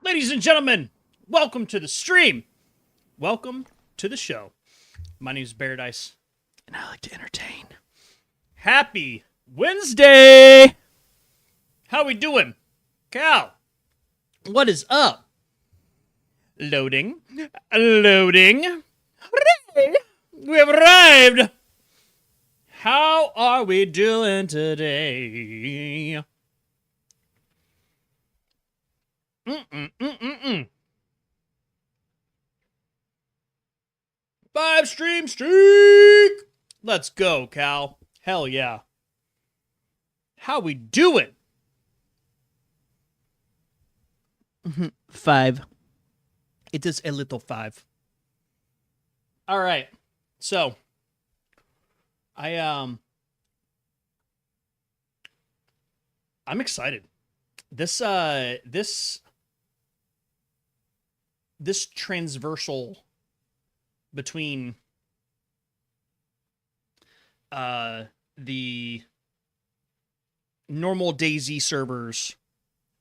Ladies and gentlemen, welcome to the stream. Welcome to the show. My name is Paradise, and I like to entertain. Happy Wednesday! How we doing? Cal, what is up? Loading. Loading. Hooray! We have arrived! How are we doing today? Five stream streak! Let's go, Cal. Hell yeah. How we doing? Five. It is a little five. All right. So, I'm excited. This transversal between the normal DayZ servers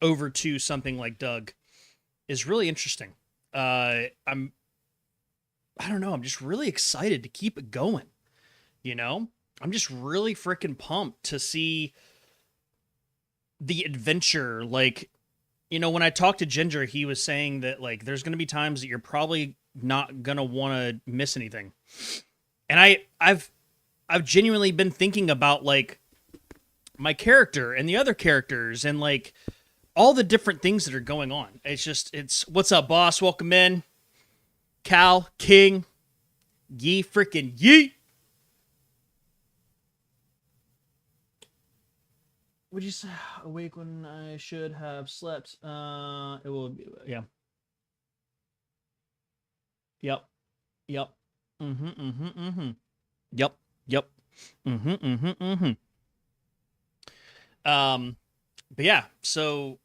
over to something like Doug is really interesting. I don't know, I'm just really excited to keep it going. You know? I'm just really freaking pumped to see the adventure. Like, you know, when I talked to Ginger, he was saying that, like, there's going to be times that you're probably not going to want to miss anything. And I've genuinely been thinking about, like, my character and the other characters and, like, all the different things that are going on. It's what's up, boss? Welcome in. Cal, King, ye freaking ye. Would you say awake when I should have slept? It will be, yeah. Yep. Yep. Yep. Yep. But yeah, so,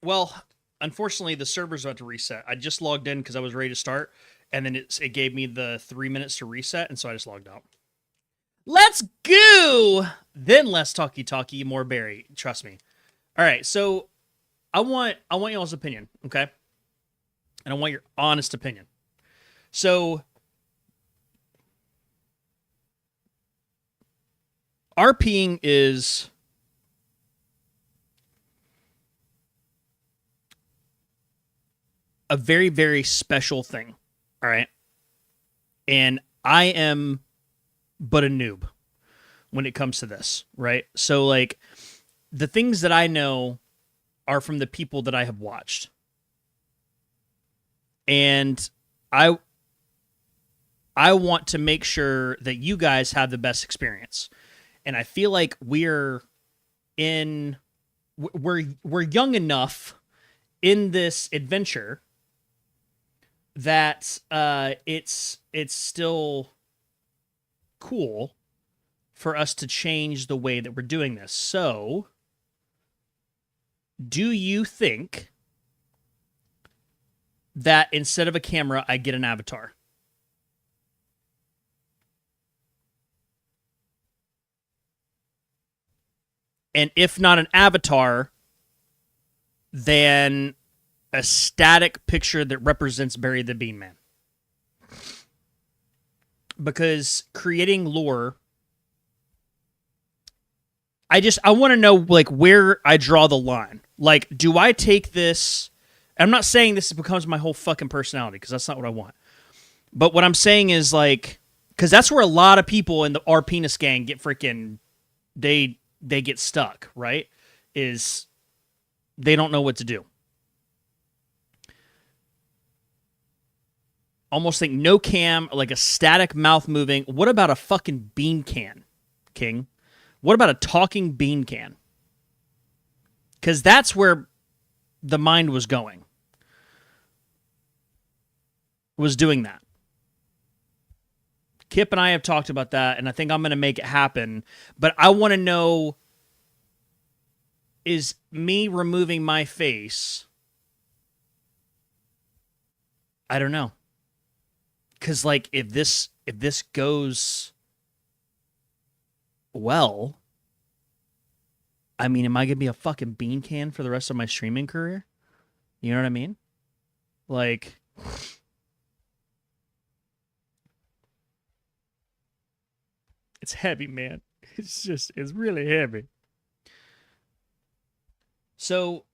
well, unfortunately the server's about to reset. I just logged in because I was ready to start, and then it gave me the 3 minutes to reset, and so I just logged out. Let's go! Then less talky, more Beary. Trust me. All right, so I want y'all's opinion, okay? And I want your honest opinion. So, RPing is a very, very special thing, all right? And I am but a noob when it comes to this, right? So, like, the things that I know are from the people that I have watched. And I want to make sure that you guys have the best experience. And I feel like we're young enough in this adventure that it's still cool for us to change the way that we're doing this. So, do you think that instead of a camera, I get an avatar? And if not an avatar, then a static picture that represents Beary the Bean Man. Because creating lore, I want to know, like, where I draw the line. Like, do I take this? I'm not saying this becomes my whole fucking personality, because that's not what I want. But what I'm saying is, like, because that's where a lot of people in the R Penis gang get freaking, they get stuck, right? Is they don't know what to do. Almost think no cam, like a static mouth moving. What about a fucking bean can, King? What about a talking bean can? Because that's where the mind was going. Was doing that. Kip and I have talked about that, and I think I'm going to make it happen. But I want to know, is me removing my face? I don't know. Because, like, if this goes well, I mean, am I going to be a fucking bean can for the rest of my streaming career? You know what I mean? Like, it's heavy, man. It's really heavy. So,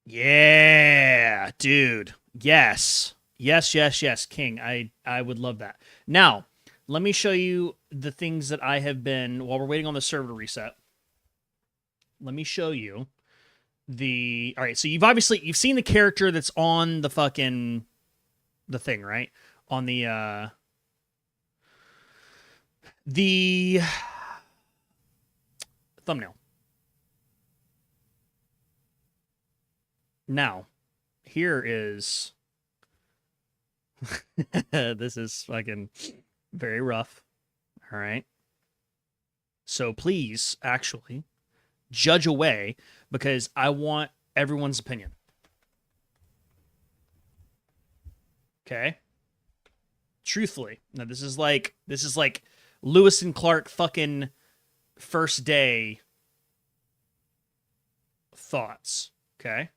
yeah, dude. Yes. Yes, yes, yes, King. I would love that. Now, let me show you the things that I have been while we're waiting on the server to reset. Let me show you the all right, so you've seen the character that's on the fucking the thing, right? On the thumbnail. Now, here is this is fucking very rough. All right. So please actually judge away because I want everyone's opinion. Okay? Truthfully. Now this is like Lewis and Clark fucking first day thoughts. Okay?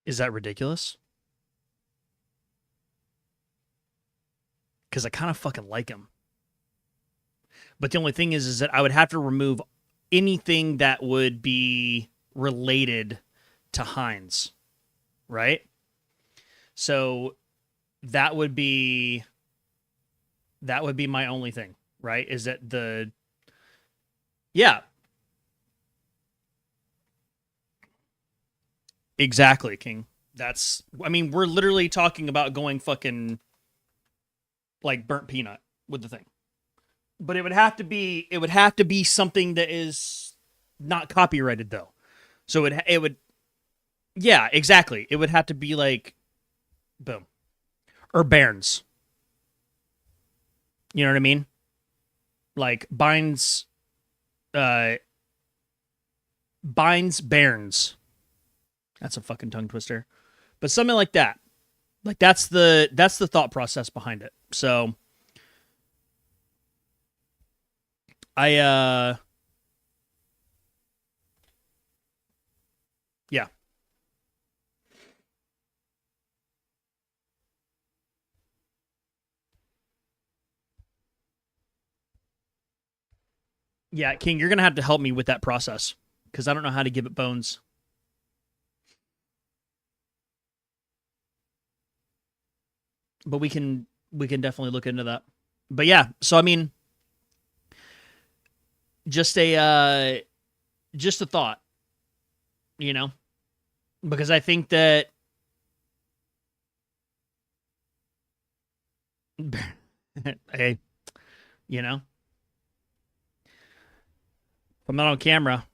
Is that ridiculous? Because I kind of fucking like him. But the only thing is that I would have to remove anything that would be related to Heinz, right? So that would be my only thing, right? Is that the yeah, exactly, King. That's I mean, we're literally talking about going fucking like burnt peanut with the thing. But it would have to be something that is not copyrighted though. So it would yeah, exactly. It would have to be like boom or Bairns. You know what I mean? Like uh binds Bairns. That's a fucking tongue twister. But something like that. Like that's the thought process behind it. So I yeah. Yeah, King, you're gonna have to help me with that process. Because I don't know how to give it bones. But we can definitely look into that. But yeah, so I mean, just just a thought, you know? Because I think that hey, you know, if I'm not on camera,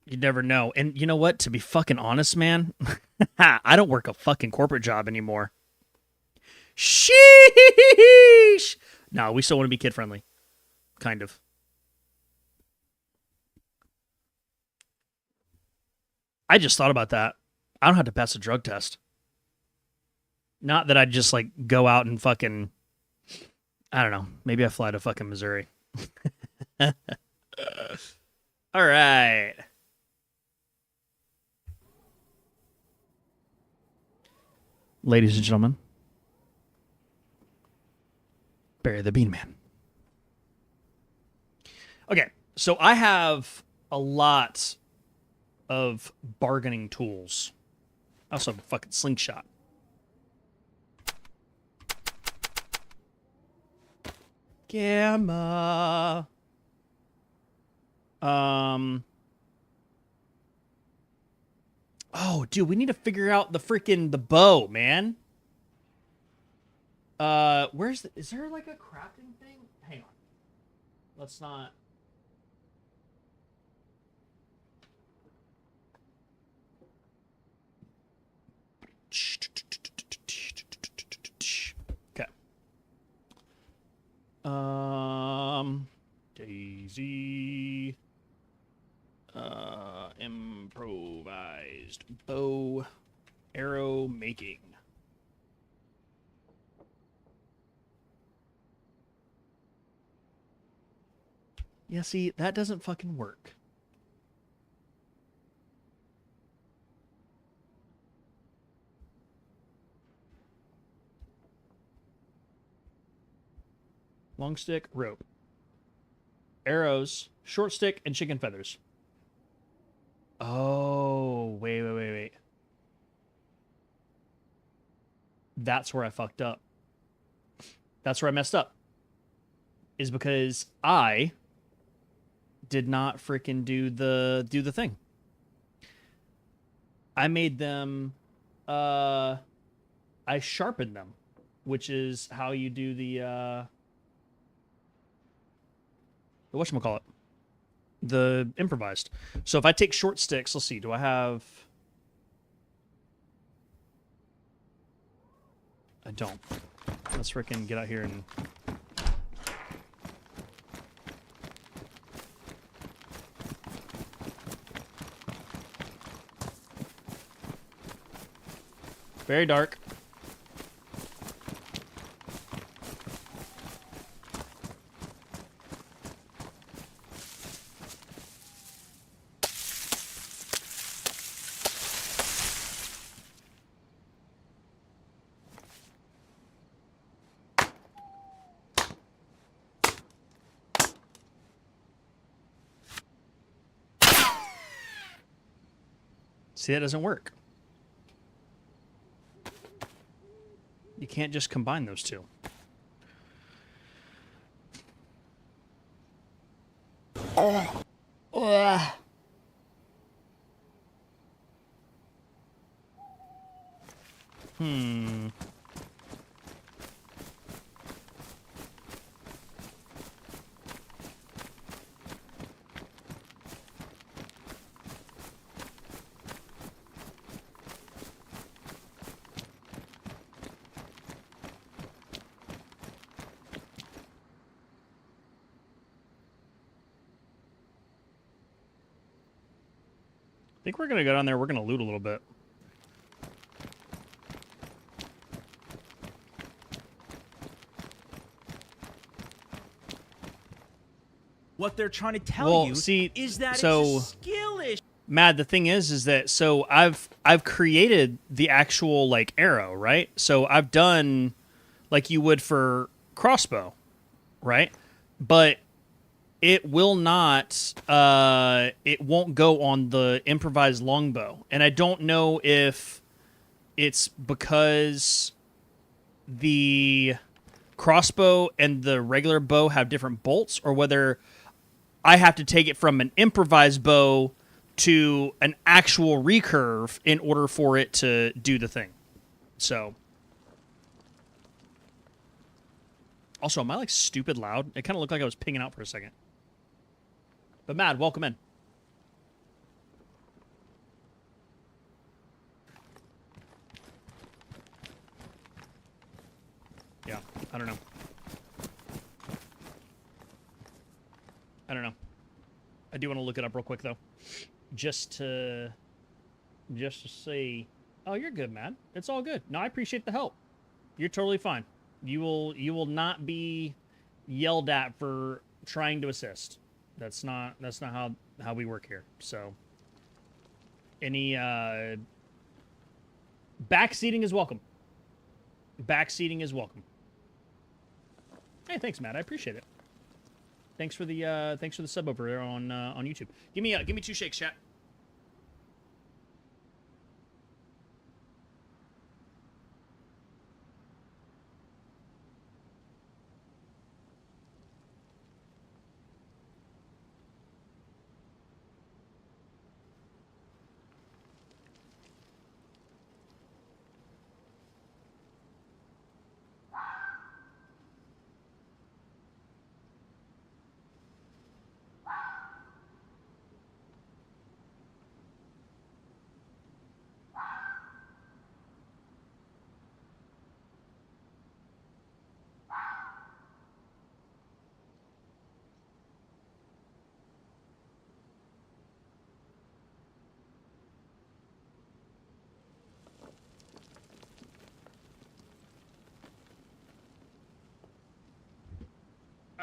you never know. And you know what? To be fucking honest, man, I don't work a fucking corporate job anymore. Sheesh. No, we still want to be kid friendly, kind of. I just thought about that. I don't have to pass a drug test. Not that I'd just like go out and fucking. I don't know. Maybe I fly to fucking Missouri. All right, ladies and gentlemen, Barry the Bean Man. Okay, so I have a lot of bargaining tools. I also have a fucking slingshot. Gamma. Um. Oh, dude, we need to figure out the bow, man. Is there like a crafting thing? Hang on. Let's not. DayZ. Improvised bow arrow making. Yeah, see, that doesn't fucking work. Long stick, rope. Arrows, short stick, and chicken feathers. Oh, wait. That's where I fucked up. That's where I messed up. Is because I did not freaking do the thing. I made them I sharpened them, which is how you do the whatchamacallit? The improvised. So if I take short sticks, let's see, do I have... I don't. Let's freaking get out here and... Very dark. See, that doesn't work. You can't just combine those two. Hmm. I think we're going to go down there. We're going to loot a little bit. What they're trying to tell you is that it's a skill issue. Mad, the thing is that so I've created the actual like arrow, right? So I've done like you would for crossbow, right? But it will not it won't go on the improvised longbow. And I don't know if it's because the crossbow and the regular bow have different bolts, or whether I have to take it from an improvised bow to an actual recurve in order for it to do the thing. So, also, am I like stupid loud? It kind of looked like I was pinging out for a second. But Mad, welcome in. Yeah, I don't know. I do want to look it up real quick though, just to see. Oh, you're good, man. It's all good. No, I appreciate the help. You're totally fine. You will not be yelled at for trying to assist. That's not how we work here. So, any backseating is welcome. Backseating is welcome. Hey, thanks, Matt. I appreciate it. Thanks for the sub over there on YouTube. Give me 2 shakes, chat.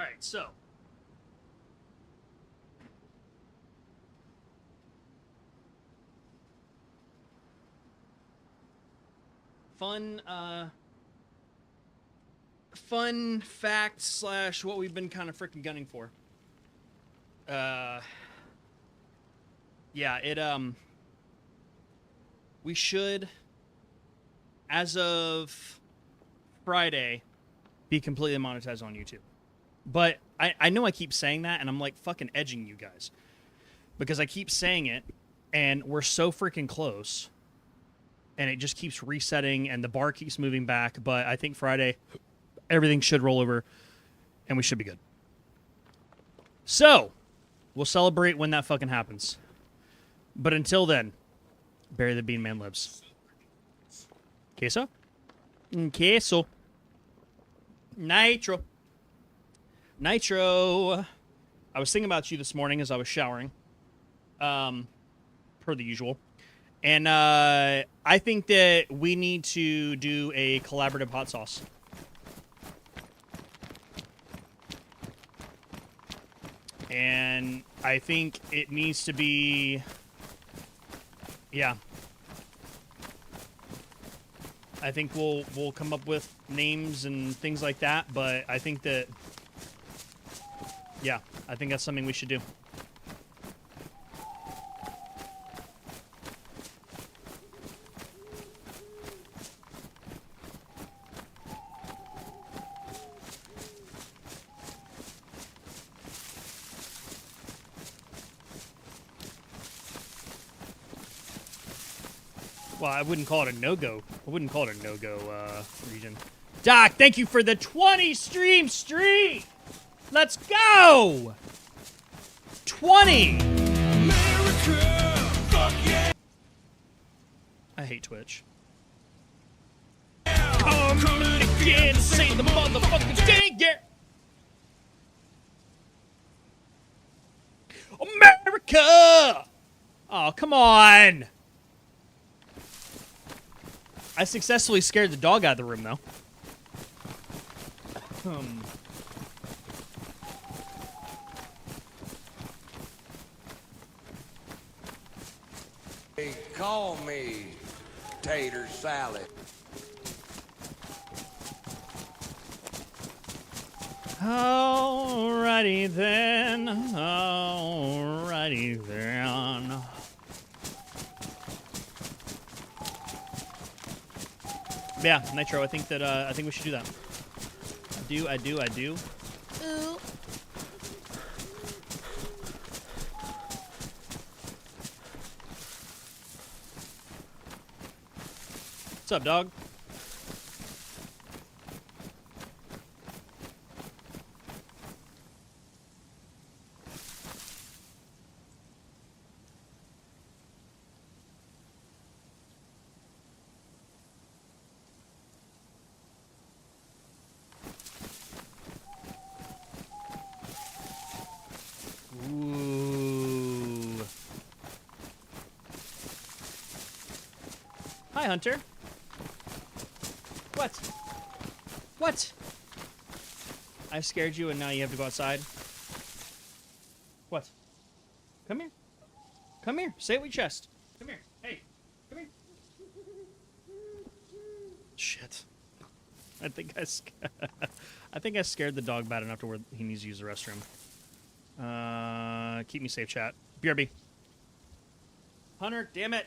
All right, so fun fact / what we've been kind of freaking gunning for. Yeah, we should, as of Friday, be completely monetized on YouTube. But I know I keep saying that, and I'm like fucking edging you guys. Because I keep saying it, and we're so freaking close. And it just keeps resetting, and the bar keeps moving back. But I think Friday, everything should roll over, and we should be good. So, we'll celebrate when that fucking happens. But until then, Barry the Bean Man lives. Queso? Queso. Nitro. Nitro. I was thinking about you this morning as I was showering. Per the usual. And I think that we need to do a collaborative hot sauce. And I think it needs to be... Yeah. I think we'll come up with names and things like that, but I think that... Yeah, I think that's something we should do. Well, I wouldn't call it a no-go. I wouldn't call it a no-go region. Doc, thank you for the 20 stream! Let's go! 20! America, fuck yeah! I hate Twitch. Coming again to save the motherfucking day, yeah! America! Oh, come on! I successfully scared the dog out of the room, though. They call me Tater Salad. Alrighty then. Alrighty then. Yeah, Nitro, I think we should do that. I do. Ooh. What's up, dog? Ooh. Hi, Hunter. What? I scared you and now you have to go outside? What? Come here. Come here. Say it with your chest. Come here. Hey. Come here. Shit. I think I scared the dog bad enough to where he needs to use the restroom. Keep me safe, chat. BRB. Hunter, damn it.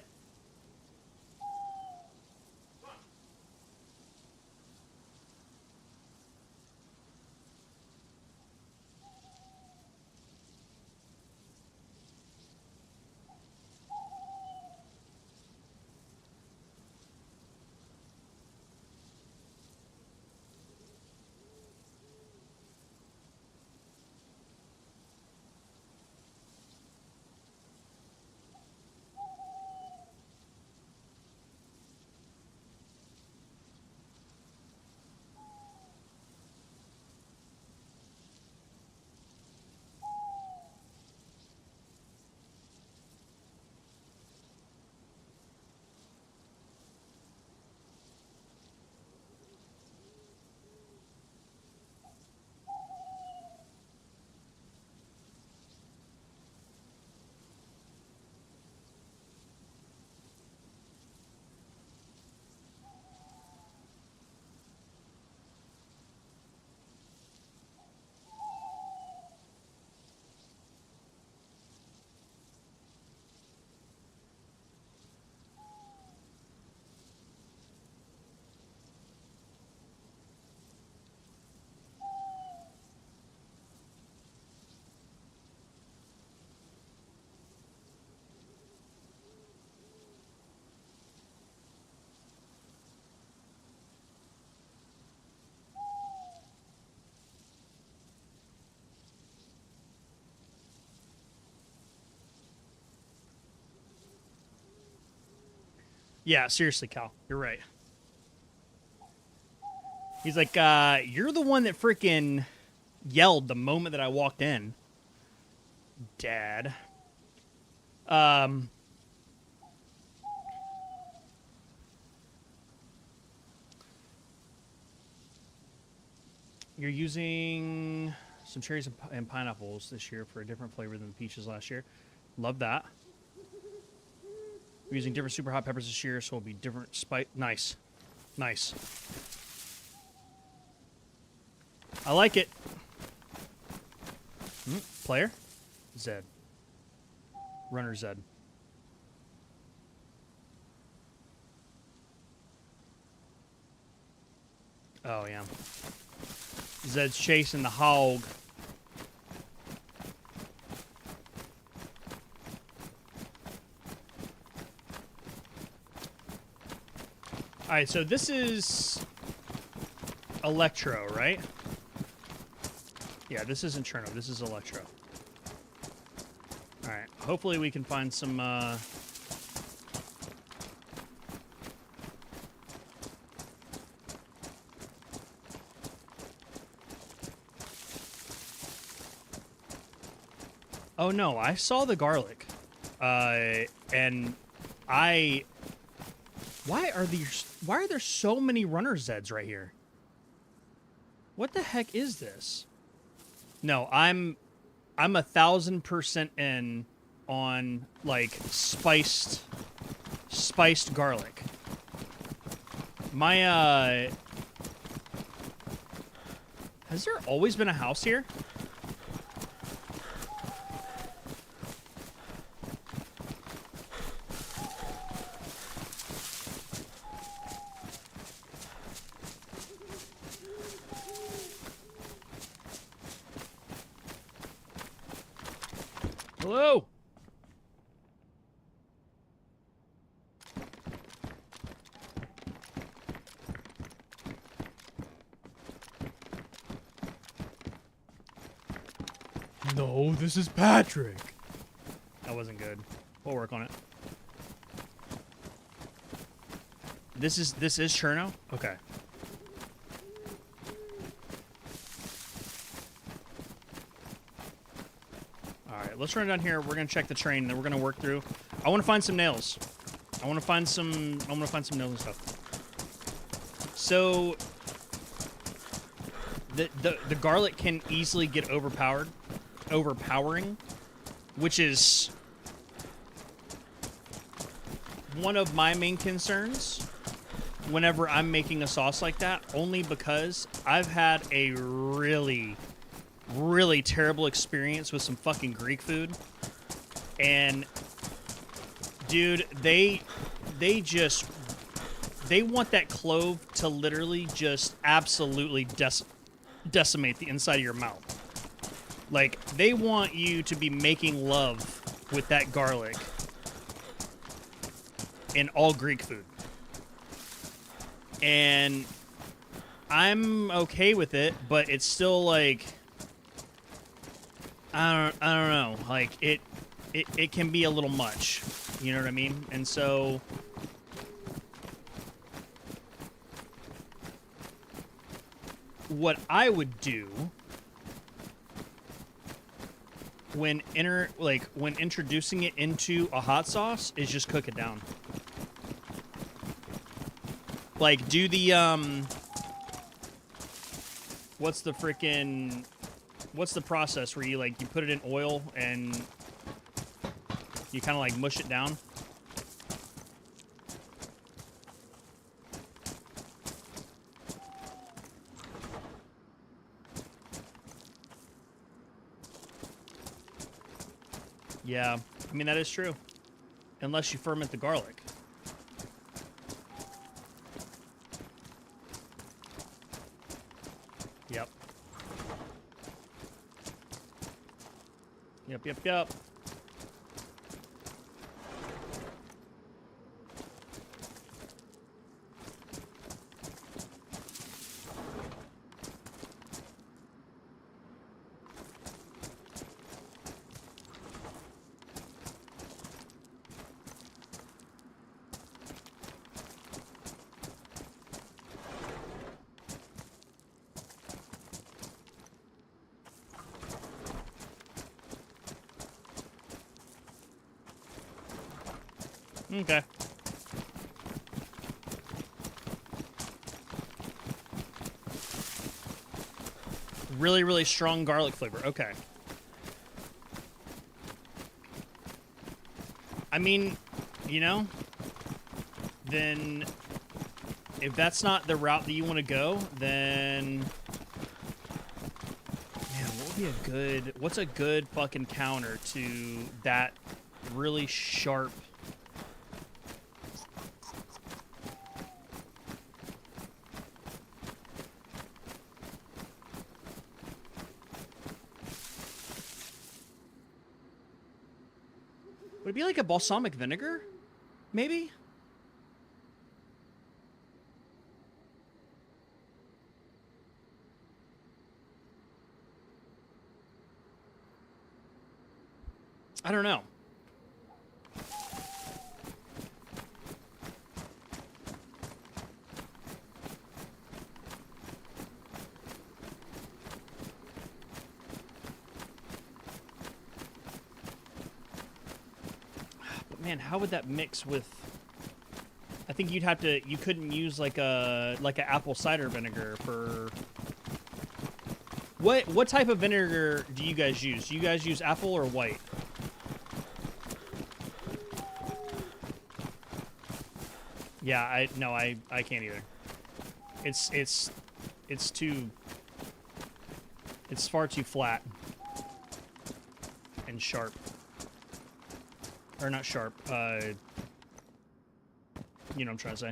Yeah, seriously, Cal. You're right. He's like, you're the one that freaking yelled the moment that I walked in. Dad. You're using some cherries and pineapples this year for a different flavor than the peaches last year. Love that. We're using different super hot peppers this year, so it'll be different spice. Nice. Nice. I like it. Player? Zed. Runner Zed. Oh, yeah. Zed's chasing the hog. Alright, so this is Electro, right? Yeah, this isn't Cherno. This is Electro. Alright, hopefully we can find some, Oh, no, I saw the garlic. And I... Why are there so many runner Zeds right here? What the heck is this? No, I'm 1,000% in on, like, spiced garlic. My, has there always been a house here? Hello? No, this is Patrick. That wasn't good. We'll work on it. This is Cherno? Okay. Alright, let's run down here. We're gonna check the train, then we're gonna work through. I wanna find some nails. I wanna find some nails and stuff. So the garlic can easily get overpowering, which is one of my main concerns whenever I'm making a sauce like that, only because I've had a really terrible experience with some fucking Greek food. And dude, they want that clove to literally just absolutely decimate the inside of your mouth. Like, they want you to be making love with that garlic in all Greek food. And I'm okay with it, but it's still like, I don't know. Like, it can be a little much. You know what I mean? And so what I would do when introducing it into a hot sauce is just cook it down. Like, do the what's the process where you put it in oil and you kind of like mush it down? Yeah, I mean, that is true. Unless you ferment the garlic. Yep. Yep. Okay. Really, really strong garlic flavor. Okay. I mean, you know, then if that's not the route that you want to go, then man, what would be a good, what's a good fucking counter to that really sharp? Would it be like a balsamic vinegar? Maybe? I don't know. But man, how would that mix with... I think you'd have to... You couldn't use like a apple cider vinegar for... What type of vinegar do you guys use? Do you guys use apple or white? Yeah, I can't either. It's far too flat and sharp. Or not sharp, you know what I'm trying to say.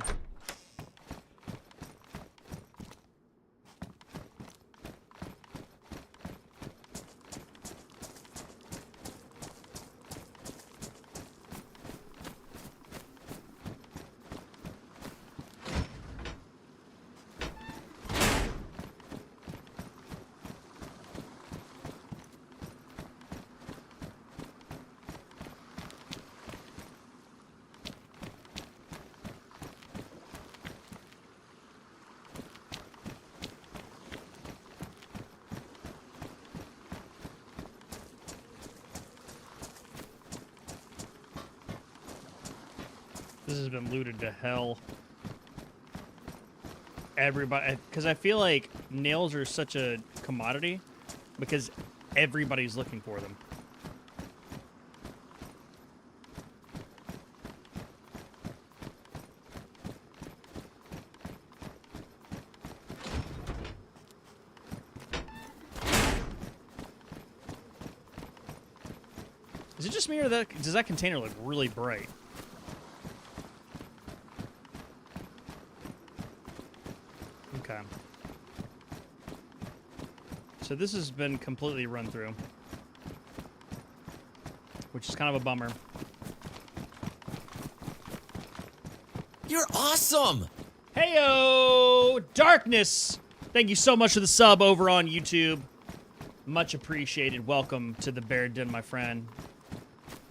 This has been looted to hell. Everybody, because I feel like nails are such a commodity because everybody's looking for them. Is it just me or does that container look really bright? Okay. So this has been completely run through, which is kind of a bummer. You're awesome! Heyo! Darkness! Thank you so much for the sub over on YouTube. Much appreciated. Welcome to the Bear Den, my friend.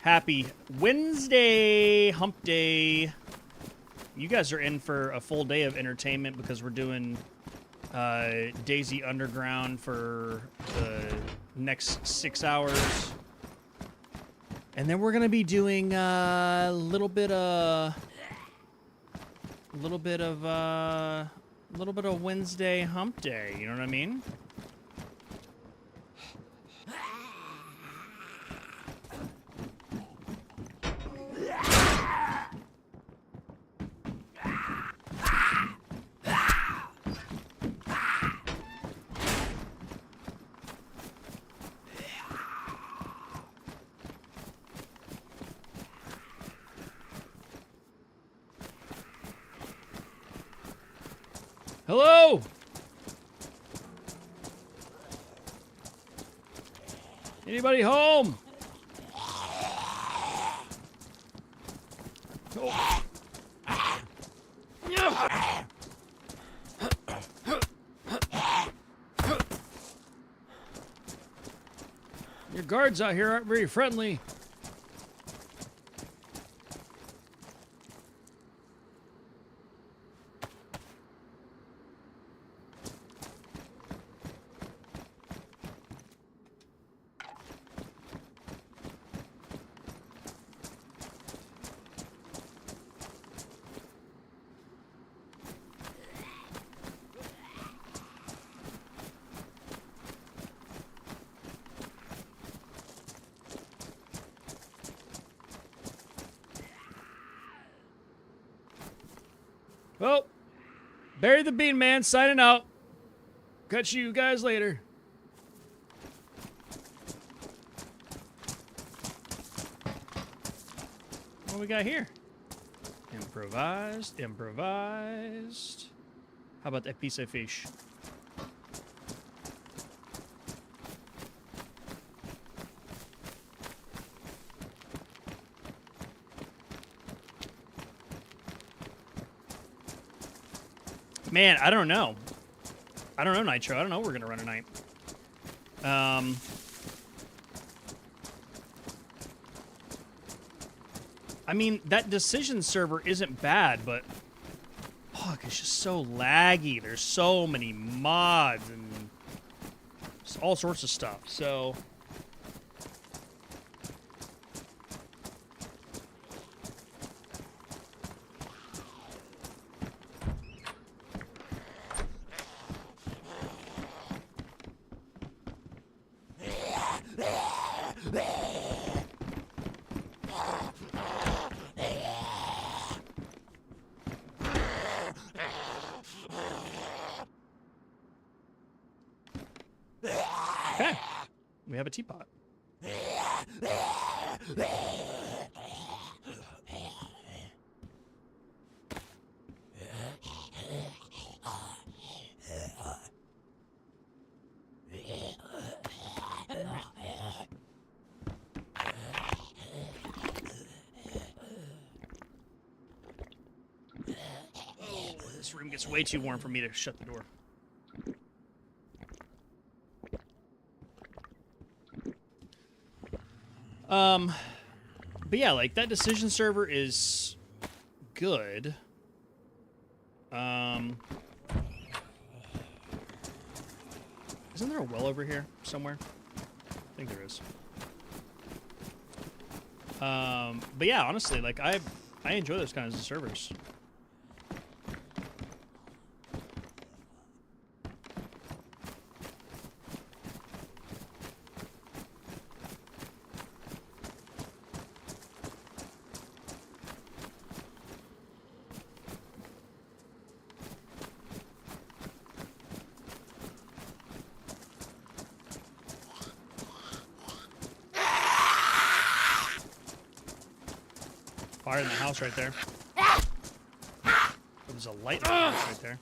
Happy Wednesday, hump day. You guys are in for a full day of entertainment because we're doing DayZ Underground for the next 6 hours. And then we're going to be doing a little bit of Wednesday hump day, you know what I mean? Hello? Anybody home? Oh. Your guards out here aren't very friendly. Well, Barry the Bean Man signing out. Catch you guys later. What we got here? Improvised, improvised. How about that piece of fish? Man, I don't know. I don't know, Nitro. I don't know what we're gonna run tonight. I mean, that decision server isn't bad, but fuck, it's just so laggy. There's so many mods and just all sorts of stuff. So okay, we have a teapot. This room gets way too warm for me to shut the door. But yeah, like, that decision server is good. Isn't there a well over here somewhere? I think there is. But yeah, honestly, like, I enjoy those kinds of servers. Fire in the house right there. There's a light in the house right there.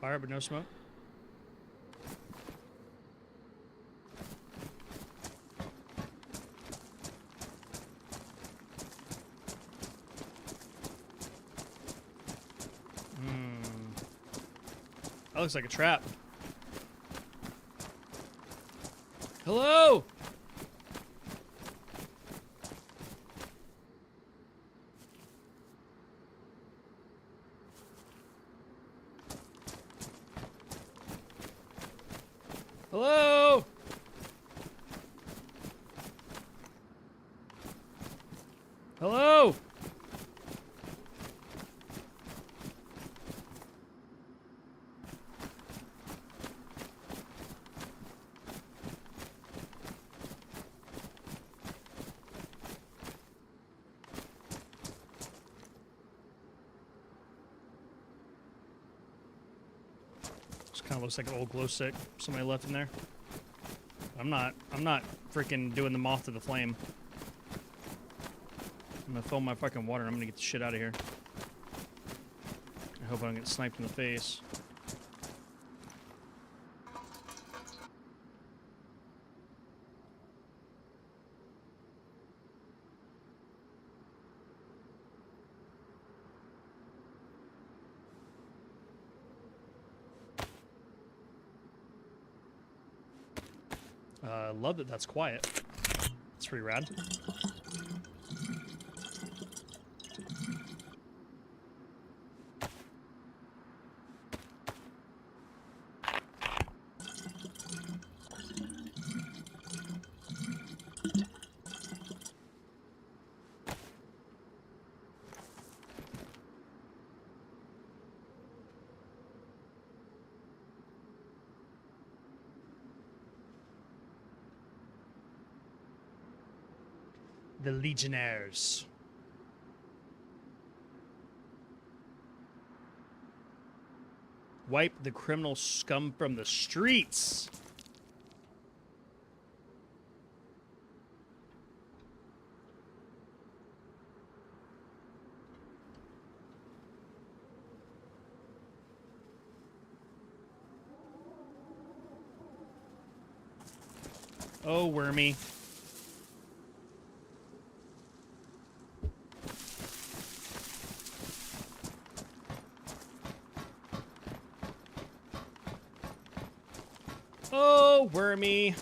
Fire but no smoke. That looks like a trap. Hello? Hello? Hello? Kind of looks like an old glow stick somebody left in there. I'm not freaking doing the moth to the flame. I'm gonna fill my fucking water and I'm gonna get the shit out of here. I hope I don't get sniped in the face. I love that that's quiet. It's pretty rad. The Legionnaires. Wipe the criminal scum from the streets. Oh, Wormy. Oh, Wormy.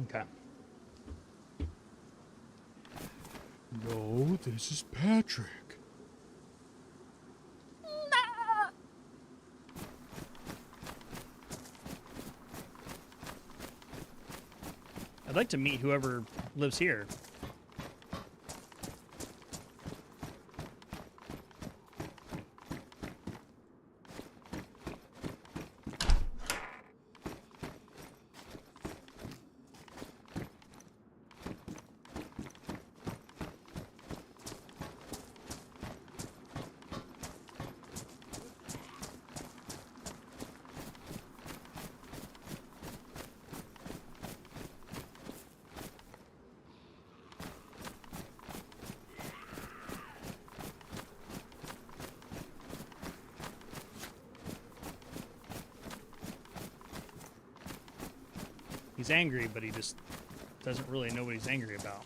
Okay. No, this is Patrick. I'd like to meet whoever lives here. He's angry, but he just doesn't really know what he's angry about.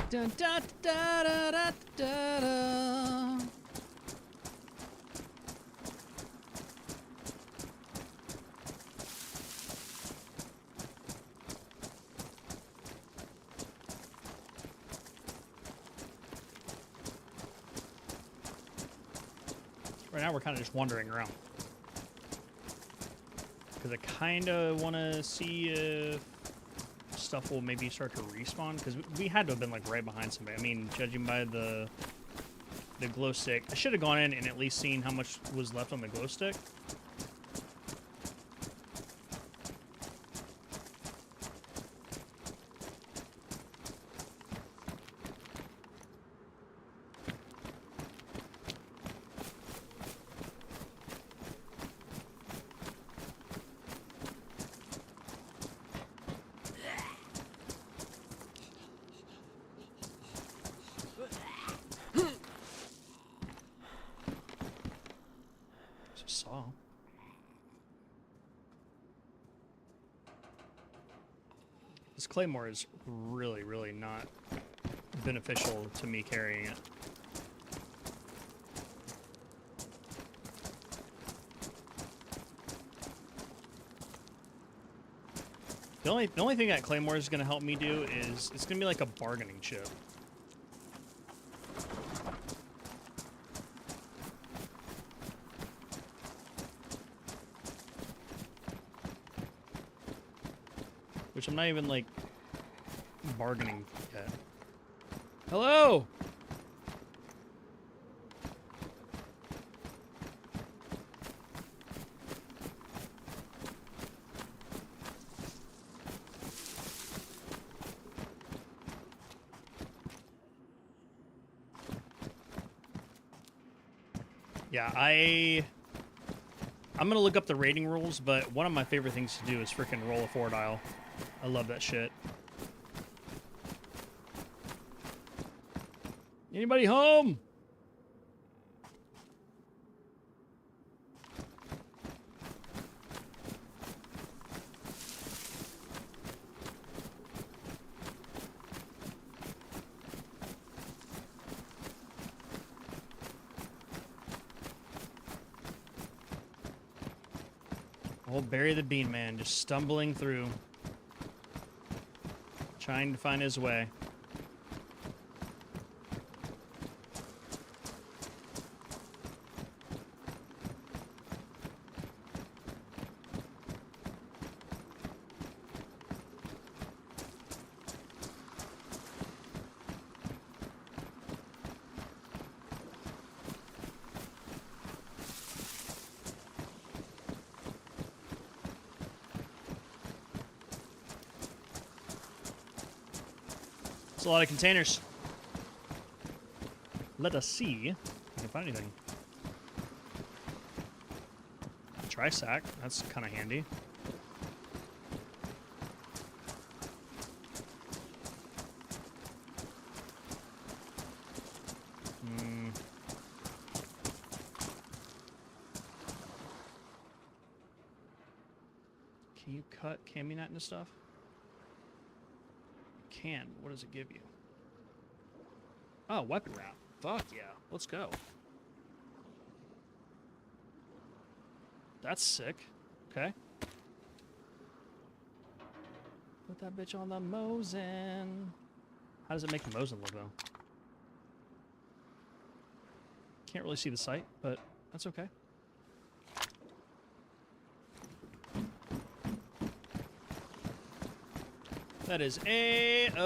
Dun, da, da, da, da, da, da. Right now we're kind of just wandering around. Because I kind of want to see if stuff will maybe start to respawn, because we had to have been like right behind somebody. I mean, judging by the glow stick, I should have gone in and at least seen how much was left on the glow stick. Saw. This claymore is really, really not beneficial to me carrying it. The only thing that claymore is going to help me do is it's going to be like a bargaining chip. Which I'm not even, like, bargaining yet. Hello! Yeah, I I'm gonna look up the rating rules, but one of my favorite things to do is freaking roll a 4 dial. I love that shit. Anybody home? Old Barry the Bean Man just stumbling through, trying to find his way. It's a lot of containers. Let us see if we can find anything. Tri-sack, that's kind of handy. Can you cut caminite into stuff? Can. What does it give you? Oh, weapon wrap. Fuck yeah. Let's go. That's sick. Okay. Put that bitch on the Mosin. How does it make the Mosin look, though? Can't really see the sight, but that's okay. That is A-O-Tay.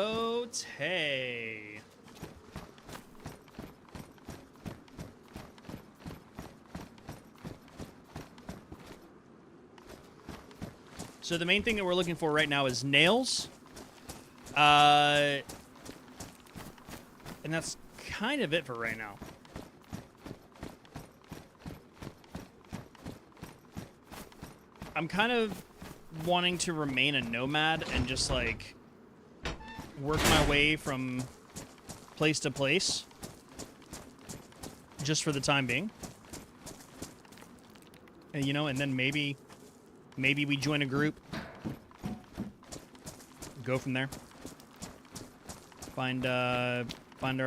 So the main thing that we're looking for right now is nails. And that's kind of it for right now. I'm kind of wanting to remain a nomad and just like work my way from place to place just for the time being. And, you know, and then maybe we join a group, go from there, find our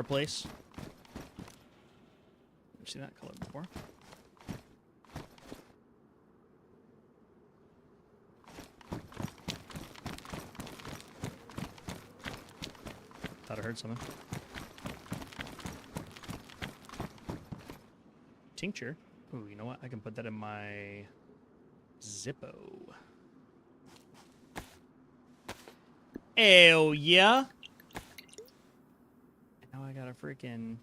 place. I've seen that color before. Thought I heard something. Tincture. Ooh, you know what? I can put that in my Zippo. Hell yeah! Now I got a freaking...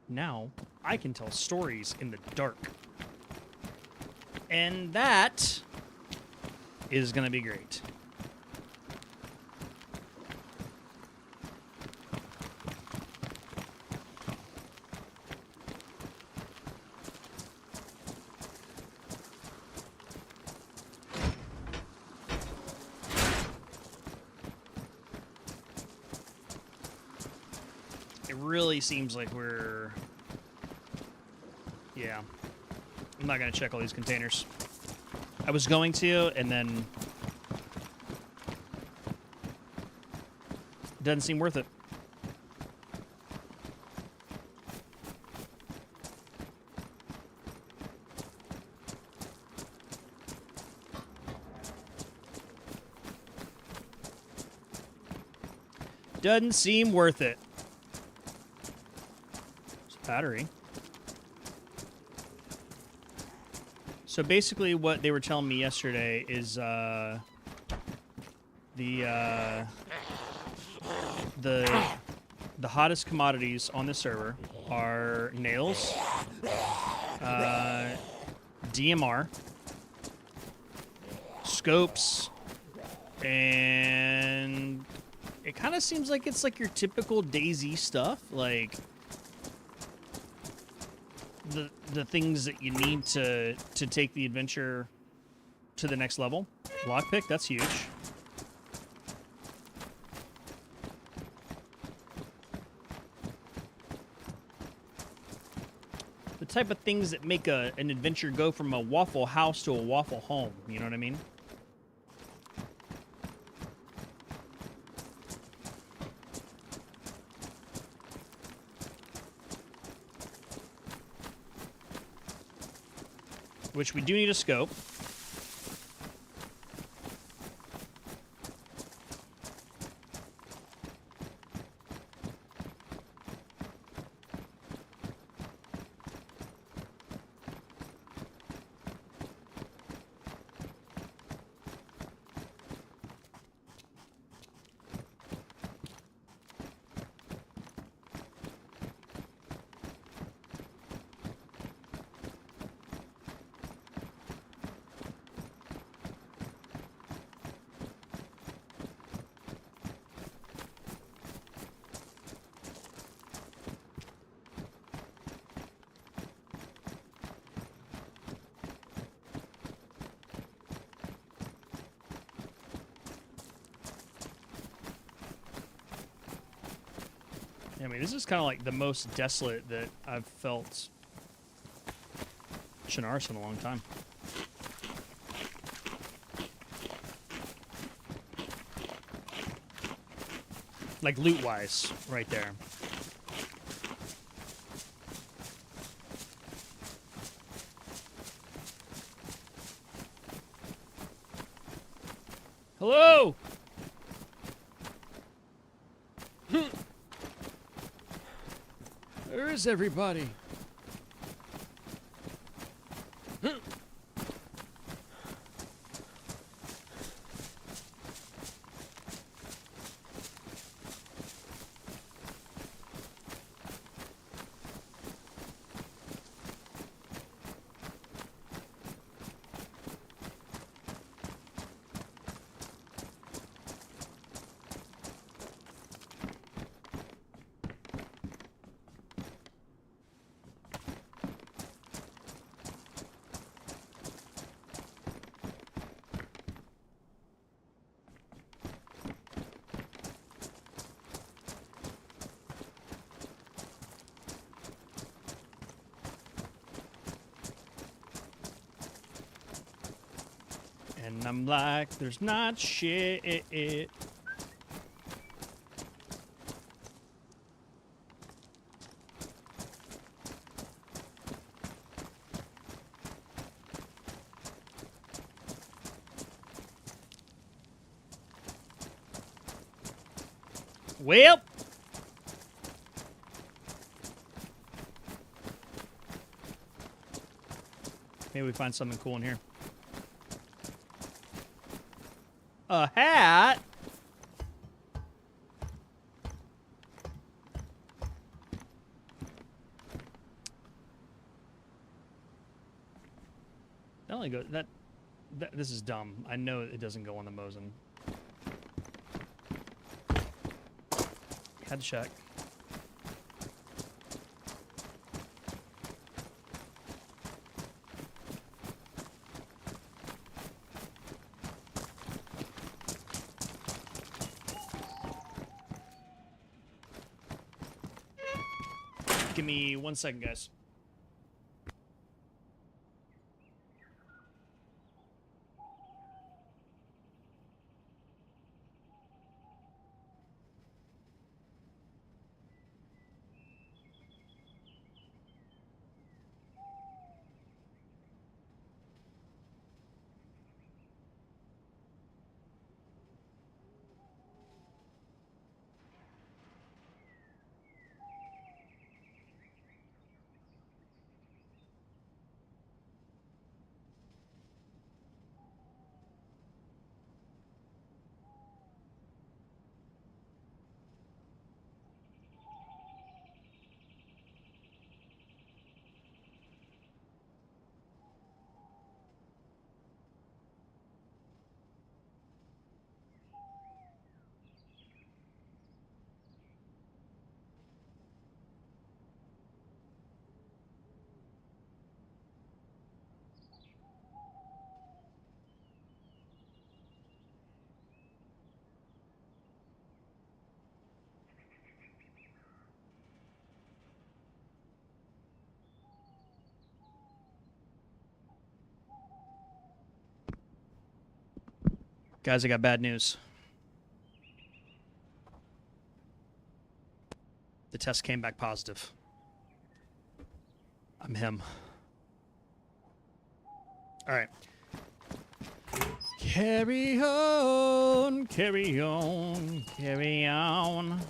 Now, I can tell stories in the dark. And that is going to be great. It really seems like we're... Yeah. I'm not going to check all these containers. I was going to, and then... It doesn't seem worth it. Doesn't seem worth it. It's a battery. So basically what they were telling me yesterday is the hottest commodities on the server are nails, DMR, scopes, and it kind of seems like it's like your typical DayZ stuff, like the things that you need to take the adventure to the next level. Lockpick, that's huge. The type of things that make an adventure go from a Waffle House to a Waffle Home, you know what I mean? Which we do need a scope. I mean, this is kind of like the most desolate that I've felt Chernarus in a long time. Like loot-wise, right there. Hello! Where is everybody? And I'm like, there's not shit. Well, maybe we find something cool in here. A hat? That only goes that this is dumb. I know it doesn't go on the Mosin. Had to check. Give me 1 second, guys. Guys, I got bad news. The test came back positive. I'm him. All right. Carry on, carry on, carry on.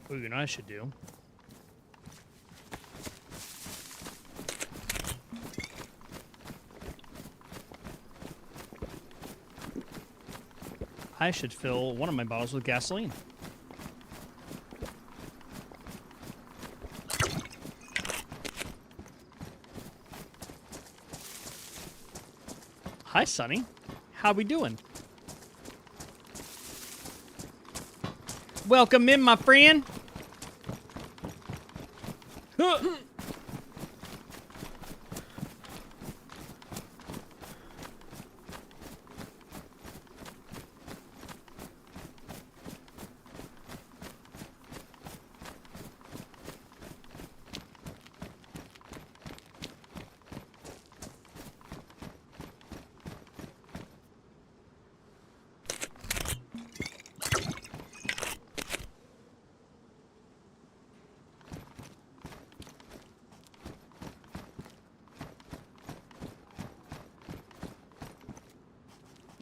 Ooh, you know what I should do? I should fill one of my bottles with gasoline. Hi, Sonny. How we doing? Welcome in, my friend. Huh.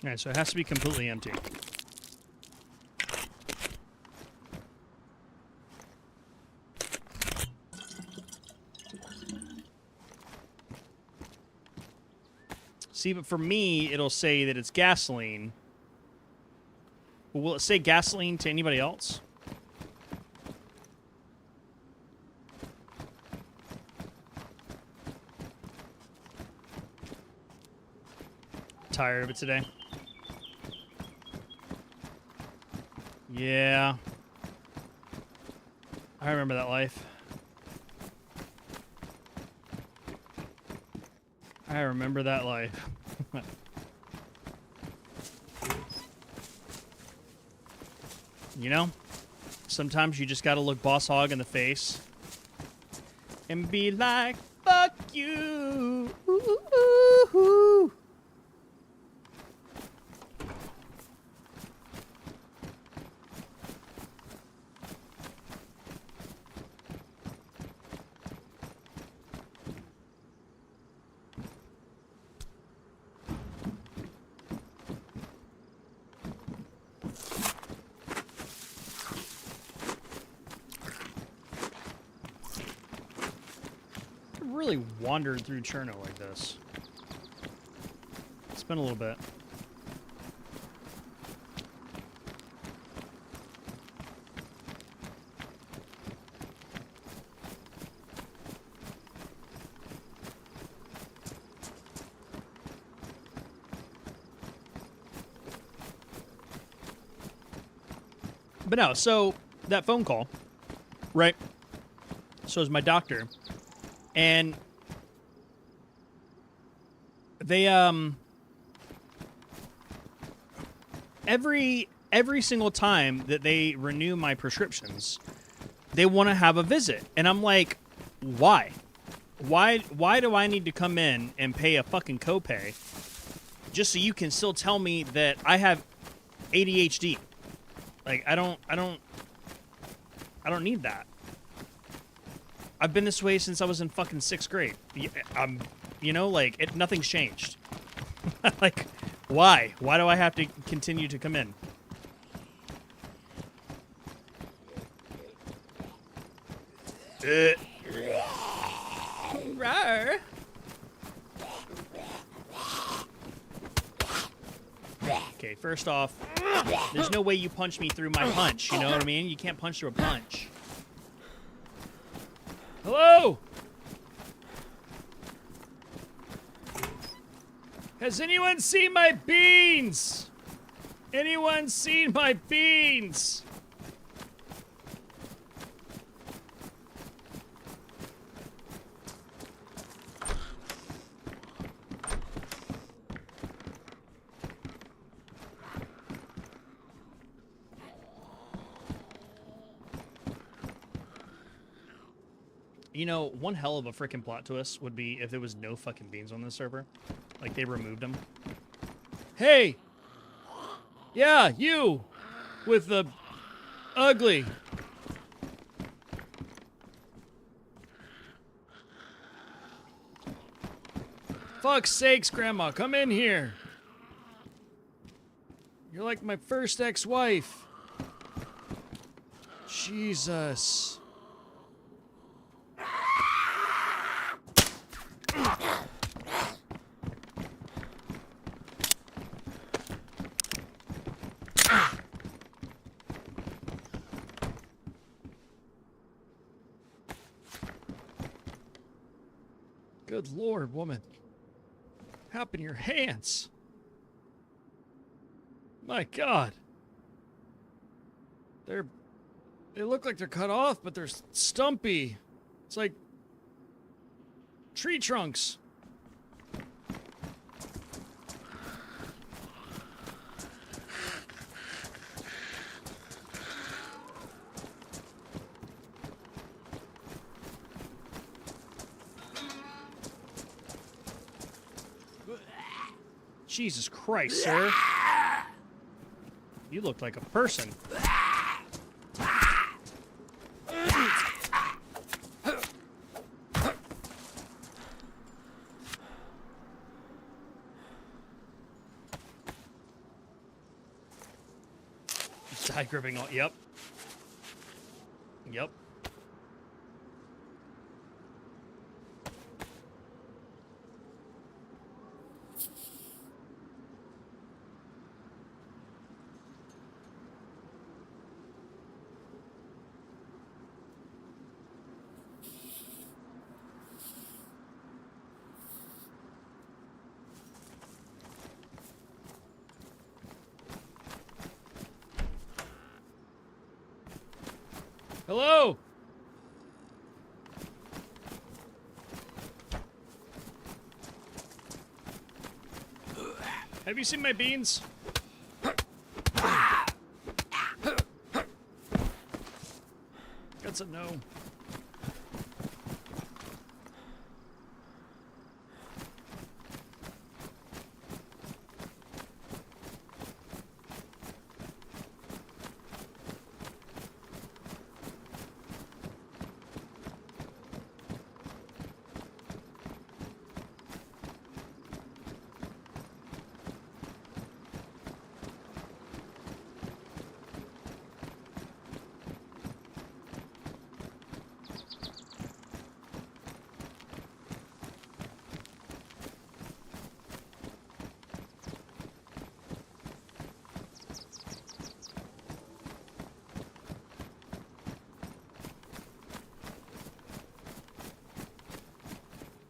All right, so it has to be completely empty. See, but for me, it'll say that it's gasoline. But will it say gasoline to anybody else? Tired of it today. Yeah. I remember that life. I remember that life. You know, sometimes you just gotta look Boss Hog in the face and be like, fuck you. Ooh, ooh, ooh. Really wandered through Cherno like this. It's been a little bit. But no, so that phone call, right? So is my doctor. And they every single time that they renew my prescriptions, they want to have a visit. And I'm like, why? Why do I need to come in and pay a fucking copay just so you can still tell me that I have ADHD? Like I don't need that. I've been this way since I was in fucking 6th grade. You know, like, nothing's changed. Like, why? Why do I have to continue to come in? Rawr. Okay, first off, there's no way you punch me through my punch, you know what I mean? You can't punch through a punch. Hello? Has anyone seen my beans? Anyone seen my beans? You know, one hell of a freaking plot twist would be if there was no fucking beans on this server. Like, they removed them. Hey! Yeah, you! With the ugly. Fuck's sakes, Grandma, come in here. You're like my first ex-wife. Jesus. Good Lord, woman. What happened to your hands? My God. They look like they're cut off, but they're stumpy. It's like tree trunks. Jesus Christ, sir. You look like a person. Side gripping all. Yep. Yep. Hello? Have you seen my beans? That's a no.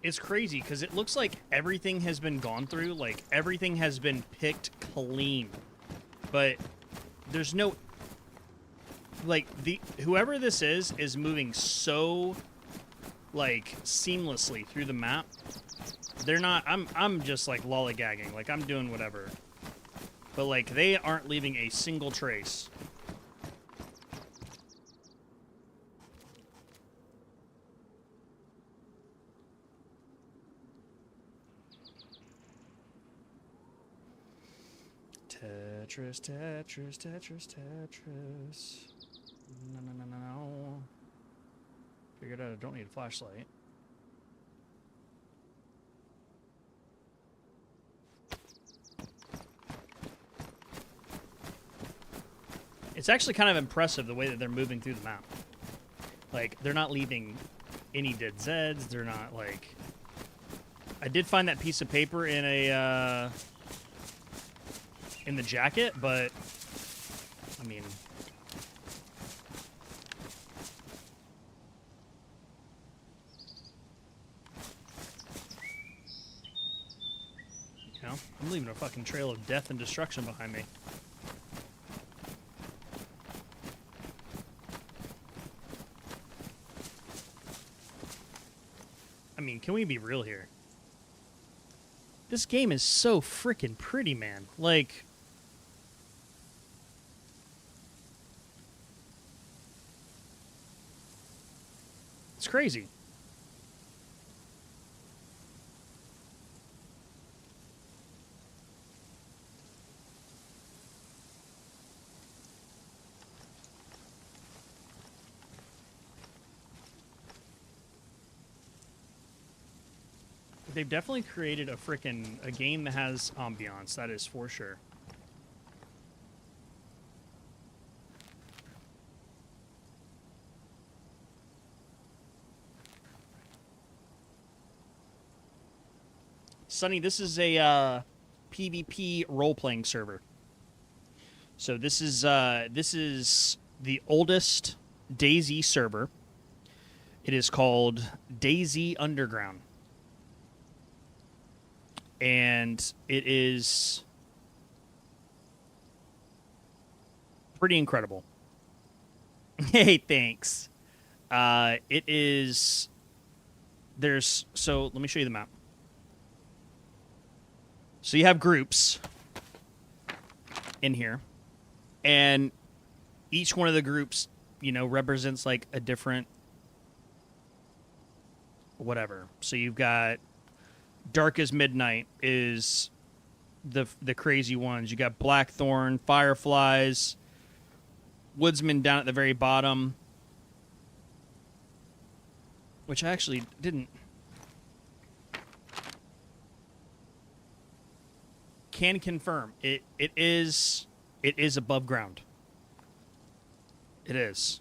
It's crazy because it looks like everything has been gone through, like everything has been picked clean, but there's no, like, whoever this is moving so like seamlessly through the map. They're not, I'm just like lollygagging, like I'm doing whatever, but like they aren't leaving a single trace. Tetris, Tetris, Tetris, Tetris. No. Figured out I don't need a flashlight. It's actually kind of impressive the way that they're moving through the map. Like, they're not leaving any dead Zeds. They're not, like... I did find that piece of paper in a, in the jacket, but... I mean... You know, I'm leaving a fucking trail of death and destruction behind me. I mean, can we be real here? This game is so freaking pretty, man. Like... It's crazy. They've definitely created a game that has ambiance. That is for sure. Sonny, this is a PvP role-playing server. So this is the oldest DayZ server. It is called DayZ Underground. And it is pretty incredible. Hey, thanks. It is... So, let me show you the map. So you have groups in here. And each one of the groups, you know, represents, like, a different... whatever. So you've got... Dark as Midnight is the crazy ones. You got Blackthorn, Fireflies, Woodsman down at the very bottom, which I actually didn't. Can confirm it is above ground. It is.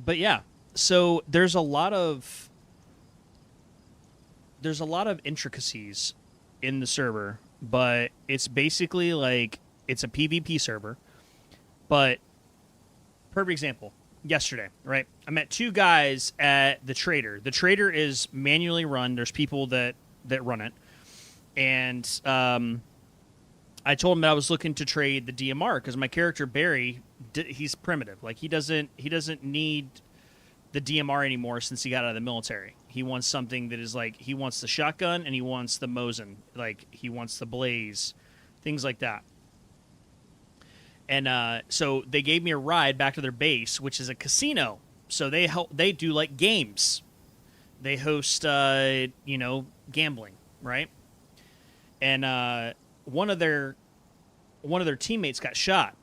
But yeah, so there's a lot of intricacies in the server, but it's basically like it's a PvP server. But perfect example, yesterday, right? I met two guys at the trader. The trader is manually run. There's people that run it, and I told him that I was looking to trade the DMR because my character Beary, he's primitive. Like he doesn't need the DMR anymore since he got out of the military. He wants something that is like he wants the shotgun and he wants the Mosin, like he wants the Blaze, things like that. And so they gave me a ride back to their base, which is a casino. So they do like games. They host gambling, right? And one of their teammates got shot,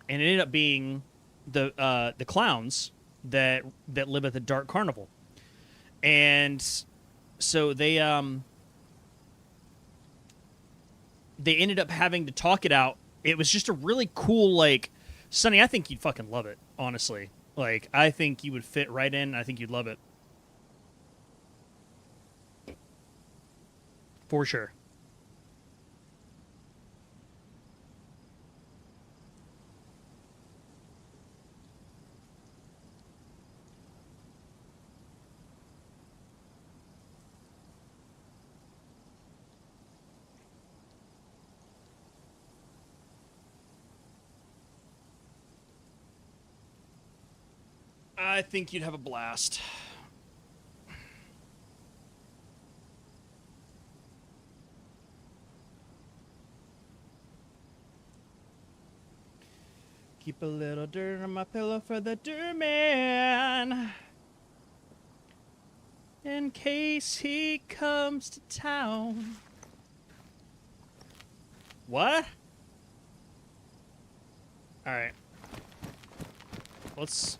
and it ended up being the clowns that live at the Dark Carnival. And so they ended up having to talk it out. It was just a really cool, like, Sonny, I think you'd fucking love it, honestly. Like, I think you would fit right in. I think you'd love it. For sure. I think you'd have a blast. Keep a little dirt on my pillow for the dirt man, in case he comes to town. What? All right. Let's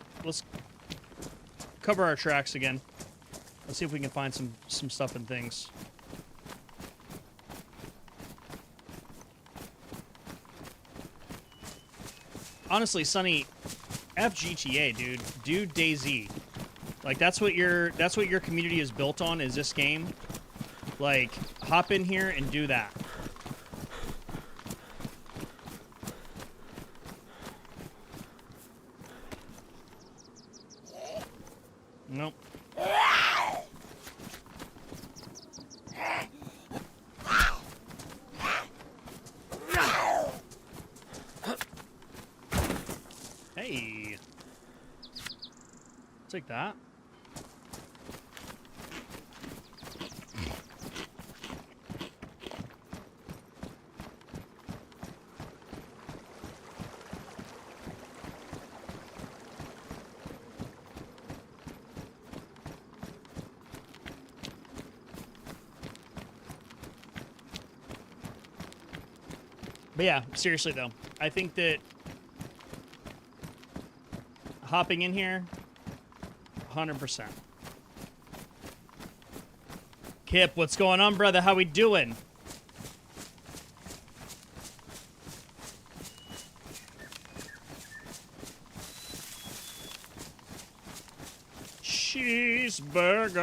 cover our tracks again. Let's see if we can find some stuff and things. Honestly, Sonny, FGTA, dude. Do DayZ. Like that's what your community is built on, is this game. Like, hop in here and do that. Nope. Hey. Take that. But yeah, seriously though, I think that hopping in here, 100%. Kip, what's going on, brother? How we doing? Cheeseburger.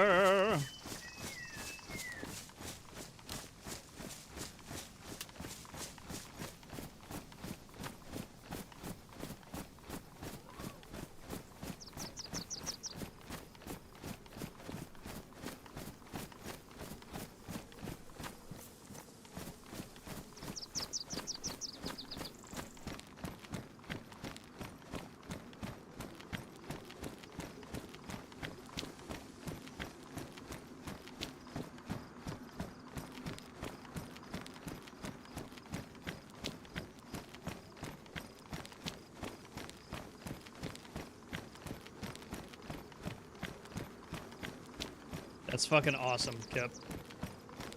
That's fucking awesome, Kip.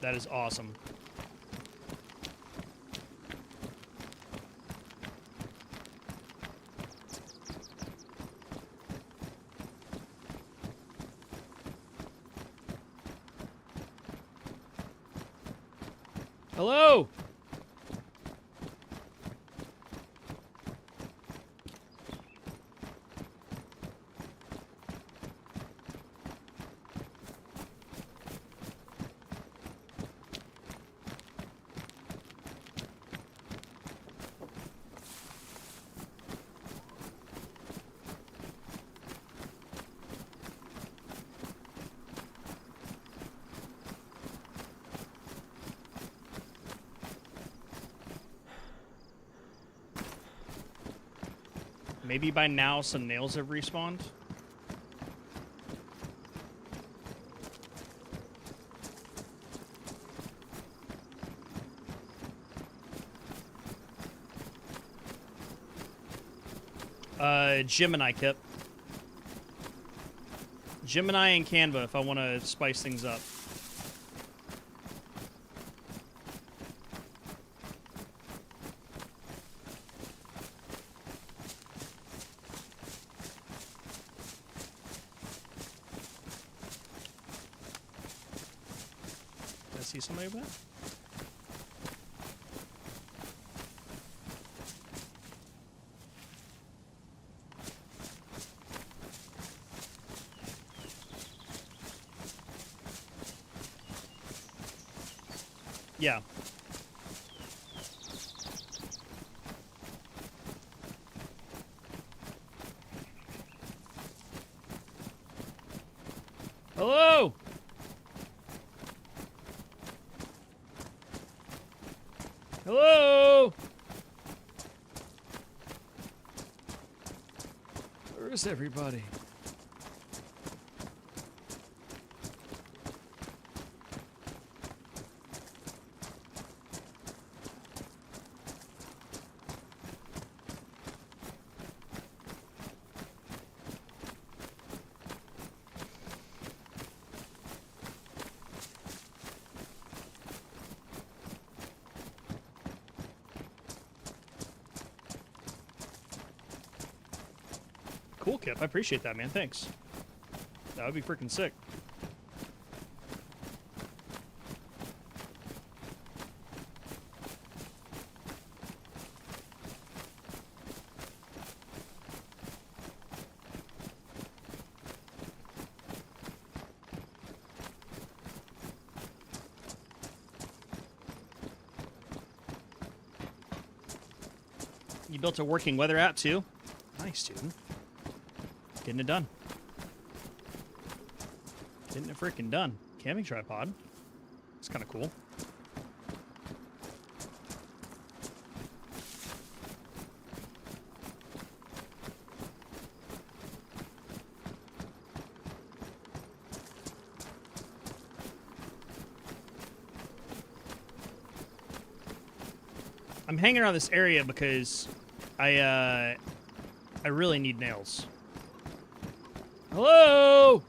That is awesome. Hello! Maybe by now some nails have respawned. Gemini, Kip. Gemini and Canva if I want to spice things up. Did I see somebody over there? Yeah. Hello! Hello! Where is everybody? Cool, Kip. I appreciate that, man. Thanks. That would be freaking sick. You built a working weather app, too? Nice, dude. Getting it done. Getting it freaking done. Camping tripod. It's kind of cool. I'm hanging around this area because I really need nails. Hello?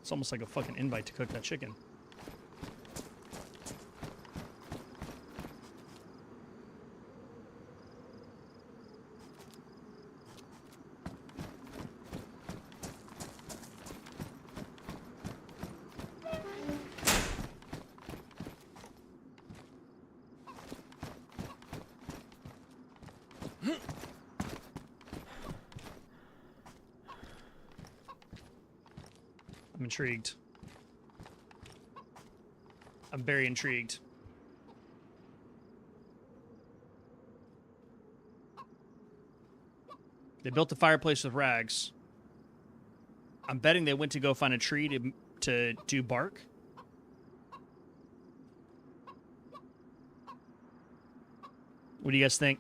It's almost like a fucking invite to cook that chicken. I'm intrigued. I'm very intrigued. They built a fireplace with rags. I'm betting they went to go find a tree to do bark. What do you guys think?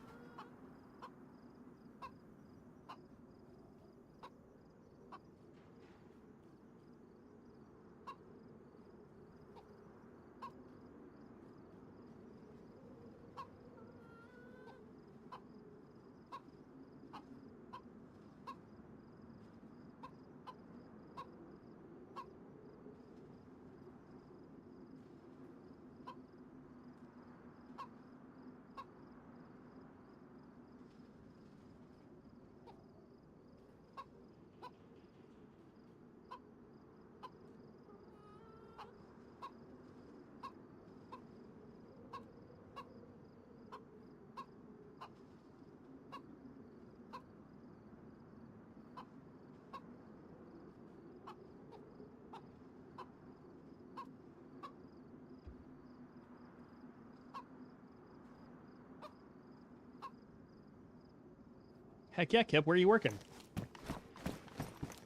Heck yeah, Kip. Where are you working?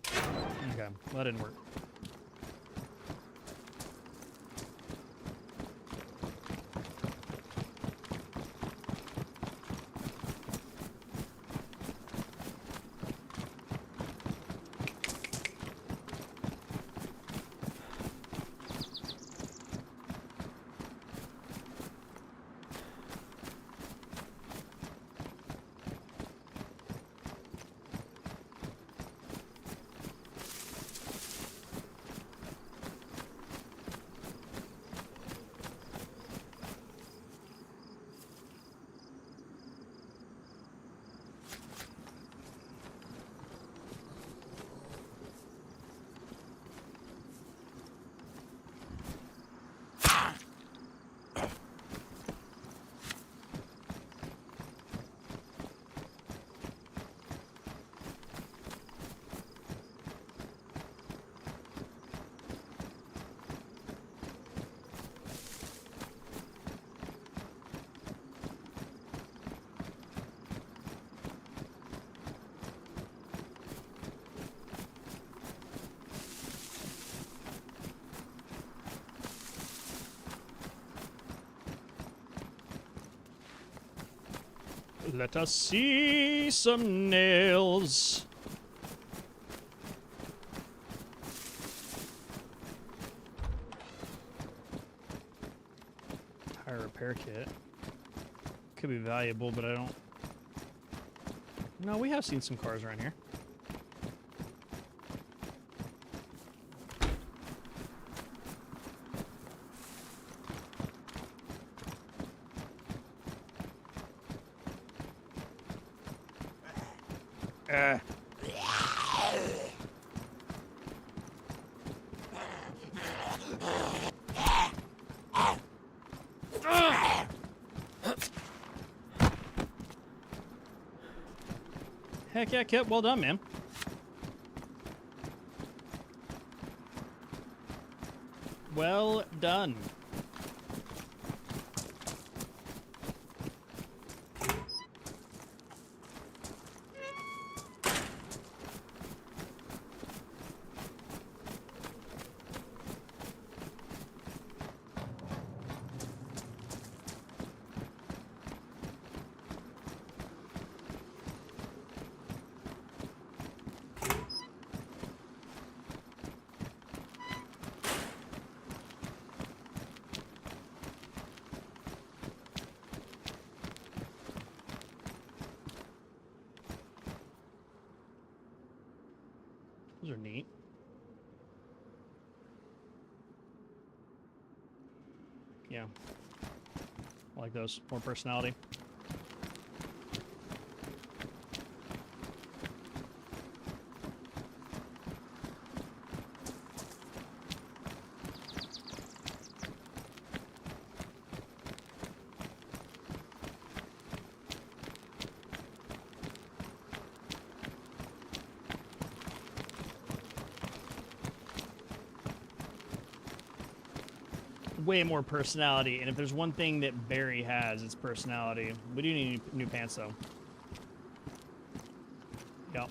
Okay, well, that didn't work. Let us see some nails. Tire repair kit. Could be valuable, but I don't... No, we have seen some cars around here. Heck yeah, Kip. Well done, man. Well done. Those are neat. Yeah. I like those. More personality. Way more personality, and if there's one thing that Beary has, it's personality. We do need new pants, though. Yep.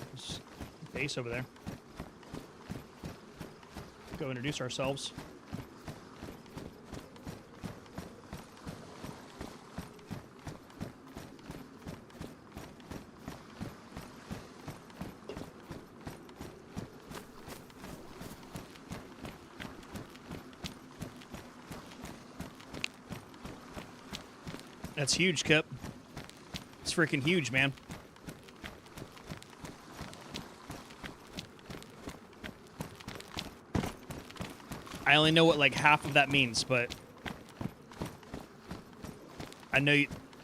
There's base over there. Go introduce ourselves. That's huge, Kip. It's freaking huge, man. I only know what like half of that means, but I know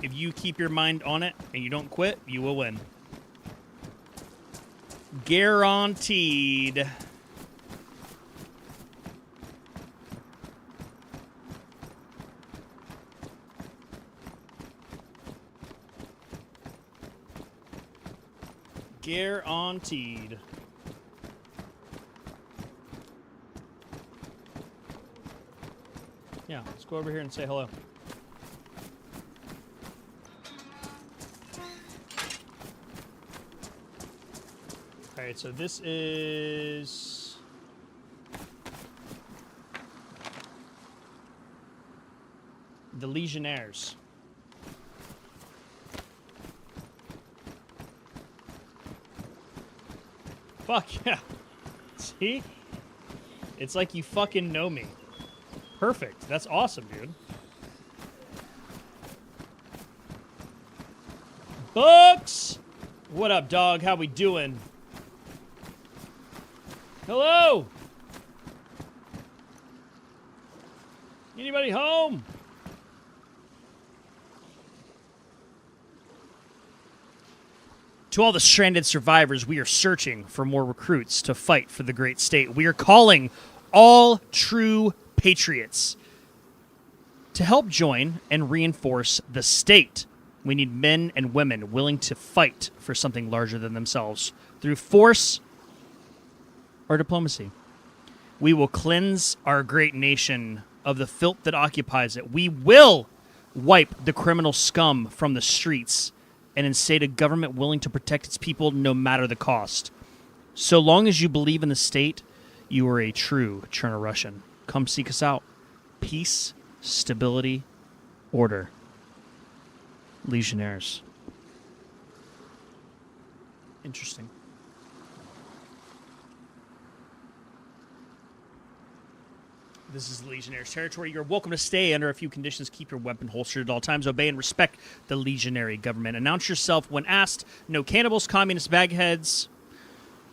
if you keep your mind on it and you don't quit, you will win. Guaranteed. Guaranteed. Yeah, let's go over here and say hello. Alright, so this is... the Legionnaires. Fuck yeah. See? It's like you fucking know me. Perfect. That's awesome, dude. Books! What up, dog? How we doing? Hello! Anybody home? To all the stranded survivors, we are searching for more recruits to fight for the great state. We are calling all true patriots to help join and reinforce the state. We need men and women willing to fight for something larger than themselves through force or diplomacy. We will cleanse our great nation of the filth that occupies it. We will wipe the criminal scum from the streets and instate a government willing to protect its people no matter the cost. So long as you believe in the state, you are a true Cherno Russian. Come seek us out. Peace, stability, order. Legionnaires. Interesting. This is Legionnaires territory. You're welcome to stay under a few conditions. Keep your weapon holstered at all times. Obey and respect the legionary government. Announce yourself when asked. No cannibals, communist bagheads,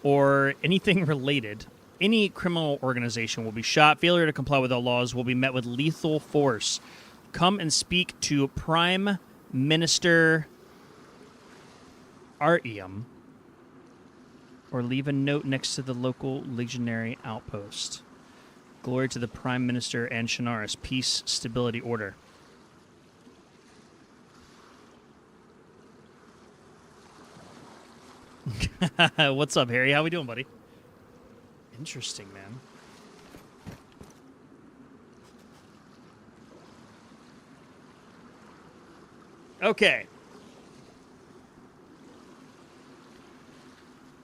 or anything related. Any criminal organization will be shot. Failure to comply with all laws will be met with lethal force. Come and speak to Prime Minister Artyom, or leave a note next to the local legionary outpost. Glory to the Prime Minister and Shanaris. Peace, stability, order. What's up, Harry? How we doing, buddy? Interesting, man. Okay.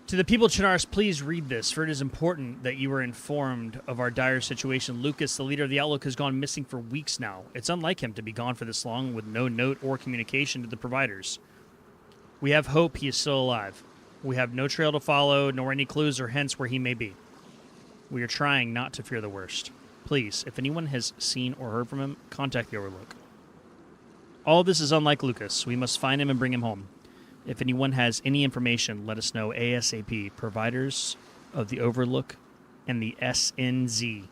To the people of Chinaris, please read this, for it is important that you are informed of our dire situation. Lucas, the leader of the Outlook, has gone missing for weeks now. It's unlike him to be gone for this long with no note or communication to the providers. We have hope he is still alive. We have no trail to follow, nor any clues or hints where he may be. We are trying not to fear the worst. Please, if anyone has seen or heard from him, contact the Overlook. All this is unlike Lucas. We must find him and bring him home. If anyone has any information, let us know ASAP. Providers of the Overlook and the SNZ.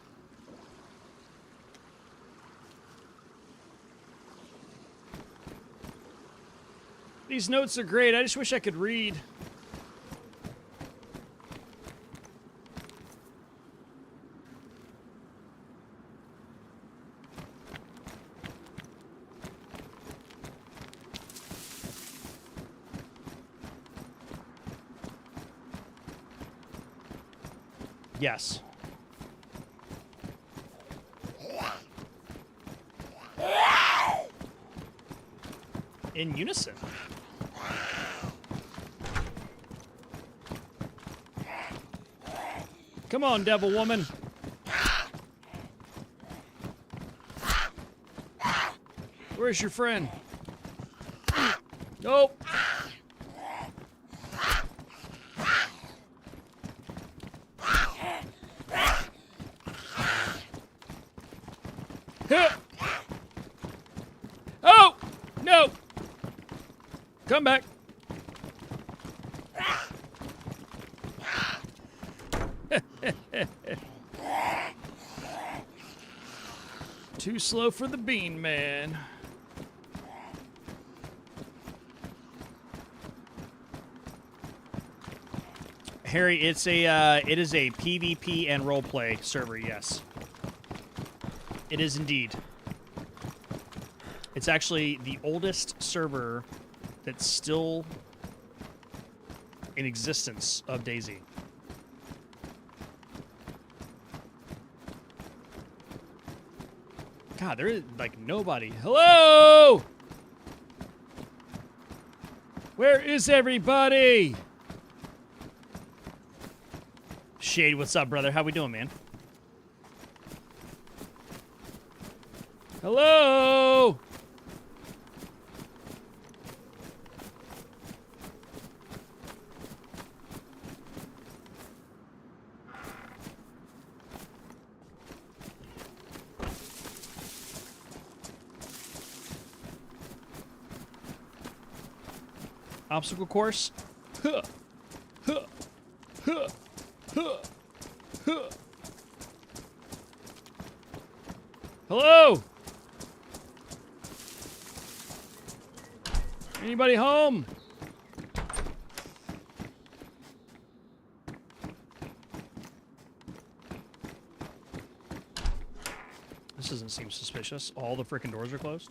These notes are great. I just wish I could read. Yes. In unison. Come on, devil woman. Where's your friend? Nope. Oh! No! Come back. Too slow for the bean man. Harry, it is a PvP and roleplay server, yes. It is indeed. It's actually the oldest server that's still in existence of DayZ. God, there is, like, nobody. Hello? Where is everybody? Shade, what's up, brother? How we doing, man? Hello? Obstacle course. Huh. Huh. Huh. Huh. Huh. Hello? Anybody home? This doesn't seem suspicious. All the frickin' doors are closed.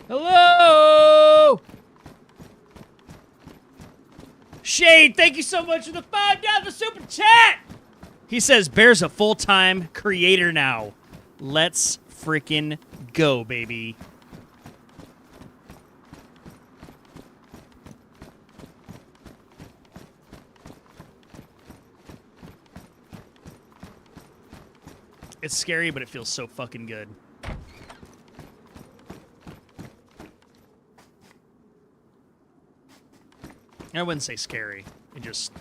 Hello? Shade, thank you so much for the $5 super chat. He says Bear's a full-time creator now. Let's freaking go, baby. It's scary, but it feels so fucking good. I wouldn't say scary. It just...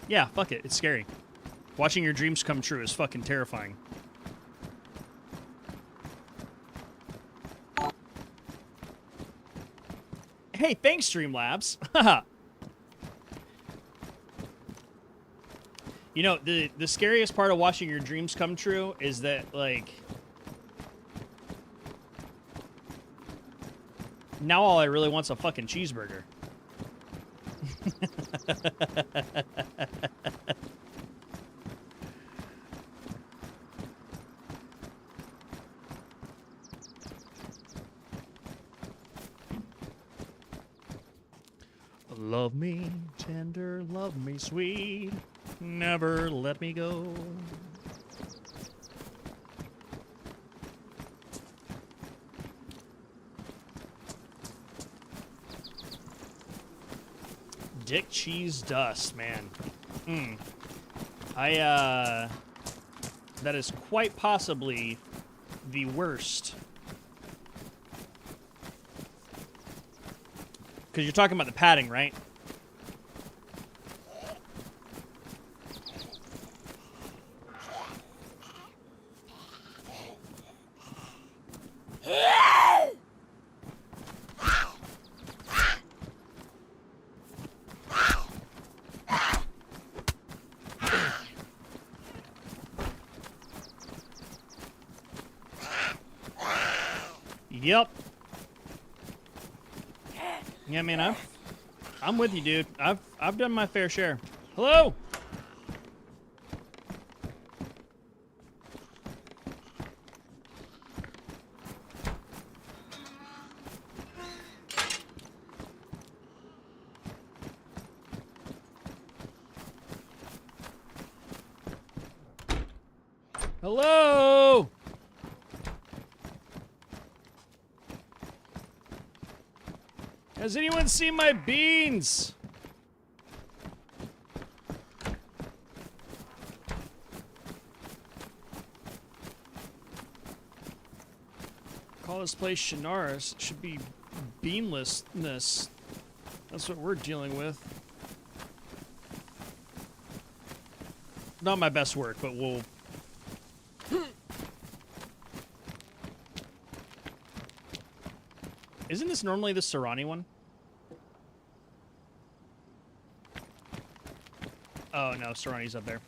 Yeah, fuck it. It's scary. Watching your dreams come true is fucking terrifying. Hey, thanks, Streamlabs. Haha. You know, the scariest part of watching your dreams come true is that, like... Now all I really want's a fucking cheeseburger. Love me tender, love me sweet, never let me go. Dick cheese dust, man. That is quite possibly the worst. Because you're talking about the padding, right? Yep. Yeah, man, I'm with you, dude. I've done my fair share. Hello. Hello. Has anyone seen my beans? Call this place Shannara's. It should be beanlessness. That's what we're dealing with. Not my best work, but we'll... Isn't this normally the Serrani one? Oh, no, Serrani's up there.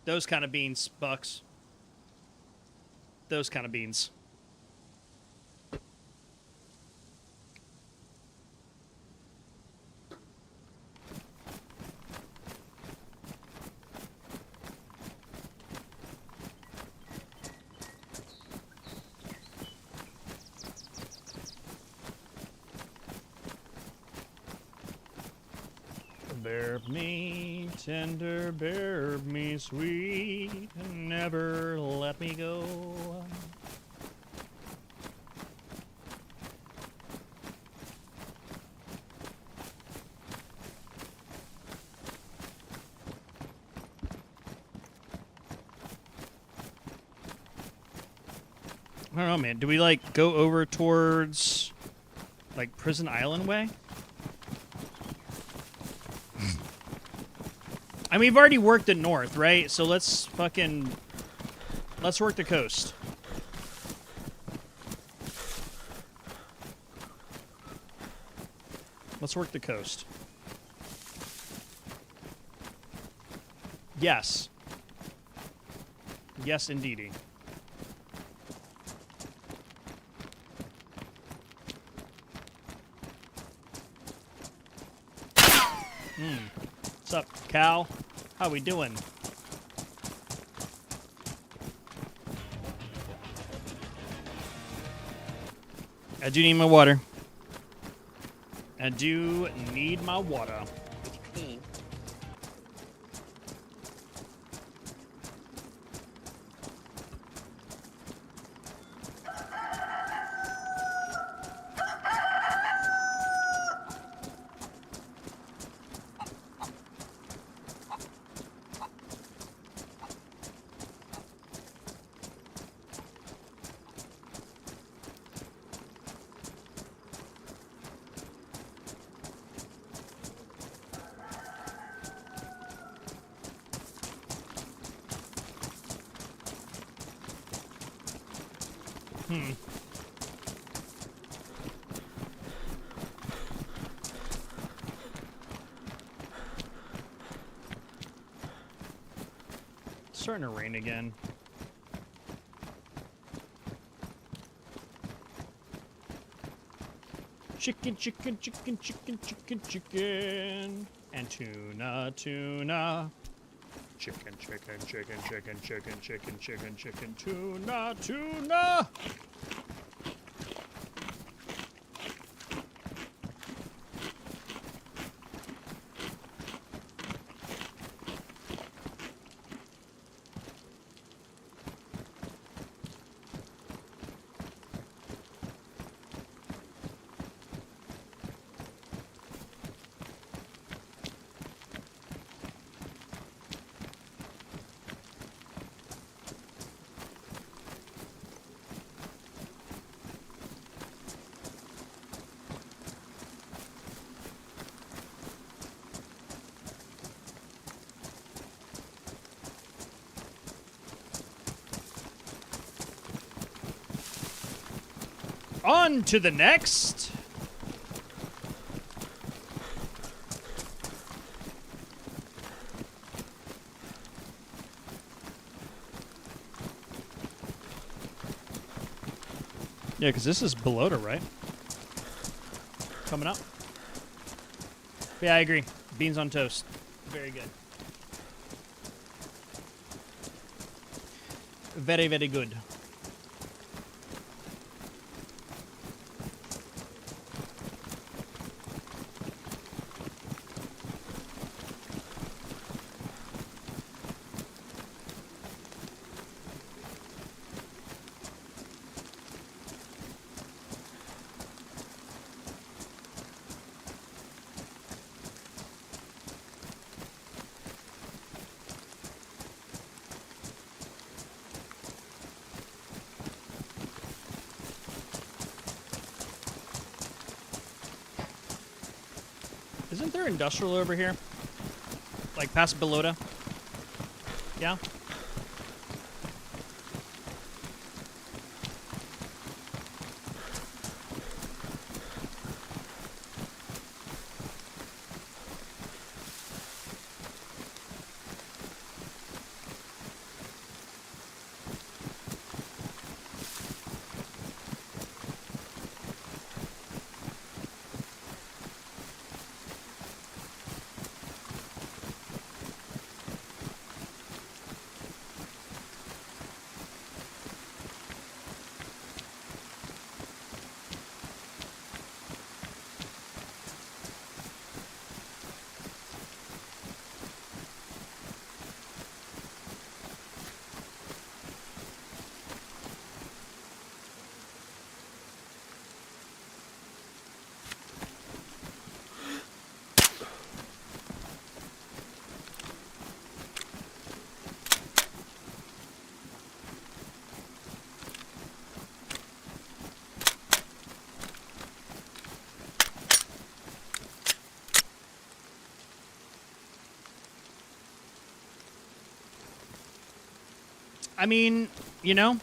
Those kind of beans, Bucks. Those kind of beans. Bear me tender, bear me sweet, never let me go. I don't know, man. Do we, like, go over towards, like, Prison Island way? I mean, we've already worked the north, right? So let's work the coast. Let's work the coast. Yes. Yes, indeedy. What's up, Cal? How we doing? I do need my water. I do need my water. It's starting to rain again. Chicken, chicken, chicken, chicken, chicken, chicken. And tuna, tuna. Chicken, chicken, chicken, chicken, chicken, chicken, chicken, chicken, tuna, tuna. On to the next. Yeah, because this is Belota, right? Coming up. Yeah, I agree. Beans on toast. Very good. Very, very good. Isn't there industrial over here? Like past Belota? Yeah? I mean, you know,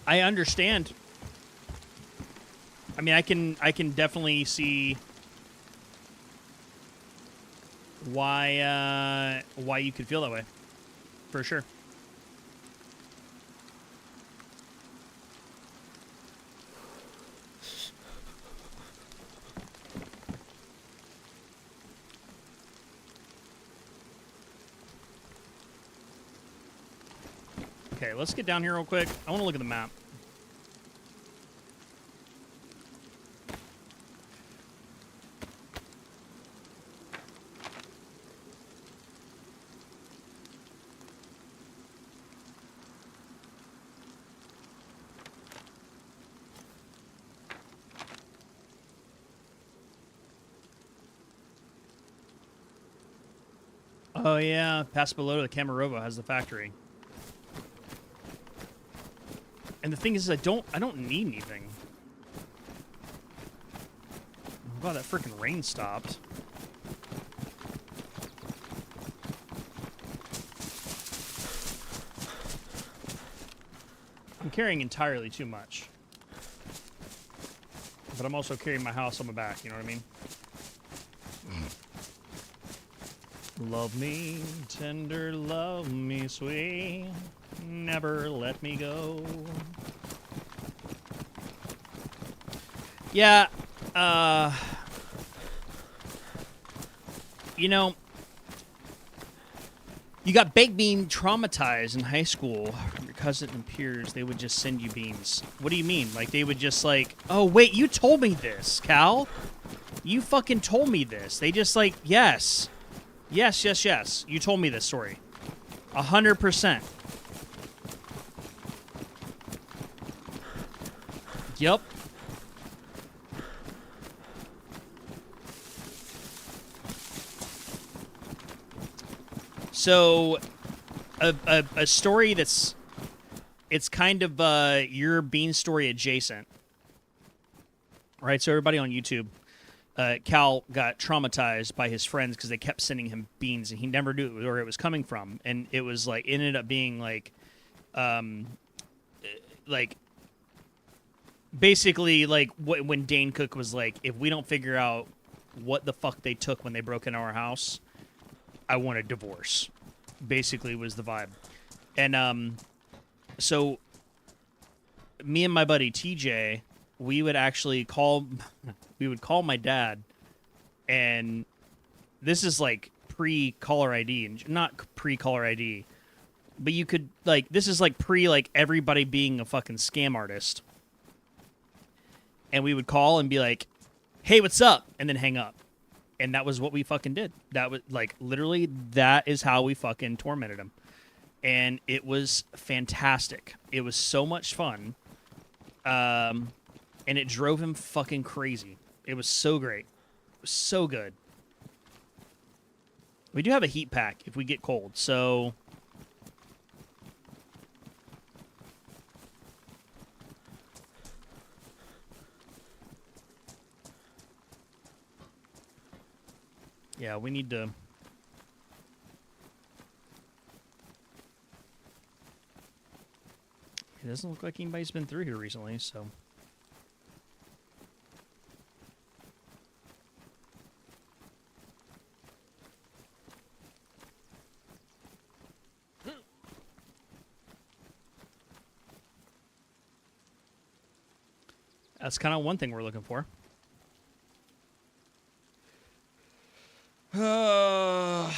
I understand. I mean, I can definitely see why you could feel that way, for sure. Okay, let's get down here real quick. I want to look at the map. Oh yeah, past below the Camarovo has the factory. And the thing is, I don't need anything. I'm glad that freaking rain stopped. I'm carrying entirely too much. But I'm also carrying my house on my back, you know what I mean? Love me tender, love me sweet, never let me go. Yeah, You know, you got baked bean traumatized in high school from your cousin and peers. They would just send you beans. What do you mean? Like, they would just like, oh, wait, you told me this, Cal. You fucking told me this. They just like, yes. Yes, yes, yes. You told me this story. 100%. Yep. So, a story that's, it's kind of your bean story adjacent. Right, so everybody on YouTube, Cal got traumatized by his friends because they kept sending him beans, and he never knew where it was coming from. And it was like, it ended up being like basically like when Dane Cook was like, if we don't figure out what the fuck they took when they broke into our house, I want a divorce. Basically was the vibe. And so me and my buddy TJ, we would actually call my dad, and this is like pre-caller ID, and not pre-caller ID, but you could like, this is like pre like everybody being a fucking scam artist. And we would call and be like, hey, what's up? And then hang up. And that was what we fucking did. That was like, literally, that is how we fucking tormented him. And it was fantastic. It was so much fun. And it drove him fucking crazy. It was so great. It was so good. We do have a heat pack if we get cold, so... yeah, we need to... It doesn't look like anybody's been through here recently, so... That's kind of one thing we're looking for. All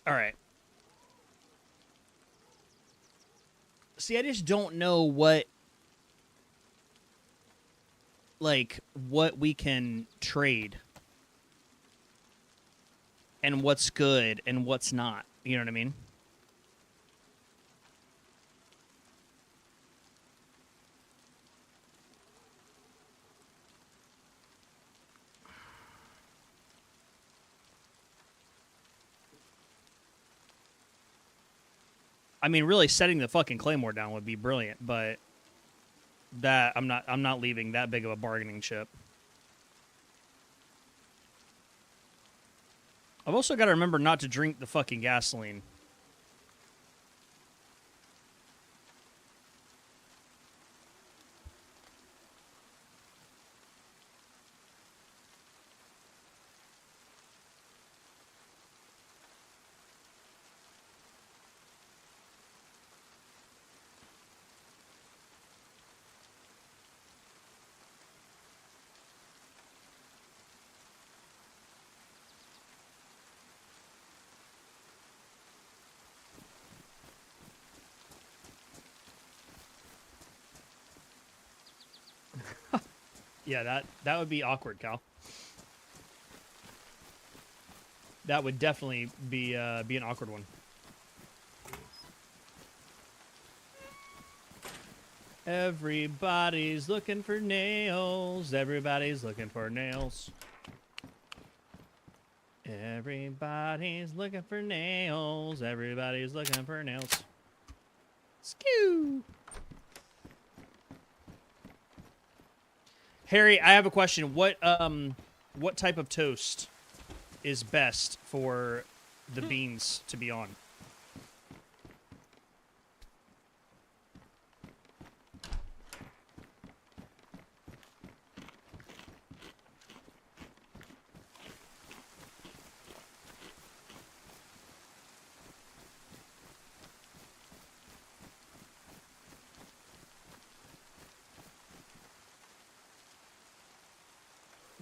right. See, I just don't know what we can trade and what's good and what's not. You know what I mean? I mean, really setting the fucking Claymore down would be brilliant, but that I'm not leaving that big of a bargaining chip. I've also got to remember not to drink the fucking gasoline. Yeah, that would be awkward, Cal. That would definitely be an awkward one. Everybody's looking for nails. Everybody's looking for nails. Everybody's looking for nails. Everybody's looking for nails. Skew. Harry, I have a question. What type of toast is best for the beans to be on?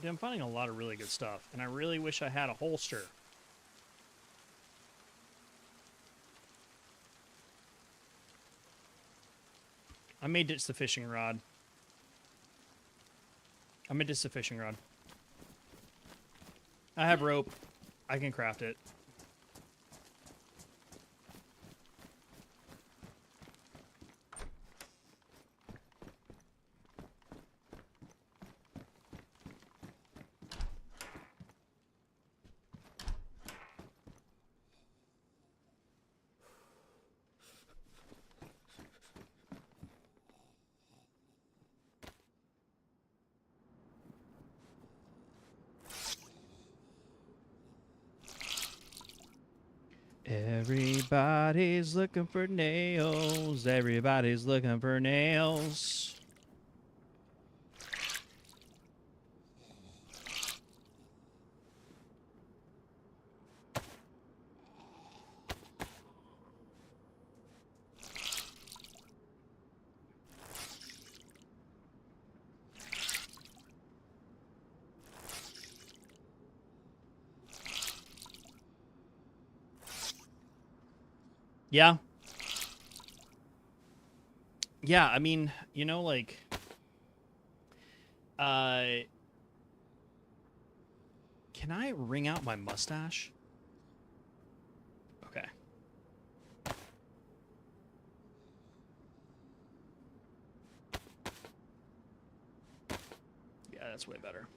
Dude, I'm finding a lot of really good stuff, and I really wish I had a holster. I may ditch the fishing rod. I have rope. I can craft it. Everybody's looking for nails. Everybody's looking for nails. Yeah. Yeah, I mean, you know, like, can I wring out my mustache? Okay. Yeah, that's way better.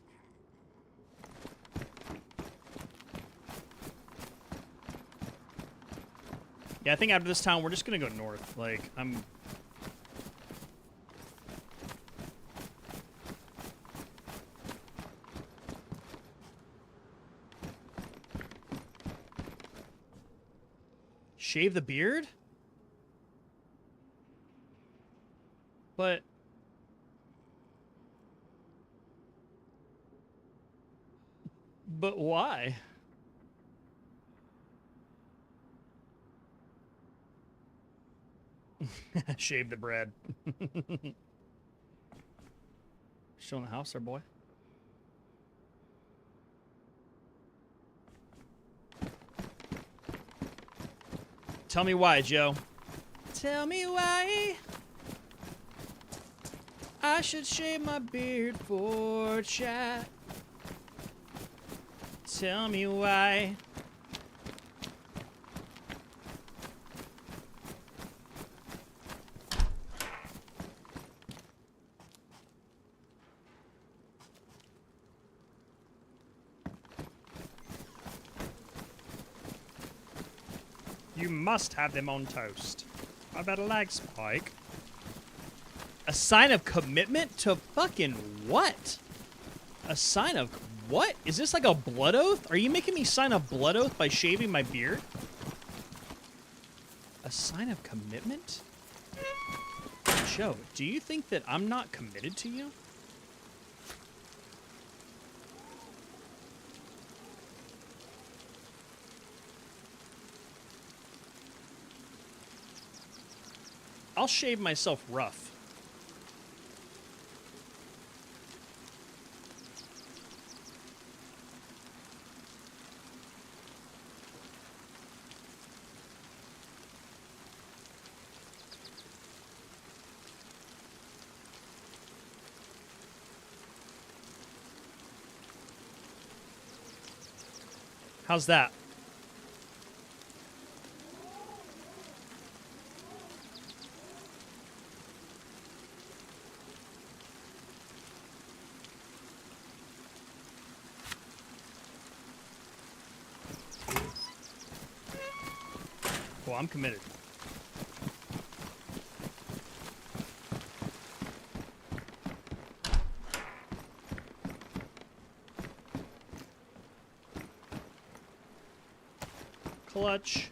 Yeah, I think after this town, we're just gonna go north. Like, I'm... Shave the beard? But... But why? Shave the bread. Still in the house there, boy. Tell me why, Joe. Tell me why I should shave my beard for chat. Tell me why. You must have them on toast. I bet a lag spike. A sign of commitment to fucking what? A sign of what? Is this like a blood oath? Are you making me sign a blood oath by shaving my beard? A sign of commitment? Joe, do you think that I'm not committed to you? I'll shave myself rough. How's that? Well, I'm committed. Clutch.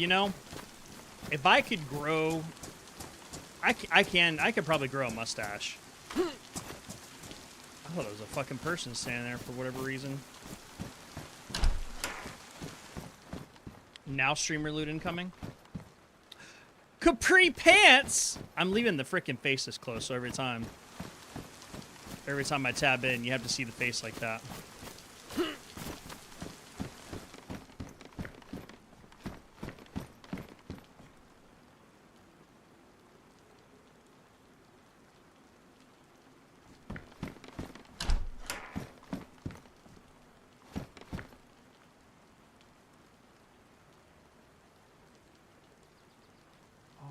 you know, if I could grow, I could probably grow a mustache. I thought it was a fucking person standing there for whatever reason. Now streamer loot incoming. Capri pants! I'm leaving the frickin' face this close, so every time I tab in, you have to see the face like that.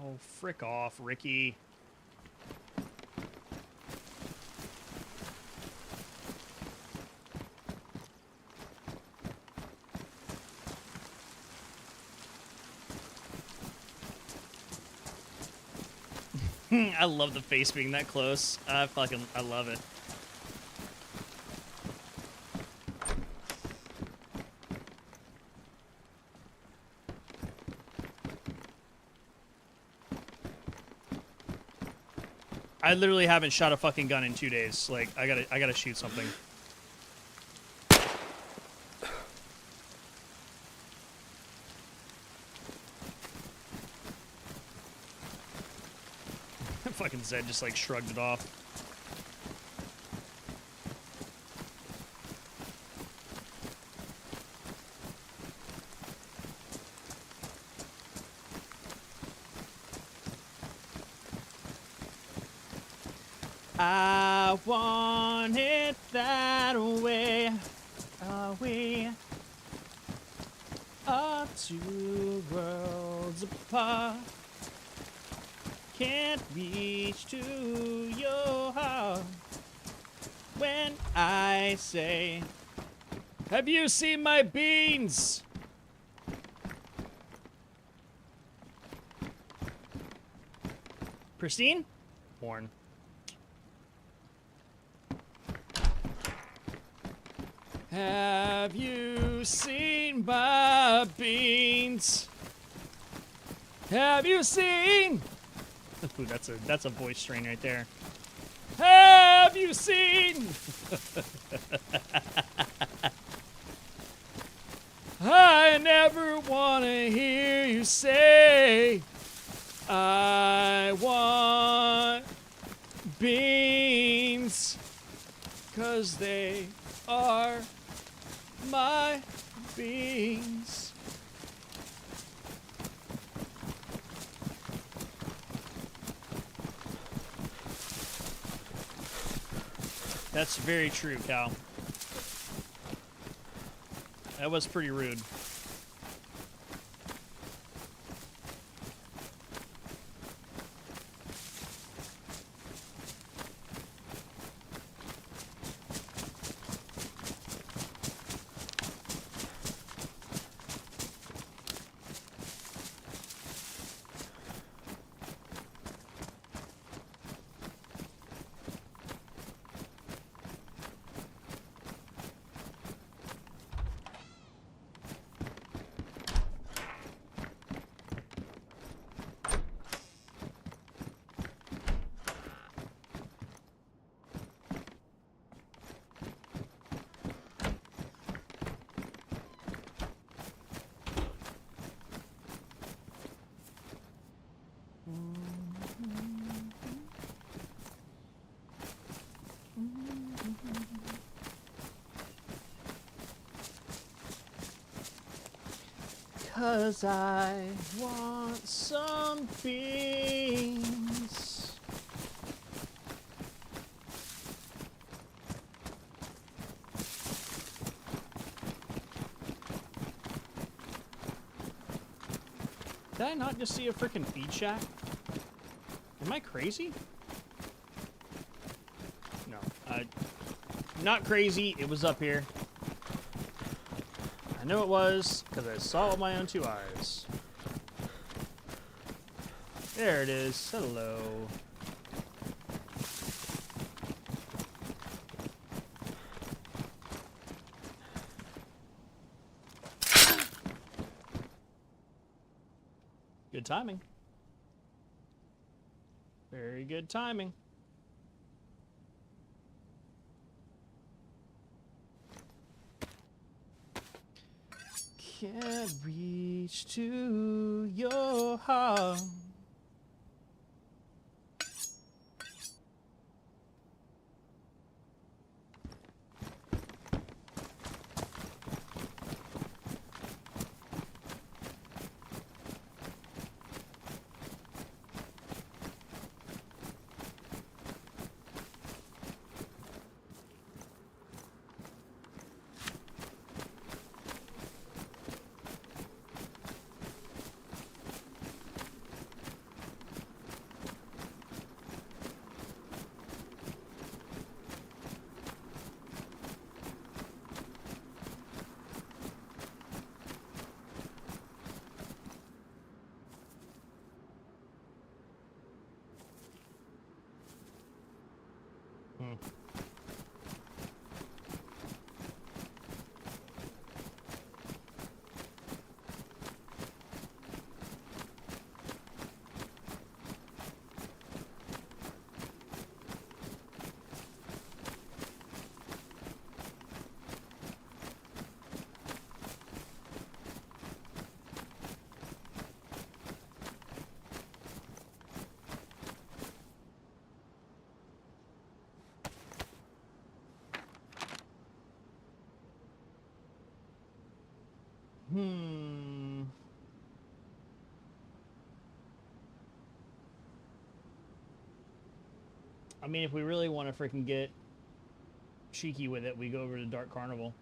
Oh, frick off, Ricky. I love the face being that close. I love it. I literally haven't shot a fucking gun in 2 days. Like, I gotta shoot something. Fucking Zed just like shrugged it off. I want it that way. Are we up 2 worlds apart? Can't reach to your heart when I say, have you seen my beans? Pristine? Born. Have you seen my beans? Have you seen? Ooh, that's a voice strain right there. Have you seen? I never want to hear you say I want beans, 'cause they are my beans. That's very true, Cal. That was pretty rude. Cause I want some beans. Did I not just see a freaking feed shack? Am I crazy? No, not crazy. It was up here. I know it was, because I saw it with my own 2 eyes. There it is. Hello. good timing. Very good timing. Can't reach to your heart. I mean, if we really want to freaking get cheeky with it, we go over to Dark Carnival.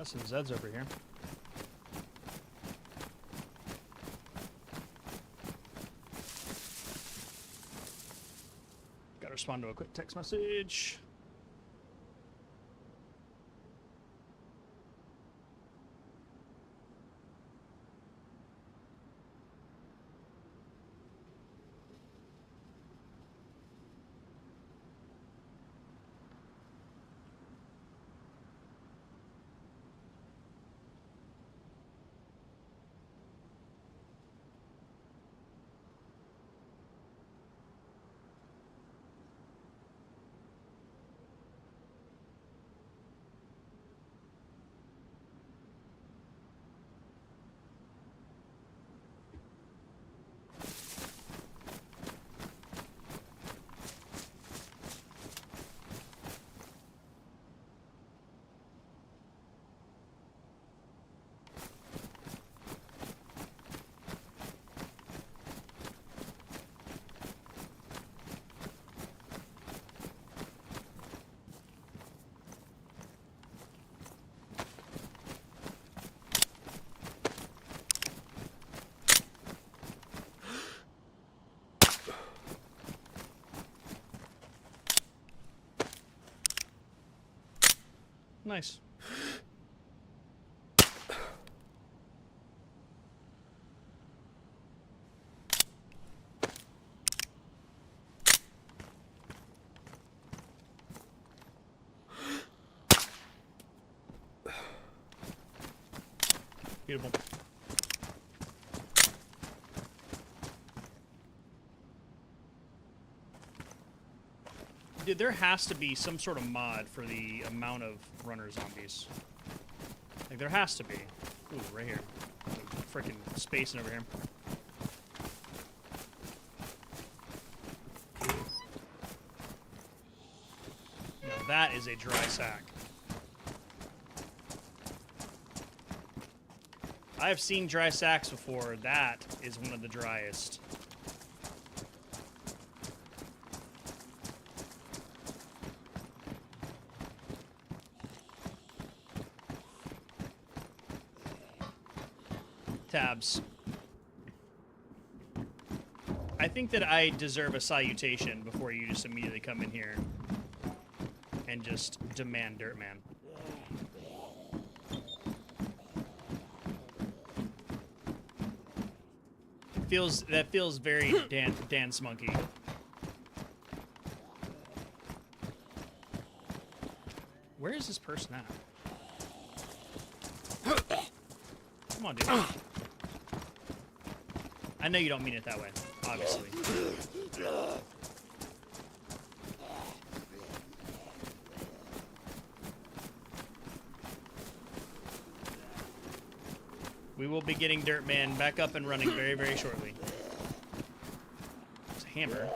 Got some Zeds over here. Gotta respond to a quick text message. Nice. Beautiful. Dude, there has to be some sort of mod for the amount of runner zombies. Like, there has to be. Ooh, right here. Freaking spacing over here. Now that is a dry sack. I have seen dry sacks before. That is one of the driest. Tabs. I think that I deserve a salutation before you just immediately come in here and just demand Dirt Man. That feels very dance monkey. Where is this person at? Come on, dude. I know you don't mean it that way, obviously. We will be getting Dirt Man back up and running very, very shortly. It's a hammer.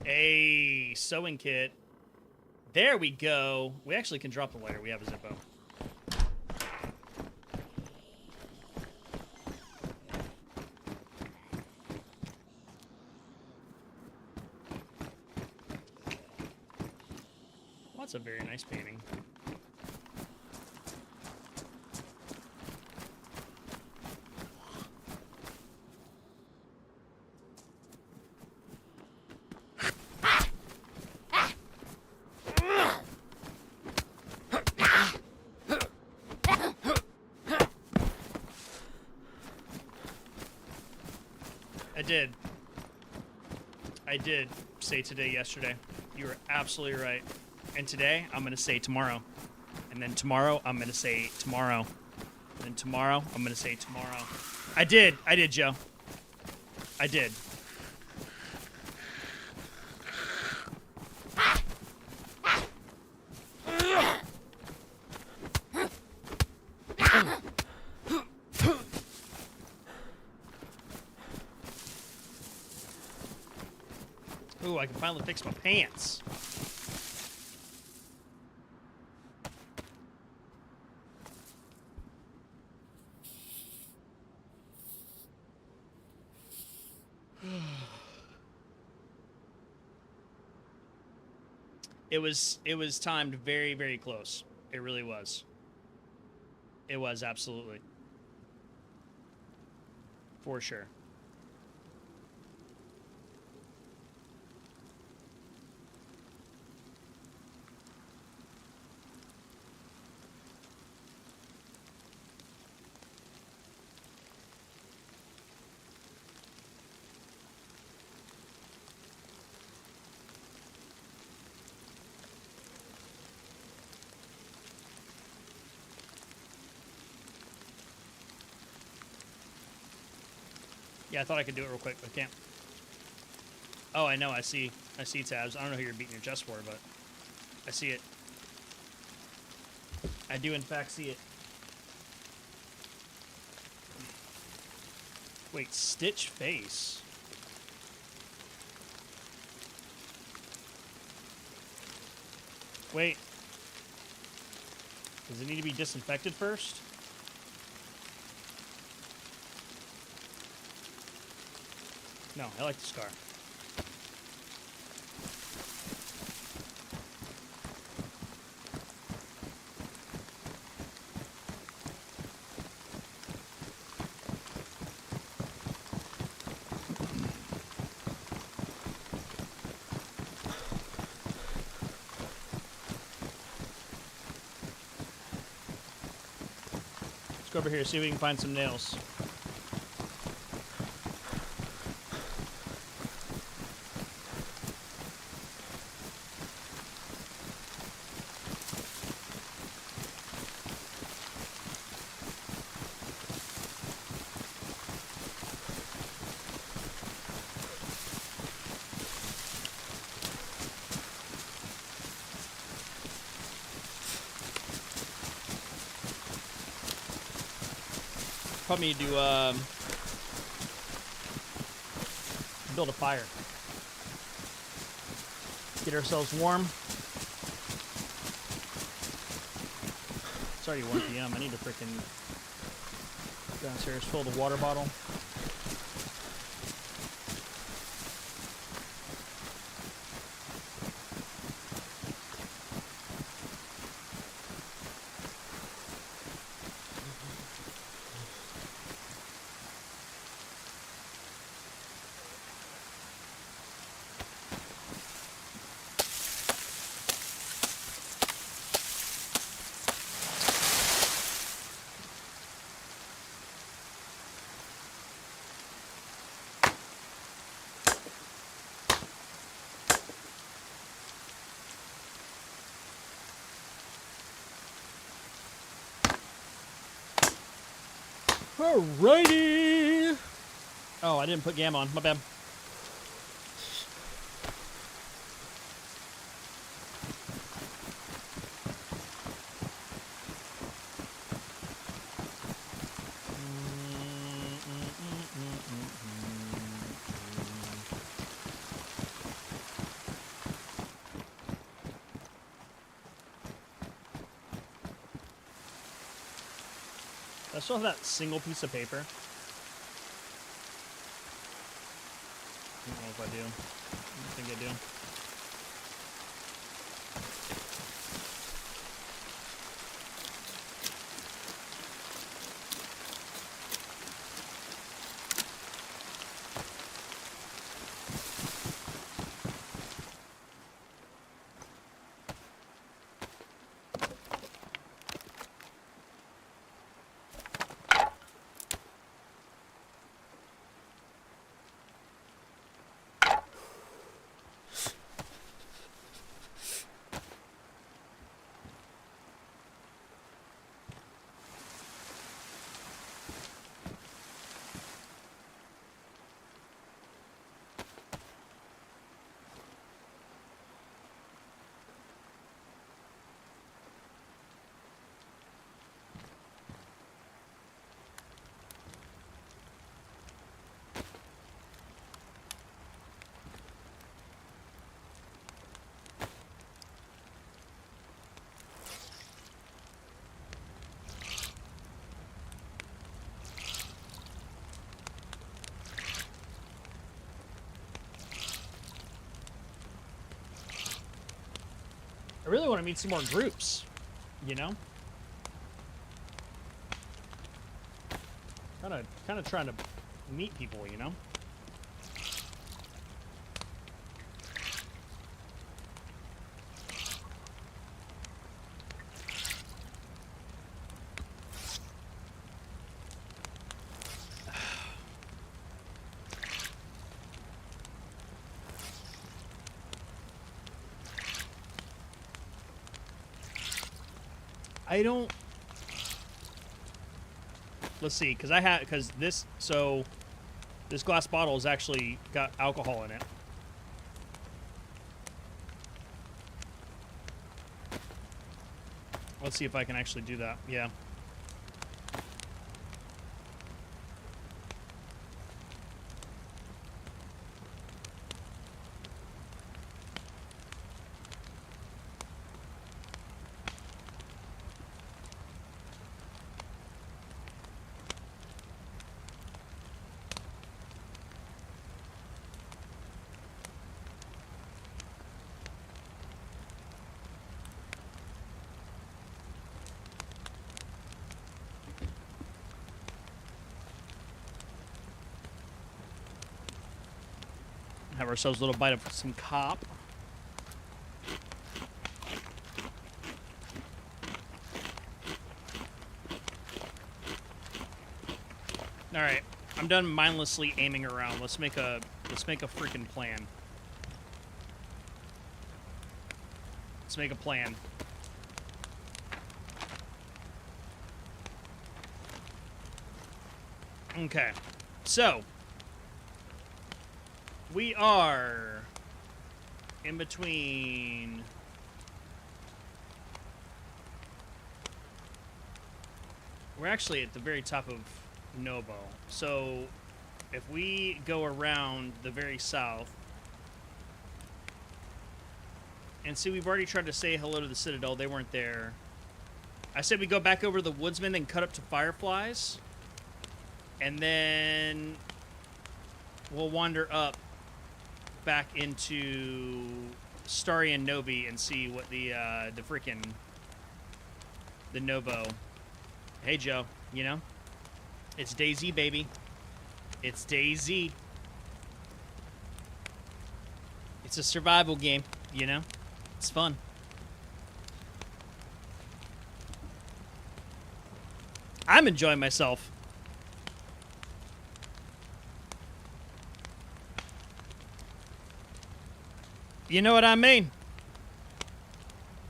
A sewing kit. There we go. We actually can drop the lighter. We have a Zippo. Well, that's a very nice painting. I did say today, yesterday. You were absolutely right. And today, I'm going to say tomorrow. And then tomorrow, I'm going to say tomorrow. And then tomorrow, I'm going to say tomorrow. I did, Joe. I did. Ooh, I can finally fix my pants. It was timed very, very close. It really was. It was, absolutely. For sure. Yeah, I thought I could do it real quick, but I can't. Oh, I know. I see tabs. I don't know who you're beating your chest for, but I see it. I do, in fact, see it. Wait, Stitch face. Wait. Does it need to be disinfected first? No, I like the scar. Let's go over here, see if we can find some nails. Probably need to build a fire. Get ourselves warm. It's already 1 p.m. I need to frickin' go downstairs, fill the water bottle. Alrighty. Oh, I didn't put Gam on. My bad. I still have that single piece of paper. I don't know if I do. I think I do. I really want to meet some more groups, you know? Kind of trying to meet people, you know? I don't. Let's see, because this glass bottle has actually got alcohol in it. Let's see if I can actually do that. Yeah. Have ourselves a little bite of some cop. All right, I'm done mindlessly aiming around. Let's make a freaking plan. Let's make a plan. Okay, so we are in between. We're actually at the very top of Nobo. So if we go around the very south, and see, we've already tried to say hello to the Citadel. They weren't there. I said we go back over the Woodsman, then cut up to Fireflies, and then we'll wander up back into Starry and Nobi and see what the frickin' the Nobo. Hey Joe, you know? It's DayZ, baby. It's DayZ. It's a survival game, you know? It's fun. I'm enjoying myself. You know what I mean?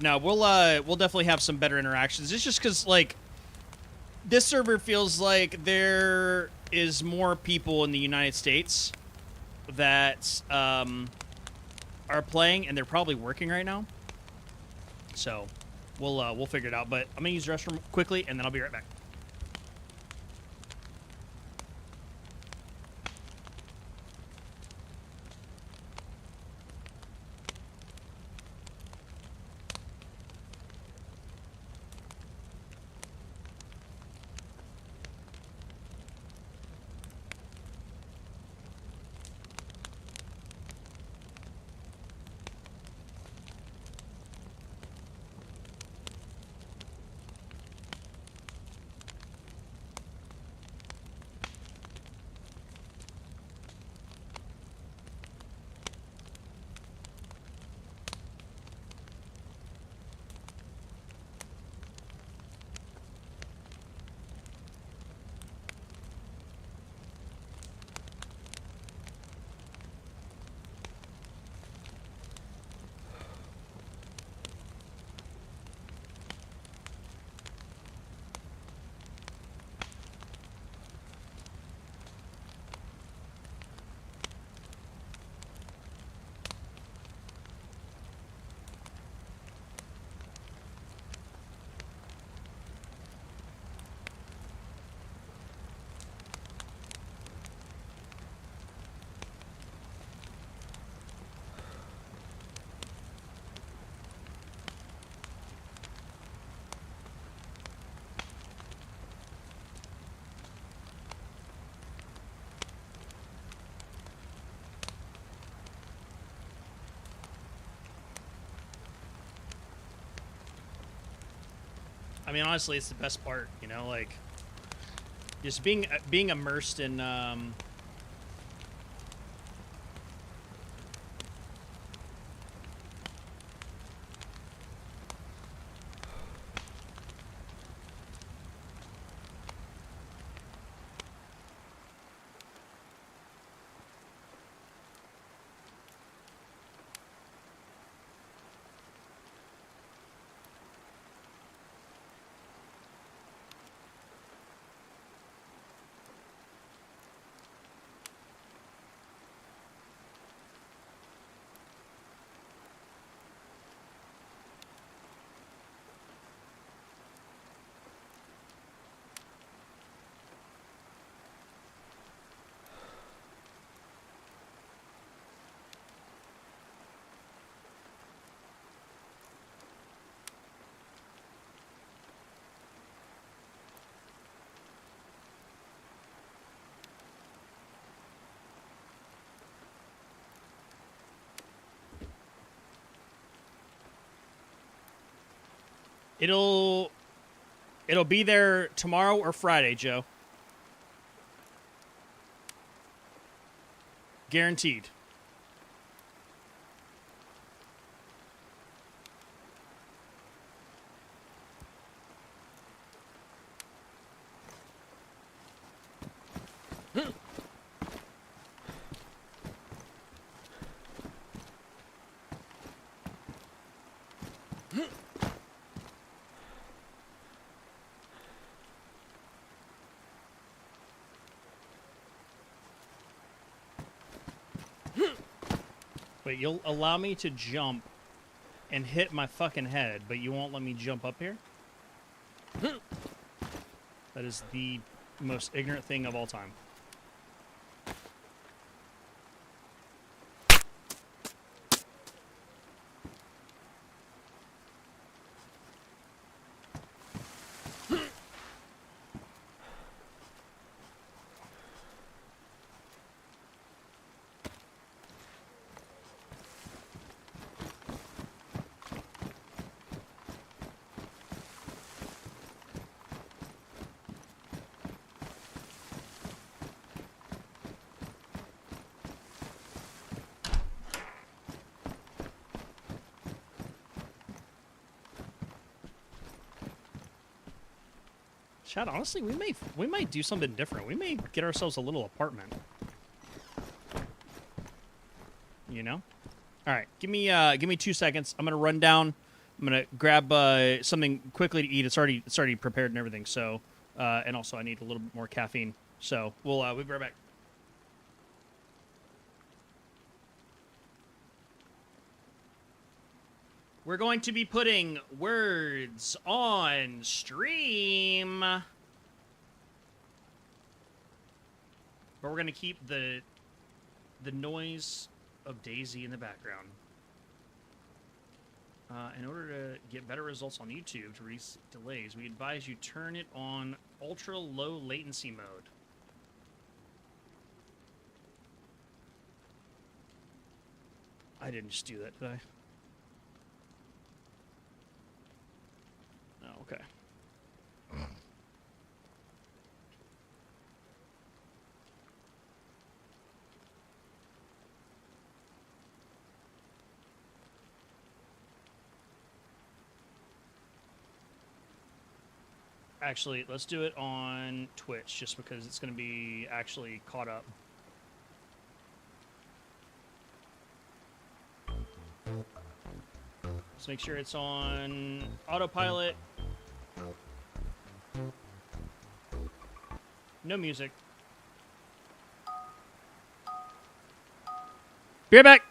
No, we'll definitely have some better interactions. It's just because, like, This server feels like there is more people in the United States that are playing, and they're probably working right now. So we'll figure it out. But I'm gonna use the restroom quickly, and then I'll be right back. I mean, honestly, it's the best part, you know, like just being immersed in it'll be there tomorrow or Friday, Joe. Guaranteed. Wait, you'll allow me to jump and hit my fucking head, but you won't let me jump up here? That is the most ignorant thing of all time. Chad, honestly, we might do something different. We may get ourselves a little apartment. You know? All right, give me 2 seconds. I'm gonna run down. I'm gonna grab something quickly to eat. It's already prepared and everything. So And also I need a little bit more caffeine. So we'll be right back. We're going to be putting words on stream. But we're going to keep the noise of DayZ in the background. In order to get better results on YouTube to reduce delays, we advise you turn it on ultra low latency mode. I didn't just do that, did I? Oh, okay. Actually, let's do it on Twitch, just because it's going to be actually caught up. Let's make sure it's on autopilot. No music. Be right back.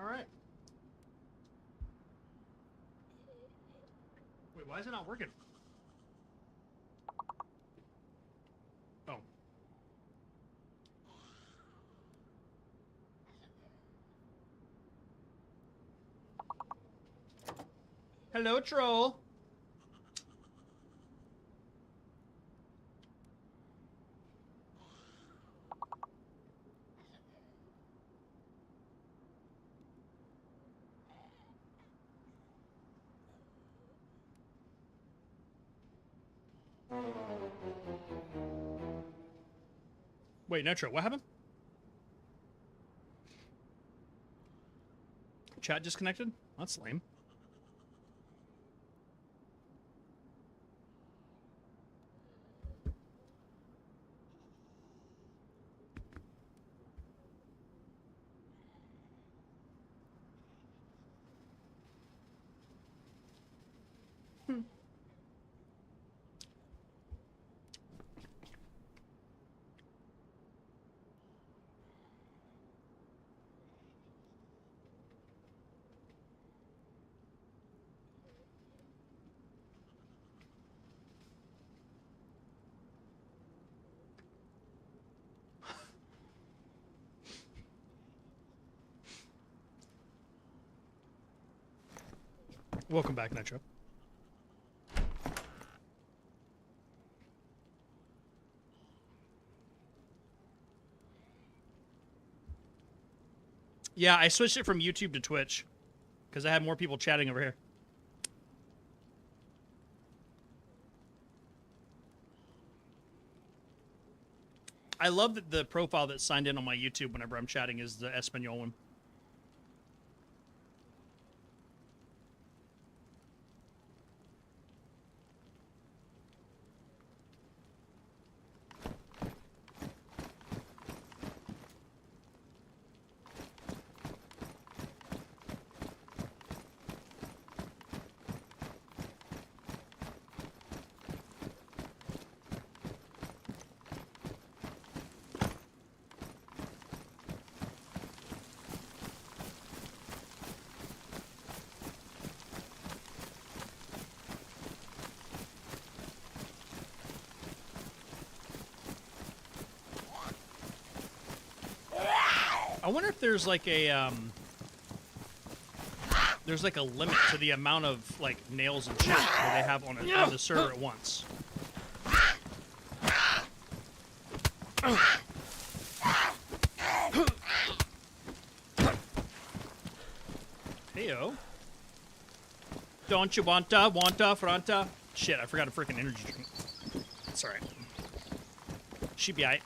right. Wait, why is it not working? Oh. Hello, troll. Wait, Nitro, what happened? Chat disconnected? That's lame. Welcome back, Nitro. Yeah, I switched it from YouTube to Twitch because I had more people chatting over here. I love that the profile that's signed in on my YouTube whenever I'm chatting is the Espanol one. I wonder if there's like a limit to the amount of like nails and shit that they have on the server at once. Heyo. Don't you wanta, franta? Shit, I forgot a freaking energy drink. It's alright. She be aight.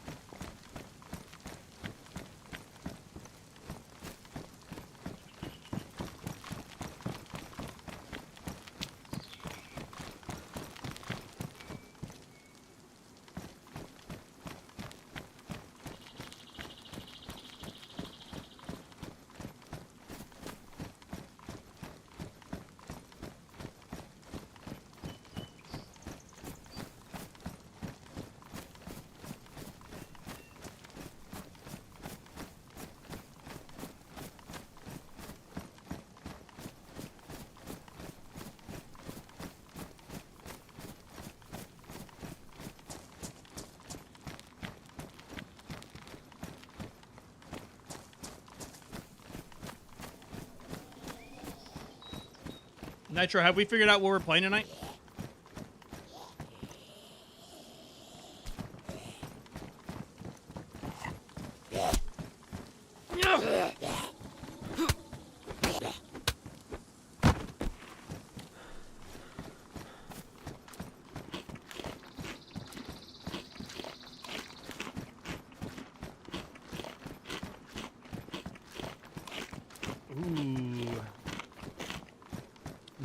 Nitro, have we figured out what we're playing tonight?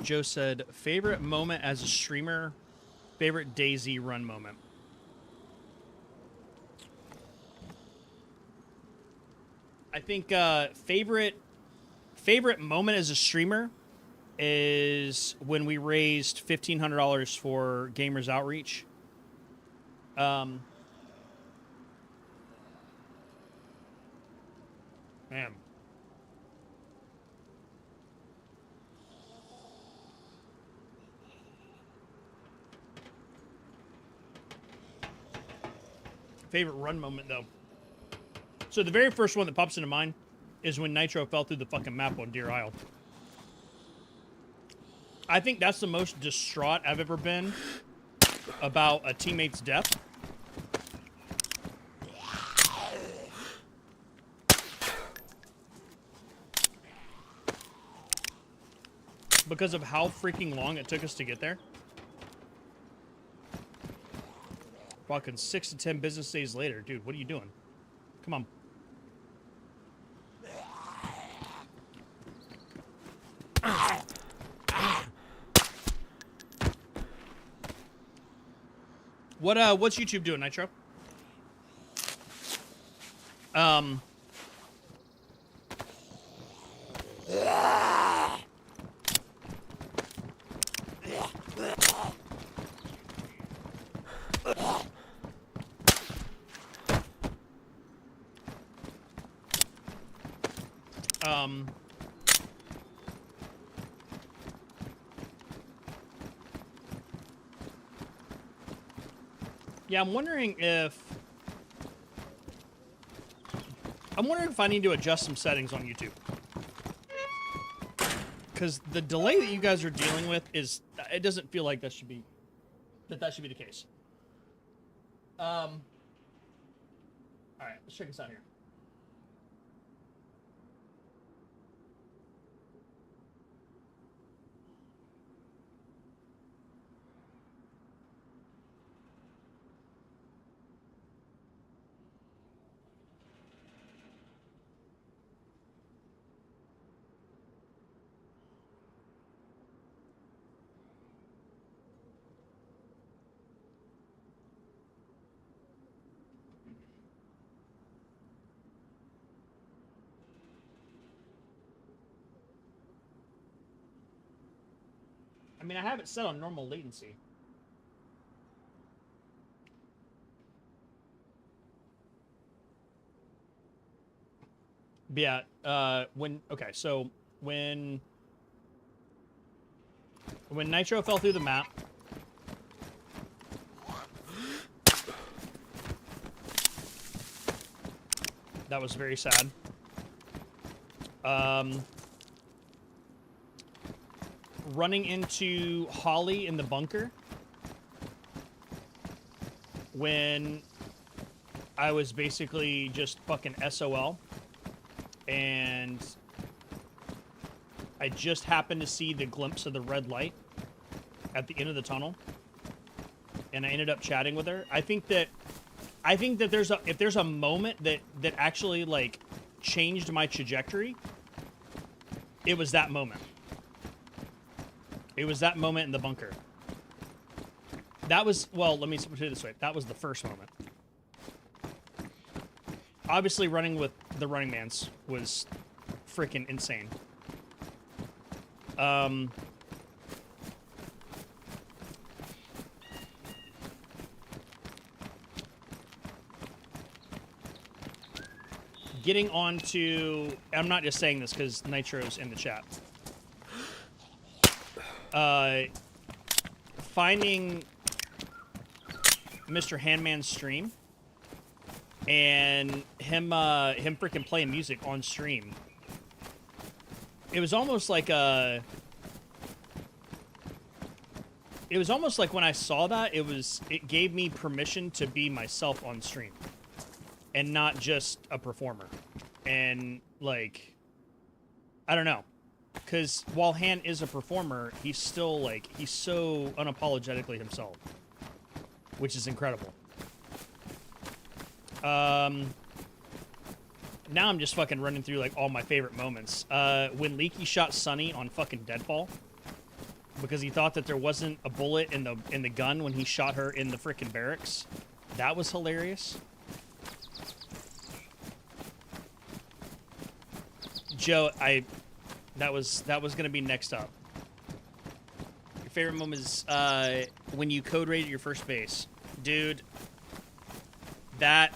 Joe said, favorite moment as a streamer, favorite DayZ run moment. I think favorite moment as a streamer is when we raised $1,500 for Gamers Outreach. Man. favorite run moment, though. So the very first one that pops into mind is when Nitro fell through the fucking map on Deer Isle. I think that's the most distraught I've ever been about a teammate's death. Because of how freaking long it took us to get there. Fucking 6 to 10 business days later. Dude, what are you doing? Come on. What's YouTube doing, Nitro? Yeah, I'm wondering if I need to adjust some settings on YouTube. Because the delay that you guys are dealing with is, it doesn't feel like that should be the case. All right, let's check this out here. I mean, I have it set on normal latency. But yeah, when Nitro fell through the map, that was very sad. Running into Holly in the bunker when I was basically just fucking SOL, and I just happened to see the glimpse of the red light at the end of the tunnel, and I ended up chatting with her. I think that if there's a moment that actually like changed my trajectory, it was that moment. It was that moment in the bunker. That was, well, let me put it this way. That was the first moment. Obviously, running with the Running Mans was freaking insane. Getting on to... I'm not just saying this because Nitro's in the chat. Finding Mr. Handman's stream and him freaking playing music on stream. It was almost like when I saw that, it gave me permission to be myself on stream and not just a performer. And like, I don't know. Because while Han is a performer, he's still, like, he's so unapologetically himself. Which is incredible. Now I'm just fucking running through, like, all my favorite moments. When Leaky shot Sunny on fucking Deadfall. Because he thought that there wasn't a bullet in the gun when he shot her in the freaking barracks. That was hilarious. Joe, that was gonna be next up. Your favorite moment is when you code rated your first base, dude. That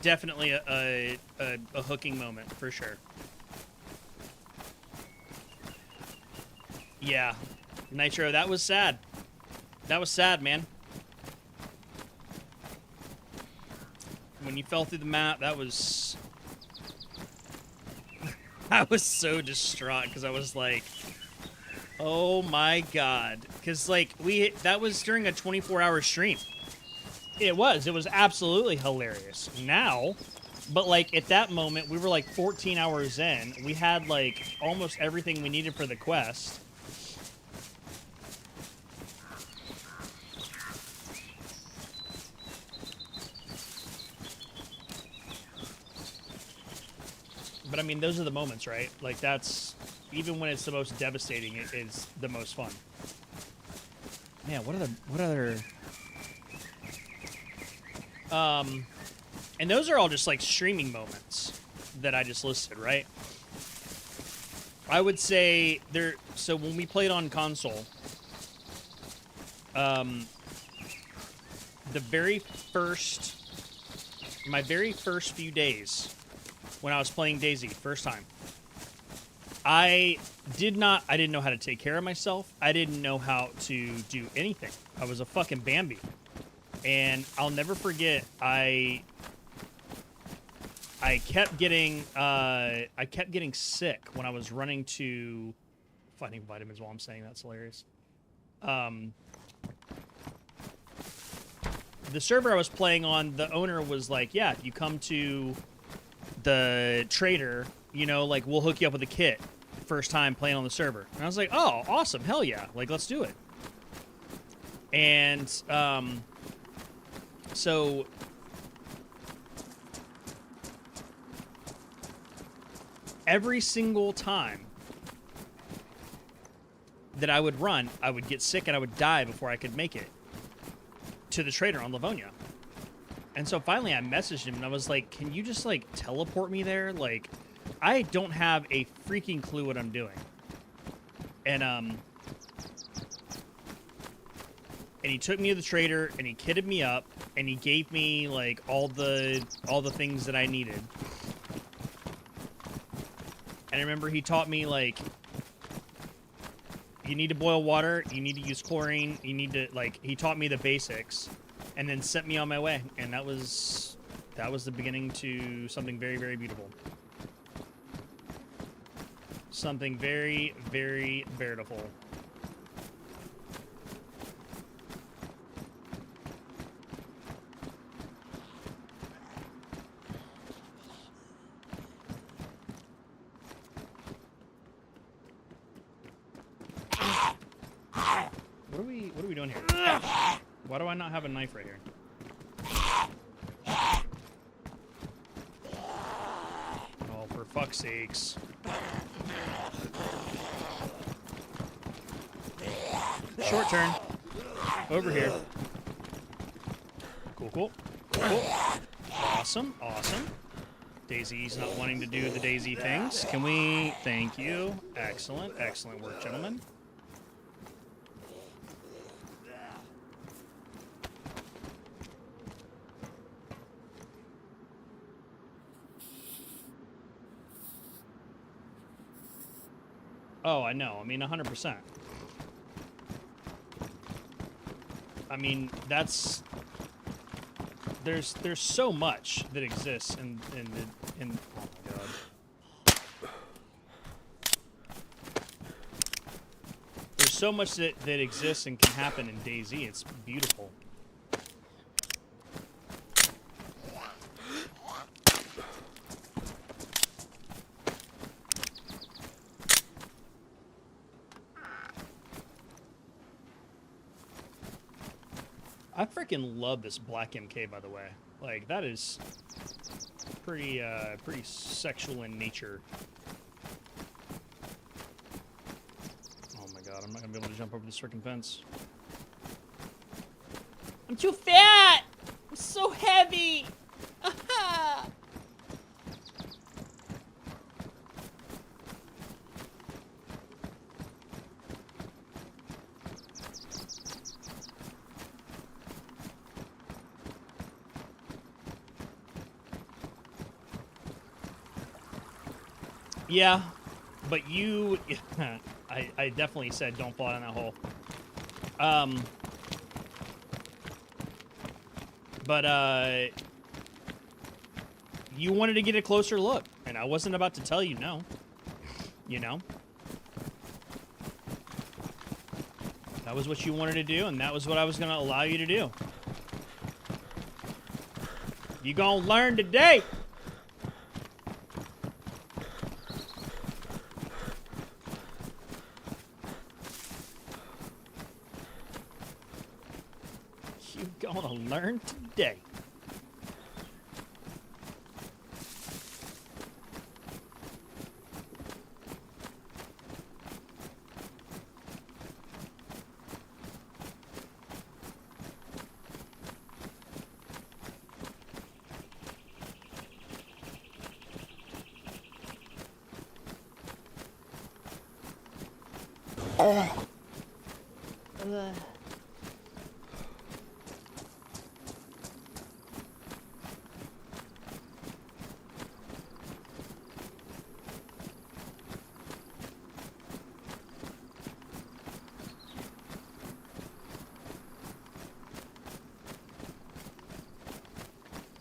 definitely a hooking moment for sure. Yeah, Nitro, that was sad. That was sad, man. when you fell through the map, that was... I was so distraught because I was like, oh my god. Because, like, that was during a 24-hour stream. It was absolutely hilarious. Now, but, like, at that moment, we were, like, 14 hours in. We had, like, almost everything we needed for the quest. But, I mean, those are the moments, right? Like, that's... Even when it's the most devastating, it is the most fun. Man, what other... And those are all just, like, streaming moments that I just listed, right? I would say so when we played on console, my very first few days when I was playing DayZ, first time, I didn't know how to take care of myself. I didn't know how to do anything. I was a fucking Bambi. And I'll never forget, I kept getting sick when I was running to finding vitamins while I'm saying that's hilarious. The server I was playing on, the owner was like, yeah, if you come to the trader, you know, like, we'll hook you up with a kit first time playing on the server. And I was like, oh, awesome, hell yeah, like, let's do it. And so every single time that I would run, I would get sick and I would die before I could make it to the trader on Livonia. And so finally I messaged him and I was like, can you just, like, teleport me there? Like, I don't have a freaking clue what I'm doing. And he took me to the trader and he kitted me up and he gave me, like, all the things that I needed. And I remember he taught me, like, you need to boil water, you need to use chlorine, you need to, like, he taught me the basics and then sent me on my way. And that was the beginning to something very, very beautiful. Something very, very beautiful. What are we doing here? Why do I not have a knife right here? Oh, for fuck's sakes. Short turn. Over here. Cool, cool. Cool, cool. Awesome, awesome. DayZ's not wanting to do the DayZ things. Can we... Thank you. Excellent, excellent work, gentlemen. Oh, I know. I mean, 100%. I mean, that's... There's so much that exists in oh my god. There's so much that exists and can happen in DayZ. It's beautiful. I freaking love this black MK, by the way. Like, that is pretty sexual in nature. Oh my god, I'm not gonna be able to jump over this freaking fence. I'm too fat! I'm so heavy! Aha! Yeah, but you... I definitely said don't fall down that hole. you wanted to get a closer look, and I wasn't about to tell you no. You know? That was what you wanted to do, and that was what I was going to allow you to do. You gonna learn today! You gonna learn today.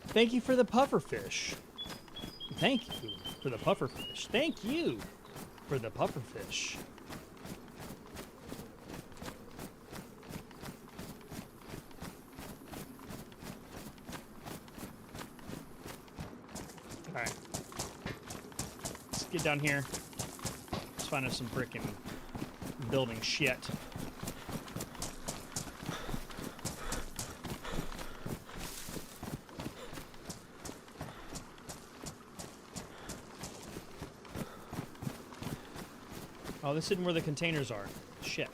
Thank you for the pufferfish. Thank you for the pufferfish. Thank you for the pufferfish. Alright. Let's get down here. Let's find us some frickin' building shit. Oh, this isn't where the containers are. Shit.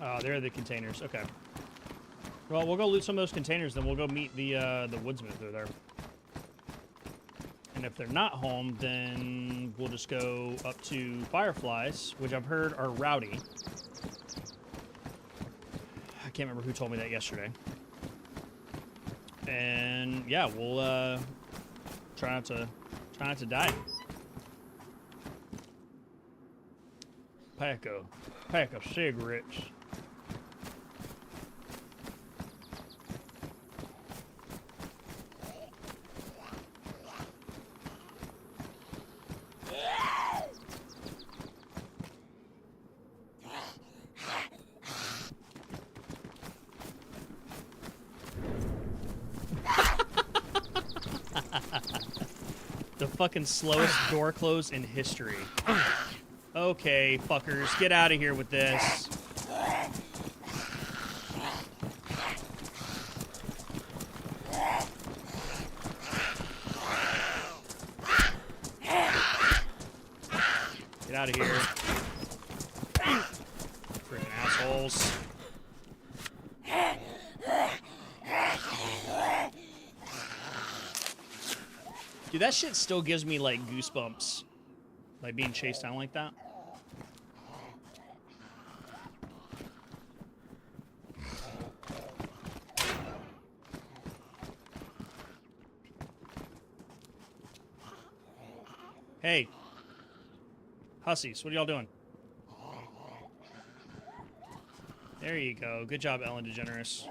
Oh, there are the containers. Okay. Well, we'll go loot some of those containers, then we'll go meet the woodsman if they're there. And if they're not home, then we'll just go up to Fireflies, which I've heard are rowdy. I can't remember who told me that yesterday. And yeah, we'll try not to die. Pack of cigarettes. The fucking slowest door close in history. Okay, fuckers, get out of here with this. Get out of here. Freaking assholes. Dude, that shit still gives me, like, goosebumps. Like, being chased down like that. Hey. Hussies, what are y'all doing? There you go. Good job, Ellen DeGeneres.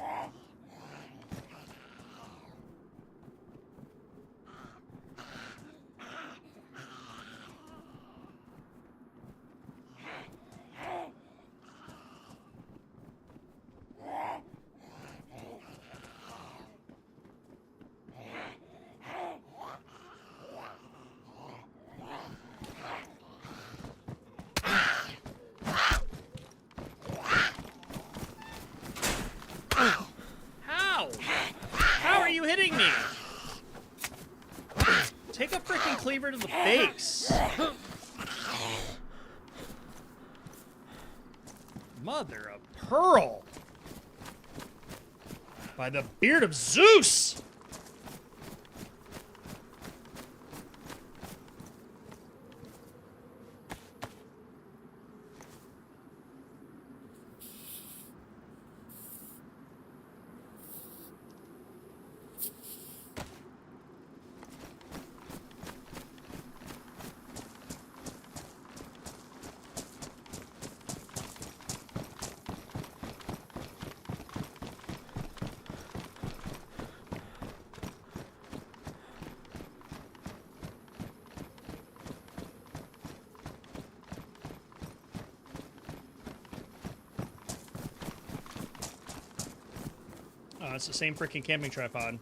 flavor to the face. Mother of pearl. By the beard of Zeus. Oh, it's the same freaking camping tripod.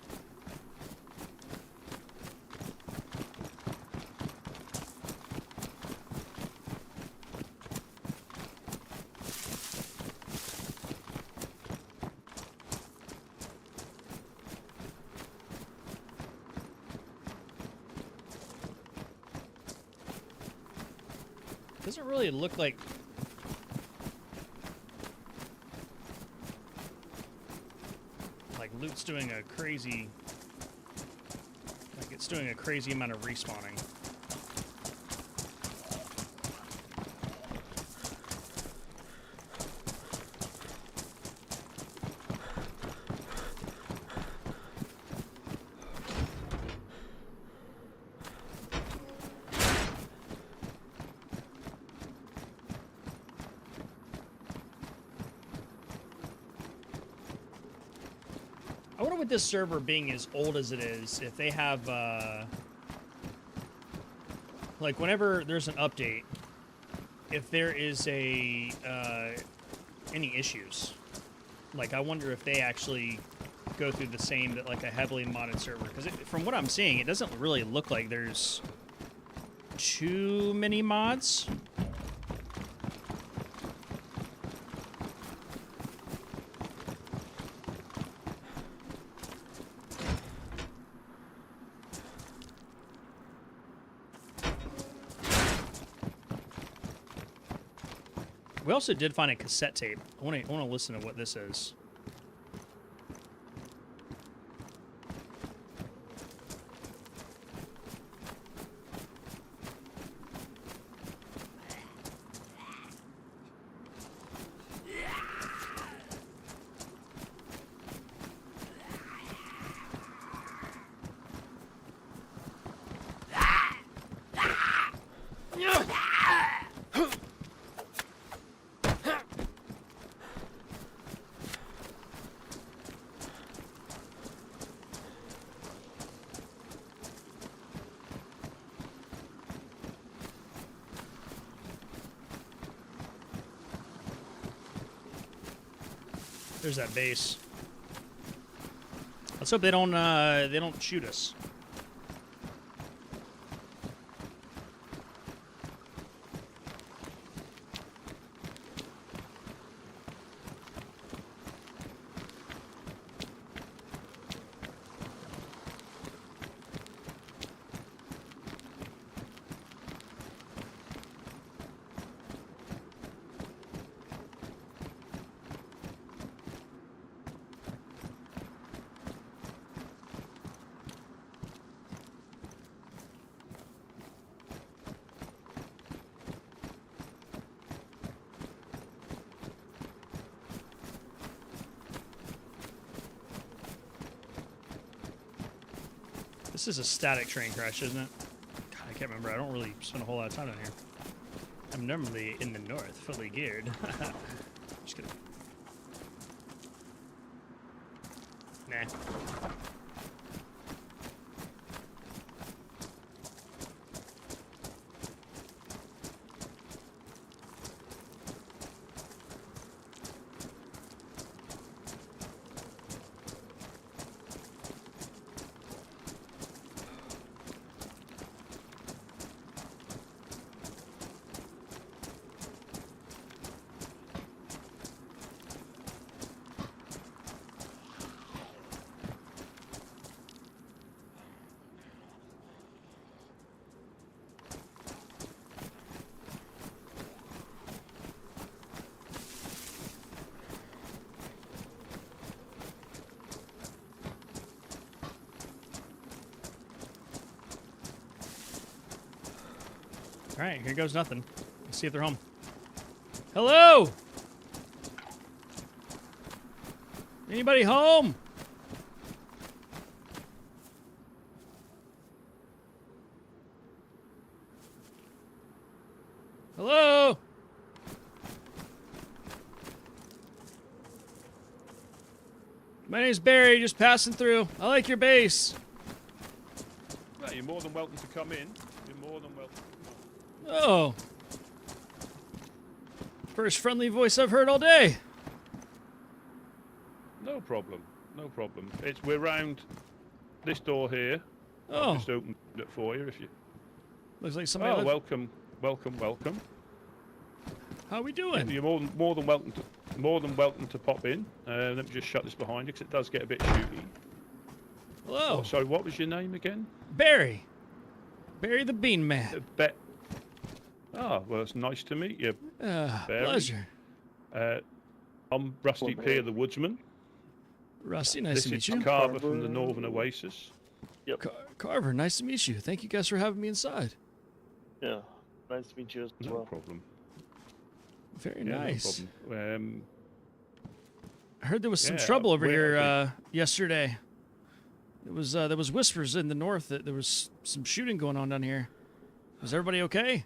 Doesn't really look like... Loot's doing a crazy... Like, it's doing a crazy amount of respawning. I wonder with this server being as old as it is, if they have, like, whenever there's an update, if there is a, any issues. Like, I wonder if they actually go through the same that, like, a heavily modded server. Because from what I'm seeing, it doesn't really look like there's too many mods. We also did find a cassette tape. I want to listen to what this is. There's that base. Let's hope they don't shoot us. This is a static train crash, isn't it? God, I can't remember. I don't really spend a whole lot of time down here. I'm normally in the north, fully geared. Just kidding. Nah. All right, here goes nothing. Let's see if they're home. Hello? Anybody home? Hello? My name's Beary, just passing through. I like your base. Well, you're more than welcome to come in. You're more than welcome. Oh. First friendly voice I've heard all day. No problem. No problem. We're round this door here. Oh. I've just opened it for you if you... Looks like somebody... Oh, welcome. Welcome, welcome. How we doing? You're more than welcome to pop in. Let me just shut this behind you because it does get a bit shooty. Hello. Oh, sorry, what was your name again? Beary. Beary the Bean Man. Ah, well, it's nice to meet you. Beary. Pleasure. I'm Rusty P. the Woodsman. Rusty, nice to meet you. This is Carver from the Northern Oasis. Yep. Carver, nice to meet you. Thank you guys for having me inside. Yeah. Nice to meet you as well. No problem. Very Yeah, nice. No problem. I heard there was some Yeah, trouble over we're here yesterday. There was whispers in the north that there was some shooting going on down here. Is everybody okay?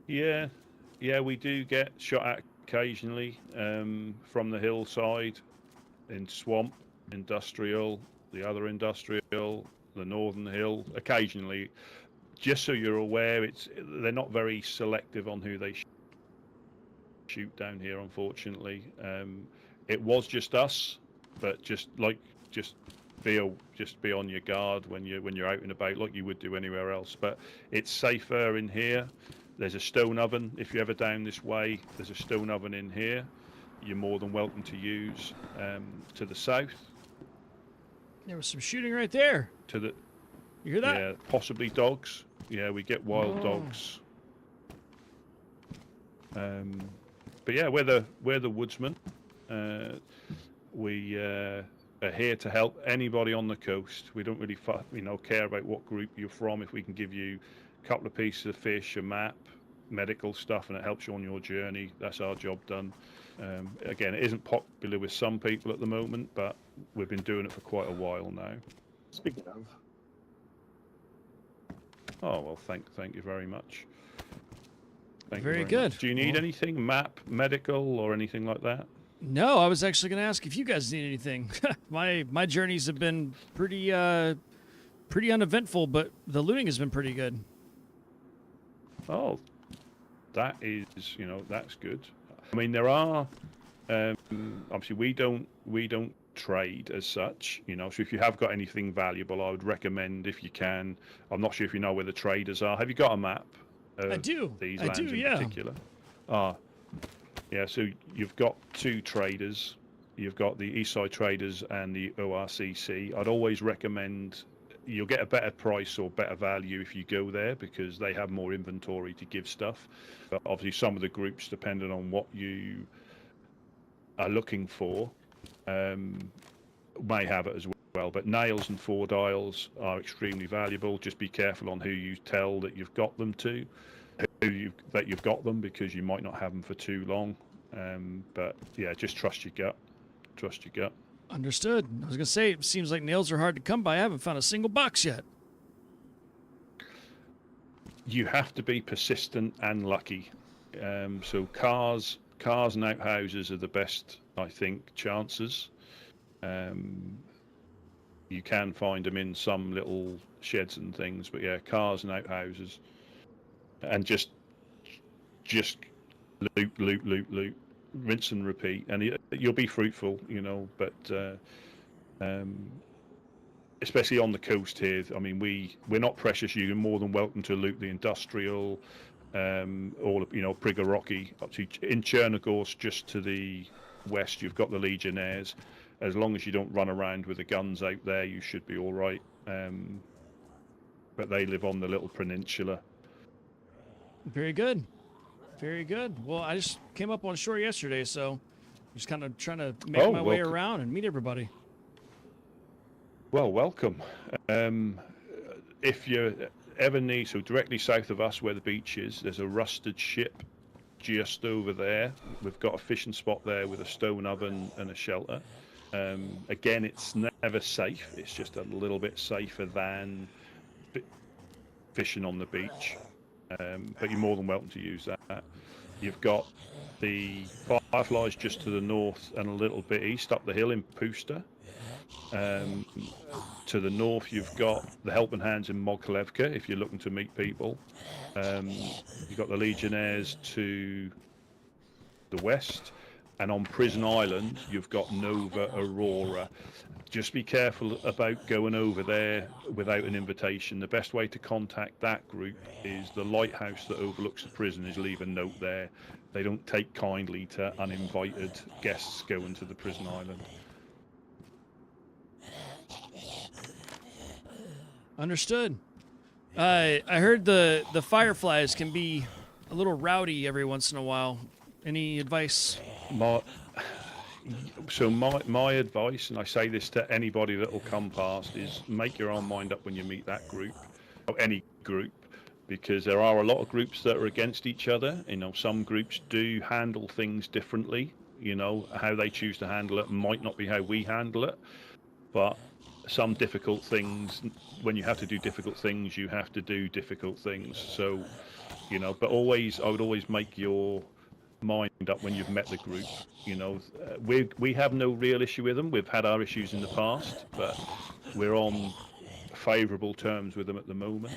Yeah, we do get shot at occasionally from the hillside, in swamp, industrial, the other industrial, the northern hill. Occasionally, just so you're aware, they're not very selective on who they shoot down here. Unfortunately, it was just us, but just be on your guard when you're out and about, like you would do anywhere else. But it's safer in here. There's a stone oven. If you're ever down this way, there's a stone oven in here. You're more than welcome to use. To the south. There was some shooting right there. You hear that? Yeah, possibly dogs. Yeah, we get wild dogs. But yeah, we're the Woodsmen. We are here to help anybody on the coast. We don't really care about what group you're from. If we can give you a couple of pieces of fish, a map, medical stuff, and it helps you on your journey, that's our job done. Again, it isn't popular with some people at the moment, but we've been doing it for quite a while now. Speaking of. Oh, well, thank you very much. Thank you very good. much. Do you need anything, map, medical, or anything like that? No, I was actually going to ask if you guys need anything. my journeys have been pretty uneventful, but the looting has been pretty good. Oh, that is, that's good. I mean, there are obviously we don't trade as such, so if you have got anything valuable, I would recommend, if you can. I'm not sure if you know where the traders are. Have you got a map? I do. These I lands do, in yeah. particular. Yeah. So you've got two traders. You've got the Eastside Traders and the ORCC. I'd always recommend. You'll get a better price or better value if you go there because they have more inventory to give stuff. But obviously, some of the groups, depending on what you are looking for, may have it as well. But nails and 4 dials are extremely valuable. Just be careful on who you tell that you've got them to, that you've got them, because you might not have them for too long. But yeah, just trust your gut. Trust your gut. Understood. I was going to say, it seems like nails are hard to come by. I haven't found a single box yet. You have to be persistent and lucky. So cars and outhouses are the best, I think, chances. You can find them in some little sheds and things, but yeah, cars and outhouses. And just loot. Rinse and repeat, and you'll be fruitful, but especially on the coast here. I mean, we're not precious. You're more than welcome to loot the industrial, all Prigorocki, up to in Chernogorsk, just to the west. You've got the Legionnaires. As long as you don't run around with the guns out there, you should be all right. But they live on the little peninsula. Very good. Very good. Well, I just came up on shore yesterday, so just kind of trying to make my way around and meet everybody. Well, welcome. If you're ever need, so directly south of us where the beach is, there's a rusted ship just over there. We've got a fishing spot there with a stone oven and a shelter. Again, it's never safe. It's just a little bit safer than fishing on the beach. But you're more than welcome to use that. You've got the Fireflies just to the north and a little bit east up the hill in Pusta. To the north, you've got the Helping Hands in Mogilevka if you're looking to meet people. You've got the Legionnaires to the west, and on Prison Island, you've got Nova Aurora. Just be careful about going over there without an invitation. The best way to contact that group is the lighthouse that overlooks the prison is leave a note there. They don't take kindly to uninvited guests going to the prison island. Understood. I heard the Fireflies can be a little rowdy every once in a while. Any advice? My advice, and I say this to anybody that will come past, is make your own mind up when you meet that group, or any group, because there are a lot of groups that are against each other. You know, some groups do handle things differently. You know, how they choose to handle it might not be how we handle it, but some difficult things, when you have to do difficult things, you have to do difficult things. So, you know, but always, I would always make your mind up when you've met the group. You know, we have no real issue with them. We've had our issues in the past, but we're on favourable terms with them at the moment.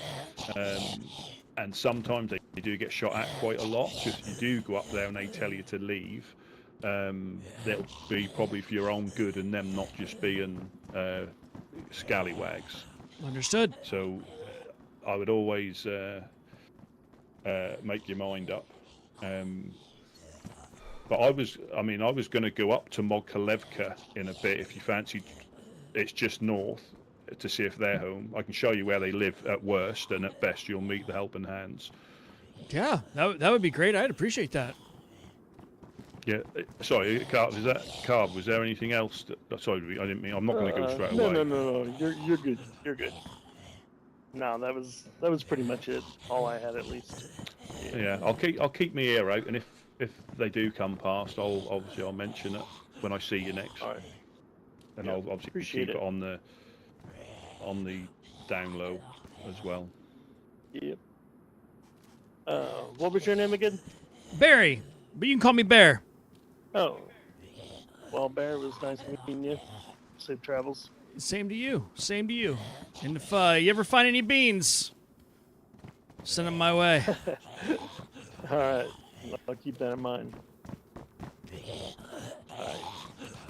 And sometimes they do get shot at quite a lot. So if you do go up there and they tell you to leave, that'll be probably for your own good and them not just being scallywags. Understood. So I would always make your mind up. But I was going to go up to Mogilevka in a bit if you fancy. It's just north, to see if they're home. I can show you where they live at worst, and at best you'll meet the Helping Hands. Yeah, that would be great. I'd appreciate that. Yeah, sorry, Carv, was there anything else sorry, I didn't mean, I'm not going to go straight away. No, you're good. You're good. No, that was pretty much it. All I had, at least. Yeah, I'll keep my ear out, and if they do come past, I'll mention it when I see you next. All right. And Yeah, I'll obviously appreciate keep it. it on the down low as well. Yep. What was your name again? Beary, but you can call me Bear. Oh. Well, Bear, it was nice meeting you. Safe travels. Same to you. Same to you. And if you ever find any beans, send them my way. All right. I'll keep that in mind. All right.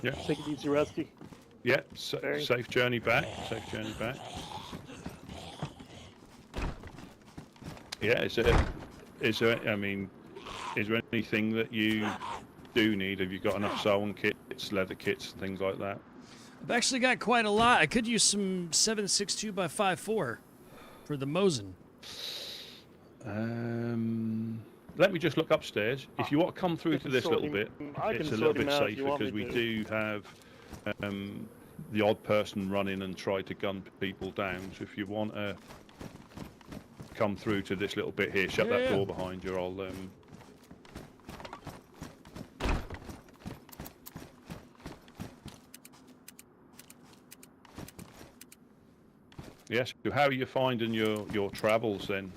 Yeah. Take it easy, Rusty. Yeah. Barry? Safe journey back. Safe journey back. Yeah. Is there anything that you do need? Have you got enough sewing kits, leather kits, and things like that? I've actually got quite a lot. I could use some 7.62 by 5.4 for the Mosin. Let me just look upstairs. If you want to come through to this little bit, it's a little bit safer because we do have the odd person run in and try to gun people down. So if you want to come through to this little bit here, shut that door behind you. I'll Yes. So how are you finding your travels then?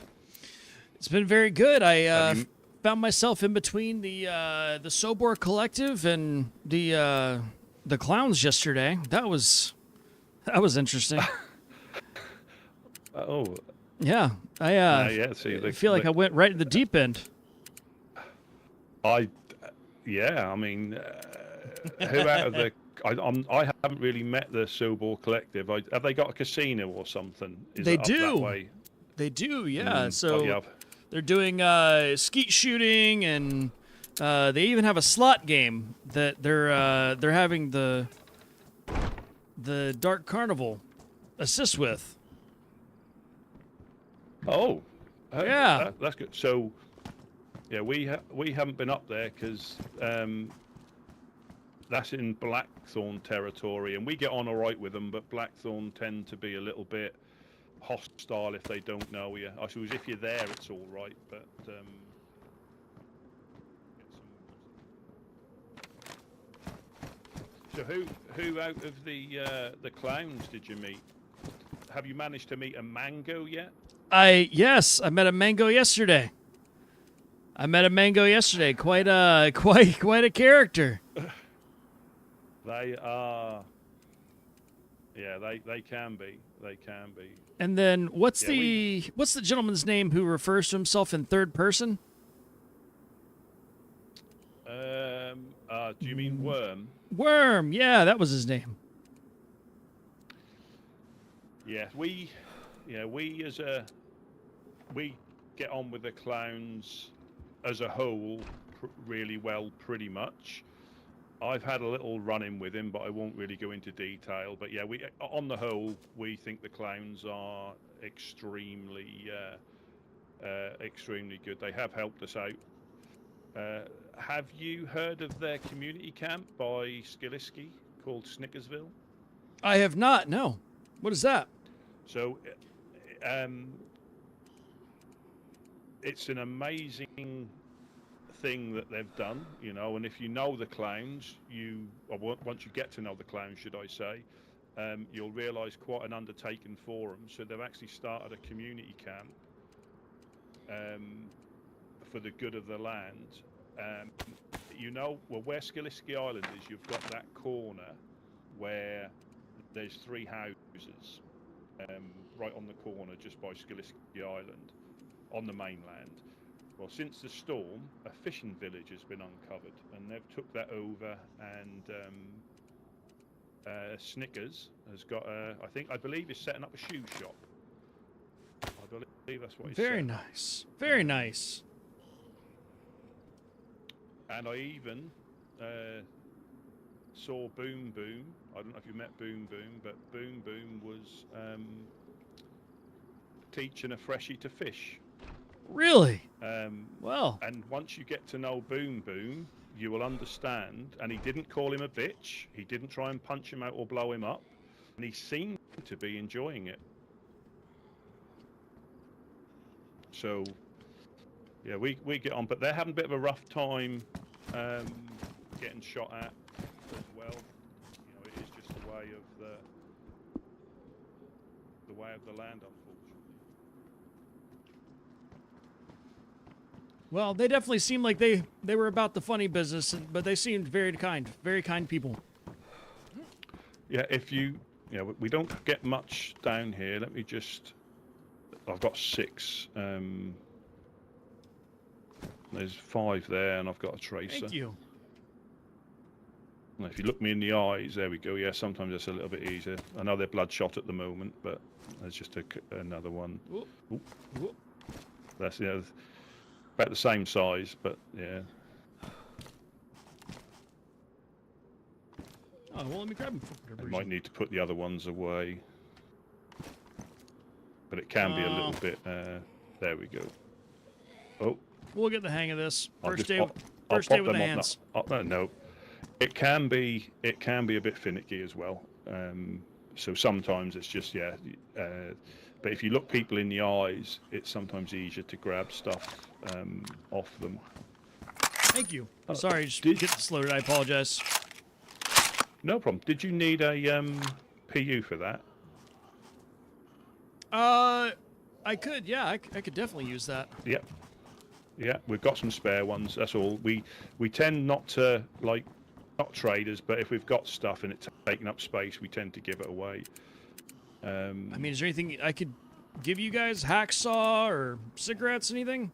It's been very good. I found myself in between the Sobor Collective and the clowns yesterday. That was interesting. Oh. Yeah. I feel like I went right in the deep end. I mean, who out of the I haven't really met the Sobor Collective. Have they got a casino or something? They up do. That way? They do, yeah. So yeah. they're doing skeet shooting, and they even have a slot game that they're having the Dark Carnival assist with. Oh, hey, yeah, that's good. So, yeah, we haven't been up there because that's in Blackthorn territory, and we get on all right with them. But Blackthorn tend to be a little bit hostile if they don't know you. I suppose if you're there, it's all right, but so who out of the clowns did you meet? Have you managed to meet a mango yet? Yes, I met a mango yesterday. Quite a character. They are. Yeah, they can be. They can be. And then what's the gentleman's name who refers to himself in third person? Do you mean Worm? Worm. Yeah, that was his name. Yeah, we get on with the clowns as a whole really well, pretty much. I've had a little run-in with him, but I won't really go into detail. But yeah, on the whole, we think the clowns are extremely good. They have helped us out. Have you heard of their community camp by Skiliski called Snickersville? I have not. No. What is that? So, it's an amazing thing that they've done, you know. And if you know the clowns, once you get to know the clowns, should I say, you'll realise quite an undertaking for them. So they've actually started a community camp for the good of the land. You know, well, where Skiliski Island is, you've got that corner where there's 3 houses. Right on the corner, just by Skiliski Island, on the mainland. Well, since the storm, a fishing village has been uncovered, and they've took that over. And Snickers has got I believe he's setting up a shoe shop. I believe that's what he's Very nice. Very nice. And I even saw Boom Boom. I don't know if you met Boom Boom, but Boom Boom was teaching a freshie to fish. Really? Well. And once you get to know Boom Boom, you will understand. And he didn't call him a bitch. He didn't try and punch him out or blow him up. And he seemed to be enjoying it. So, yeah, we get on. But they're having a bit of a rough time getting shot at as well. You know, it is just the way of the land, unfortunately. Well, they definitely seemed like they were about the funny business, but they seemed very kind people. Yeah, we don't get much down here. Let me just. I've got 6. There's 5 there, and I've got a tracer. Thank you. And if you look me in the eyes, there we go. Yeah, sometimes it's a little bit easier. I know they're bloodshot at the moment, but there's just another one. Ooh. Ooh. Ooh. That's about the same size, but yeah. Oh, well, let me grab them. I might need to put the other ones away. But it can be a little bit... there we go. Oh. We'll get the hang of this. First day I'll with the hands. No. It can be a bit finicky as well. So sometimes it's just, but if you look people in the eyes, it's sometimes easier to grab stuff off them. Thank you. Sorry, just get this loaded. I apologize. No problem. Did you need a PU for that? I could. Yeah, I could definitely use that. Yep. Yeah, we've got some spare ones. That's all. We tend not to not traders, but if we've got stuff and it's taking up space, we tend to give it away. I mean, is there anything I could give you guys? Hacksaw or cigarettes? Anything?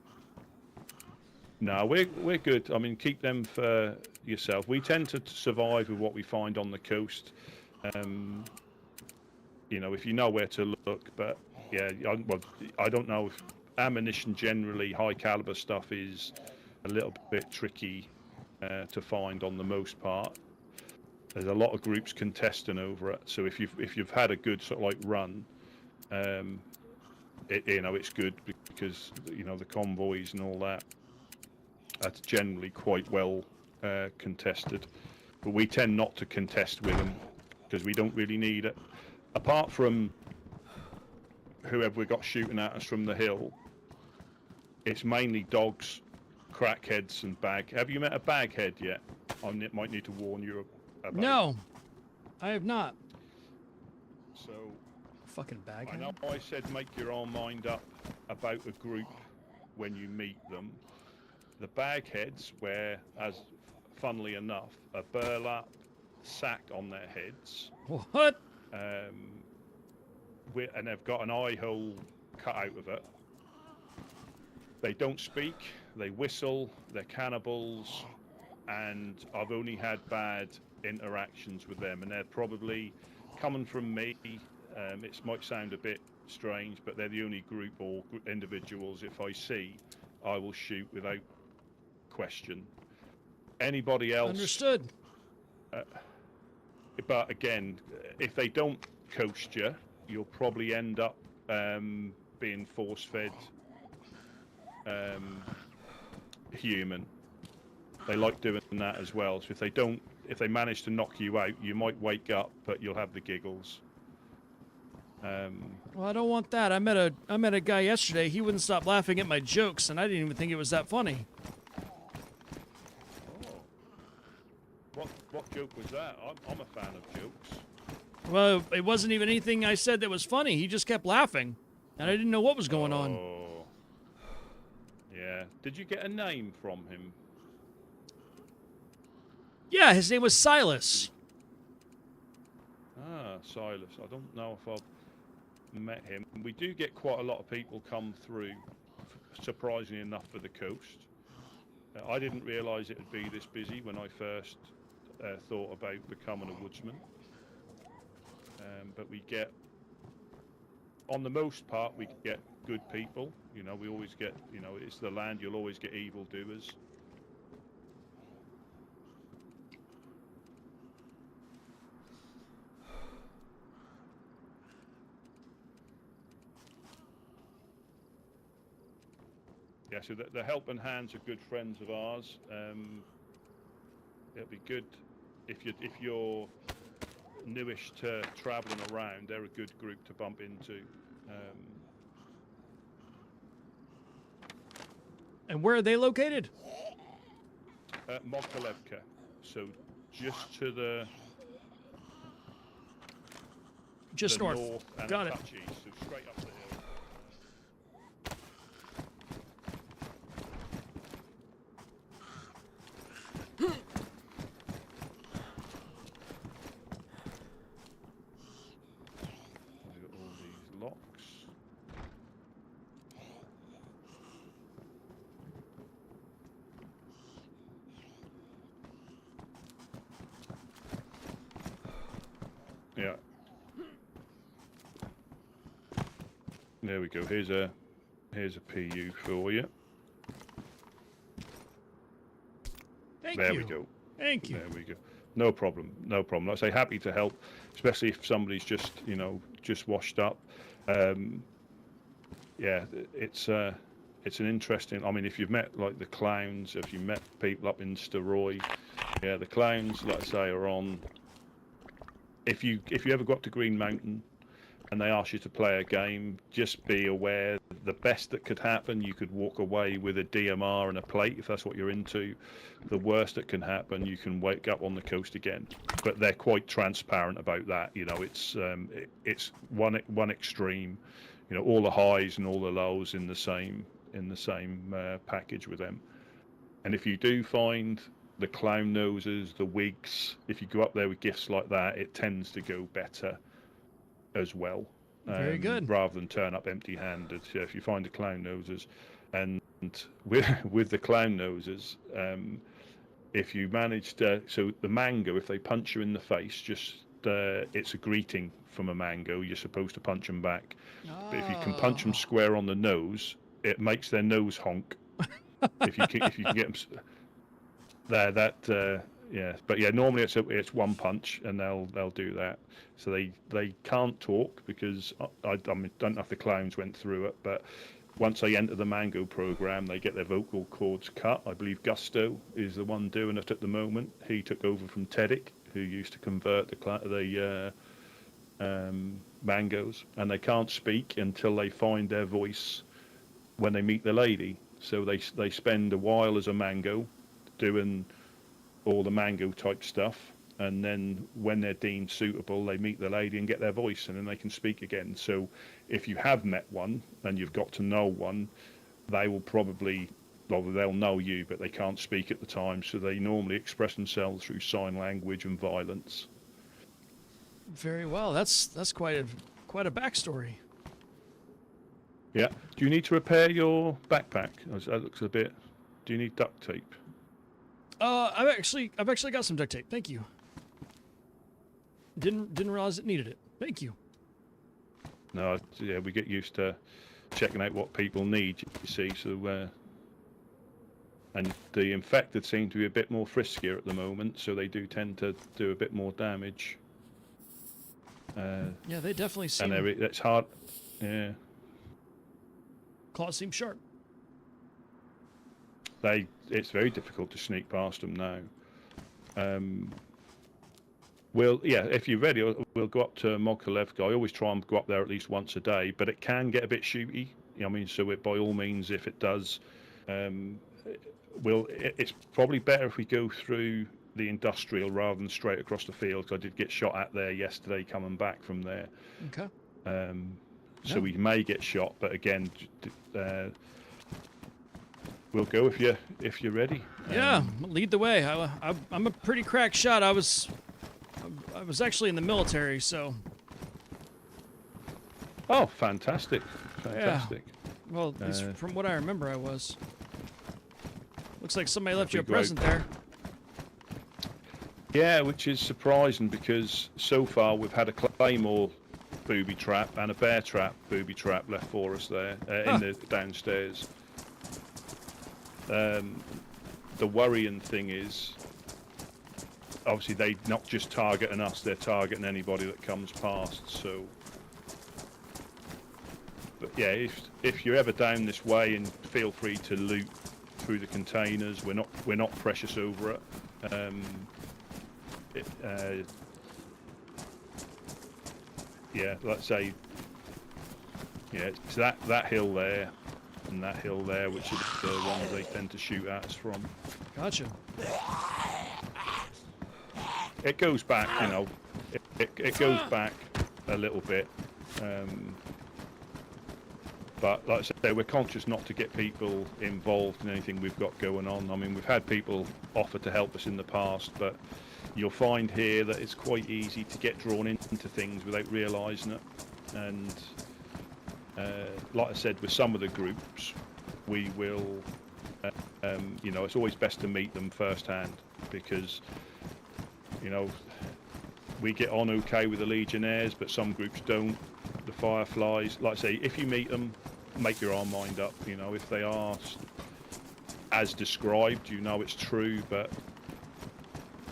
No, we're good. I mean, keep them for yourself. We tend to survive with what we find on the coast. You know, if you know where to look. But yeah, I don't know if ammunition generally, high caliber stuff is a little bit tricky to find on the most part. There's a lot of groups contesting over it. So if you've had a good sort of like run, it's good because the convoys and all that. That's generally quite well contested, but we tend not to contest with them because we don't really need it. Apart from whoever we got shooting at us from the hill, it's mainly dogs, crackheads, and bag. Have you met a baghead yet? I might need to warn you about. No, I have not. So, Fucking baghead. I know I said make your own mind up about a group when you meet them. The bagheads wear, as funnily enough, a burlap sack on their heads. What? And they've got an eye hole cut out of it. They don't speak, they whistle, they're cannibals, and I've only had bad interactions with them, and they're probably coming from me. It might sound a bit strange, but they're the only group or individuals, if I see, I will shoot without question. Anybody else... Understood. But again, if they don't coast you, you'll probably end up being force-fed human. They like doing that as well. So if they manage to knock you out, you might wake up, but you'll have the giggles. Well, I don't want that. I met a guy yesterday. He wouldn't stop laughing at my jokes, and I didn't even think it was that funny. Oh. What joke was that? I'm a fan of jokes. Well, it wasn't even anything I said that was funny. He just kept laughing, and I didn't know what was going on. Oh. Yeah. Did you get a name from him? Yeah, his name was Silas. Ah, Silas. I don't know if I've met him. We do get quite a lot of people come through, surprisingly enough, for the coast. I didn't realise it would be this busy when I first thought about becoming a woodsman. But we get, on the most part, we get good people. You know, we always get, you know, it's the land, you'll always get evildoers. Yeah, so the helping hands are good friends of ours. It'll be good if you're newish to travelling around. They're a good group to bump into. And where are they located? Mogilevka, so just to the north and Got it. touch east, so straight up the hill. We've got all these locks. Yeah. There we go. Here's a PU for you. There we go. Thank you. There we go. No problem. No problem. Like I say, happy to help, especially if somebody's just, you know, just washed up. Yeah, it's an interesting. I mean, if you've met like the clowns, if you met people up in Steroy, yeah, the clowns, like I say, are on. If you ever go up to Green Mountain and they ask you to play a game, just be aware the best that could happen, you could walk away with a DMR and a plate if that's what you're into. The worst that can happen, you can wake up on the coast again. But they're quite transparent about that. You know, it's one extreme. You know, all the highs and all the lows in the same package with them. And if you do find the clown noses, the wigs, if you go up there with gifts like that, it tends to go better as well. Very good. Rather than turn up empty-handed. So if you find the clown noses, and with the clown noses, if you manage to, so the mango, if they punch you in the face, just it's a greeting from a mango. You're supposed to punch them back. But if you can punch them square on the nose, it makes their nose honk. if you can get them. Yeah, but yeah, normally it's one punch and they'll do that. So they can't talk because I don't know if the clowns went through it, but once they enter the Mango program, they get their vocal cords cut. I believe Gusto is the one doing it at the moment. He took over from Tedic, who used to convert the mangoes, and they can't speak until they find their voice when they meet the lady. So they spend a while as a mango doing all the mango type stuff, and then when they're deemed suitable, they meet the lady and get their voice, and then they can speak again. So if you have met one and you've got to know one, they will probably, well, they'll know you, but they can't speak at the time, so they normally express themselves through sign language and violence. Very well. That's quite a backstory. Yeah. Do you need to repair your backpack? That looks a bit. Do you need duct tape? I've actually got some duct tape. Thank you. Didn't realize it needed it. Thank you. No, yeah, we get used to checking out what people need. You see, so and the infected seem to be a bit more friskier at the moment, so they do tend to do a bit more damage. Yeah, they definitely seem. And it's hard. Yeah. Claws seem sharp. It's very difficult to sneak past them now. If you're ready, we'll go up to Mokolevka. I always try and go up there at least once a day, but it can get a bit shooty. I mean, so by all means, if it does, it's probably better if we go through the industrial rather than straight across the field, because I did get shot at there yesterday coming back from there. Okay. So we may get shot, but again, we'll go if you're ready. Yeah, lead the way. I'm a pretty crack shot. I was actually in the military, so. Oh, fantastic! Fantastic. Yeah. Well, at least from what I remember, I was. Looks like somebody left you a Great. present there. Yeah, which is surprising because so far we've had a claymore booby trap and a bear trap booby trap left for us there in the downstairs. The worrying thing is, obviously they're not just targeting us; they're targeting anybody that comes past. So, but yeah, if you're ever down this way, and feel free to loot through the containers. We're not precious over it. Yeah, let's say, yeah, it's that hill there and that hill there, which is the ones they tend to shoot at us from. Gotcha. It goes back, you know, it goes back a little bit, but like I say, we're conscious not to get people involved in anything we've got going on. I mean, we've had people offer to help us in the past, but you'll find here that it's quite easy to get drawn into things without realising it. And like I said, with some of the groups, we will, you know, it's always best to meet them firsthand, because, you know, we get on okay with the Legionnaires, but some groups don't. The Fireflies, like I say, if you meet them, make your own mind up. You know, if they are as described, you know it's true, but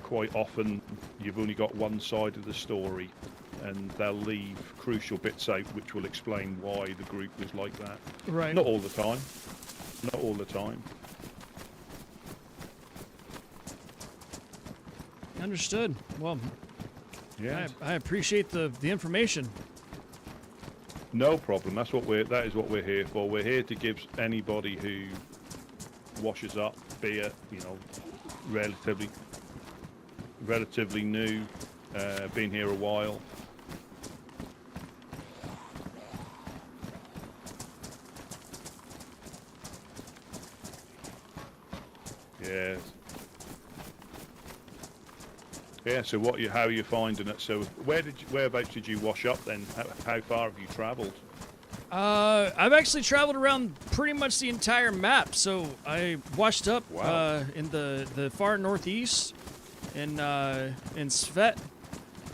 quite often you've only got one side of the story, and they'll leave crucial bits out which will explain why the group was like that. Right. Not all the time. Not all the time. Understood. Well, Yeah. I appreciate the information. No problem. That is what we're here for. We're here to give anybody who washes up, be it, you know, relatively new, been here a while. Yeah. Yeah. So how are you finding it? So whereabouts did you wash up then? How far have you travelled? I've actually traveled around pretty much the entire map. So I washed up in the far northeast in Svet,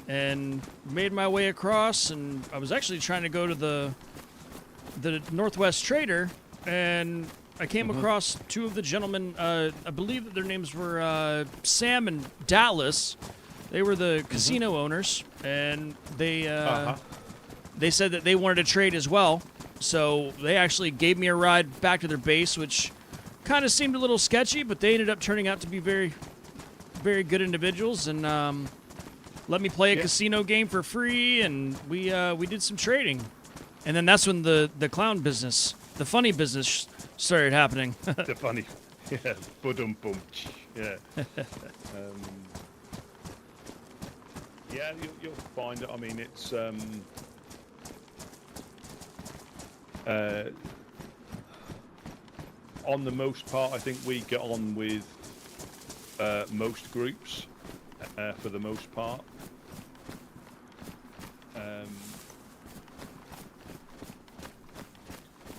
and made my way across. And I was actually trying to go to the Northwest Trader, and I came across two of the gentlemen. I believe that their names were Sam and Dallas. They were the casino owners, and they said that they wanted to trade as well. So they actually gave me a ride back to their base, which kind of seemed a little sketchy, but they ended up turning out to be very, very good individuals. And let me play a casino game for free, and we did some trading. And then that's when the clown business, the funny business, started happening. The funny, yeah, budum-bum, yeah. Yeah, you'll find it. I mean, it's on the most part, I think we get on with most groups for the most part.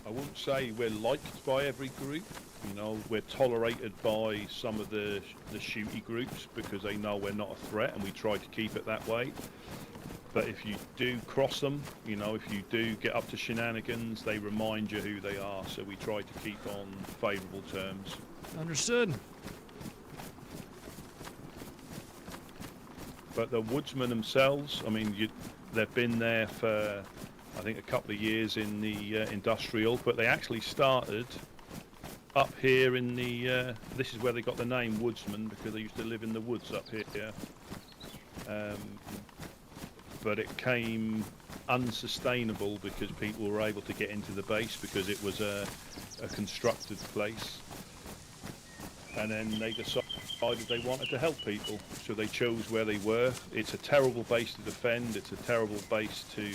I wouldn't say we're liked by every group. You know, we're tolerated by some of the shooty groups because they know we're not a threat, and we try to keep it that way. But if you do cross them, you know, if you do get up to shenanigans, they remind you who they are. So we try to keep on favourable terms. Understood. But the woodsmen themselves, I mean, they've been there for, I think, a couple of years in the industrial, but they actually started up here in the, this is where they got the name woodsman, because they used to live in the woods up here. But it came unsustainable because people were able to get into the base because it was a constructed place. And then they decided they wanted to help people, so they chose where they were. It's a terrible base to defend, it's a terrible base to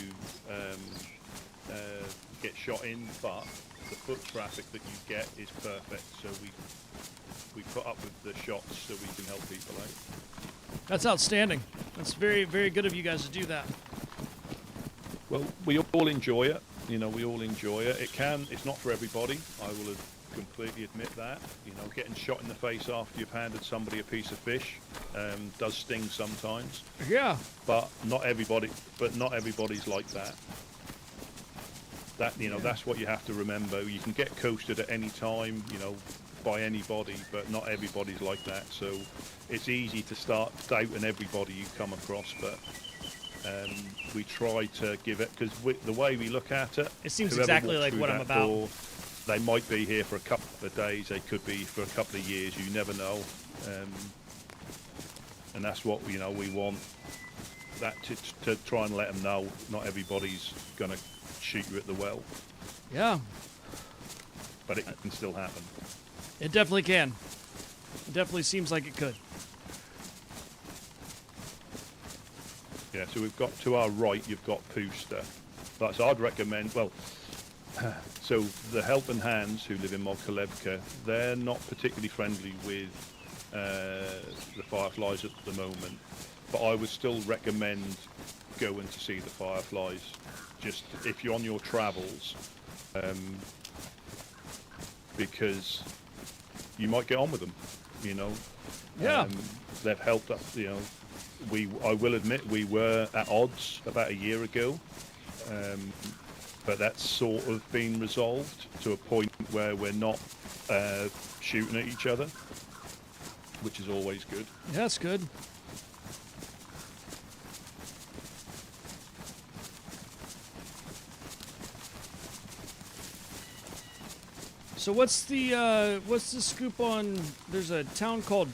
get shot in, but the foot traffic that you get is perfect, so we put up with the shots so we can help people out. That's outstanding. That's very, very good of you guys to do that. Well, we all enjoy it. You know, we all enjoy it. It's not for everybody. I will completely admit that. You know, getting shot in the face after you've handed somebody a piece of fish does sting sometimes. Yeah. But not everybody. But not everybody's like that. That, you know, that's what you have to remember. You can get coasted at any time, you know, by anybody, but not everybody's like that. So it's easy to start doubting everybody you come across, but we try to give it, because the way we look at it, it seems exactly like what I'm about. Door, they might be here for a couple of days, they could be for a couple of years, you never know. And that's what, you know, we want, that to try and let them know not everybody's going to shoot you at the well. Yeah. But it can still happen. It definitely can. It definitely seems like it could. Yeah, so we've got to our right, you've got Pooster. So I'd recommend, well, so the Helping Hands who live in Mokolevka, they're not particularly friendly with the Fireflies at the moment, but I would still recommend going to see the Fireflies, just if you're on your travels, because you might get on with them, you know. Yeah. They've helped us, you know. I will admit we were at odds about a year ago, but that's sort of been resolved to a point where we're not shooting at each other, which is always good. Yeah, that's good. So what's the scoop on? There's a town called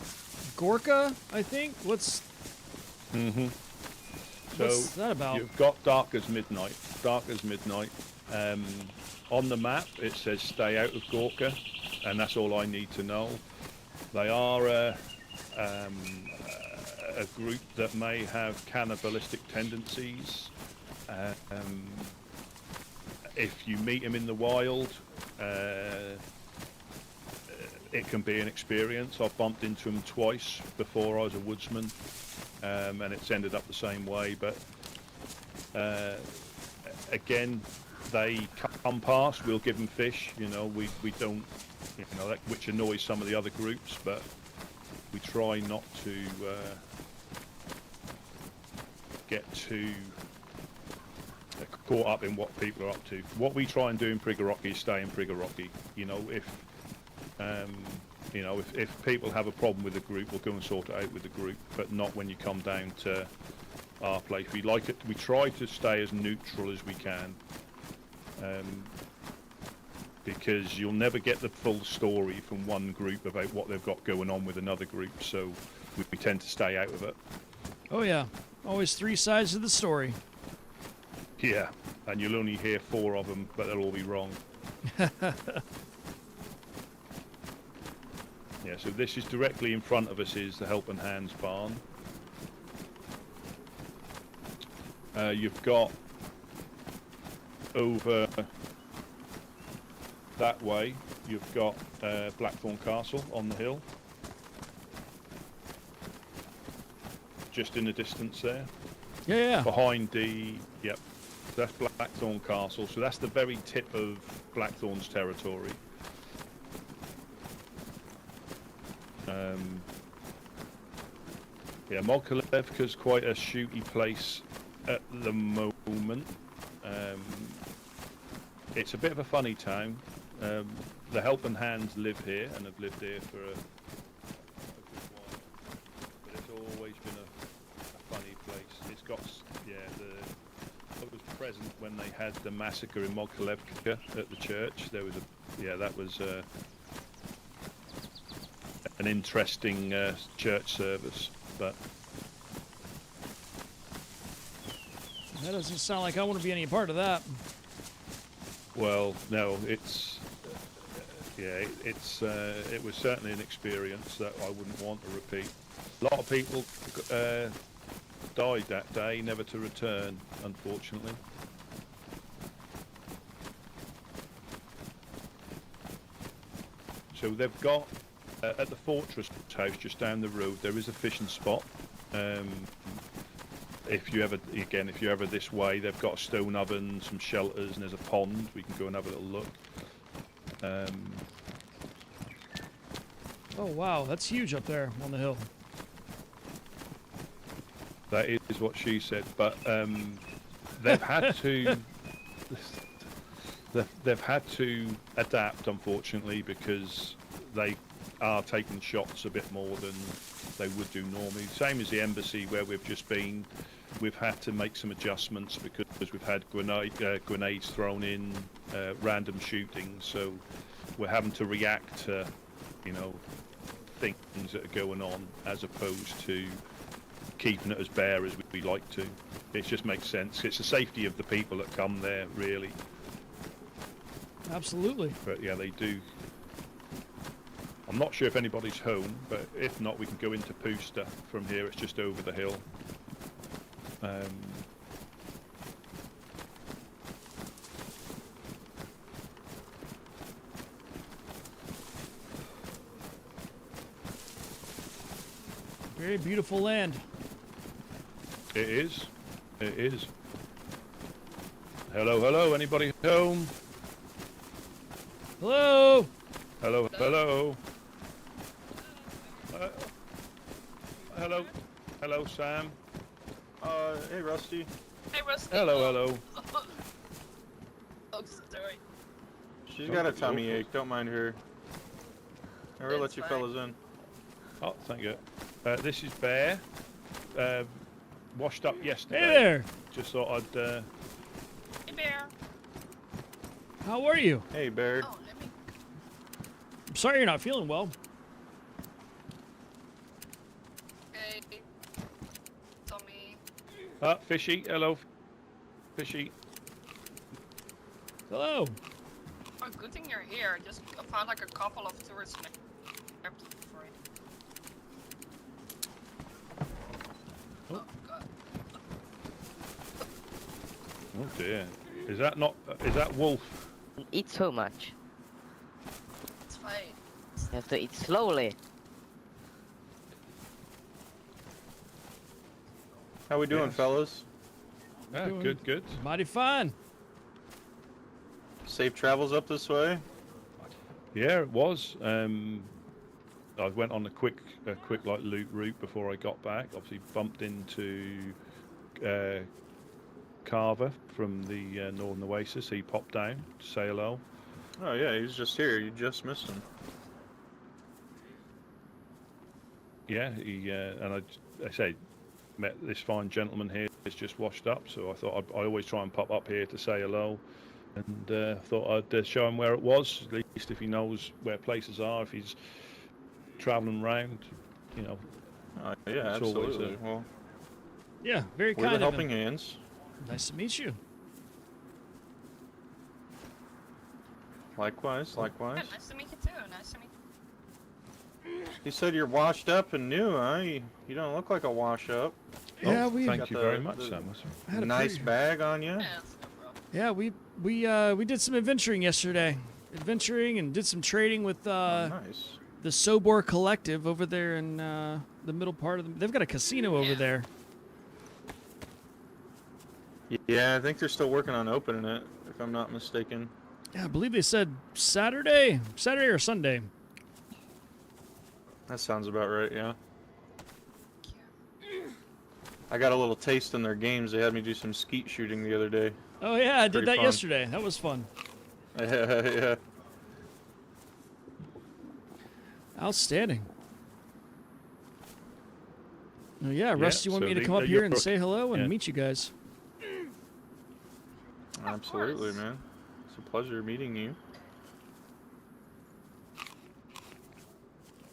Gorka, I think. What's that about? You've got Dark as Midnight. Dark as Midnight. On the map, it says stay out of Gorka, and that's all I need to know. They are a group that may have cannibalistic tendencies. If you meet them in the wild, it can be an experience. I've bumped into them twice before I was a woodsman, and it's ended up the same way. But again, they come past, we'll give them fish. You know, we don't, you know, that, which annoys some of the other groups, but we try not to get too caught up in what people are up to. What we try and do in Prigorocki is stay in Prigorocki. You know, if people have a problem with the group, we'll go and sort it out with the group, but not when you come down to our place. We like it. We try to stay as neutral as we can, because you'll never get the full story from one group about what they've got going on with another group. So we tend to stay out of it. Oh yeah. Always three sides to the story. Yeah, and you'll only hear 4 of them, but they'll all be wrong. Yeah, so this is directly in front of us is the Helping Hands barn. You've got over that way, you've got Blackthorn Castle on the hill. Just in the distance there. Yeah. Behind the, yep, that's Blackthorn Castle. So that's the very tip of Blackthorn's territory. Yeah, Mogilevka's quite a shooty place at the moment. It's a bit of a funny town. The Helping Hands live here and have lived here for a good while. But it's always been a funny place. It's got, yeah, I was present when they had the massacre in Mogilevka at the church. There was that was an interesting church service, but that doesn't sound like I want to be any part of that. well, no, it's it was certainly an experience that I wouldn't want to repeat. A lot of people died that day, never to return, unfortunately. So they've got at the fortress house just down the road, there is a fishing spot. If you're ever this way, they've got a stone oven, some shelters, and there's a pond. We can go and have a little look. Oh wow, that's huge up there on the hill. That is what she said, but they've had to they've had to adapt, unfortunately, because they are taking shots a bit more than they would do normally. Same as the embassy where we've just been. We've had to make some adjustments because we've had grenades thrown in, random shooting. So we're having to react to, things that are going on as opposed to keeping it as bare as we like to. It just makes sense. It's the safety of the people that come there, really. Absolutely. But yeah, they do. I'm not sure if anybody's home, but if not, we can go into Pusta from here. It's just over the hill. Very beautiful land. It is. It is. Hello, hello. Anybody home? Hello. Hello, hello. Hello, hello, Sam. Hey, Rusty. Hey, Rusty. Hello, hello. Oh, sorry. She's got a tummy ache. Don't mind her. Never let you fellas in. Oh, thank you. This is Bear. Washed up yesterday. Hey there. Just thought I'd. Hey, Bear. How are you? Hey, Bear. Oh, let me. I'm sorry you're not feeling well. Hey. Tommy. Fishy. Hello, Fishy. Hello. Oh, good thing you're here. Just I found like a couple of tourists for it. Oh God. Oh dear. Is that not? Is that Wolf? Eat so much. It's fine. You have to eat slowly. How we doing, Yes. fellas? Yeah, Doing- good, good. Mighty fine. Safe travels up this way? Yeah, it was. I went on a quick like loop route before I got back. Obviously, bumped into Carver from the Northern Oasis. He popped down to say hello. Oh, yeah, he was just here. You just missed him. Yeah, he and I say met this fine gentleman here. He's just washed up, so I thought I always try and pop up here to say hello, and thought I'd show him where it was. At least if he knows where places are, if he's travelling round, Yeah, It's always absolutely. Well, Yeah, very We're kind the of helping him. hands. Nice to meet you. Likewise, likewise. Yeah, nice to meet you too. Nice to meet you. He said you're washed up and new, huh? You don't look like a wash up. Yeah, we Thank got you the- very much, the- Samus. had a Nice pretty- bag on you. Yeah, that's no problem. Yeah, we did some adventuring yesterday. Adventuring and did some trading with Nice. the Sobor Collective over there in the middle part of they've got a casino over Yeah. there. Yeah, I think they're still working on opening it, if I'm not mistaken. Yeah, I believe they said Saturday or Sunday. That sounds about right, yeah. I got a little taste in their games. They had me do some skeet shooting the other day. Oh yeah, I did Pretty that fun. yesterday. That was fun. Yeah. Outstanding. Oh, yeah, Russ, you want so me to the- come up the- here your and book- say hello and yeah. meet you guys? Absolutely, course. man. It's a pleasure meeting you.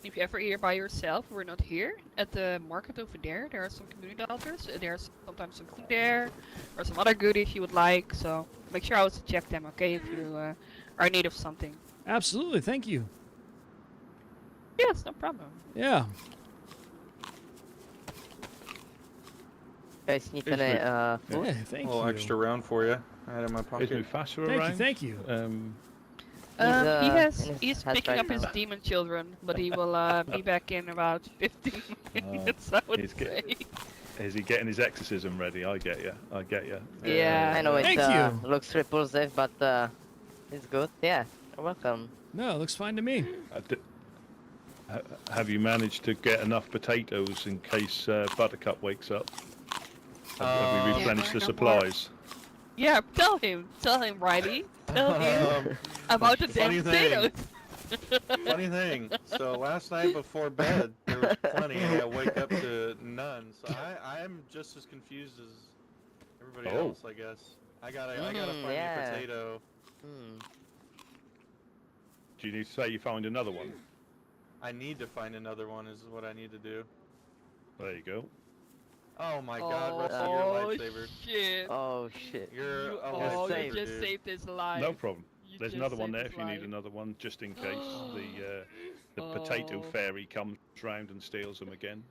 If you're ever here by yourself, we're not here. At the market over there, there are some community elders. There's sometimes some food there, or some other goodies you would like. So make sure always to check them, okay? If you are in need of something. Absolutely, thank you. Yes, no problem. Yeah. Guys need Is any Yeah, food? thank A little you. extra round for you. I had it in my Is pocket. Mufasa Thank around? you, thank you. He in has his he's hut picking right up his now. demon children, but he will be back in about 15 minutes. I would he's say. Is he getting his exorcism ready? I get you. I get you. Yeah. I know it Thank you. looks repulsive, but it's good. Yeah, you're welcome. No, it looks fine to me. Have you managed to get enough potatoes in case Buttercup wakes up? Have we replenished the Yeah, no more. supplies? Yeah, tell him, Riley. Tell him about the damn funny thing. potatoes. Funny thing. So last night before bed, there was plenty, and I wake up to none. So I'm just as confused as everybody Oh. else, I guess. I gotta find yeah. a potato. Hmm. Do you need to say you found another one? I need to find another one. Is what I need to do. There you go. Oh my God, Rusty, you're a lifesaver. Shit. Oh shit. You're a Oh, lifesaver, you just dude. saved his life. No problem. You There's just another one saved there his if you need life. another one, just in case the potato Oh. fairy comes round and steals them again.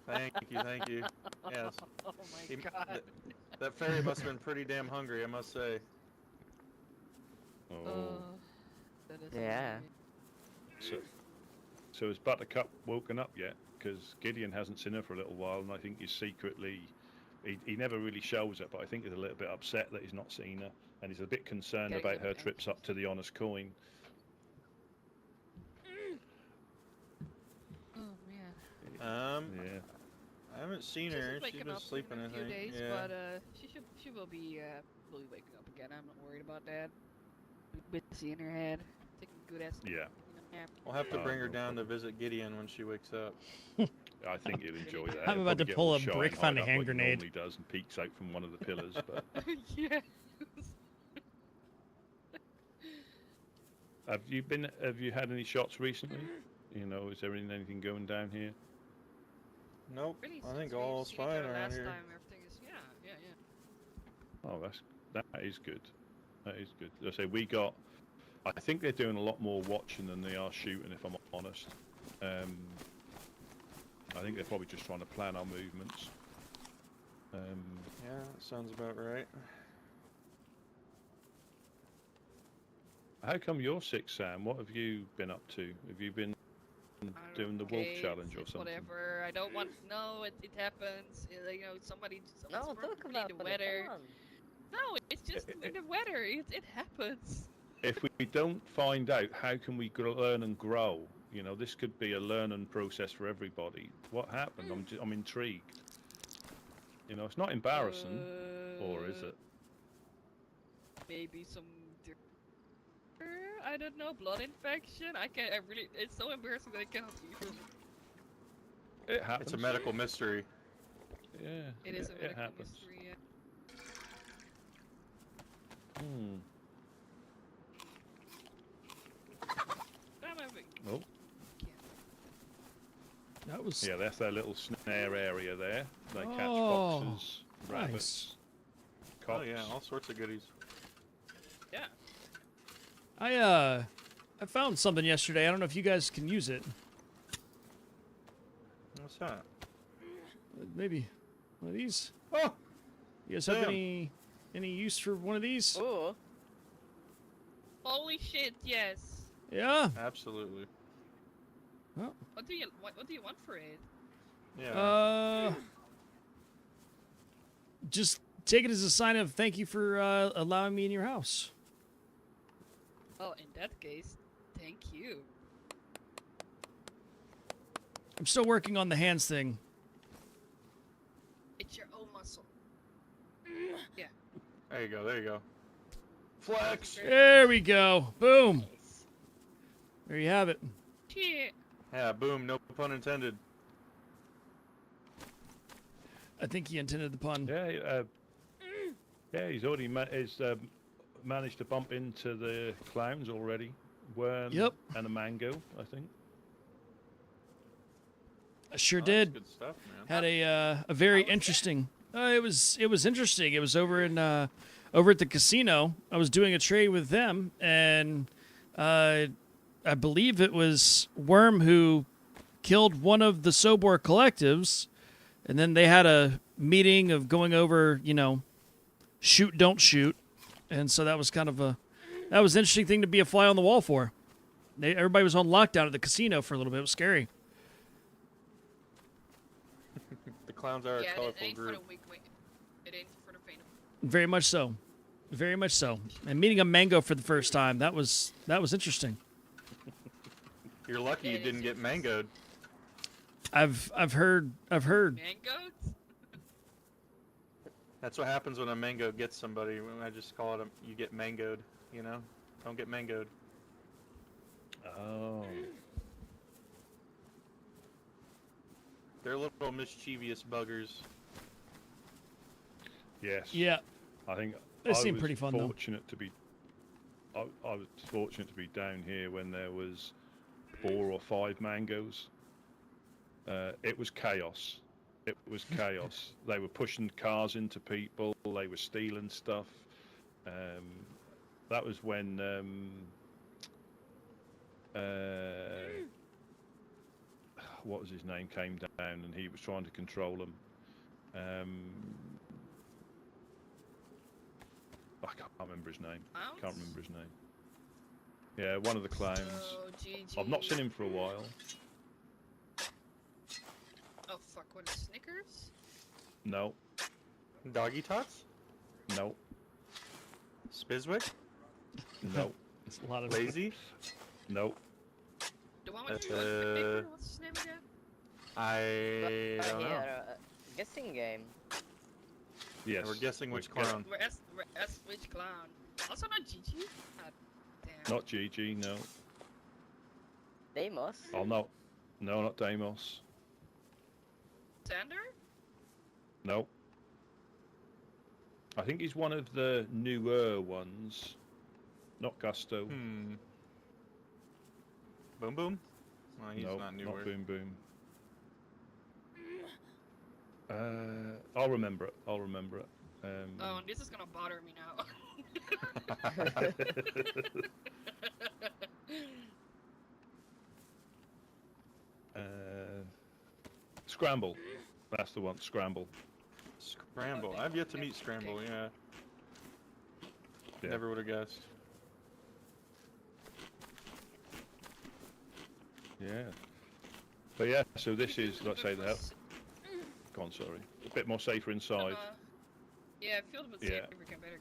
Thank you. Yes. Oh my He- god. That fairy must have been pretty damn hungry, I must say. Oh. That is Yeah. So has Buttercup woken up yet? Because Gideon hasn't seen her for a little while, and I think he's secretly... He never really shows it, but I think he's a little bit upset that he's not seen her, and he's a bit concerned Getting about her okay. trips up to the Honest Coin. Oh man. Yeah. I haven't seen She's her. just She's waking been up sleeping, in I a few think. days, Yeah. but she will be waking up again. I'm not worried about that. Busy in her head, taking a good ass Yeah. nap. We'll have to Oh, bring her no down to visit Gideon when she wakes up. I think he'll enjoy that. I'm He'll about to probably get pull all a shy and brick, find hide a up hand like he grenade. normally does and peeks out from one of the pillars. But Yeah. have you had any shots recently? You know, is there anything going down here? Nope. Really, I think since we've all's seen each fine other around last here. time, everything is yeah. Oh, that is good. That is good. As I say, I think they're doing a lot more watching than they are shooting, if I'm honest. I think they're probably just trying to plan our movements. Yeah, that sounds about right. How come you're sick, Sam? What have you been up to? Have you been doing the wolf Okay, challenge or it's something? Whatever. I don't want. No, it happens. You know, someone's No, talk about the it. weather. Come on. No, it's just the weather. It happens. If we don't find out, how can we learn and grow? You know, this could be a learning process for everybody. What happened? I'm intrigued. You know, it's not embarrassing, or is it? Maybe some. I don't know, blood infection. I can't. I really. It's so embarrassing that I cannot even. It happens. It's a medical mystery. Yeah. It is a it medical happens. mystery. Yeah. Hmm. I'm having. Oh. That was those. Yeah, that's their little snare area there. They catch Oh, foxes, rabbits, Oh cocks. yeah, all sorts of goodies. Yeah. I found something yesterday. I don't know if you guys can use it. What's that? Maybe one of these. Oh, You guys have Damn. any use for one of these? Ooh. Holy shit, yes. Yeah. absolutely. What do you want for it? Yeah. Just take it as a sign of thank you for allowing me in your house. Well, in that case, thank you. I'm still working on the hands thing. It's your own muscle. Yeah. There you go. There you go. Flex. There we go. Boom. Nice. There you have it. Shit. Yeah. Boom. No pun intended. I think he intended the pun. Yeah, he's already managed to bump into the clowns already. Worm Yep. and a mango, I think. I sure Oh, that's did. good stuff, man. Had a very How was interesting. It was interesting. It was over at the casino. I was doing a trade with them, and I believe it was Worm who killed one of the Sobor collectives, and then they had a meeting of going over, shoot, don't shoot, and so that was kind of an interesting thing to be a fly on the wall for. Everybody was on lockdown at the casino for a little bit. It was scary. The clowns are a Yeah, it colorful ain't for group. the weak. It ain't for the faint. Very much so. Very much so. And meeting a mango for the first time, that was interesting. You're lucky you Yeah, didn't get mangoed. I've heard. Mango? That's what happens when a mango gets somebody. I just call it you get mangoed. Don't get mangoed. Oh. They're little mischievous buggers. Yes. Yeah. I think They I seem was pretty fun, though. fortunate to be. I was fortunate to be down here when there was 4 or 5 mangoes. It was chaos. It was chaos. They were pushing cars into people. They were stealing stuff. That was when what was his name came down and he was trying to control them. I can't remember his name. Clowns? Can't remember his name. Yeah, one of the clowns. Oh, GG. I've not seen him for a while. Oh, fuck. What is Snickers? No, Doggy tots? no, Spizwick? no, It's a lot of Lazy? no. The one with the paper? What's his name again? I don't know. Guessing game. Yes. We're guessing which We're guess- clown. We're S which clown? Also not GG? God damn. Not Gigi, no. Deimos. Oh no, no, not Deimos. Sander? No. I think he's one of the newer ones. Not Gusto. Boom Boom? Oh, he's no, not newer. Boom Boom. I'll remember it. I'll remember it. Oh, this is gonna bother me now. Scramble. That's the one. Scramble. Scramble. I've yet to meet Scramble, yeah. Yeah. Never would have guessed. Yeah. But yeah, so this is, let's say, the go on, sorry. A bit more safer inside. Yeah, it feels a bit Yeah. safer if we can better.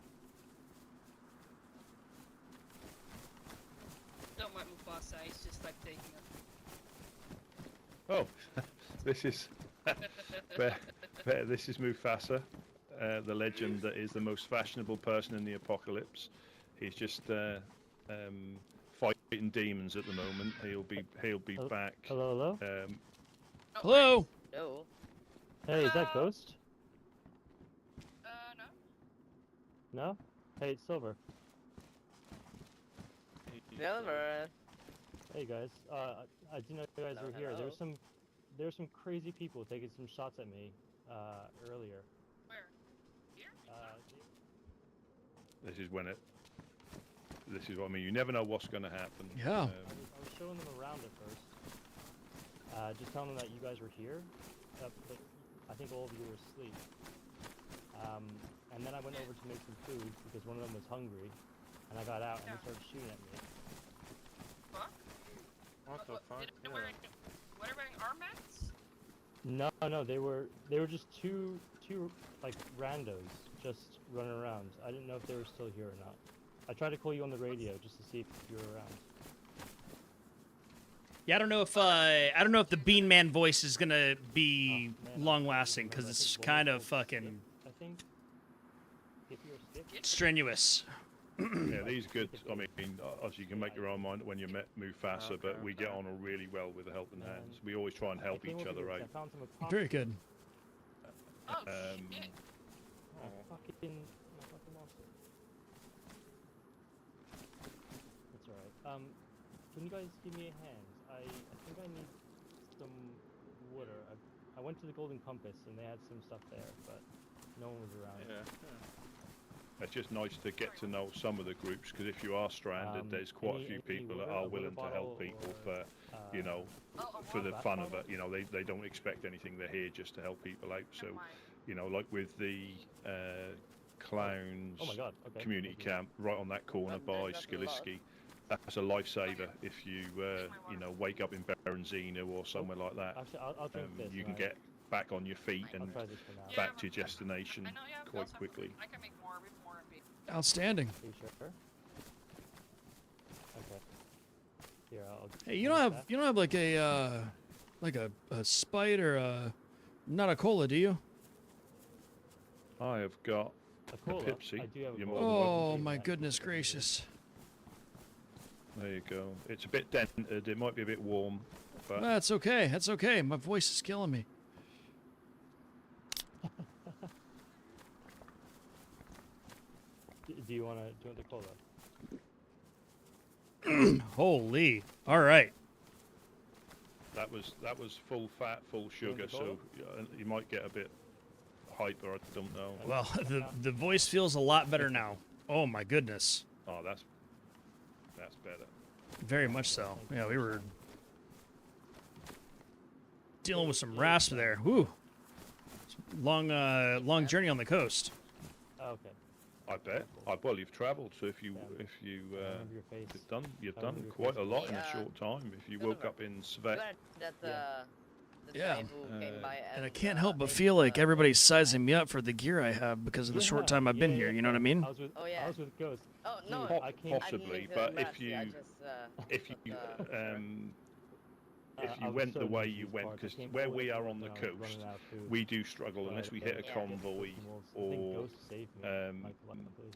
Don't mind Mufasa, he's just like taking it. Oh, this is this is Mufasa, the legend that is the most fashionable person in the apocalypse. He's just fighting demons at the moment. He'll be back. Hello, hello? Hello. No. Hey, is that Hello? Ghost? No. No? Hey, it's Silver. Silver. Hey guys, I didn't know you guys Hello, were here. hello. there's some crazy people taking some shots at me earlier. Where? Here? This is when it. This is what I mean. You never know what's going to happen. Yeah. I was showing them around at first, just telling them that you guys were here, but I think all of you were asleep. And then I went over to make some food because one of them was hungry, and I got out and they started shooting at me. Fuck? What the fuck? They're wearing armbands? No, they were just two like randos just running around. I didn't know if they were still here or not. I tried to call you on the radio just to see if you were around. Yeah, I don't know if the Bean Man voice is gonna be long lasting because it's kind of fucking I think if you're stick. strenuous. Yeah, these good. I mean, obviously you can make your own mind when you met Mufasa, but we get on really well with the helping hands. We always try and help each other out. Very good. Oh, shit. My fucking monster. That's alright. Can you guys give me a hand? I think I need some water. I went to the Golden Compass and they had some stuff there, but no one was around. It's just nice to get to know some of the groups because if you are stranded, there's quite a few people that are willing to help people for, you know, for the fun of it. You know, they don't expect anything. They're here just to help people out. So, you know, like with the Clowns community camp right on that corner by Skiliski, that's a lifesaver if you, you know, wake up in Berenzino or somewhere like that. Actually, I'll drink this. You can get back on your feet and back to your destination quite quickly. I can make more with more and big. Outstanding. Are you sure? Okay. Here, I'll Hey, you don't have like a Sprite or a not a cola, do you? I have got a cola. Pepsi. I do have a You're cola. more than welcome. Oh my goodness gracious. There you go. It's a bit dented. It might be a bit warm, but That's okay. That's okay. My voice is killing me. Do you want the cola? Holy. All right. that was full fat, full sugar, so you might get a bit hyper. I don't know. Well, the voice feels a lot better now. Oh my goodness. Oh, that's better. Very much so. Yeah, we were dealing with some rasp there. Whew. Long journey on the coast. Oh, okay. I bet. Well, you've travelled, so if you you've done quite a lot in a short time. If you woke up in Svet. Yeah. And I can't help but feel like everybody's sizing me up for the gear I have because of the short time I've been here. You know what I mean? I was with Ghost. Oh no, Possibly, but if you went the way you went, because where we are on the coast, we do struggle unless we hit a convoy or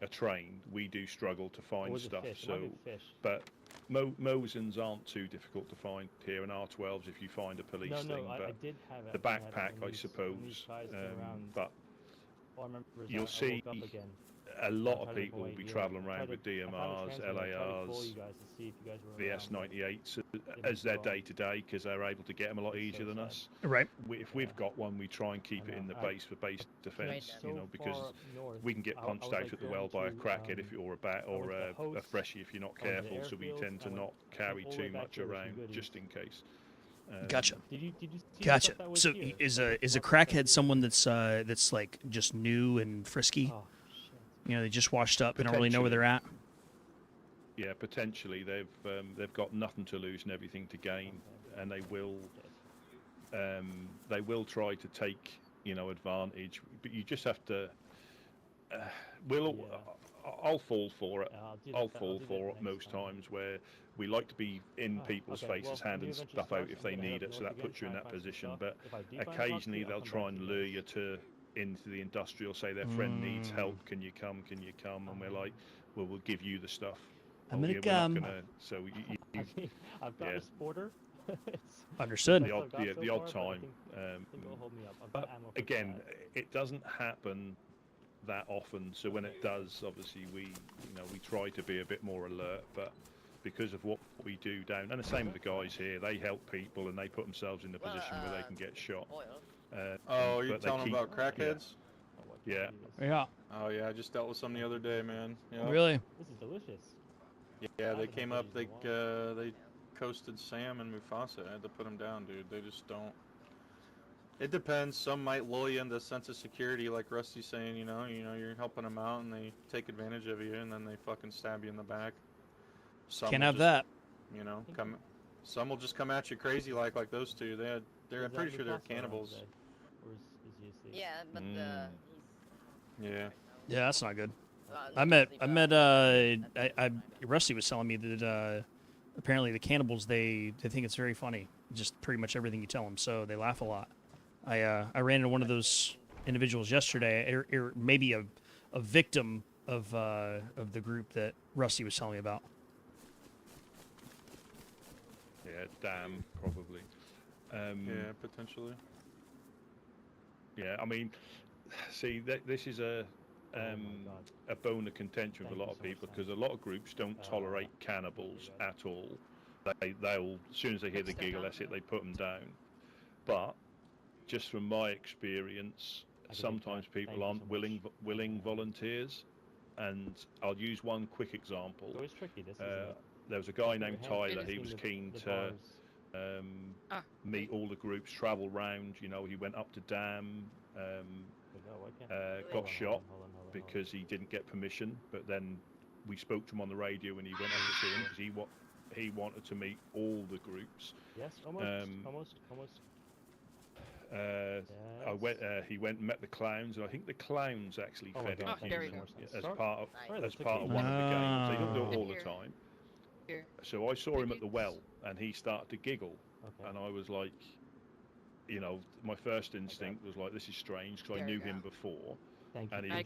a train. We do struggle to find stuff. So, but Mosins aren't too difficult to find here, and R12s if you find a police thing. But the backpack, I suppose. But you'll see a lot of people will be travelling around with DMRs, LARs, VS98s as their day-to-day because they're able to get them a lot easier than us. Right. If we've got one, we try and keep it in the base for base defence, you know, because we can get punched out at the well by a crackhead if you're a bat or a freshie if you're not careful, so we tend to not carry too much around just in case. Gotcha. Did you see Gotcha. stuff that was So here? is a crackhead someone that's like just new and frisky? Oh, You know, they just washed up. They don't really know where they're at. Yeah, potentially they've got nothing to lose and everything to gain, and they will try to take, you know, advantage. But you just have to. I'll fall for it. I'll fall for it most times where we like to be in people's faces, handing stuff out if they need it, so that puts you in that position. But occasionally they'll try and lure you into the industrial, say their friend needs help, can you come, and we're like, well, we'll give you the stuff. I'm gonna we're come. not gonna, so I've got a sporter. Understood. the odd time, but again, it doesn't happen that often, so when it does, obviously we try to be a bit more alert, but because of what we do down, and the same with the guys here. They help people and they put themselves in the position where they can get shot. Oh, you're but they telling keep- about crackheads? Yeah. Yeah. Oh yeah, I just dealt with some the other day, man. Yep. Really? This is delicious. Yeah, they came up. They coasted Sam and Mufasa. I had to put them down, dude. They just don't. It depends. Some might lull you into a sense of security, like Rusty's saying. You know, you're helping them out, and they take advantage of you, and then they fucking stab you in the back. Some Can't will have just, that. You know, some will just come at you crazy like those two. I'm pretty sure they're cannibals. Or is he asleep? Yeah, but Yeah. Yeah, that's not good. Rusty was telling me that apparently the cannibals, they think it's very funny, just pretty much everything you tell them, so they laugh a lot. I ran into one of those individuals yesterday, or maybe a victim of the group that Rusty was telling me about. Yeah, damn, probably. Yeah, potentially. Yeah, I mean, see, this is a bone of contention with a lot of people because a lot of groups don't tolerate cannibals at all. They'll, as soon as they hear the giggle, that's it, they put them down. But just from my experience, sometimes people aren't willing volunteers, and I'll use one quick example. It's always tricky. There was a guy named Tyler. He was keen to meet all the groups, travel round. You know, he went up to Dam, got shot because he didn't get permission. But then we spoke to him on the radio, and he went up to see him because he wanted to meet all the groups. Yes, almost. He went and met the clowns, and I think the clowns actually fed him as part of one of the games. They don't do it all the time. So I saw him at the well, and he started to giggle, and I was like, you know, my first instinct was like, this is strange because I knew him before. And he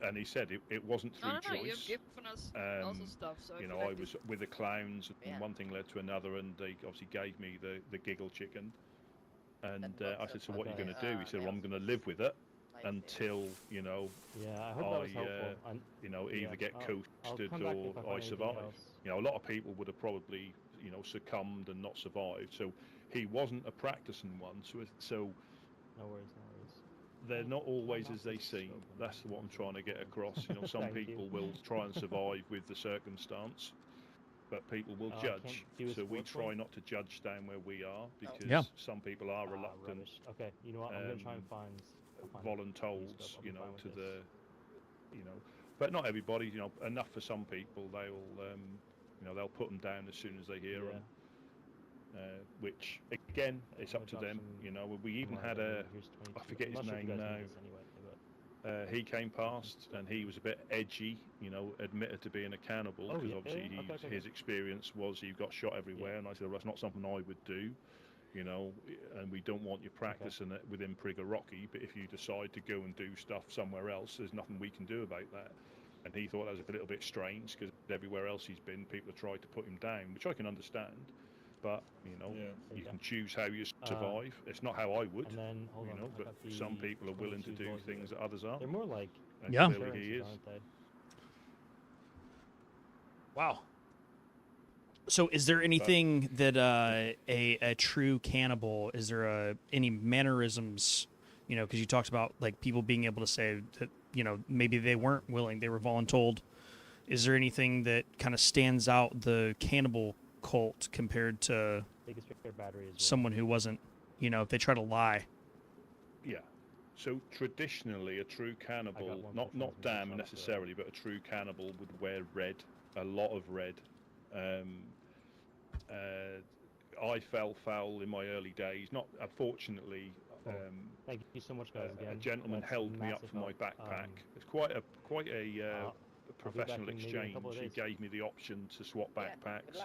and he said it wasn't through choice. You've given us also stuff, so you know, I was with the clowns, and one thing led to another, and they obviously gave me the giggle chicken. And I said, so what are you going to do? He said, well, I'm going to live with it until, you know, either get coasted or I survive. You know, a lot of people would have probably, you know, succumbed and not survived. So he wasn't a practicing one. So no worries. They're not always as they seem. That's what I'm trying to get across. You know, some people will try and survive with the circumstance, but people will judge. So we try not to judge down where we are because some people are reluctant. Okay, you know what? I'm gonna try and find voluntold, you know, to the, you know, but not everybody. You know, enough for some people. They'll, you know, they'll put them down as soon as they hear them. Which again, it's up to them. You know, we even had I forget his name now. He came past and he was a bit edgy, you know, admitted to being a cannibal because obviously his experience was he got shot everywhere, and I said, well, that's not something I would do, you know, and we don't want you practicing it within Prigger Rocky, but if you decide to go and do stuff somewhere else, there's nothing we can do about that. And he thought that was a little bit strange because everywhere else he's been, people have tried to put him down, which I can understand. But, you know, you can choose how you survive. It's not how I would, you know, but some people are willing to do things that others aren't. They're more like clearly he is. Wow. So is there anything that a true cannibal, is there any mannerisms, you know, because you talked about like people being able to say that, you know, maybe they weren't willing, they were voluntold. Is there anything that kind of stands out the cannibal cult compared to someone who wasn't, you know, if they try to lie? Yeah. So traditionally, a true cannibal, not damn necessarily, but a true cannibal would wear red, a lot of red. I fell foul in my early days. Not unfortunately. Thank you so much, guys. Again, a gentleman held me up for my backpack. It's quite a professional exchange. He gave me the option to swap backpacks.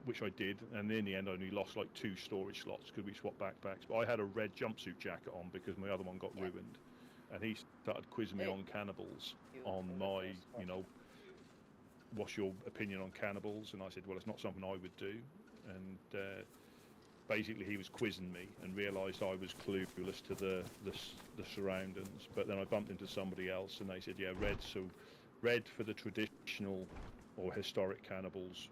Which I did, and in the end I only lost like 2 storage slots because we swapped backpacks. But I had a red jumpsuit jacket on because my other one got ruined, and he started quizzing me on cannibals, on my, you know, what's your opinion on cannibals? And I said, well, it's not something I would do. And basically he was quizzing me and realised I was clueless to the surroundings. But then I bumped into somebody else, and they said, yeah, red. So red for the traditional or historic cannibals,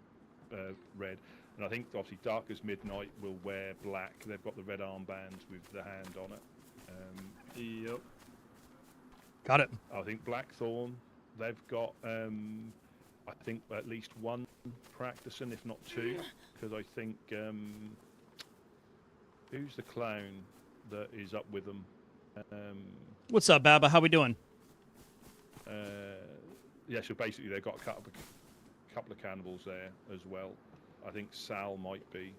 red. And I think obviously Dark as Midnight will wear black. They've got the red armbands with the hand on it. Yep. Got it. I think Blackthorn, they've got I think at least one practicing, if not two, because I think who's the clown that is up with them? What's up, Baba? How we doing? Yeah, so basically they've got a couple of cannibals there as well. I think Sal might be.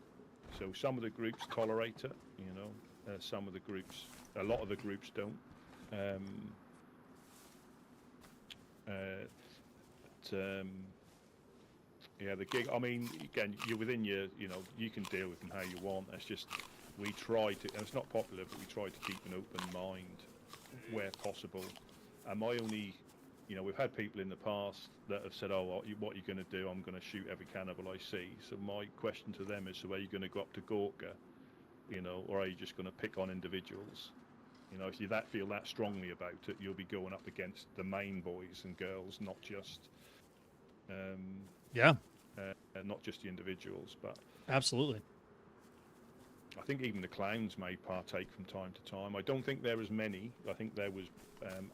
So some of the groups tolerate it, you know. Some of the groups, a lot of the groups don't. Yeah, the gig. I mean, again, you're within your, you know, you can deal with them how you want. It's just we try to, and it's not popular, but we try to keep an open mind where possible. And my only, you know, we've had people in the past that have said, "Oh, what are you going to do? I'm going to shoot every cannibal I see." So my question to them is, so are you going to go up to Gorka, you know, or are you just going to pick on individuals? You know, if you feel that strongly about it, you'll be going up against the main boys and girls, not just, not just the individuals. But absolutely, I think even the clowns may partake from time to time. I don't think there is many. I think there was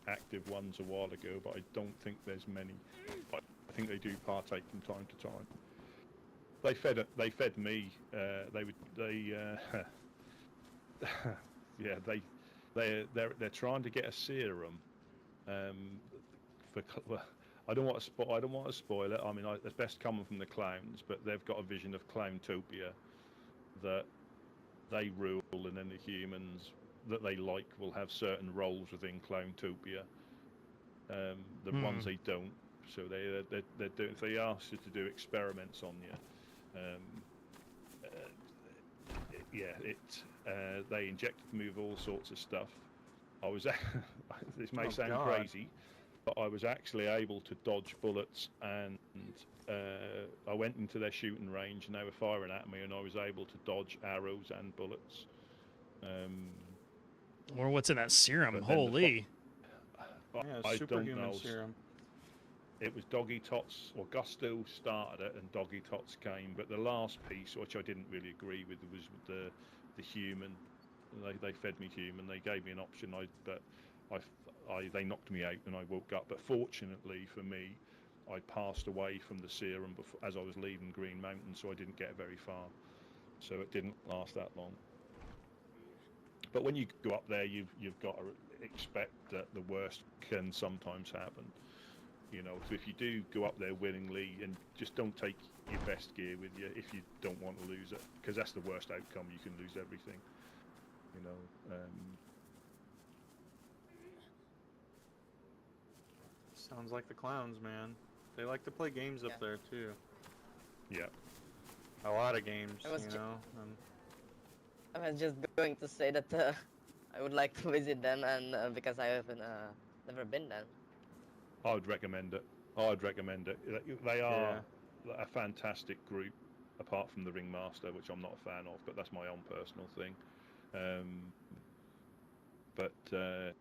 active ones a while ago, but I don't think there's many. But I think they do partake from time to time. They fed me. They're trying to get a serum. I don't want to spoil it. I mean, it's best coming from the clowns, but they've got a vision of Clowntopia that they rule, and then the humans that they like will have certain roles within Clowntopia. The ones they don't, so they're doing. They ask you to do experiments on you. They injected me with all sorts of stuff. I was this may sound crazy, but I was actually able to dodge bullets, and I went into their shooting range and they were firing at me, and I was able to dodge arrows and bullets. Or what's in that serum? Holy! I superhuman don't know. Serum. It was Doggy Tots, or Gusto started it, and Doggy Tots came. But the last piece, which I didn't really agree with, was the human. They fed me human. They gave me an option, they knocked me out and I woke up. But fortunately for me, I passed away from the serum as I was leaving Green Mountain, so I didn't get very far. So it didn't last that long. But when you go up there, you've got to expect that the worst can sometimes happen. You know, so if you do go up there willingly, and just don't take your best gear with you if you don't want to lose it, because that's the worst outcome. You can lose everything. You know. Sounds like the clowns, man. They like to play games up there too. Yeah. A lot of games, I was just going to say that I would like to visit them, and because I haven't never been there. I would recommend it. They are a fantastic group, apart from the Ringmaster, which I'm not a fan of, but that's my own personal thing. The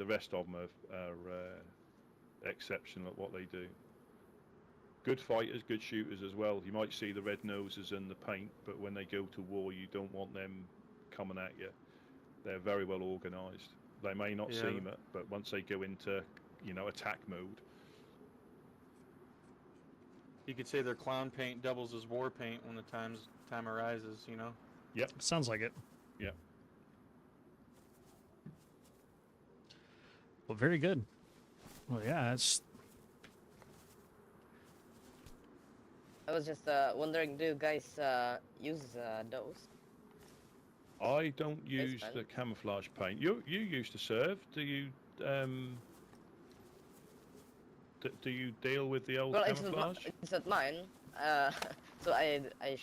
rest of them are exceptional at what they do. Good fighters, good shooters as well. You might see the red noses and the paint, but when they go to war, you don't want them coming at you. They're very well organised. They may not seem it, but once they go into, you know, attack mode. You could say their clown paint doubles as war paint when the time arises, you know? Yep. Sounds like it. Yep. Well, very good. Well, yeah, it's... I was just wondering, do you guys use those? I don't use the camouflage paint. You used to serve. Do you do you deal with the old camouflage? It's not mine, so I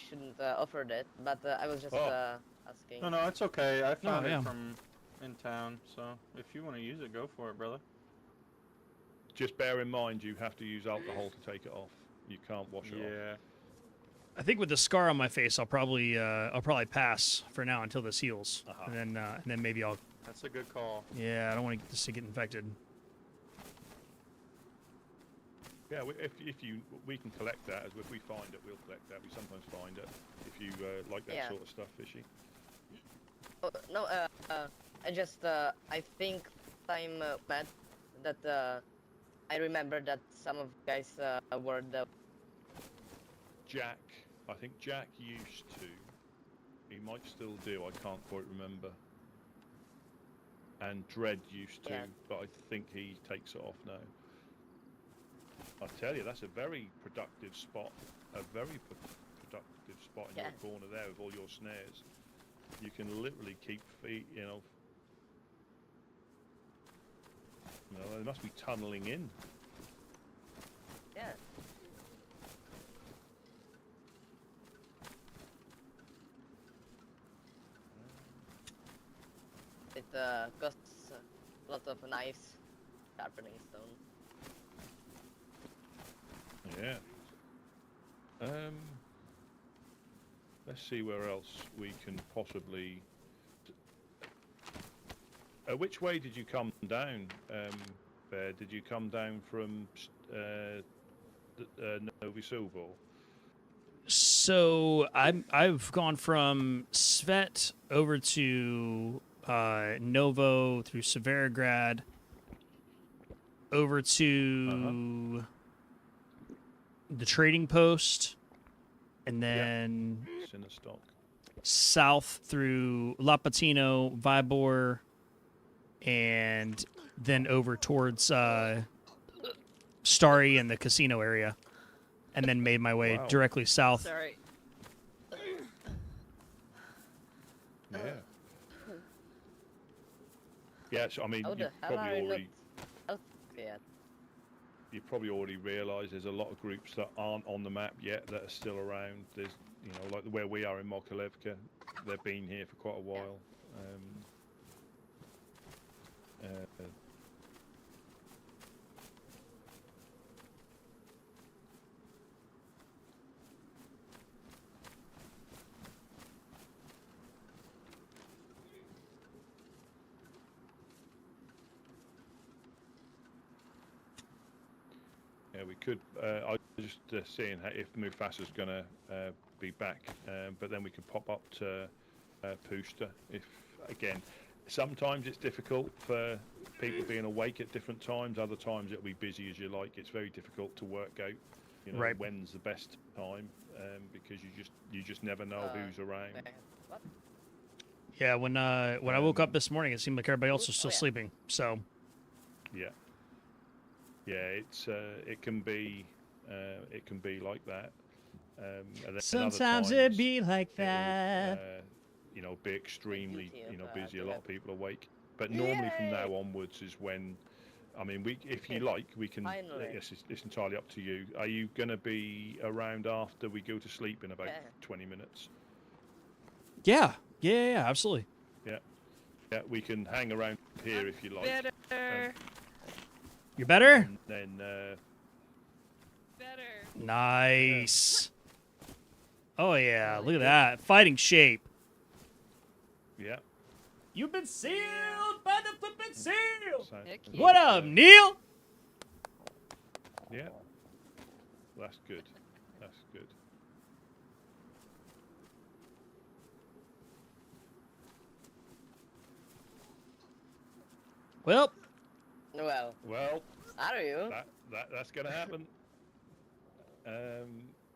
shouldn't offer that. But I was just asking. No, it's okay. I found it from in town, so if you want to use it, go for it, brother. Just bear in mind, you have to use alcohol to take it off. You can't wash it off. Yeah. I think with the scar on my face, I'll probably pass for now until this heals, and then maybe I'll. That's a good call. Yeah, I don't want this to get infected. Yeah, we can collect that. If we find it, we'll collect that. We sometimes find it. If you like that sort of stuff, Fishy. Oh, no, I just I think I'm mad that I remember that some of you guys were the. Jack, I think Jack used to. He might still do. I can't quite remember. And Dread used to, but I think he takes it off now. I tell you, that's a very productive spot. A very productive spot in your corner there with all your snares. You can literally keep feet, you know. They must be tunneling in. Yeah. It costs a lot of knives, sharpening stone. Yeah. Let's see where else we can possibly. Which way did you come down, Bear? Did you come down from Novi Silvo? So I've gone from Svet over to Novo through Severograd over to the trading post, and then Sinistock. south through Lapatino, Vibor, and then over towards Starry and the casino area, and then made my way directly south. Sorry. Yeah. Yeah, so I mean, you probably already realised there's a lot of groups that aren't on the map yet that are still around. There's, like where we are in Mokolevka, they've been here for quite a while. Yeah, we could. I was just seeing if Mufasa's going to be back, but then we could pop up to Pushta. If again, sometimes it's difficult for people being awake at different times. Other times it'll be busy as you like. It's very difficult to work out, when's the best time, because you just never know who's around. Yeah, when I woke up this morning, it seemed like everybody else was still sleeping. So. Yeah. Yeah, it can be like that. And then sometimes it be like that. Be extremely busy. A lot of people awake. But normally from now onwards is when, I mean, if you like, we can. Yes, it's entirely up to you. Are you going to be around after we go to sleep in about 20 minutes? Yeah, absolutely. Yeah, we can hang around here if you like. You're better? And then, better. Nice. Oh yeah, look at that. Fighting shape. Yeah. You've been sealed by the flippin' seal. What up, Neil? Yeah. That's good. That's good. Well. Well. Are you? That's gonna happen.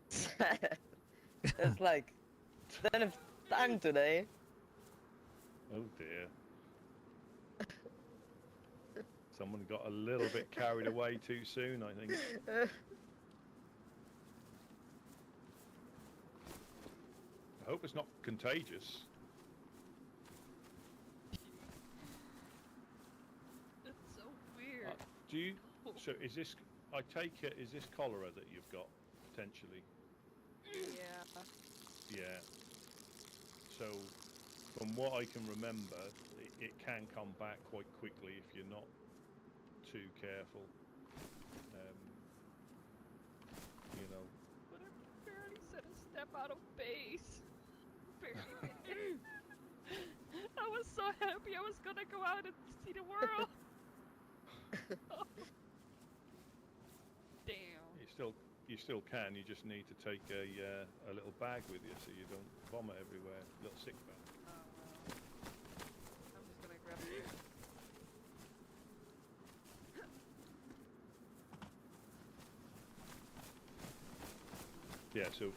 It's like 10 of time today. Oh dear. Someone got a little bit carried away too soon, I think. I hope it's not contagious. That's so weird. So is this, I take it, is this cholera that you've got, potentially? Yeah. Yeah. So, from what I can remember, it can come back quite quickly if you're not too careful. But I barely set a step out of base. Barely. I was so happy I was gonna go out and see the world. Damn. you still can. You just need to take a little bag with you so you don't vomit everywhere. Little sick bag. I'm just gonna grab it. Yeah, so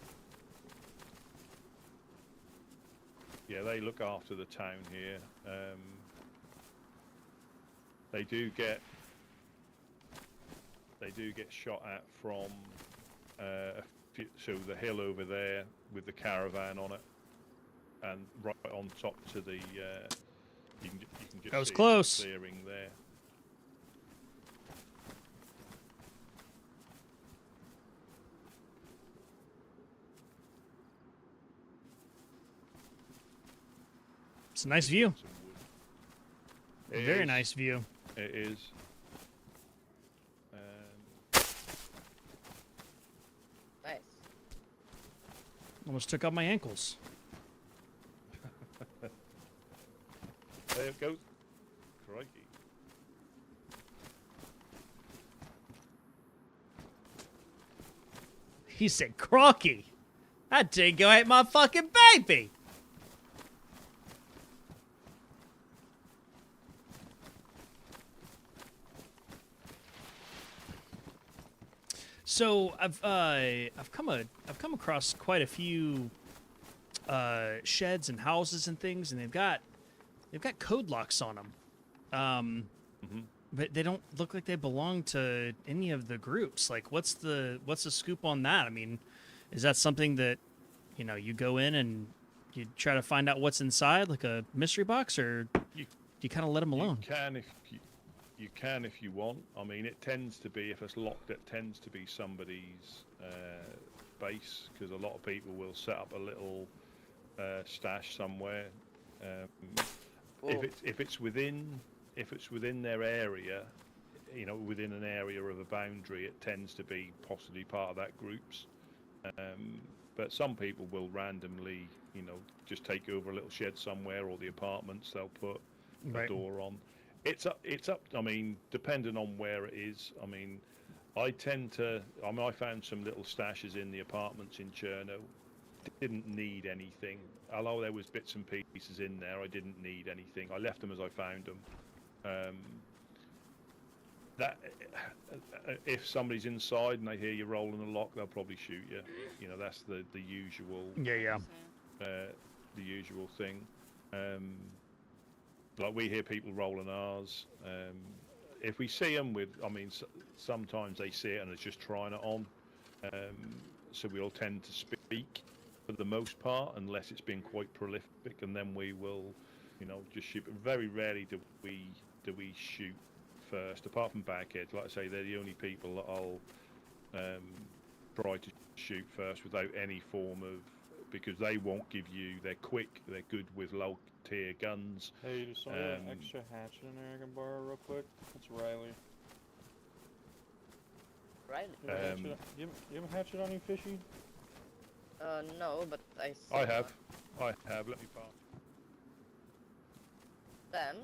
yeah, they look after the town here. They do get shot at from so the hill over there with the caravan on it, and right on top to the you can just that was see close. the clearing there. It's a nice view. It Very is. nice view. It is. Nice. Almost took out my ankles. There it goes. Crikey. He said, "Crocky, that did go at my fucking baby." So I've come across quite a few sheds and houses and things, and they've got code locks on them, but they don't look like they belong to any of the groups. Like, what's the scoop on that? I mean, is that something that you go in and you try to find out what's inside, like a mystery box, or you kind of let them alone? You can if you want. I mean, it tends to be, if it's locked, it tends to be somebody's base, because a lot of people will set up a little stash somewhere. If it's within their area, within an area of a boundary, it tends to be possibly part of that group's. But some people will randomly, just take over a little shed somewhere, or the apartments. They'll put a door on. It's up. I mean, depending on where it is. I mean, I found some little stashes in the apartments in Cherno. Didn't need anything. Although there was bits and pieces in there, I didn't need anything. I left them as I found them. That if somebody's inside and they hear you rolling a lock, they'll probably shoot you. That's the usual. Yeah. The usual thing. Like, we hear people rolling ours. If we see them sometimes they see it and it's just trying it on. So we'll tend to speak for the most part, unless it's been quite prolific, and then we will, just shoot. But very rarely do we shoot first, apart from bagheads. Like I say, they're the only people that I'll try to shoot first without any form of, because they won't give you. They're quick. They're good with low tier guns. Hey, does somebody have an extra hatchet in there I can borrow real quick? It's Riley. Riley? You have a hatchet on you, Fishy? No, but I have. Let me pass. Then,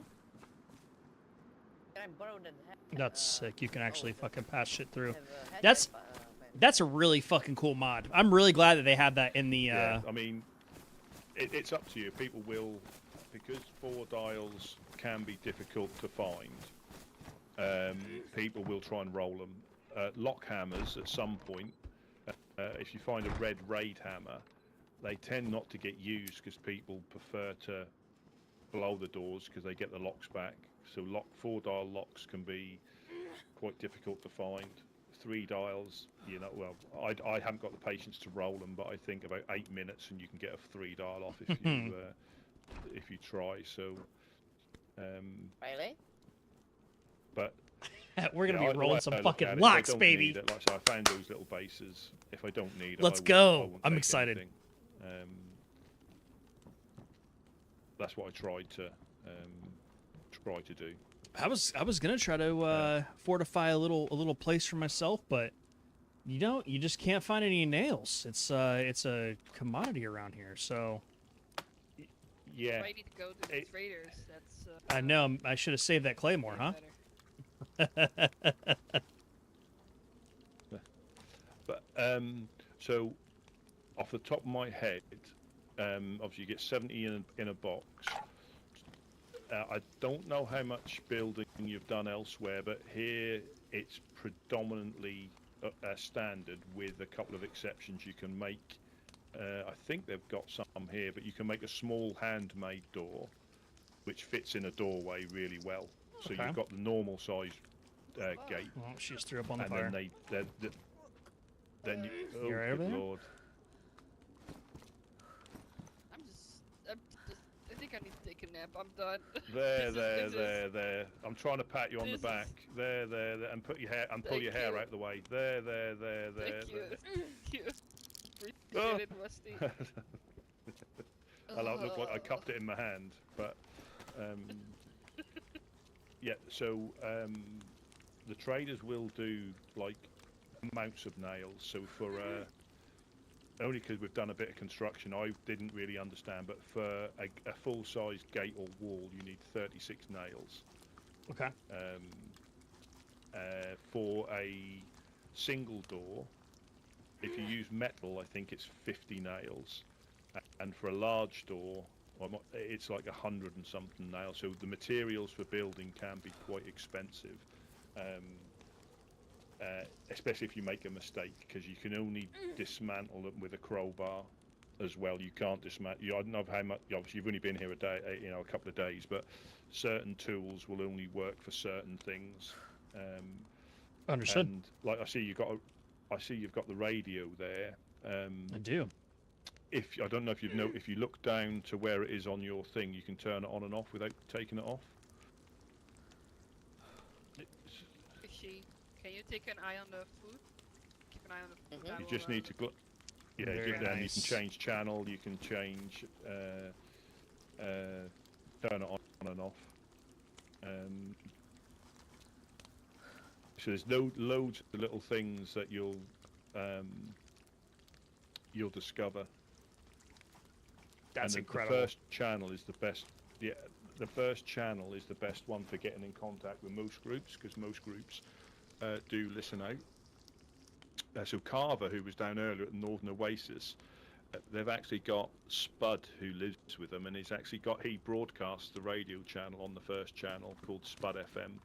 can I borrow that hatchet? That's sick. You can actually fucking pass shit through. I have a hatchet, That's a really fucking cool mod. I'm really glad that they have that in the. Yeah, I mean, it's up to you. People will, because 4 dials can be difficult to find. People will try and roll them. Lock hammers at some point. If you find a red raid hammer, they tend not to get used because people prefer to blow the doors because they get the locks back. So 4 dial locks can be quite difficult to find. 3 dials, I haven't got the patience to roll them, but I think about 8 minutes and you can get a 3 dial off if you try. So, Really? But we're gonna be rolling some fucking locks, baby. Like I said, I found those little bases. If I don't need them, Let's go. I'm excited. That's what I tried to do. I was gonna try to fortify a little place for myself, but you just can't find any nails. It's a commodity around here, so. Yeah. I need to go to these raiders. That's. I know. I should have saved that claymore, huh? So, off the top of my head, obviously you get 70 in a box. I don't know how much building you've done elsewhere, but here it's predominantly standard with a couple of exceptions. You can make, I think they've got some here, but you can make a small handmade door, which fits in a doorway really well. So you've got the normal size gate. Well, she just threw up on the and fire. Then you, oh, You right over good there? lord. I think I need to take a nap. I'm done. There. I'm trying to pat you on the back. There, and put your hair and pull your hair out the way. There. Thank you. Thank you. Appreciate it, Rusty. I look like I cupped it in my hand, but yeah. So the traders will do like amounts of nails. So for only because we've done a bit of construction, I didn't really understand, but for a full-size gate or wall, you need 36 nails. Okay. For a single door, if you use metal, I think it's 50 nails, and for a large door, it's like 100 and something nails. So the materials for building can be quite expensive. Especially if you make a mistake, because you can only dismantle them with a crowbar as well. You can't dismantle. I don't know how much. Obviously, you've only been here a day, a couple of days, but certain tools will only work for certain things. Understood. And like I see you've got the radio there. I do. I don't know if you've if you look down to where it is on your thing, you can turn it on and off without taking it off. Can you take an eye on the food? Keep an eye on the food. You just need to you can change channel, you can change turn it on and off. So there's loads of little things that you'll discover. That's and incredible. The first channel is the best. Yeah, the first channel is the best one for getting in contact with most groups, because most groups do listen out. So Carver, who was down earlier at the Northern Oasis, they've actually got Spud, who lives with them, and he broadcasts the radio channel on the first channel called Spud FM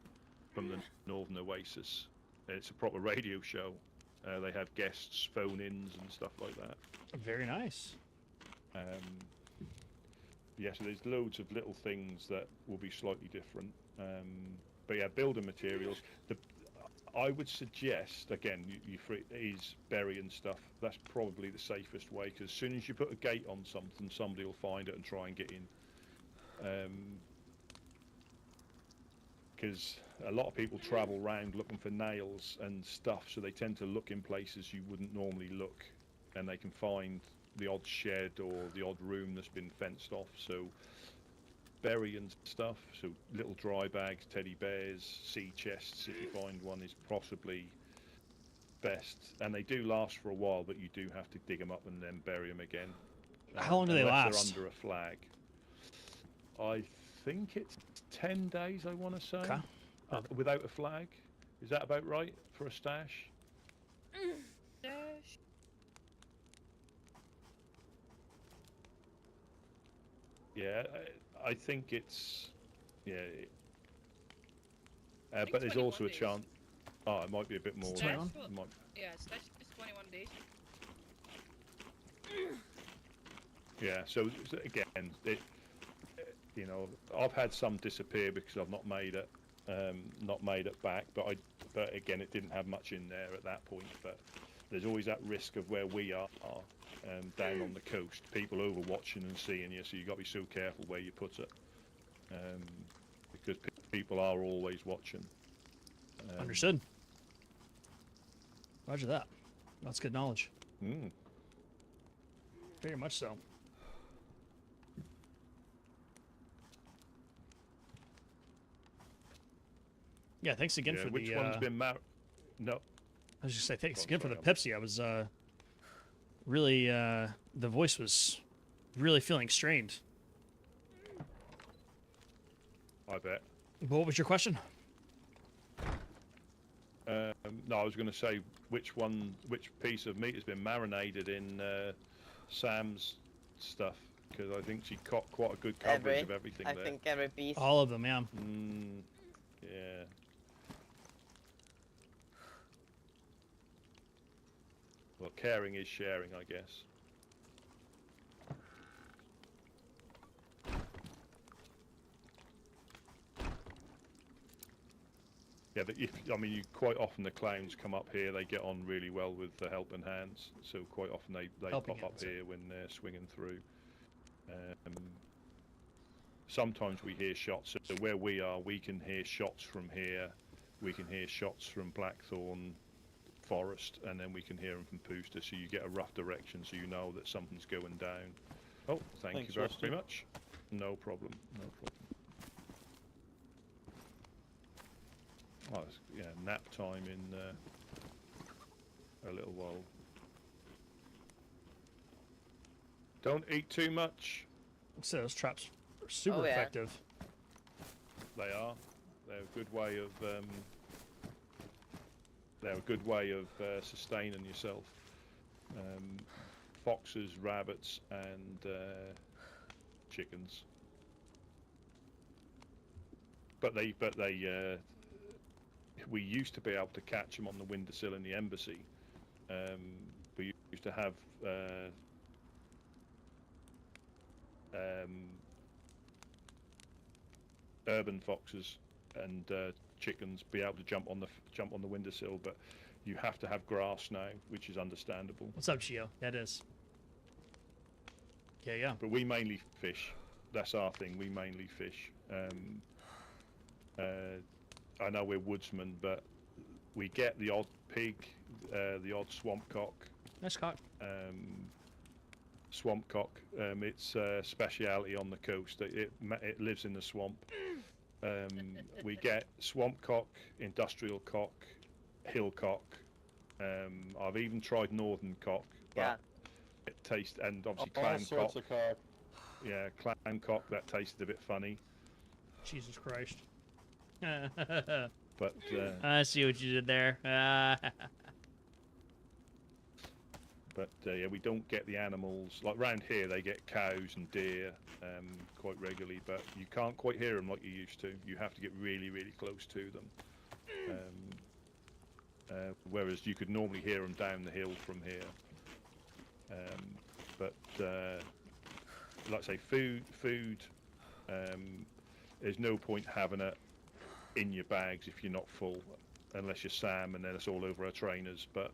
from the Northern Oasis. It's a proper radio show. They have guests, phone-ins, and stuff like that. Very nice. Yeah, so there's loads of little things that will be slightly different. But yeah, building materials. I would suggest, again, is burying stuff. That's probably the safest way, because as soon as you put a gate on something, somebody will find it and try and get in. Because a lot of people travel around looking for nails and stuff, so they tend to look in places you wouldn't normally look, and they can find the odd shed or the odd room that's been fenced off. So burying stuff, so little dry bags, teddy bears, sea chests, if you find one, is possibly best. And they do last for a while, but you do have to dig them up and then bury them again. How long do they last? They're under a flag. I think it's 10 days, I want to say. Okay. Without a flag. Is that about right for a stash? Dash. Yeah, I think it's... Yeah. think but there's also a 21 days. chance... Oh, it might be a bit more. Stash Than will- that. Might... Yeah, stash is 21 days. Yeah, so again, I've had some disappear because I've not made it back, but again, it didn't have much in there at that point. But there's always that risk of where we are, down on the coast, people overwatching and seeing you, so you've got to be so careful where you put it, because people are always watching. Understood. Roger that. That's good knowledge. Very much so. Yeah, thanks again for which the... one's been No. I was just say thanks again for the Pepsi. I was really the voice was really feeling strained. I bet. What was your question? No, I was going to say which piece of meat has been marinated in Sam's stuff, because I think she caught quite a good coverage of everything I there. think every piece. All of them, yeah. Yeah. Well, caring is sharing, I guess. Yeah, I mean, quite often the clowns come up here. They get on really well with the helping hands, so quite often they pop up here when they're swinging through. Sometimes we hear shots. So where we are, we can hear shots from here. We can hear shots from Blackthorn Forest, and then we can hear them from Pooster. So you get a rough direction, so you know that something's going down. Oh, thanks you very much. No problem. No problem. Oh, yeah, nap time in a little while. Don't eat too much. So those traps are super effective. They are. They're a good way of. They're a good way of sustaining yourself. Foxes, rabbits, and chickens. But they. We used to be able to catch them on the windowsill in the embassy. We used to have urban foxes and chickens be able to jump on the windowsill, but you have to have grass now, which is understandable. What's up, Chio? That is. Yeah. But we mainly fish. That's our thing. We mainly fish. I know we're woodsmen, but we get the odd pig, the odd swamp cock. Nice cock. Swamp cock. It's a speciality on the coast. It lives in the swamp. We get swamp cock, industrial cock, hill cock. I've even tried northern cock, but it tastes, and obviously clan cock. All sorts of cock. Yeah, clan cock, that tasted a bit funny. Jesus Christ. But I see what you did there. But yeah, we don't get the animals like round here. They get cows and deer quite regularly, but you can't quite hear them like you used to. You have to get really, really close to them. Whereas you could normally hear them down the hill from here. But like I say, food. There's no point having it in your bags if you're not full, unless you're Sam, and then it's all over our trainers. But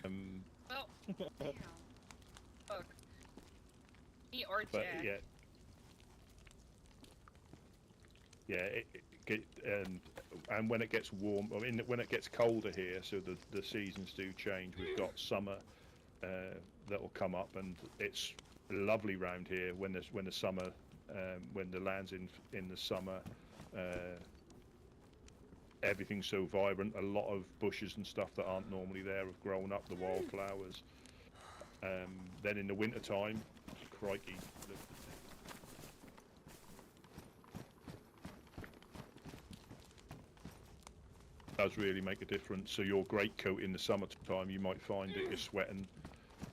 well, damn. Look, me or Jack. And when it gets warm, I mean, when it gets colder here, so the seasons do change. We've got summer that will come up, and it's lovely round here when the summer, when the land's in the summer. Everything's so vibrant. A lot of bushes and stuff that aren't normally there have grown up, the wildflowers. Then in the winter time, crikey. Does really make a difference. So your greatcoat in the summertime, you might find that you're sweating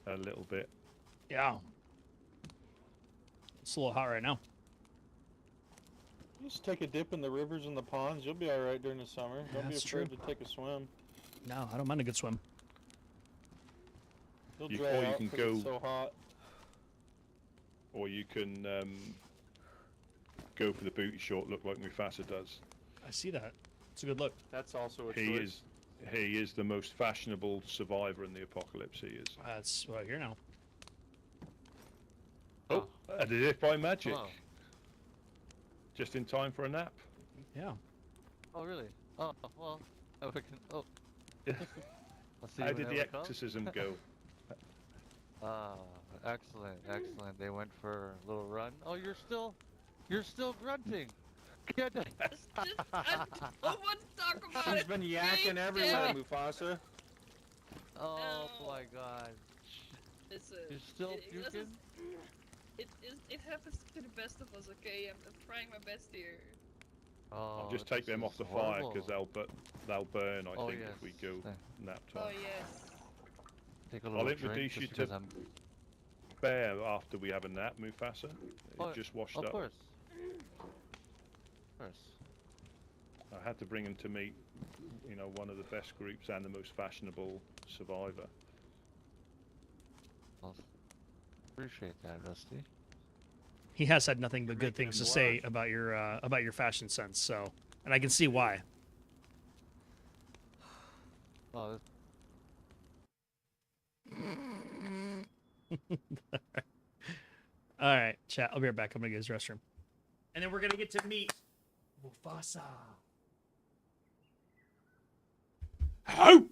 a little bit. Yeah. It's a little hot right now. Just take a dip in the rivers and the ponds. You'll be all right during the summer. Don't be afraid to take a swim. No, I don't mind a good swim. You'll dry out because it's so hot. Or you can go for the booty short look like Mufasa does. I see that. It's a good look. That's also a choice. He is the most fashionable survivor in the apocalypse. He is. That's what I hear now. Oh, as if by magic. Oh. Just in time for a nap. Yeah. Oh, really? Oh, well. Oh. How did the exorcism go? Excellent, excellent. They went for a little run. Oh, you're still grunting. I don't want to talk about it. She's been yakking everywhere, Mufasa. Oh my God. Listen, you're still puking? It happens to the best of us, okay? I'm trying my best here. Oh, I'll just take this them off is the fire because horrible. they'll burn. I Oh, think yes. if we go nap time. Oh yes. Take a I'll little introduce drink you just to because I'm. Bear after we have a nap, Mufasa. Oh, He just washed of up. course. Of course. I had to bring him to meet, you know, one of the best groups and the most fashionable survivor. Well, appreciate that, Rusty. He has had nothing but good making things him to say blush. about your fashion sense. So, and I can see why. Oh, All right, chat. I'll be right back. I'm gonna go to his restroom, and then we're gonna get to meet Mufasa. How?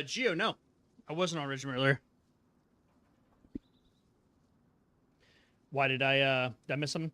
Geo, no. I wasn't on Regiment earlier. Why did I miss something?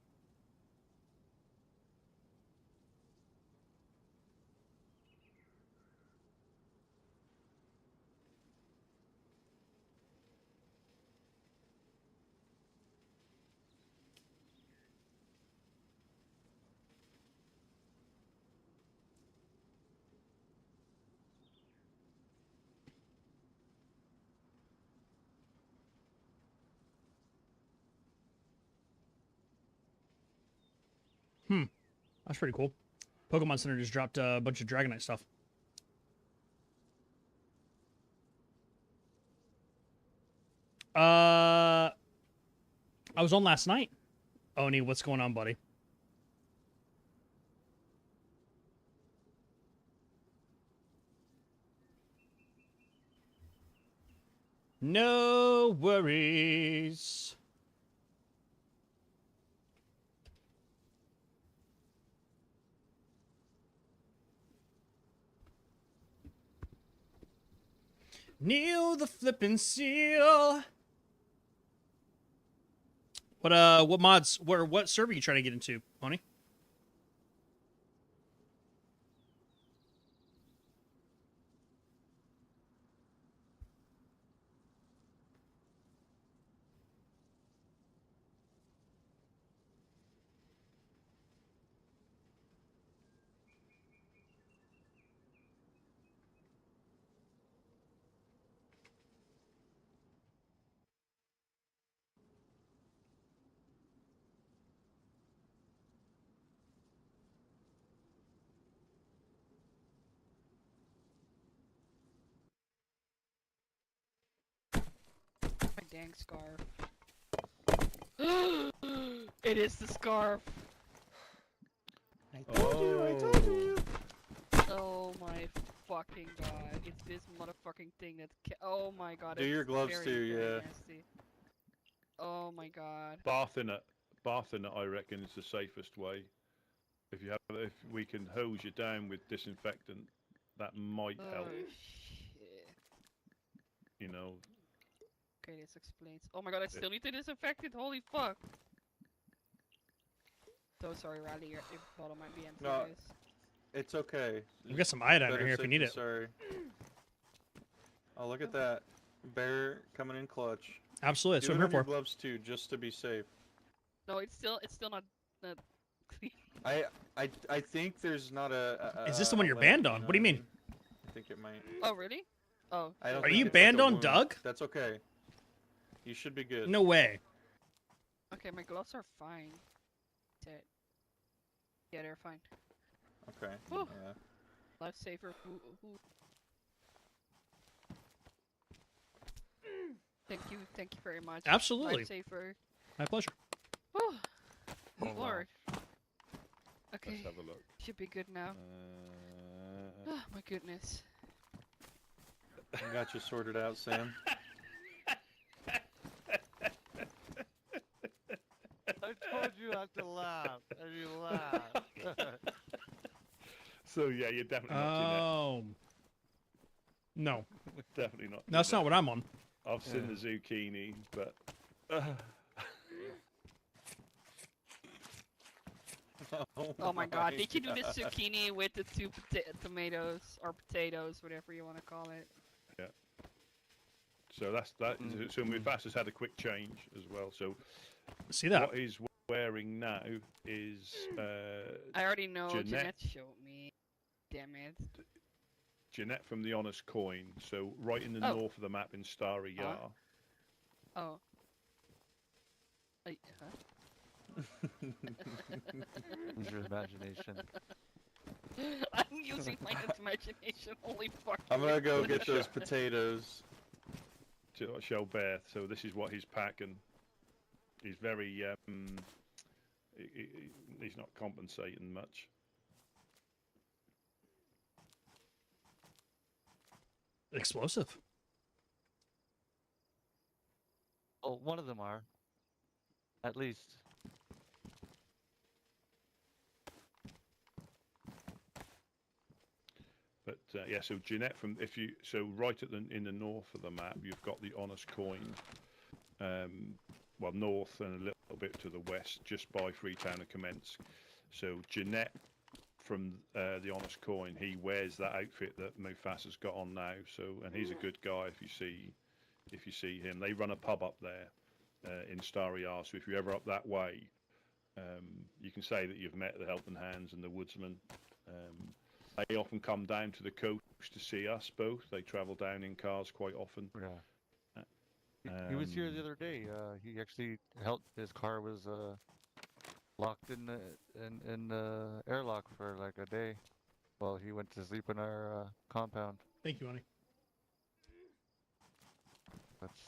That's pretty cool. Pokemon Center just dropped a bunch of Dragonite stuff. I was on last night. Oni, what's going on, buddy? No worries. Kneel the flippin' seal. What mods, what server are you trying to get into, Pony? My dang scarf. It is the scarf. I told you. Oh my fucking god! It's this motherfucking thing that. Oh my god! Do your gloves very, too, very yeah. nasty. Oh my god. Bathing it, I reckon, is the safest way. If we can hose you down with disinfectant, that might help. Shit. You know. Okay, this explains. Oh my god! I still need to disinfect it. Holy fuck! So sorry, Riley. Your bottle might be empty. No, guys. it's okay. We got some iodine right Better here if you safe need than it. Sorry. Oh, look at that. Bear coming in clutch. Absolutely, that's Do what it I'm on here your for. gloves too, just to be safe. No, it's still not clean. I think there's not a. Is this the one you're limit, banned on? What do you mean? I think it might. Oh really? Oh. I don't Are think you it's banned like a on wound. Doug? That's okay. You should be good. No way. Okay, my gloves are fine. Dead. Yeah, they're fine. Okay. Whew. Yeah. Lifesaver. Thank you very much. Absolutely. Lifesaver. My pleasure. Whew. Oh, Lord. Okay. Let's have a look. Should be good now. Oh my goodness. I got you sorted out, Sam. I told you not to laugh, and you laughed. So yeah, you're definitely not Oh. No. definitely not. That's not what I'm on. I've seen the zucchini, but Oh my god, did you do the zucchini with the two tomatoes or potatoes, whatever you want to call it? Yeah. So that. So Mufasa's had a quick change as well. So See that? what he's wearing now is I already know. Jeanette. Jeanette showed me. Damn it. Jeanette from the Honest Coin. So right in the north of the map in Starry Yar. Oh. Huh? Use your imagination. I'm using my imagination. Holy fuck. I'm gonna go get those potatoes. To show Beth. So this is what he's packing. He's very he's not compensating much. Explosive. Oh, one of them are. At least. But yeah, so Jeanette right in the north of the map, you've got the Honest Coin. Well, north and a little bit to the west, just by Freetown and Commence. So Jeanette from the Honest Coin, he wears that outfit that Mufasa's got on now. So, and he's a good guy if you see him. They run a pub up there in Starry Yard. So if you're ever up that way, you can say that you've met the Helping Hands and the Woodsman. They often come down to the coast to see us both. They travel down in cars quite often. Yeah. He was here the other day. He actually helped. His car was locked in the airlock for like a day while he went to sleep in our compound. Thank you, honey. That's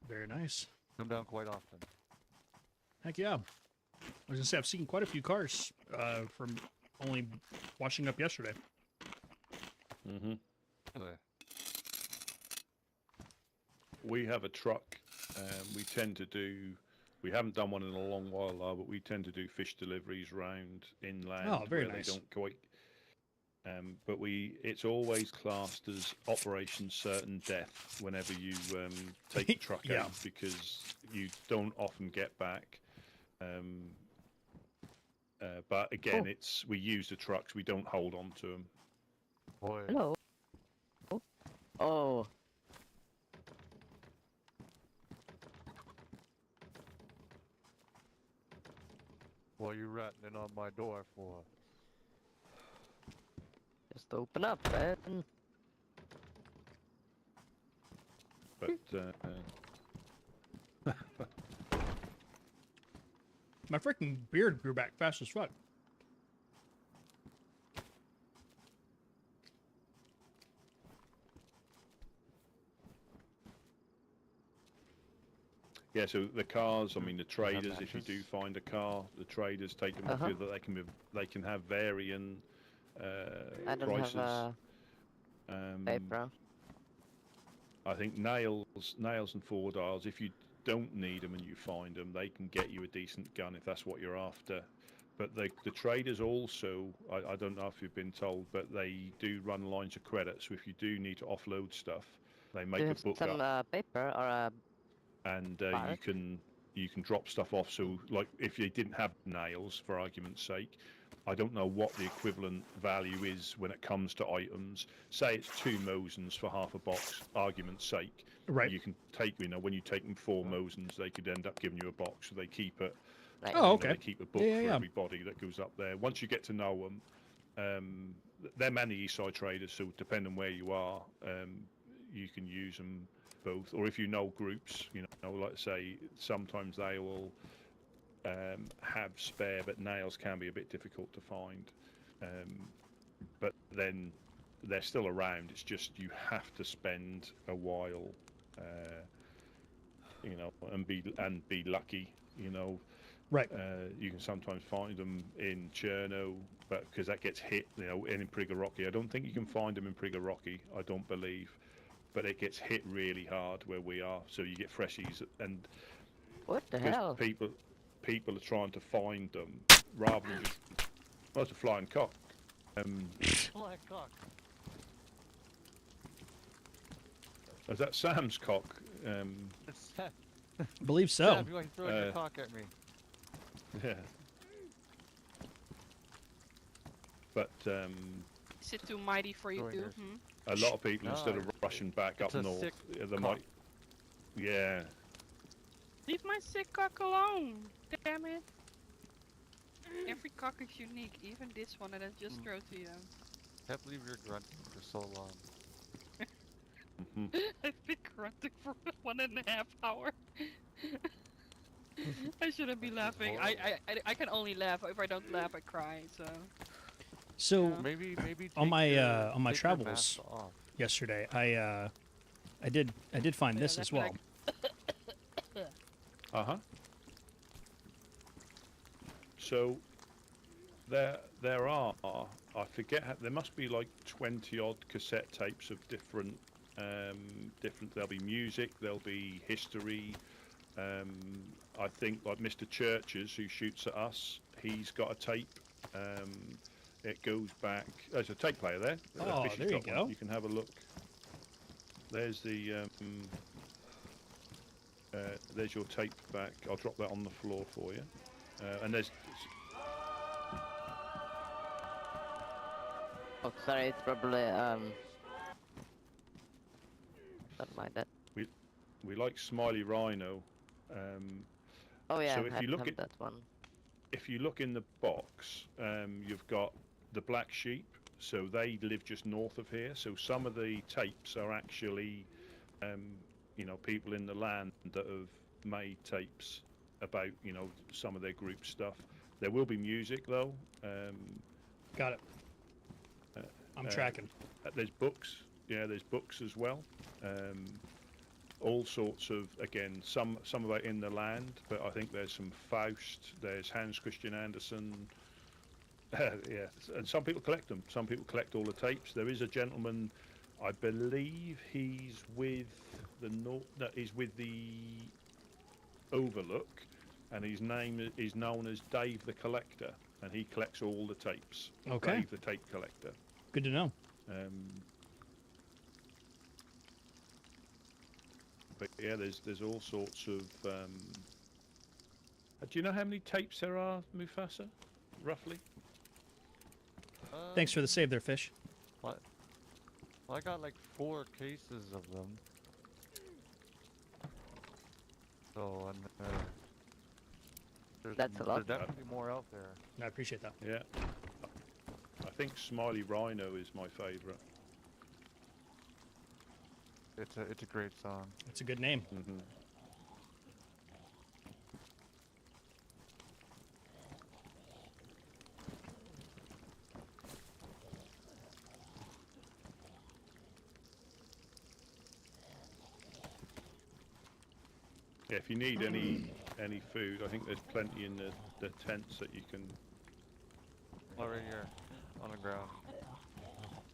very nice. Come down quite often. Heck yeah. I was gonna say I've seen quite a few cars from only washing up yesterday. Mm-hmm. Really? We have a truck. We tend to do. We haven't done one in a long while, though, but we tend to do fish deliveries round inland. Oh, very where nice. They don't quite. But it's always classed as Operation Certain Death whenever you take the truck Yeah. out, because you don't often get back. But again, we use the trucks. We don't hold on to them. Boy. Hello. Oh. What are you rattling on my door for? Just open up, man. But My freaking beard grew back fast as fuck. yeah, so the cars. I mean, the traders. If you do find a car, the traders take them off you. That they can have varying I don't prices. have paper. I think nails and 4-dials. If you don't need them and you find them, they can get you a decent gun if that's what you're after. But the traders also, I don't know if you've been told, but they do run lines of credit. So if you do need to offload stuff, they make a book some up. paper or a And you can drop stuff off. So like if you didn't have nails, for argument's sake, I don't know what the equivalent value is when it comes to items. Say it's 2 Mosins for half a box, argument's sake. Right. You can take, when you take them 4 Mosins, they could end up giving you a box. So they keep it. Right. Oh, okay. They keep a book for everybody that goes up there. Once you get to know them, them and the East Side traders. So depending on where you are, you can use them both. Or if you know groups, like say, sometimes they will have spare, but nails can be a bit difficult to find. But then they're still around. It's just you have to spend a while, and be lucky. Right. You can sometimes find them in Cherno, but because that gets hit, in Prigorocki. I don't think you can find them in Prigorocki. I don't believe, but it gets hit really hard where we are. So you get freshies, and what the hell? People are trying to find them rather than just. Well, it's a flying cock. Flying cock. Is that Sam's cock? I believe so. Sam, you want to throw your cock at me? Yeah. But Is it too mighty for you too? a lot of people, instead of rushing back up north, they might. Yeah. Leave my sick cock alone! Damn it! Every cock is unique, even this one that I just threw to you. Can't believe you're grunting for so long. I've been grunting for 1.5 hours. I shouldn't be laughing. I can only laugh. If I don't laugh, I cry. So maybe on my travels yesterday, I did find this as well. So there are, I forget, there must be like 20 odd cassette tapes of different there'll be music, there'll be history. I think like Mr. Churches, who shoots at us, he's got a tape. it goes back. There's a tape player there. Oh, Fishy's there you got one. go. You can have a look. There's the there's your tape back. I'll drop that on the floor for you. And there's. Oh, sorry, it's probably don't mind that. We like Smiley Rhino. Oh yeah, so I if you look have at that one. if you look in the box, you've got the black sheep. So they live just north of here. So some of the tapes are actually, you know, people in the land that have made tapes about, you know, some of their group stuff. There will be music though. Got it. I'm tracking. There's books. Yeah, there's books as well. All sorts of, again, some about in the land, but I think there's some Faust. There's Hans Christian Andersen. Yeah, and some people collect them. Some people collect all the tapes. There is a gentleman, I believe he's with the he's with the Overlook, and his name is known as Dave the Collector, and he collects all the tapes. Okay. Dave the Tape Collector. Good to know. But yeah, there's all sorts of. Do you know how many tapes there are, Mufasa, roughly? Thanks for the save there, Fish. What? Well, I got like 4 cases of them. So, and That's a lot. There's definitely more out there. I appreciate that. Yeah. I think Smiley Rhino is my favourite. It's a great song. It's a good name. Mm-hmm. Yeah, if you need any food, I think there's plenty in the tents that you can. Oh, right here, on the ground.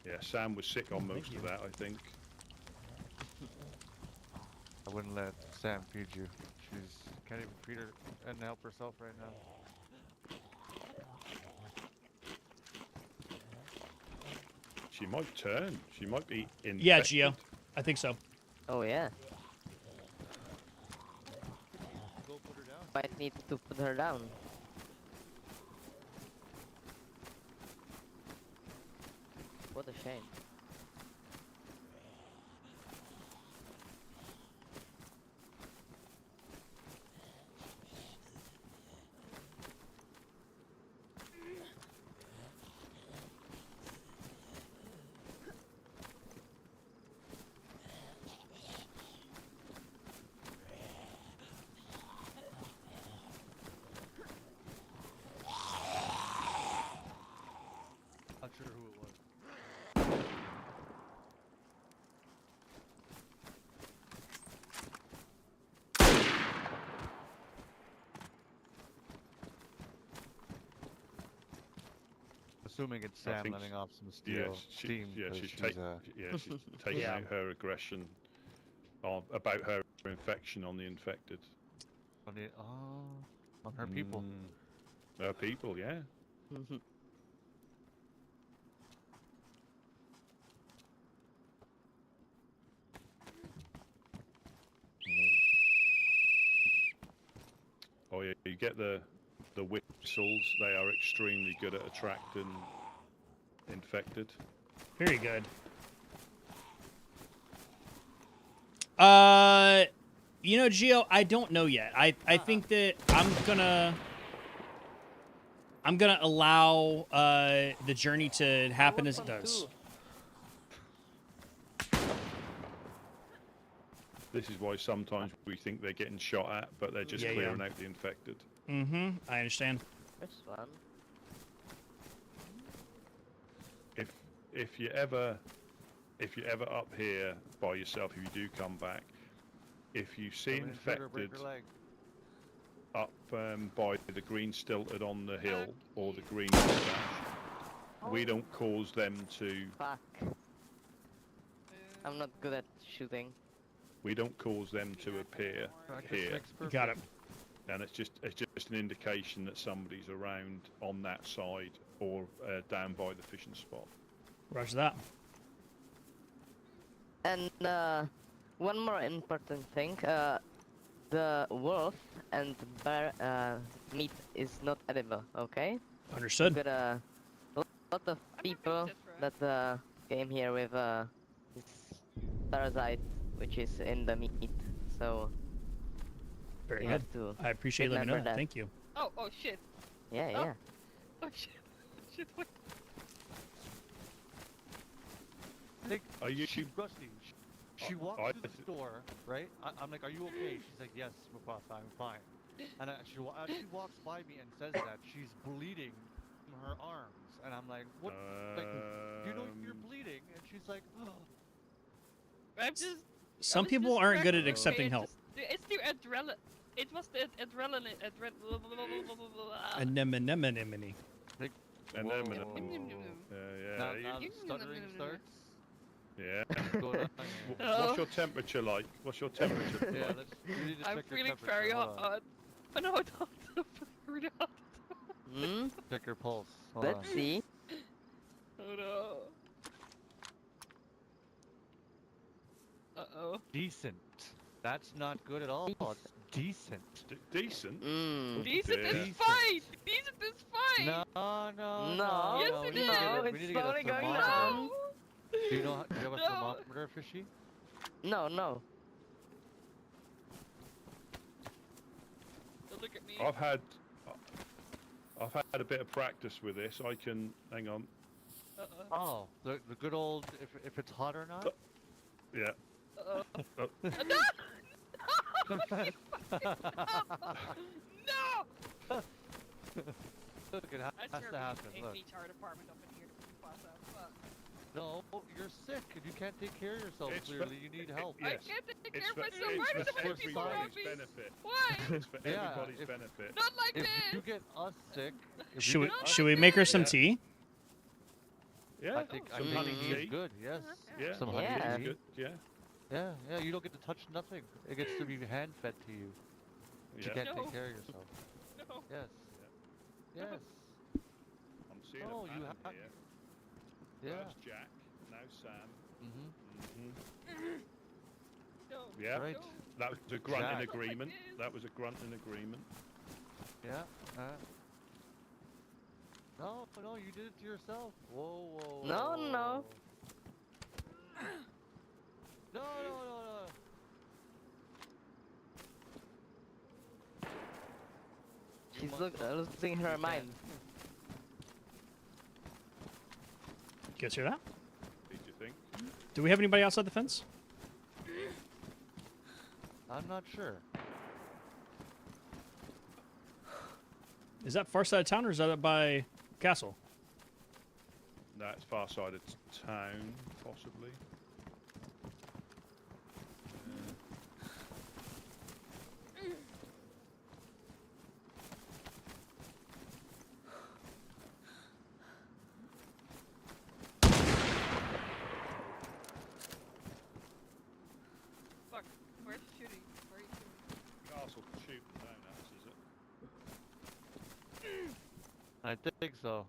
Yeah, Sam was sick on most of that, I think. I wouldn't let Sam feed you. She's can't even feed her and help herself right now. She might turn. She might be infected. Yeah, Gio. I think so. Oh yeah. Go put her down. Might need to put her down. What a shame. Not sure who it was. Assuming it's I Sam think letting off some steam. she's she's, taking Yeah. out her aggression about her infection on the infected. on her people. Her people, yeah. Oh yeah, you get the whistles. They are extremely good at attracting infected. Very good. You know, Gio, I don't know yet. I think that I'm gonna allow the journey to happen as it does. This is why sometimes we think they're getting shot at, but they're just clearing out the infected. Mm-hmm. I understand. This one. If you're ever up here by yourself, if you do come back, if you see infected up by the green stilted on the hill or the green mustache, we don't cause them to. Fuck. I'm not good at shooting. We don't cause them to appear here. Got it. and it's just an indication that somebody's around on that side or down by the fishing spot. Roger that. And one more important thing, the wolf and bear meat is not edible, okay? Understood. We've got a lot of people that came here with this parasite, which is in the meat, so Very you good. have to I appreciate letting me know that. Thank you. Oh shit. Yeah, Oh. yeah. Oh shit. Shit, what? Like, Are you? Rusty, she walks I- through the store, right? I'm like, are you okay? She's like, yes, Mufasa, I'm fine. And as she walks by me and says that, she's bleeding from her arms. And I'm like, what? Like, do you know you're bleeding? And she's like, oh. I'm just. Some people aren't good at accepting help. It's the adrenaline. It was the adrenaline. Anemone. Anemone. Now Yeah. the stuttering starts. Yeah. Going on. What's your temperature like? What's your temperature Yeah, like? we need to I'm check your feeling temperature. very Hold on. hot. Oh no, don't. Really hot. Hmm? Check your pulse. Hold Let's on. see. Oh no. Uh-oh. Decent. That's not good at all. It's decent. Decent? Mm. Decent dear. is fine! Decent is fine! No. No. Yes, we it need to get is. a- we It's need to get a slowly going thermometer. down. Do you have a No. thermometer, Fishy? No, no. Don't look at me. I've had a bit of practice with this. I can hang on. Oh, the good old if it's hot or not. Yeah. Uh-oh. Oh. No! No! Look, it has I to happen. Look. HR department up in here to pass out. Fuck. No, you're sick and you can't take care of yourself. It's for- Clearly, you need help. I Yes. can't take It's care of for, myself. Why do it's so for many people around everybody's me? benefit. Why? It's for Yeah, everybody's if- benefit. Not like If this! you get us sick, if Should you we get us should we make her some Yeah. tea? Yeah. I think Some honey tea is tea. good. Yes. Yeah. Some honey honey tea is tea. good. Yeah. Yeah. You don't get to touch nothing. It gets to be hand fed to you. But you Yeah. can't No. take care of yourself. No. Yes. Yes. I'm seeing Oh, a you pattern have- here. Yeah. First Jack, now Sam. Mhm. No. Yeah. Right. No. That was a grunt in Jack. agreement. That was a grunt in agreement. Yeah. No, you did it to yourself. Whoa. No, no. No. She's losing her mind. You guys hear that? Did you think? Do we have anybody outside the fence? I'm not sure. Is that far side of town or is that up by Castle? That's far side of town, possibly. Fuck. Where's the shooting? Where are you shooting? Castle shooting down us, is it? I think so.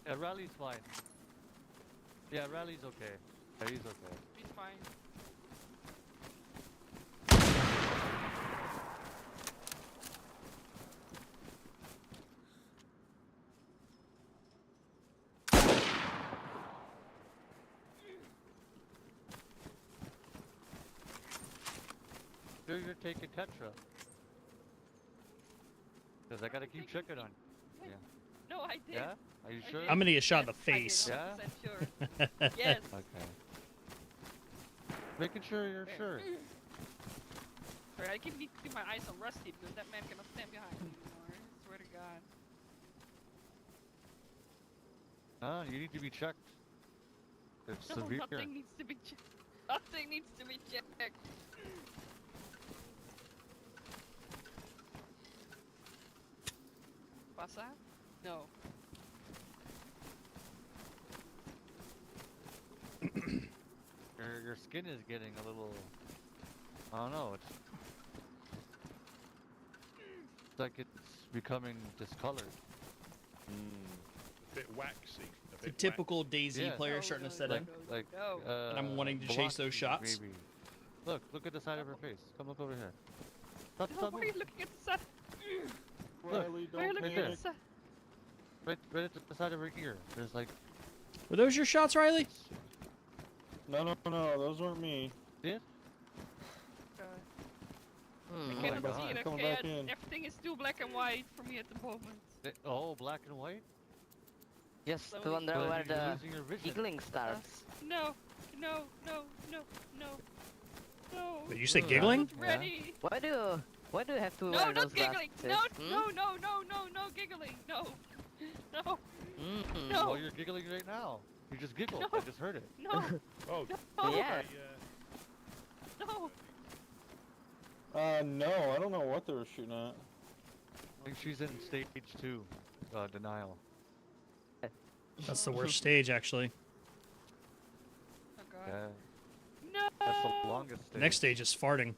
Yeah, Rally's fine. Yeah, Rally's okay. Yeah, he's okay. He's fine. Sure you're taking Tetra. Because I gotta keep checking on. Yeah. No, I did. Yeah? Are you sure? I'm gonna get shot in the Yes, I did, face. Yeah? 100% sure. Yes. Okay. Making sure you're sure. Sorry, I keep keeping my eyes on Rusty because that man cannot stand behind me anymore. I swear to God. You need to be checked. It's No, severe. nothing needs to be checked. Nothing needs to be checked. Mufasa? No. Your skin is getting a little. I don't know. It's like it's becoming discolored. A bit waxy. It's a typical DayZ player starting to set in. And I'm wanting to chase those shots. Maybe. Look at the side of her face. Come look over here. Why are you looking at the side? Riley, Why are you looking at the side? Right at the side of her ear. There's like. Were those your shots, Riley? No, those weren't me. Did? I cannot see it, okay? Everything is too black and white for me at the moment. Oh, black and white? Just to wonder where the giggling starts. No. Did you say giggling? Ready. Why do you have to No, wear not those giggling. glasses? No, giggling. No. Well, you're giggling right now. You just giggled. I just heard it. No. Oh. Yeah. No. No, I don't know what they were shooting at. I think she's in stage 2, denial. That's the worst stage, actually. Oh god. Yeah. No. That's the longest stage. Next stage is farting.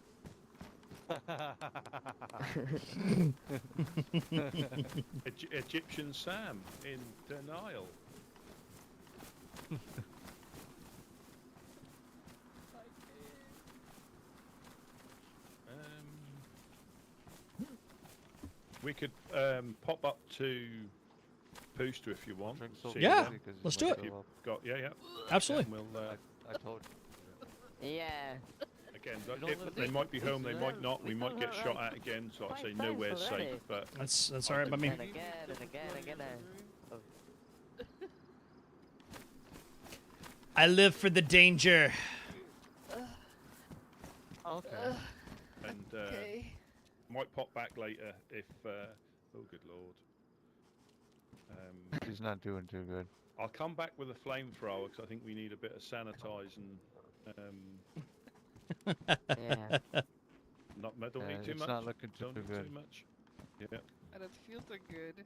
Egyptian Sam in denial. We could pop up to Pooster if you want. Yeah, let's do it. Yeah. Absolutely. We'll, I told you. Yeah. Again, they might be home, they might not. We might get shot at again, so I say nowhere's safe. But that's all right by me. And again. I live for the danger. Okay. And might pop back later if. Oh, good lord. She's not doing too good. I'll come back with a flamethrower because I think we need a bit of sanitizing. Yeah. Don't need too it's much. not looking too Don't need good. too much. Yeah. I don't feel so good.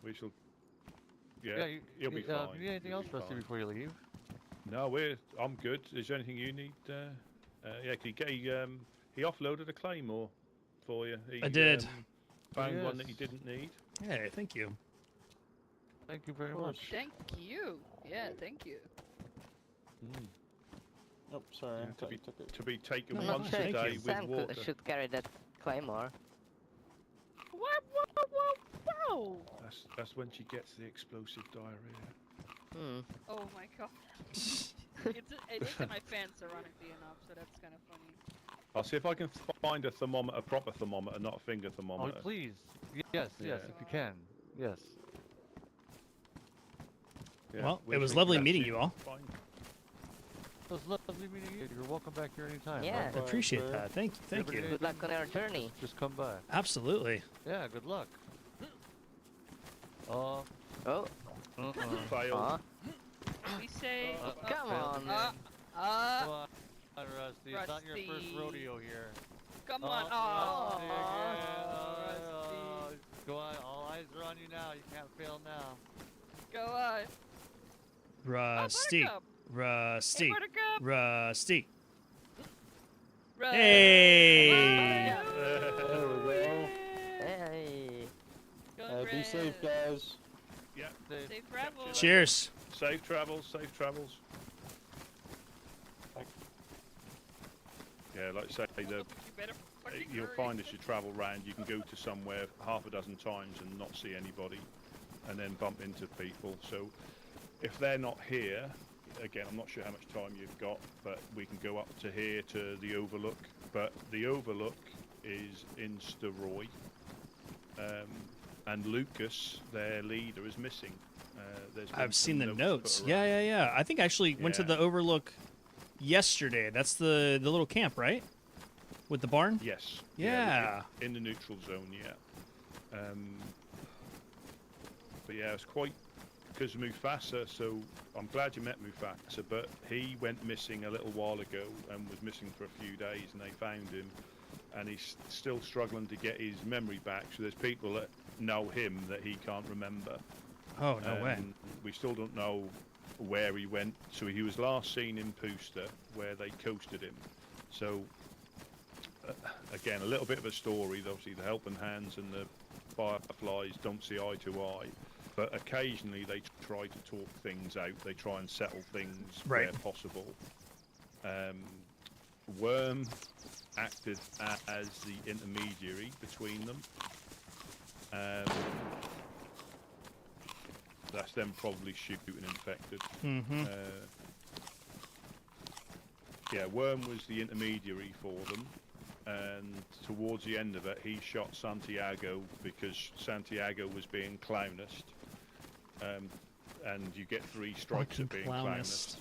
We shall. Yeah, you'll be fine. You need anything else for us before you leave? No, I'm good. Is there anything you need? Yeah, he offloaded a claymore for you. I did. Found one that you didn't need. Hey, thank you. Thank you very much. Thank you. Yeah, thank you. Oh, sorry. To be taken I'm not once sure a day if with Sam water. should carry that claymore. Whoa! That's when she gets the explosive diarrhea. Oh my god. It is that my fans ironically enough, so that's kind of funny. I'll see if I can find a thermometer, a proper thermometer, not a finger thermometer. Oh, please. Yes, if you can. Yes. Yeah, Well, it was lovely meeting you all. It was lovely meeting you. You're welcome back here anytime. Yeah. I appreciate that. Thank you. Good luck on our journey. Just come by. Absolutely. Yeah, good luck. Oh. Fail. We say. Come on. Come on, Rusty. It's not your first rodeo here. Come on. Rusty. Go on. All eyes are on you now. You can't fail now. Go on. Rusty. Rusty. Rusty. Run. Hey! There we go. Hey. Be safe, guys. Yeah. Safe travels. Cheers. Safe travels. Safe travels. Yeah, like I say, you'll find as you travel around, you can go to somewhere half a dozen times and not see anybody, and then bump into people. So if they're not here, again, I'm not sure how much time you've got, but we can go up to here to the Overlook. But the Overlook is in Steroy, and Lucas, their leader, is missing. I've seen the notes. Yeah. I think I actually went to the Overlook yesterday. That's the little camp, right? With the barn? Yes. Yeah. In the neutral zone, yeah. But yeah, it's quite because Mufasa, so I'm glad you met Mufasa, but he went missing a little while ago and was missing for a few days, and they found him, and he's still struggling to get his memory back. So there's people that know him that he can't remember. Oh, no way. We still don't know where he went. So he was last seen in Pooster, where they coasted him. So again, a little bit of a story. Obviously, the Helping Hands and the Fireflies don't see eye to eye, but occasionally they try to talk things out. They try and settle things where possible. Worm acted as the intermediary between them. That's them probably shooting infected. Yeah, Worm was the intermediary for them, and towards the end of it, he shot Santiago because Santiago was being clownist. And you get 3 strikes at being clownist.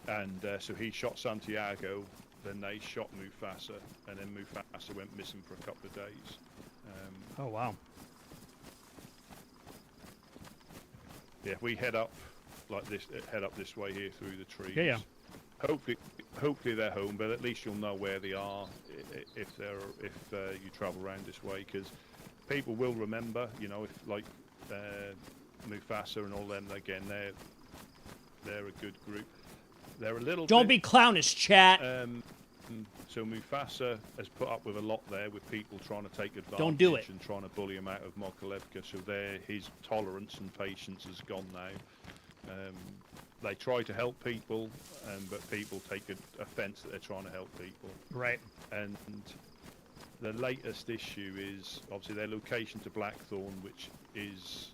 And so he shot Santiago, then they shot Mufasa, and then Mufasa went missing for a couple of days. Oh, wow. Yeah, we head up like this, head up this way here through the trees. Yeah. Hopefully they're home, but at least you'll know where they are if you travel around this way, because people will remember. You know, if like Mufasa and all them, again, they're a good group. They're a little. Don't be clownish, chat. So Mufasa has put up with a lot there, with people trying to take advantage. Don't do it. And trying to bully him out of Mokalevka. So his tolerance and patience has gone now. They try to help people, but people take offence that they're trying to help people. Right. And the latest issue is obviously their location to Blackthorn, which is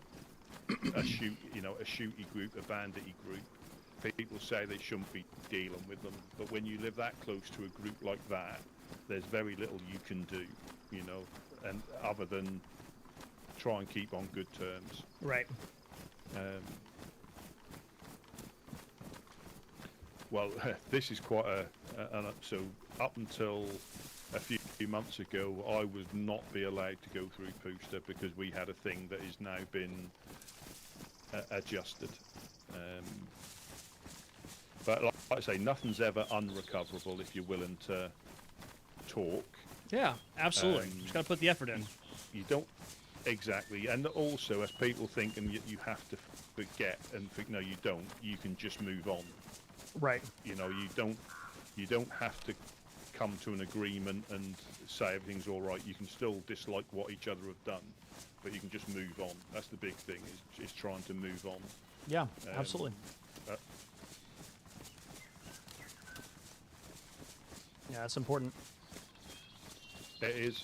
a shooty group, a bandity group. People say they shouldn't be dealing with them, but when you live that close to a group like that, there's very little you can do, you know, and other than try and keep on good terms. Right. Well, this is quite so up until a few months ago, I would not be allowed to go through Pooster because we had a thing that has now been adjusted. But like I say, nothing's ever unrecoverable if you're willing to talk. Yeah, absolutely. Just got to put the effort in. You don't exactly, and also as people think, and you have to forget and think, no, you don't. You can just move on. Right. You know, you don't have to come to an agreement and say everything's all right. You can still dislike what each other have done, but you can just move on. That's the big thing, is trying to move on. Yeah, absolutely. Yeah, that's important. It is.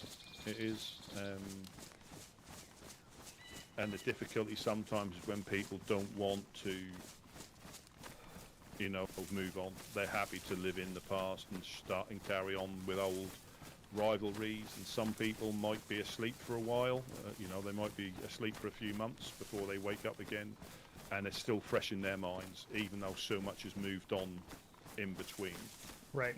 And the difficulty sometimes is when people don't want to, you know, move on. They're happy to live in the past and start and carry on with old rivalries. And some people might be asleep for a while. You know, they might be asleep for a few months before they wake up again, and it's still fresh in their minds, even though so much has moved on in between. Right.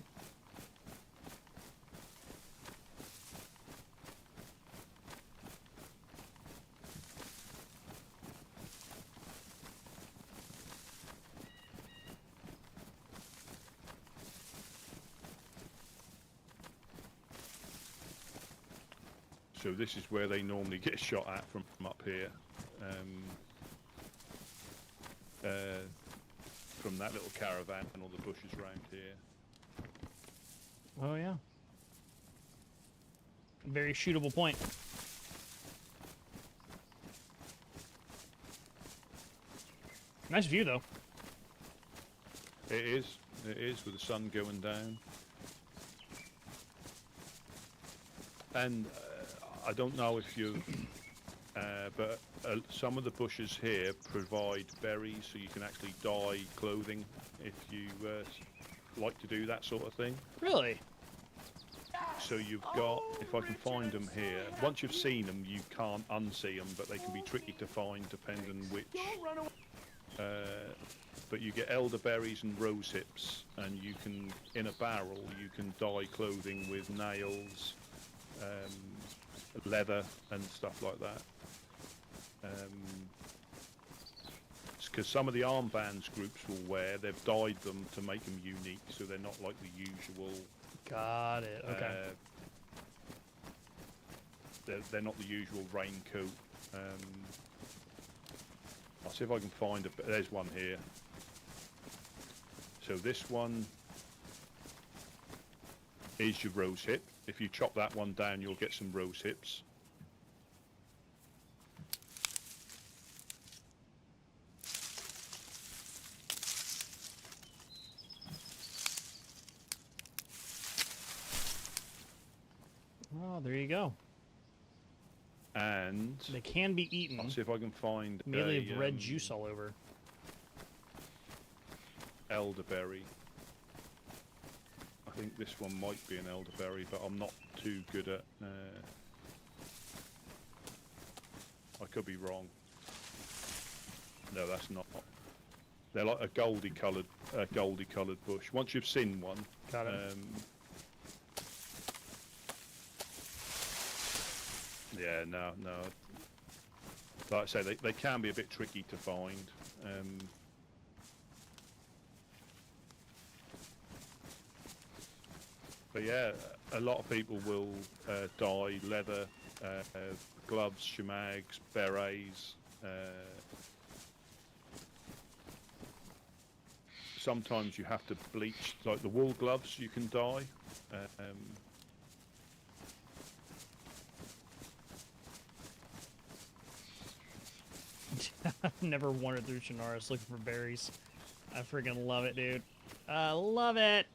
So this is where they normally get shot at from up here, from that little caravan and all the bushes around here. Oh yeah. Very shootable point. Nice view though. It is with the sun going down. And I don't know if you, but some of the bushes here provide berries, so you can actually dye clothing if you like to do that sort of thing. Really? So you've got, if I can find them here, once you've seen them, you can't unsee them, but they can be tricky to find depending which. But you get elderberries and rose hips, and you can, in a barrel, you can dye clothing with nails, leather and stuff like that. Because some of the armbands groups will wear, they've dyed them to make them unique, so they're not like the usual Got it. Okay. They're not the usual raincoat. I'll see if I can find a. There's one here. So this one is your rose hip. If you chop that one down, you'll get some rose hips. Oh, there you go. And they can be eaten. I'll see if I can find. They have red juice all over. Elderberry. I think this one might be an elderberry, but I'm not too good at. I could be wrong. No, that's not. They're like a goldy coloured bush. Once you've seen one, got it. Yeah, no. Like I say, they can be a bit tricky to find. But yeah, a lot of people will dye leather, gloves, shemags, berets. Sometimes you have to bleach, like the wool gloves you can dye. I've never wandered through Chernarus looking for berries. I freaking love it, dude. I love it.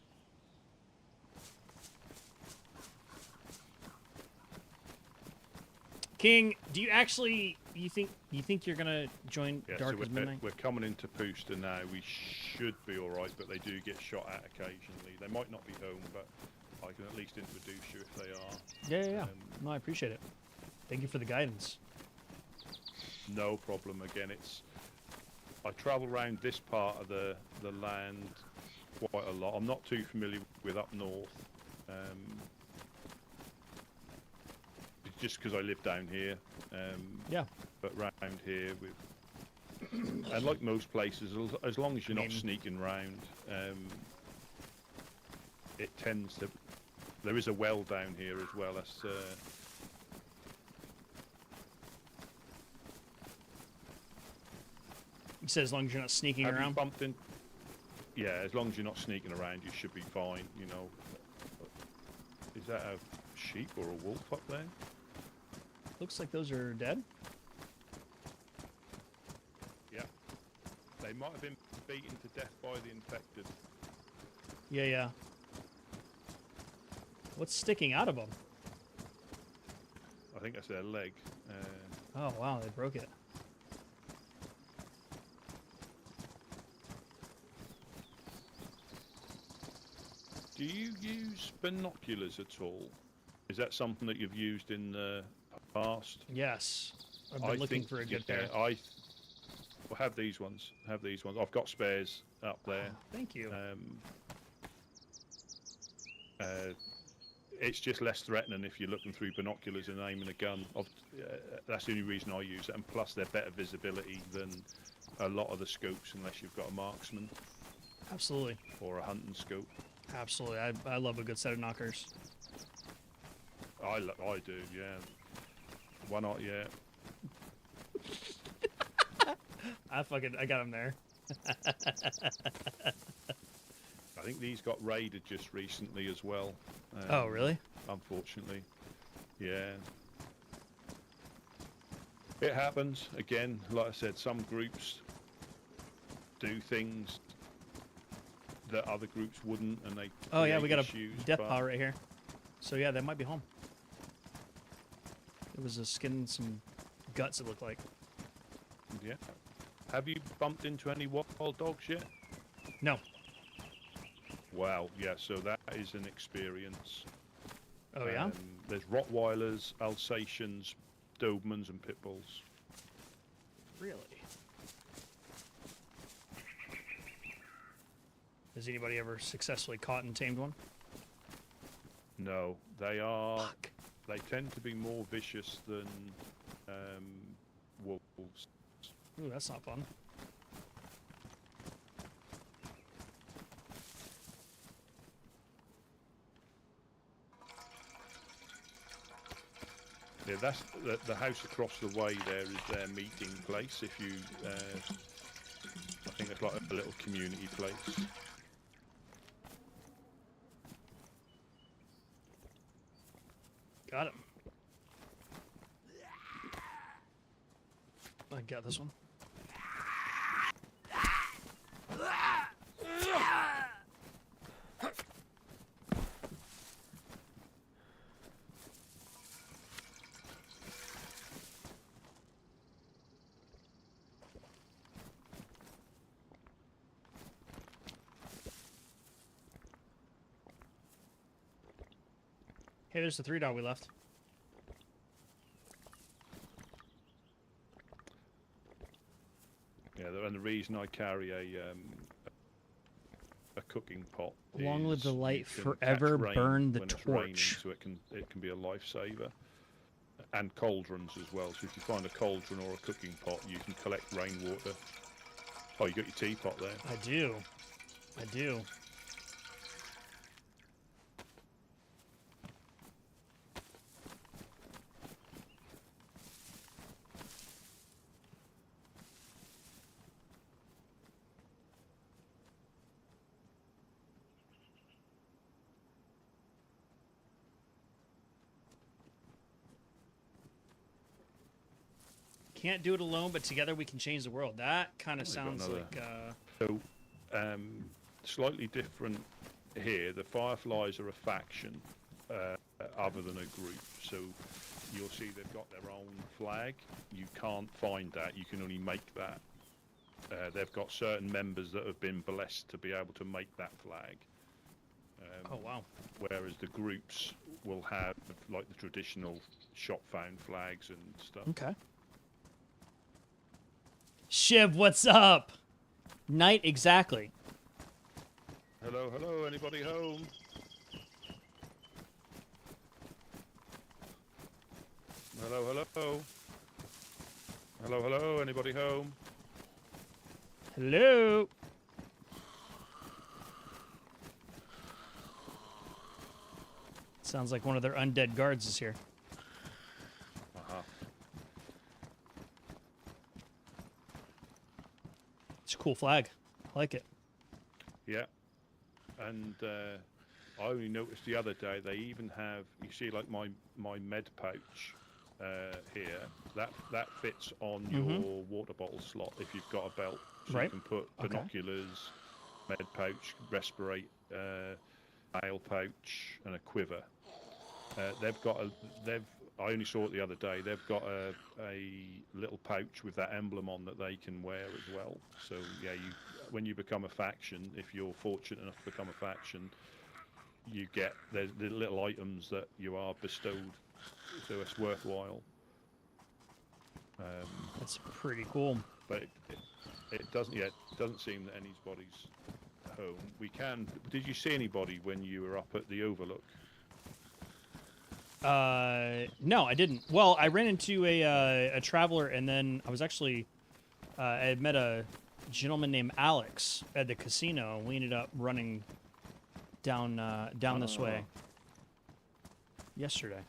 King, do you actually you think you're gonna join Dark so as Midnight? We're coming into Pooster now. We should be all right, but they do get shot at occasionally. They might not be home, but I can at least introduce you if they are. Yeah. No, I appreciate it. Thank you for the guidance. No problem. Again, I travel around this part of the land quite a lot. I'm not too familiar with up north. Just because I live down here. Yeah. But round here, and like most places, as long as you're not sneaking round, it tends to. There is a well down here as well. That's. You said as long as you're not sneaking Have around. You bumped in? Yeah, as long as you're not sneaking around, you should be fine. You know. Is that a sheep or a wolf up there? Looks like those are dead. Yeah. They might have been beaten to death by the infected. Yeah. What's sticking out of them? I think that's their leg. Oh, wow, they broke it. Do you use binoculars at all? Is that something that you've used in the past? Yes. I've been looking for a good pair. I have these ones. I've got spares up there. Thank you. It's just less threatening if you're looking through binoculars and aiming a gun. That's the only reason I use it, and plus they're better visibility than a lot of the scopes, unless you've got a marksman. Absolutely. Or a hunting scope. Absolutely. I love a good set of knockers. I do, yeah. Why not? Yeah. I got him there. I think these got raided just recently as well. Oh, really? Unfortunately. Yeah. It happens. Again, like I said, some groups do things that other groups wouldn't, and they. Oh yeah, we got issues, a death pile right here. So yeah, they might be home. It was a skin, some guts. It looked like. Yeah. Have you bumped into any wild dogs yet? No. Wow. Yeah. So that is an experience. Oh yeah. There's Rottweilers, Alsatians, Dobermans, and Pit Bulls. Really? Has anybody ever successfully caught and tamed one? No, they are. Fuck. They tend to be more vicious than wolves. Ooh, that's not fun. Yeah, that's the house across the way. There is their meeting place. If you, I think it's like a little community place. Got it. I got this one. Hey, there's the 3-dot we left. Yeah, and the reason I carry a cooking pot. Long live the light, you can forever catch rain burn the when it's raining, torch. so it can be a lifesaver. And cauldrons as well. So if you find a cauldron or a cooking pot, you can collect rainwater. Oh, you got your teapot there. I do. I do. Can't do it alone, but together we can change the world. That kind of sounds like... So, slightly different here. The Fireflies are a faction other than a group. So you'll see they've got their own flag. You can't find that. You can only make that. They've got certain members that have been blessed to be able to make that flag. Oh, wow. Whereas the groups will have like the traditional shop-found flags and stuff. Okay. Shiv, what's up? Night, exactly. Hello, hello, anybody home? Hello, hello. Hello, hello, anybody home? Hello. Sounds like one of their undead guards is here. Uh-huh. It's a cool flag. I like it. Yeah. And I only noticed the other day they even have, you see like my med pouch here, that fits on your water bottle slot if you've got a belt. So you can put binoculars, med pouch, respirate, nail pouch and a quiver. I only saw it the other day. They've got a little pouch with that emblem on that they can wear as well. So yeah, when you become a faction, if you're fortunate enough to become a faction, you get the little items that you are bestowed. So it's worthwhile. That's pretty cool. But it doesn't yet. Doesn't seem that anybody's home. We can. Did you see anybody when you were up at the Overlook? No, I didn't. Well, I ran into a traveler, and then I was actually I had met a gentleman named Alex at the casino. We ended up running down this way yesterday.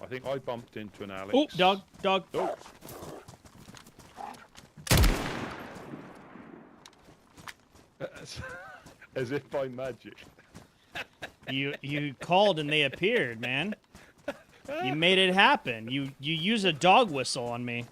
I think I bumped into an Alex. Oh, dog. Oh. As if by magic. You called and they appeared, man. You made it happen. You use a dog whistle on me.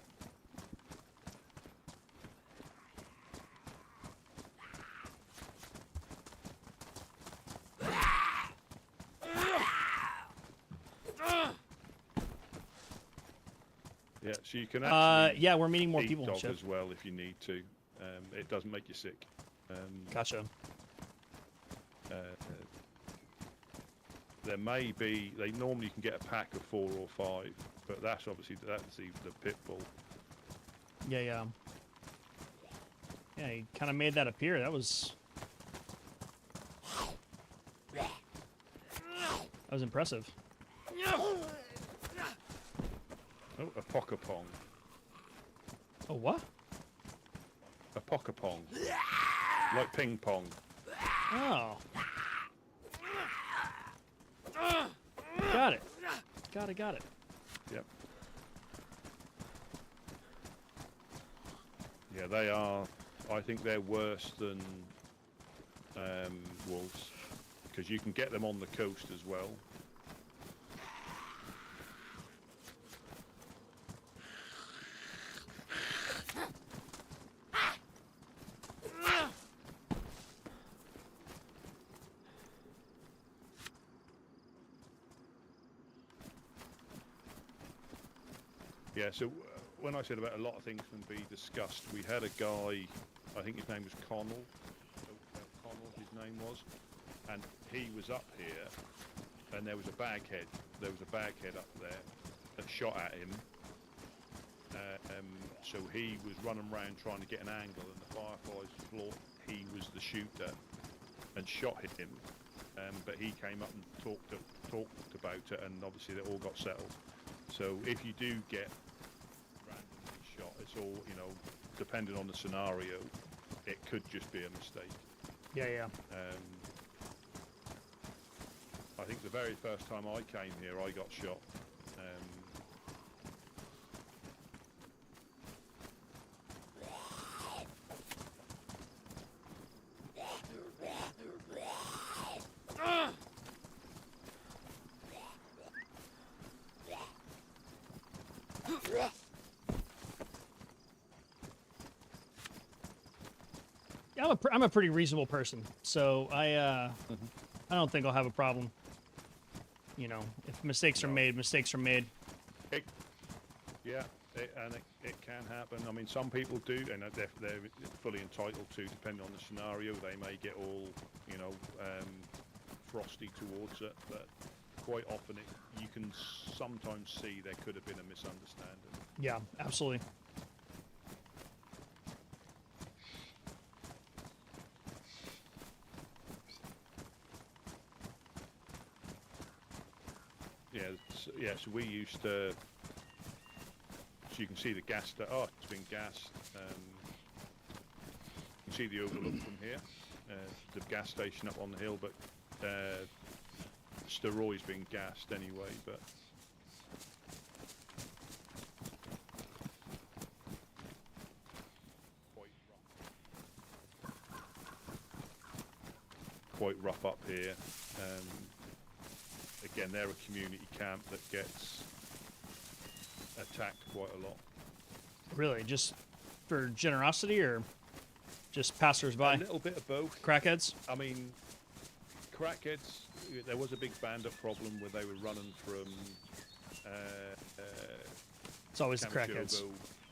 Yeah, so you can actually yeah, we're meeting more eat people, dog Chip. as well if you need to. It doesn't make you sick. Gotcha. There may be. They normally can get a pack of 4 or 5, but that's obviously the pit bull. Yeah. Yeah, he kind of made that appear. That was impressive. Oh, a pockapong. Oh, what? A pockapong. Like ping pong. Oh. Got it. Got it. Yep. Yeah, they are. I think they're worse than wolves, because you can get them on the coast as well. Yeah, so when I said about a lot of things can be discussed, we had a guy, I think his name was Connell, his name was, and he was up here, and there was a baghead up there that shot at him. So he was running around trying to get an angle, and the fireflies thought he was the shooter and shot him. But he came up and talked about it, and obviously they all got settled. So if you do get randomly shot, it's all, you know, depending on the scenario, it could just be a mistake. Yeah. I think the very first time I came here, I got shot. I'm a pretty reasonable person, so I don't think I'll have a problem. You know, if mistakes are made, mistakes are made. It can happen. I mean, some people do, and they're fully entitled to, depending on the scenario. They may get all, you know, frosty towards it, but quite often you can sometimes see there could have been a misunderstanding. Yeah, absolutely. So we used to, so you can see the gas, it's been gassed. You can see the overlook from here, the gas station up on the hill, but Steroy's been gassed anyway, but quite rough up here. Again, they're a community camp that gets attacked quite a lot. Really? Just for generosity, or just passers-by? A little bit of both. Crackheads? I mean, crackheads, there was a big bandit problem where they were running from it's always the Kamishovo crackheads.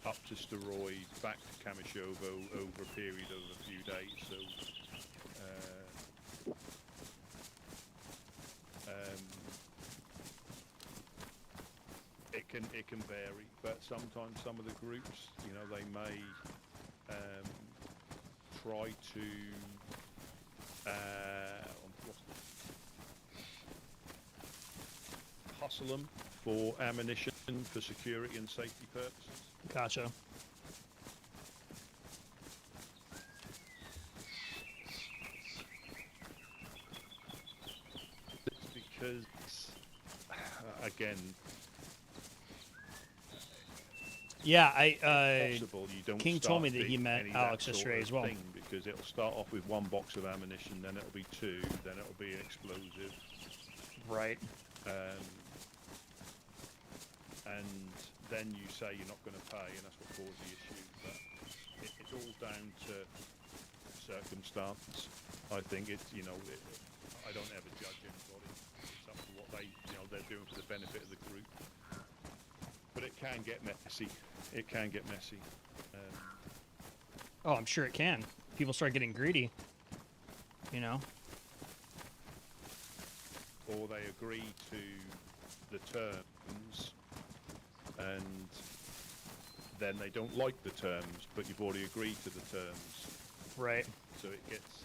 up to Steroid, back to Kamishovo over a period of a few days. So it can vary, but sometimes some of the groups, you know, they may try to hustle them for ammunition for security and safety purposes. Gotcha. It's because, again, yeah, possible you don't King start told me that he big, met any Alex that sort yesterday of as well. thing, because it'll start off with one box of ammunition, then it'll be two, then it'll be an explosive. Right. And then you say you're not going to pay, and that's what caused the issue. But it's all down to circumstance. I think it's, you know, I don't ever judge anybody. It's up to what they're doing for the benefit of the group. But it can get messy. It can get messy. Oh, I'm sure it can. People start getting greedy, you know. Or they agree to the terms, and then they don't like the terms, but you've already agreed to the terms. Right. So it gets.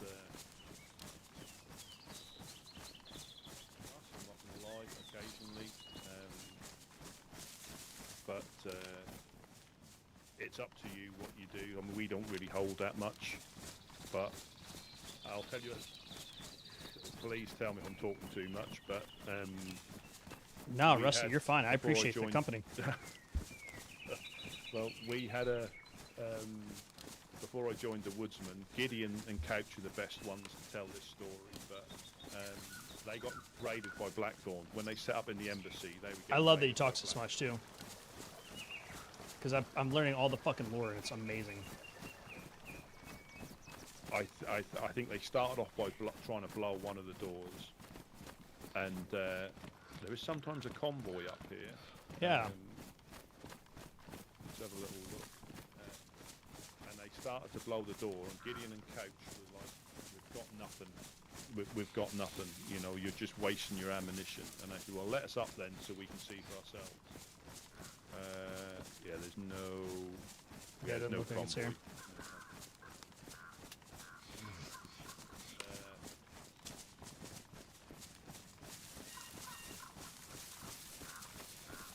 I'm not going to lie, occasionally. But it's up to you what you do. I mean, we don't really hold that much, but I'll tell you, please tell me if I'm talking too much, but no, Rusty, you're fine. I appreciate the company. Well, we had a before I joined the Woodsman, Gideon and Couch are the best ones to tell this story, but they got raided by Blackthorn. When they set up in the embassy, they would get I love that you talk so much, too. Because I'm learning all the fucking lore, and it's amazing. I think they started off by trying to blow one of the doors, and there is sometimes a convoy up here. Yeah. Let's have a little look. And they started to blow the door, and Gideon and Couch were like, "We've got nothing. We've got nothing. You know, you're just wasting your ammunition." And I said, "Well, let us up then, so we can see for ourselves." Yeah, there's no. Yeah, there's no things convoy. here.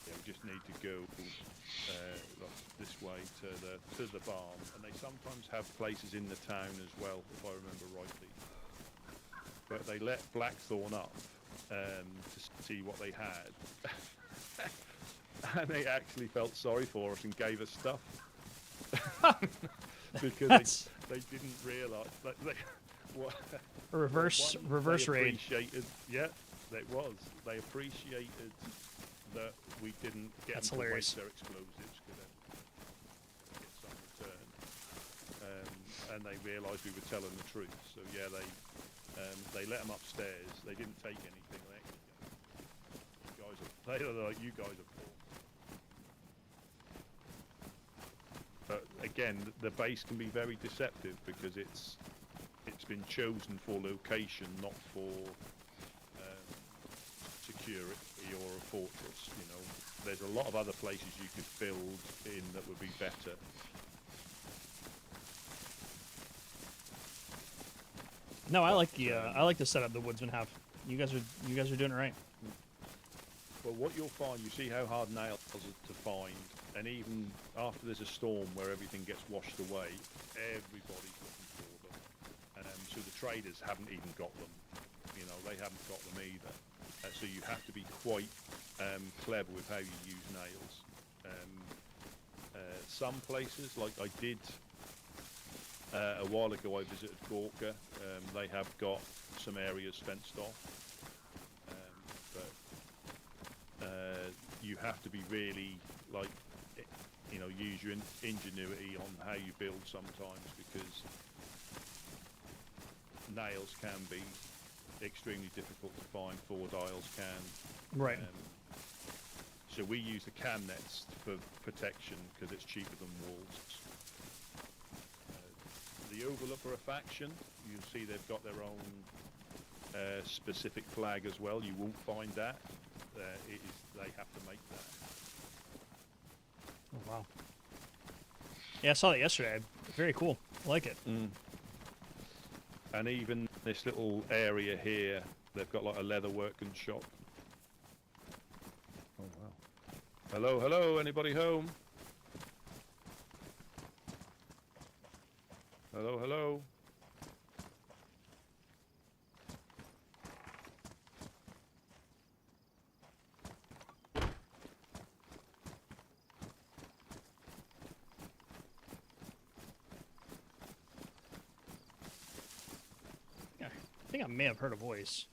We just need to go this way to the barn, and they sometimes have places in the town as well, if I remember rightly. But they let Blackthorn up to see what they had, and they actually felt sorry for us and gave us stuff because they didn't realise that what A reverse they raid. appreciated, yeah, it was. They appreciated that we didn't get That's them to hilarious. waste their explosives because then get some return. And they realised we were telling the truth. So yeah, they let them upstairs. They didn't take anything. They are like, you guys are poor. But again, the base can be very deceptive because it's been chosen for location, not for security or a fortress. You know, there's a lot of other places you could build in that would be better. No, I like the setup the Woodsmen have. You guys are doing it right. Well, what you'll find, you see how hard nails are to find, and even after there's a storm where everything gets washed away, everybody's looking for them. So the traders haven't even got them. You know, they haven't got them either. So you have to be quite clever with how you use nails. Some places, like I did a while ago, I visited Gorka. They have got some areas fenced off, but you have to be really, like, you know, use your ingenuity on how you build sometimes, because nails can be extremely difficult to find. Forward aisles can. Right. So we use the cam nets for protection because it's cheaper than walls. The Overlooker faction, you'll see they've got their own specific flag as well. You won't find that. They have to make that. Oh, wow. Yeah, I saw that yesterday. Very cool. I like it. And even this little area here, they've got like a leather working shop. Oh wow. Hello, hello, anybody home? Hello, hello. I think I may have heard a voice.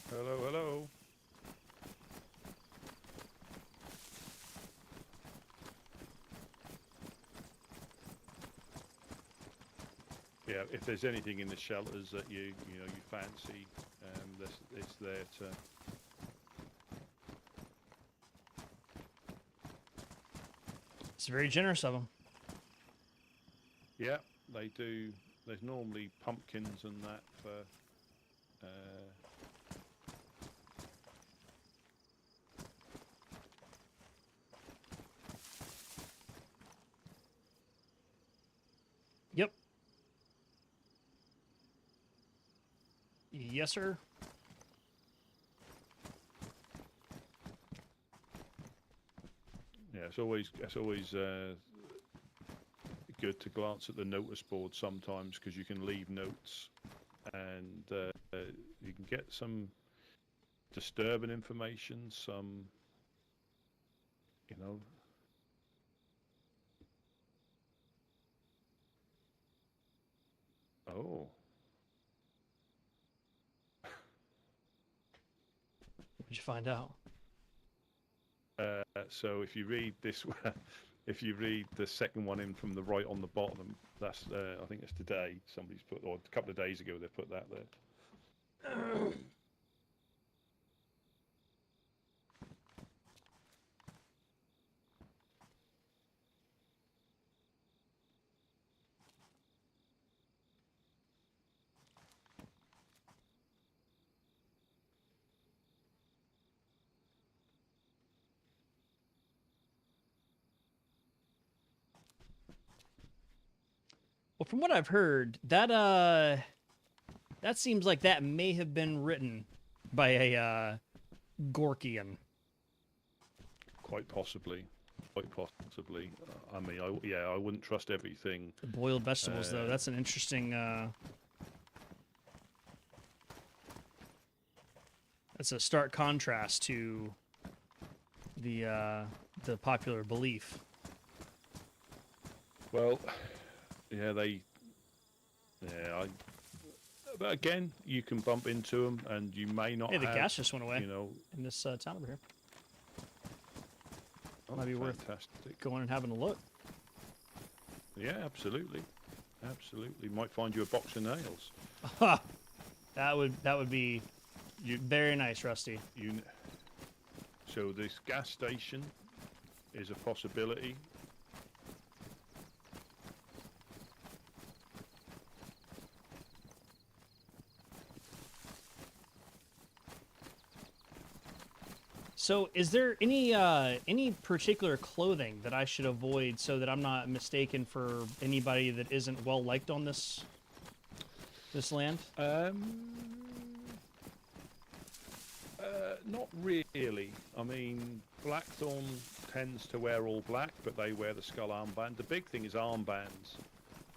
Hello, hello. Yeah, if there's anything in the shelters that you fancy, it's there to. It's very generous of them. Yeah, they do. There's normally pumpkins and that for. Yep. Yes, sir. Yeah, it's always good to glance at the notice board sometimes, because you can leave notes and you can get some disturbing information, some, you know. Oh. What'd you find out? So if you read this, if you read the second one in from the right on the bottom, that's I think it's today. Somebody's put, or a couple of days ago, they put that there. Well, from what I've heard, that seems like that may have been written by a Gorkian. Quite possibly. Quite possibly. I mean, I wouldn't trust everything. The boiled vegetables, though, that's an interesting. That's a stark contrast to the popular belief. Well, yeah, but again, you can bump into them, and you may not. Hey, the have, gas just went away. You know, in this town over here. oh, Might be fantastic. worth going and having a look. Yeah, absolutely, absolutely. Might find you a box of nails. That would be very nice, Rusty. So this gas station is a possibility. So, is there any particular clothing that I should avoid so that I'm not mistaken for anybody that isn't well liked on this land? Not really. I mean, Blackthorn tends to wear all black, but they wear the skull armband. The big thing is armbands.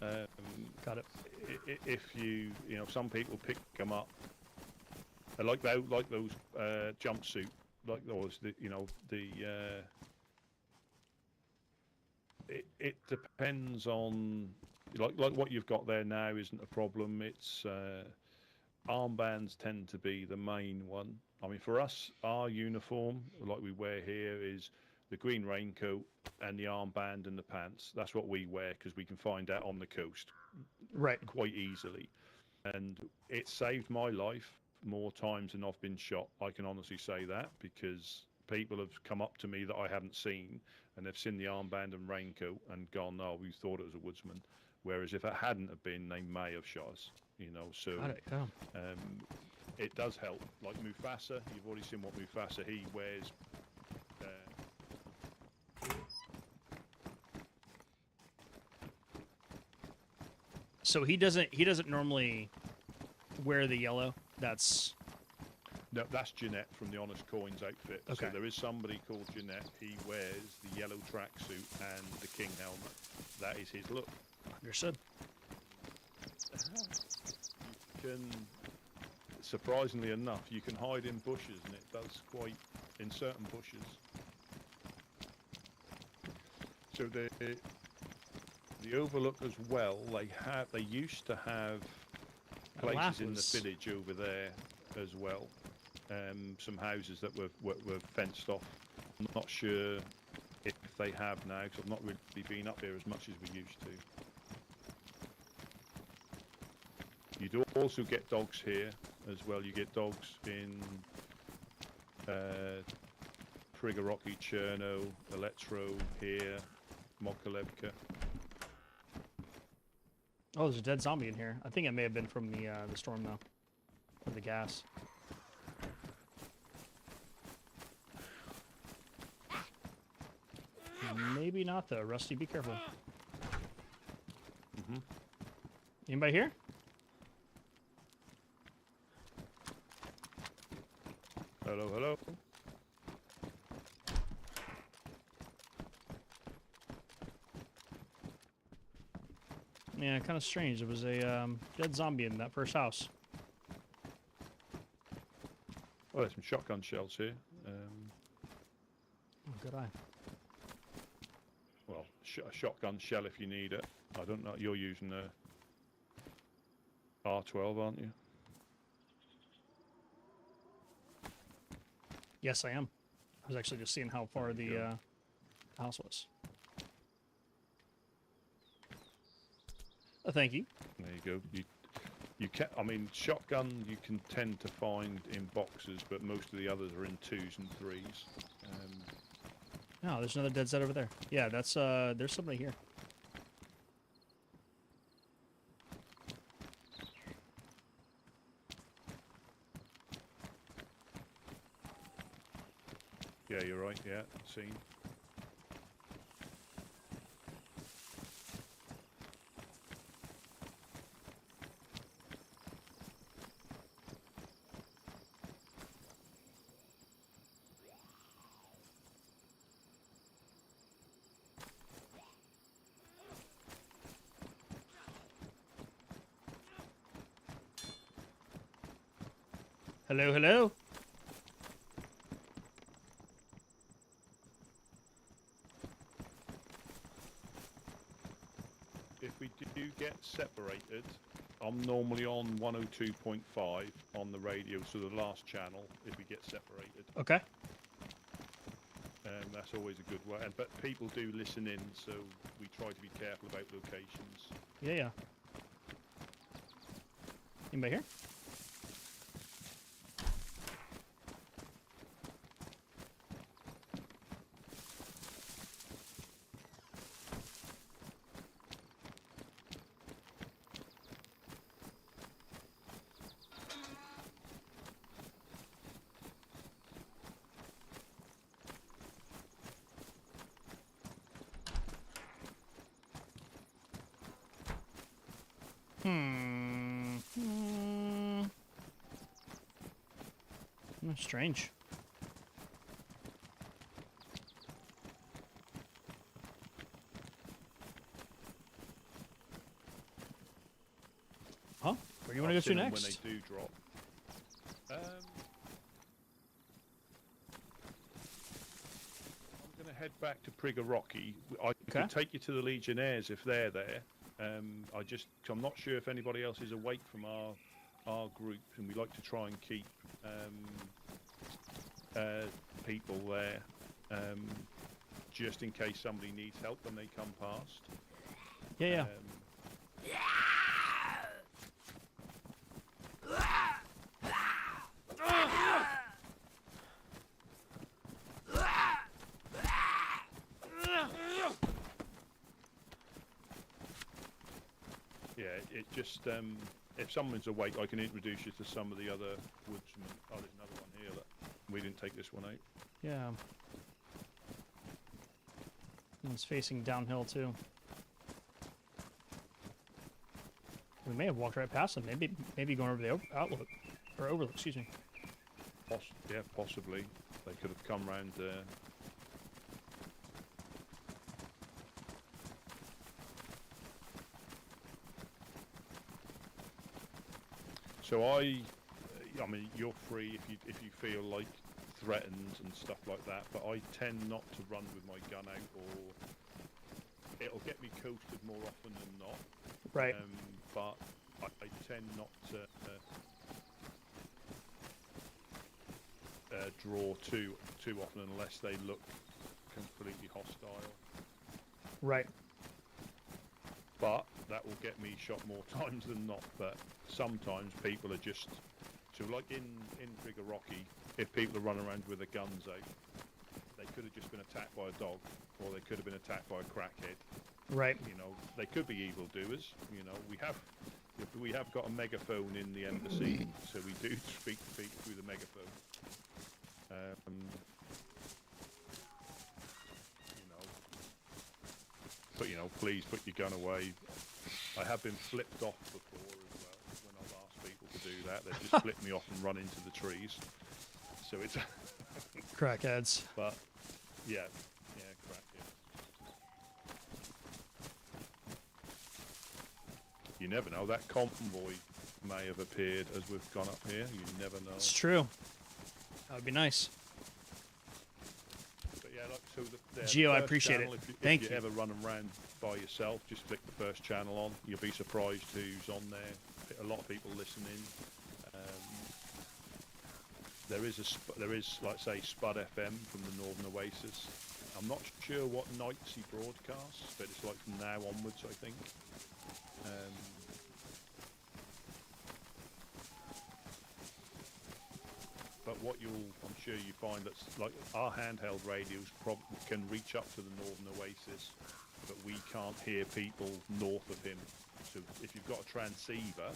Got it. If you know, some people pick them up. Like those jumpsuit. Like those, it depends on like what you've got there now isn't a problem. It's armbands tend to be the main one. I mean, for us, our uniform, like we wear here, is the green raincoat and the armband and the pants. That's what we wear because we can find that on the coast, right, quite easily, and it saved my life more times than I've been shot. I can honestly say that because people have come up to me that I haven't seen and they've seen the armband and raincoat and gone, "Oh, we thought it was a woodsman." Whereas if it hadn't have been, they may have shot us. So it does help. Like Mufasa, you've already seen what Mufasa he wears. So he doesn't normally wear the yellow. That's Jeanette from the Honest Coins outfit. Okay. So there is somebody called Jeanette. He wears the yellow tracksuit and the king helmet. That is his look. Understood. You can, surprisingly enough, you can hide in bushes, and it does quite in certain bushes. So the Overlook as well. They used to have places in the village over there as well. Some houses that were fenced off. I'm not sure if they have now because I've not really been up here as much as we used to. You do also get dogs here as well. You get dogs in Prigorocki, Cherno, Electro here, Mokalevka. Oh, there's a dead zombie in here. I think it may have been from the storm though, or the gas. Maybe not though. Rusty, be careful. Anybody here? Hello, hello. Yeah, kind of strange. There was a dead zombie in that first house. Oh, there's some shotgun shells here. Oh, good eye. Well, a shotgun shell if you need it. I don't know. You're using a R12, aren't you? Yes, I am. I was actually just seeing how far the house was. Thank you. There you go. You can. I mean, shotgun you can tend to find in boxes, but most of the others are in 2s and 3s. Oh, there's another DayZ over there. Yeah, that's there's somebody here. Yeah, you're right. Yeah, seen. Hello, hello. If we do get separated, I'm normally on 102.5 on the radio, so the last channel. If we get separated, Okay. that's always a good way. But people do listen in, so we try to be careful about locations. Yeah, yeah. Anybody here? Strange. Huh? Where do you want to go to next? When they do drop. I'm going to head back to Prigger Rocky. I could take you to the Legionnaires if they're there. I'm not sure if anybody else is awake from our group, and we like to try and keep people there, just in case somebody needs help when they come past. Yeah, yeah. Yeah, it just if someone's awake, I can introduce you to some of the other woodsmen. Oh, there's another one here that we didn't take this one out. Yeah. One's facing downhill too. We may have walked right past them. Maybe going over the outlook or overlook. Excuse me. Yeah, possibly. They could have come round there. So I mean, you're free if you feel like threatened and stuff like that, but I tend not to run with my gun out, or it'll get me coasted more often than not. Right. But I tend not to draw too often unless they look completely hostile. Right. But that will get me shot more times than not. But sometimes people are just like in Trigger Rocky. If people are running around with their guns out, they could have just been attacked by a dog, or they could have been attacked by a crackhead. Right. You know, they could be evildoers. You know, we have got a megaphone in the embassy, so we do speak to people through the megaphone. You know, please put your gun away. I have been flipped off before as well when I've asked people to do that. They just flip me off and run into the trees. So it's crackheads. But yeah, crackheads. You never know. That convoy may have appeared as we've gone up here. You never know. It's true. That would be nice. But yeah, like, so the Geo, I first appreciate channel, it. If you ever run around by yourself, just click the first channel on. You'll be surprised who's on there. a lot of people listening. There is, like say, Spud FM from the Northern Oasis. I'm not sure what nights he broadcasts, but it's like from now onwards, I think. But what I'm sure you find that's like our handheld radios can reach up to the Northern Oasis, but we can't hear people north of him. So if you've got a transceiver,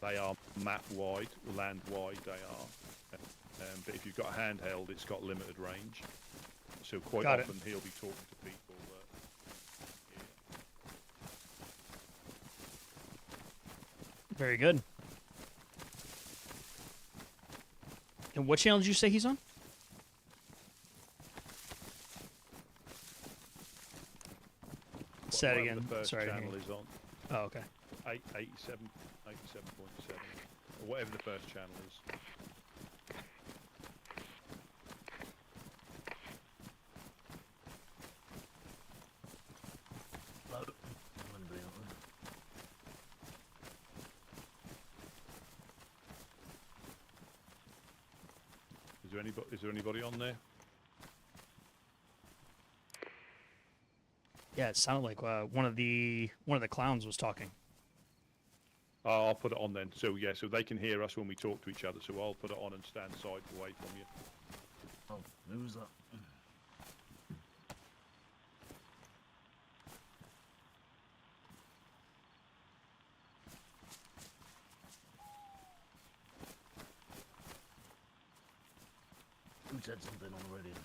they are map-wide, land-wide they are. But if you've got a handheld, it's got limited range. So quite often he'll be talking to people that... Very good. And what channel did you say he's on? Say it again. The first Sorry. channel is on. Oh, okay. 87.7, or whatever the first channel is. Is there anybody on there? Yeah, it sounded like one of the clowns was talking. Oh, I'll put it on then. So yeah, so they can hear us when we talk to each other. So I'll put it on and stand side away from you. Oh, who's that? Who said something on the radio?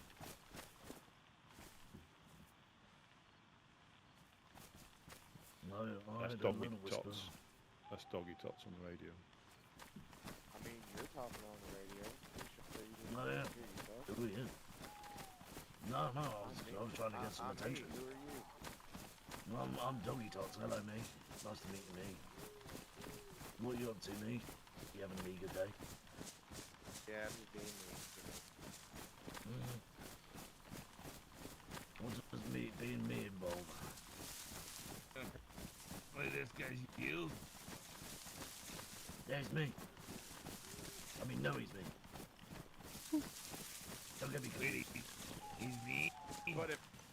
No, that's Doggy Tots. That's Doggy Tots on the radio. I mean, you're talking on the radio. No, yeah. Who are you? No, I was trying to get some attention. Who are you? No, I'm Doggy Tots. Hello, me. Nice to meet you, me. What are you up to, me? You having a good day? Yeah, I'm just being me. What does being me involve? Wait, this guy's you? Yeah, it's me. I mean, no, he's me. Don't get me confused. He's me.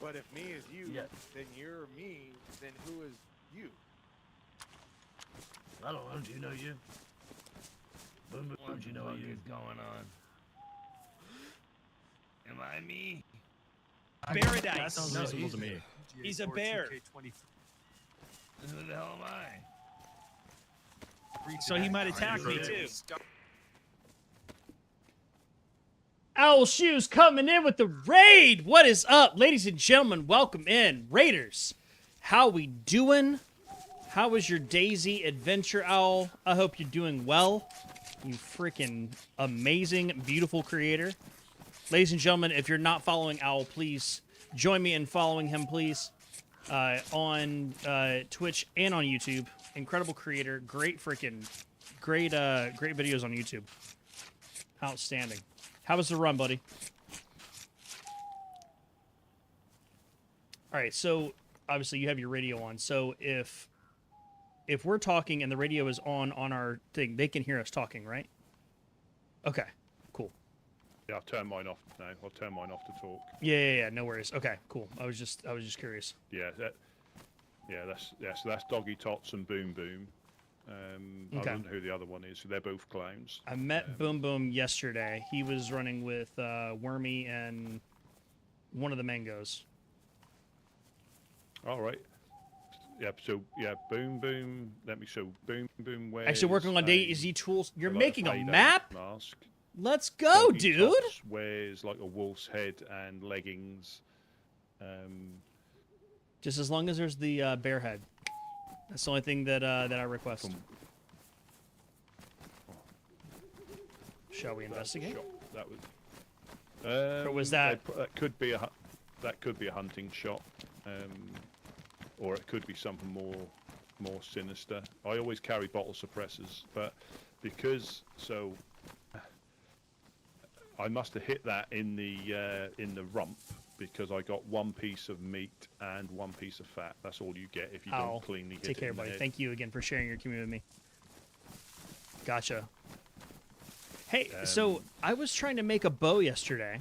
But if me is you, yeah. then you're me. Then who is you? I don't know. Do you know you? Boom, boom. What Do you know the fuck you? is going on? Am I me? Paradise. That sounds reasonable to me. He's a bear. Who the hell am I? So he might attack me too. Owl Shoes coming in with the raid. What is up, ladies and gentlemen? Welcome in, Raiders. How we doing? How was your DayZ adventure, Owl? I hope you're doing well. You freaking amazing, beautiful creator. Ladies and gentlemen, if you're not following Owl, please join me in following him, please. On Twitch and on YouTube. Incredible creator. Great videos on YouTube. Outstanding. How was the run, buddy? All right, so obviously you have your radio on. So if we're talking and the radio is on our thing, they can hear us talking, right? Okay, cool. Yeah, I'll turn mine off now. I'll turn mine off to talk. Yeah. No worries. Okay, cool. I was just curious. Yeah, so that's Doggy Tots and Boom Boom. I don't know who the other one is. So they're both clowns. I met Boom Boom yesterday. He was running with Wormy and one of the mangoes. All right. Yep. So yeah, Boom Boom. Boom Boom wears. Actually, working on DayZ tools. You're making a map. Mask. Let's go, Doggy dude. Tots wears like a wolf's head and leggings. Just as long as there's the bear head. That's the only thing that I request. Shall we investigate? That was. Or was that? That could be a hunting shot, or it could be something more sinister. I always carry bottle suppressors, but because I must have hit that in the rump. Because I got one piece of meat and one piece of fat. That's all you get if you don't cleanly hit it. Take care, in the buddy. head. Thank you again for sharing your community with me. Gotcha. Hey, so I was trying to make a bow yesterday.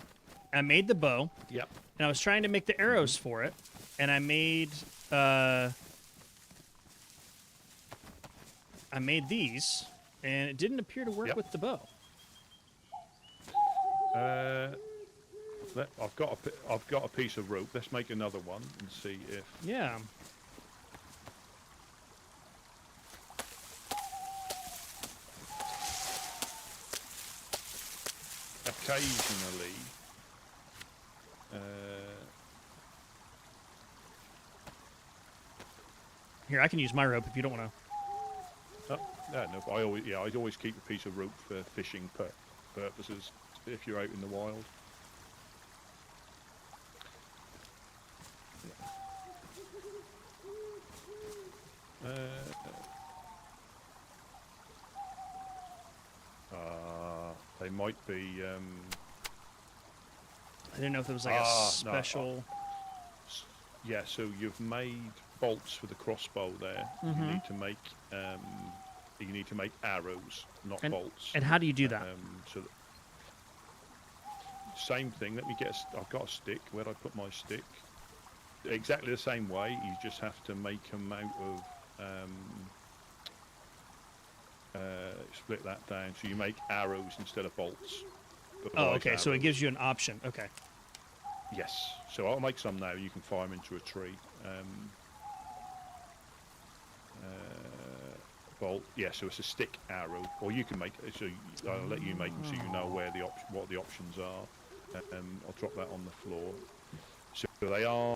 I made the bow. Yep. And I was trying to make the arrows for it, and I made these, and it didn't appear to work with the bow. I've got a piece of rope. Let's make another one and see if. Yeah. Occasionally. Here, I can use my rope if you don't want to. Oh, yeah, no. But I always keep a piece of rope for fishing purposes if you're out in the wild. They might be. I didn't know if there was like a special. No, yeah, so you've made bolts for the crossbow there. Mm-hmm. You need to make arrows, not bolts. And how do you do that? Same thing. I've got a stick. Where'd I put my stick? Exactly the same way. You just have to make them out of. Split that down, so you make arrows instead of bolts. Oh, okay. Arrows. So it gives you an option. Okay. Yes. So I'll make some now. You can fire them into a tree. Bolt. Yeah. So it's a stick arrow, or you can make. So I'll let you make them, so you know what the options are. I'll drop that on the floor. So they are.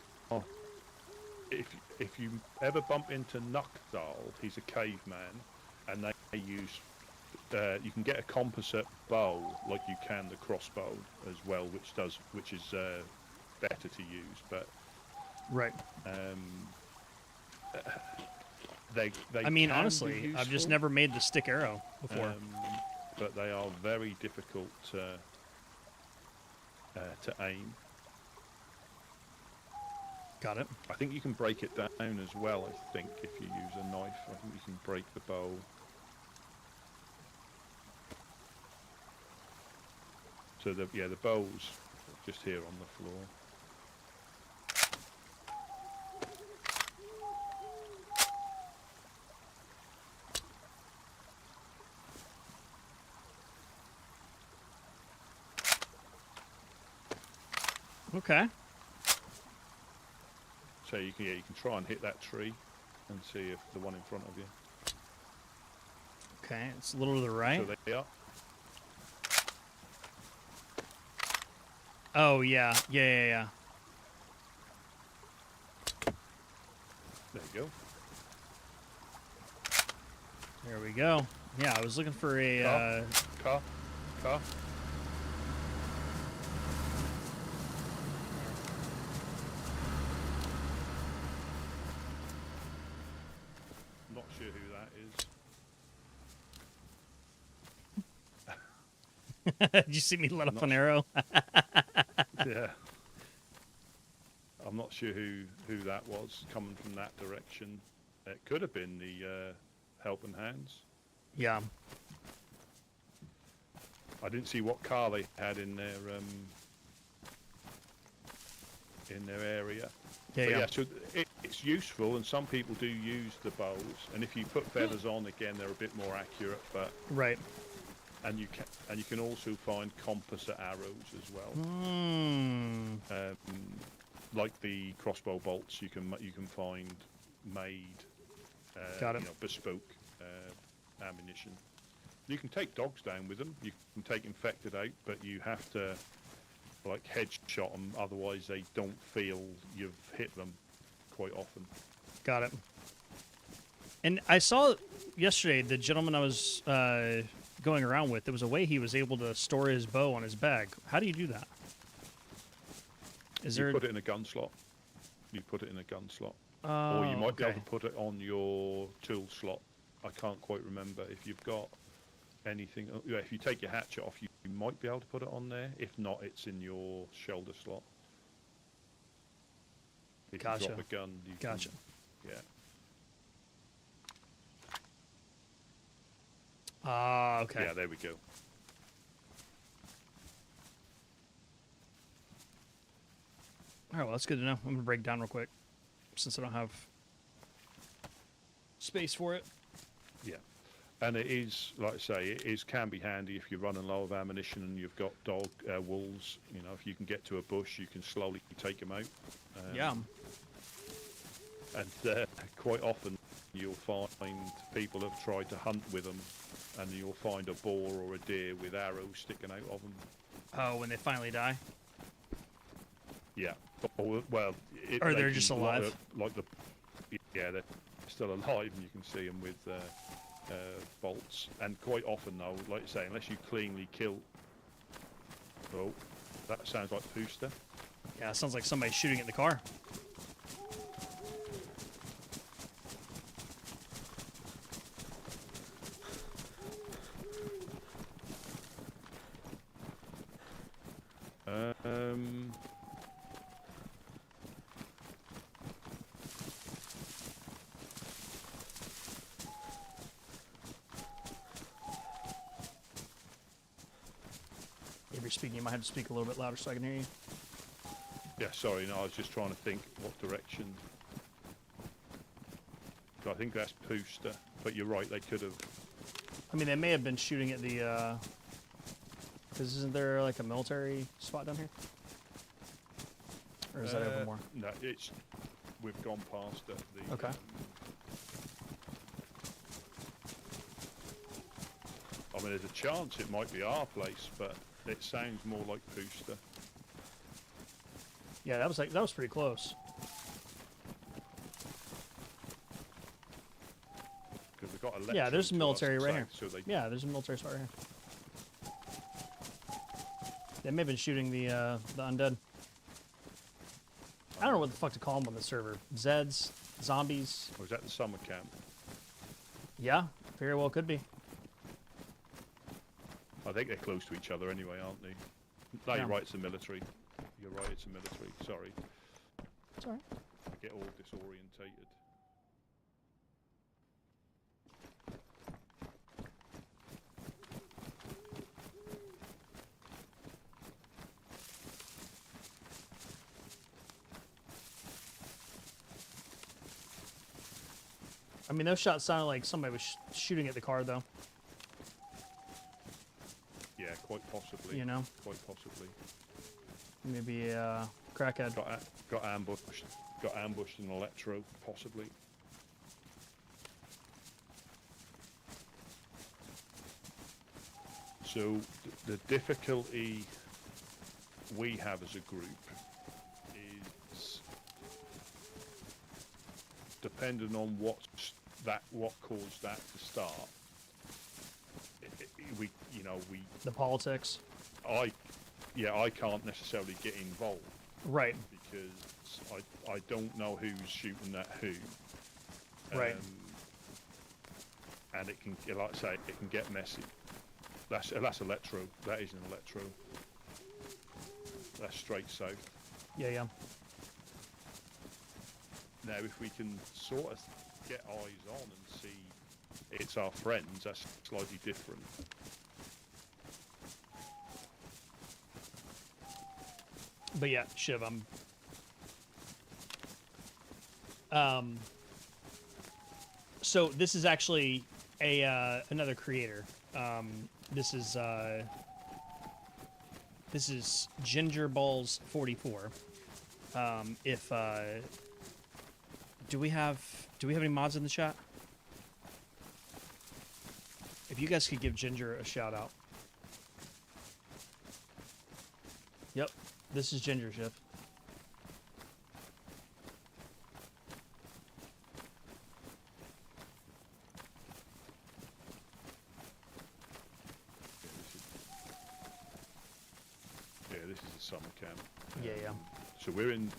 If you ever bump into Nukdal, he's a caveman, and they use. You can get a composite bow like you can the crossbow as well, which is better to use. But right. They I mean, honestly, I've just never made the stick arrow before. But they are very difficult to aim. Got it. I think you can break it down as well. I think if you use a knife, I think you can break the bow. So the bow's just here on the floor. Okay. So you can try and hit that tree and see if the one in front of you. Okay, it's a little to the right. So there you are. Oh yeah. There you go. There we go. Yeah, I was looking for a car. Not sure who that is. Did you see me let off an arrow? Yeah. I'm not sure who that was coming from that direction. It could have been the helping hands. Yeah. I didn't see what car they had in their area. Yeah. So it's useful, and some people do use the bows. And if you put feathers on, again, they're a bit more accurate. But right. And you can also find composite arrows as well. Like the crossbow bolts, you can find made, bespoke ammunition. You can take dogs down with them. You can take infected out, but you have to headshot them. Otherwise, they don't feel you've hit them quite often. Got it. And I saw yesterday the gentleman I was going around with. There was a way he was able to store his bow on his bag. How do you do that? You put it in a gun slot. You put it in a gun slot. Or you might be able to put it on your tool slot. I can't quite remember. If you've got anything... If you take your hatchet off, you might be able to put it on there. If not, it's in your shoulder slot. If you drop a gun, you can... Yeah. Oh, okay. Yeah, there we go. All right, well, that's good to know. I'm gonna break down real quick, since I don't have space for it. Yeah, and it is, like I say, can be handy if you're running low of ammunition and you've got wolves. You know, if you can get to a bush, you can slowly take them out. Yeah. And quite often you'll find people have tried to hunt with them, and you'll find a boar or a deer with arrows sticking out of them. Oh, when they finally die. Yeah. Or, well, or they're just alive. Yeah, they're still alive, and you can see them with bolts. And quite often, though, like I say, unless you cleanly kill. Oh, that sounds like Pooster. Yeah, it sounds like somebody shooting at the car. If you're speaking, you might have to speak a little bit louder so I can hear you. Yeah, sorry, no, I was just trying to think what direction. So I think that's Pooster, but you're right, they could have. I mean, they may have been shooting at the, because isn't there like a military spot down here? Or is that over more? No, we've gone past the. Okay. I mean, there's a chance it might be our place, but it sounds more like Pooster. Yeah, that was pretty close. Because we've got a yeah, there's a military right here. So yeah, there's a military spot right here. They may have been shooting the undead. I don't know what the fuck to call them on the server. Zeds, zombies. Was that the summer camp? Yeah, very well could be. I think they're close to each other anyway, aren't they? No, Yeah. you're right, it's a military. You're right, it's a military. Sorry. It's alright. I get all disorientated. I mean, those shots sounded like somebody was shooting at the car, though. Yeah, quite possibly. You know? Quite possibly. Maybe a crackhead. Got ambushed. Got ambushed in Electro, possibly. So the difficulty we have as a group is depending on what caused that to start. The politics. I can't necessarily get involved. Right. Because I don't know who's shooting at who. Right. And it can, like I say, it can get messy. That's Electro. That is an Electro. That's straight south. Yeah, yeah. Now, if we can sort of get eyes on and see it's our friends, that's slightly different. But yeah, Shiv, so this is actually another creator. This is Ginger Balls 44. Do we have any mods in the chat? If you guys could give Ginger a shout out. Yep, this is Ginger, Shiv. Yeah, this is a summer camp. Yeah, yeah. So we're in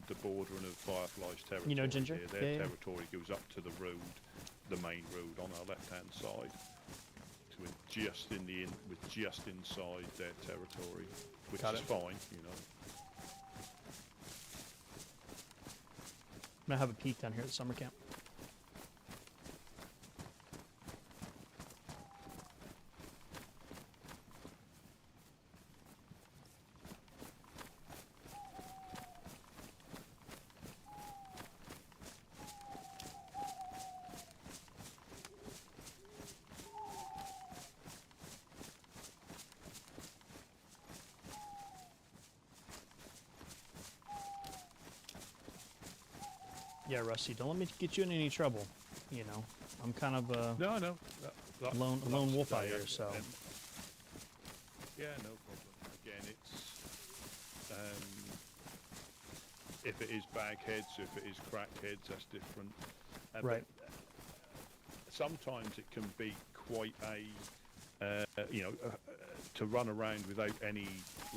the bordering of Firefly's territory. You know Ginger? Here. Their Yeah, yeah. territory goes up to the road, the main road on our left-hand side. So we're just inside their territory, which Got is it. fine, you know. I'm gonna have a peek down here at the summer camp. Yeah, Rusty, don't let me get you in any trouble. You know, I'm kind of a No. lone wolf out here, so. Yeah, no problem. Again, it's if it is bagheads, if it is crackheads, that's different. Right. Sometimes it can be quite a, to run around without any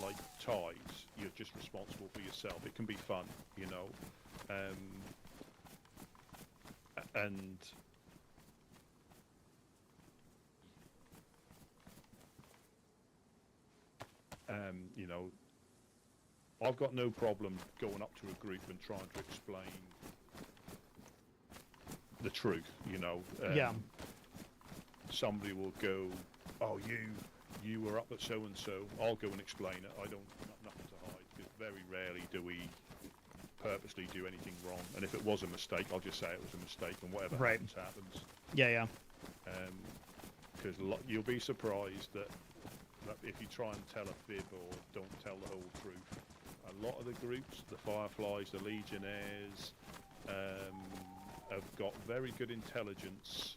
like ties. You're just responsible for yourself. It can be fun, you know, and. You know, I've got no problem going up to a group and trying to explain the truth, you know. Yeah. Somebody will go, oh, you were up at so-and-so. I'll go and explain it. I don't, nothing to hide, because very rarely do we purposely do anything wrong. And if it was a mistake, I'll just say it was a mistake, and whatever happens, happens. Yeah. Because you'll be surprised that if you try and tell a fib or don't tell the whole truth, a lot of the groups, the Fireflies, the Legionnaires, have got very good intelligence,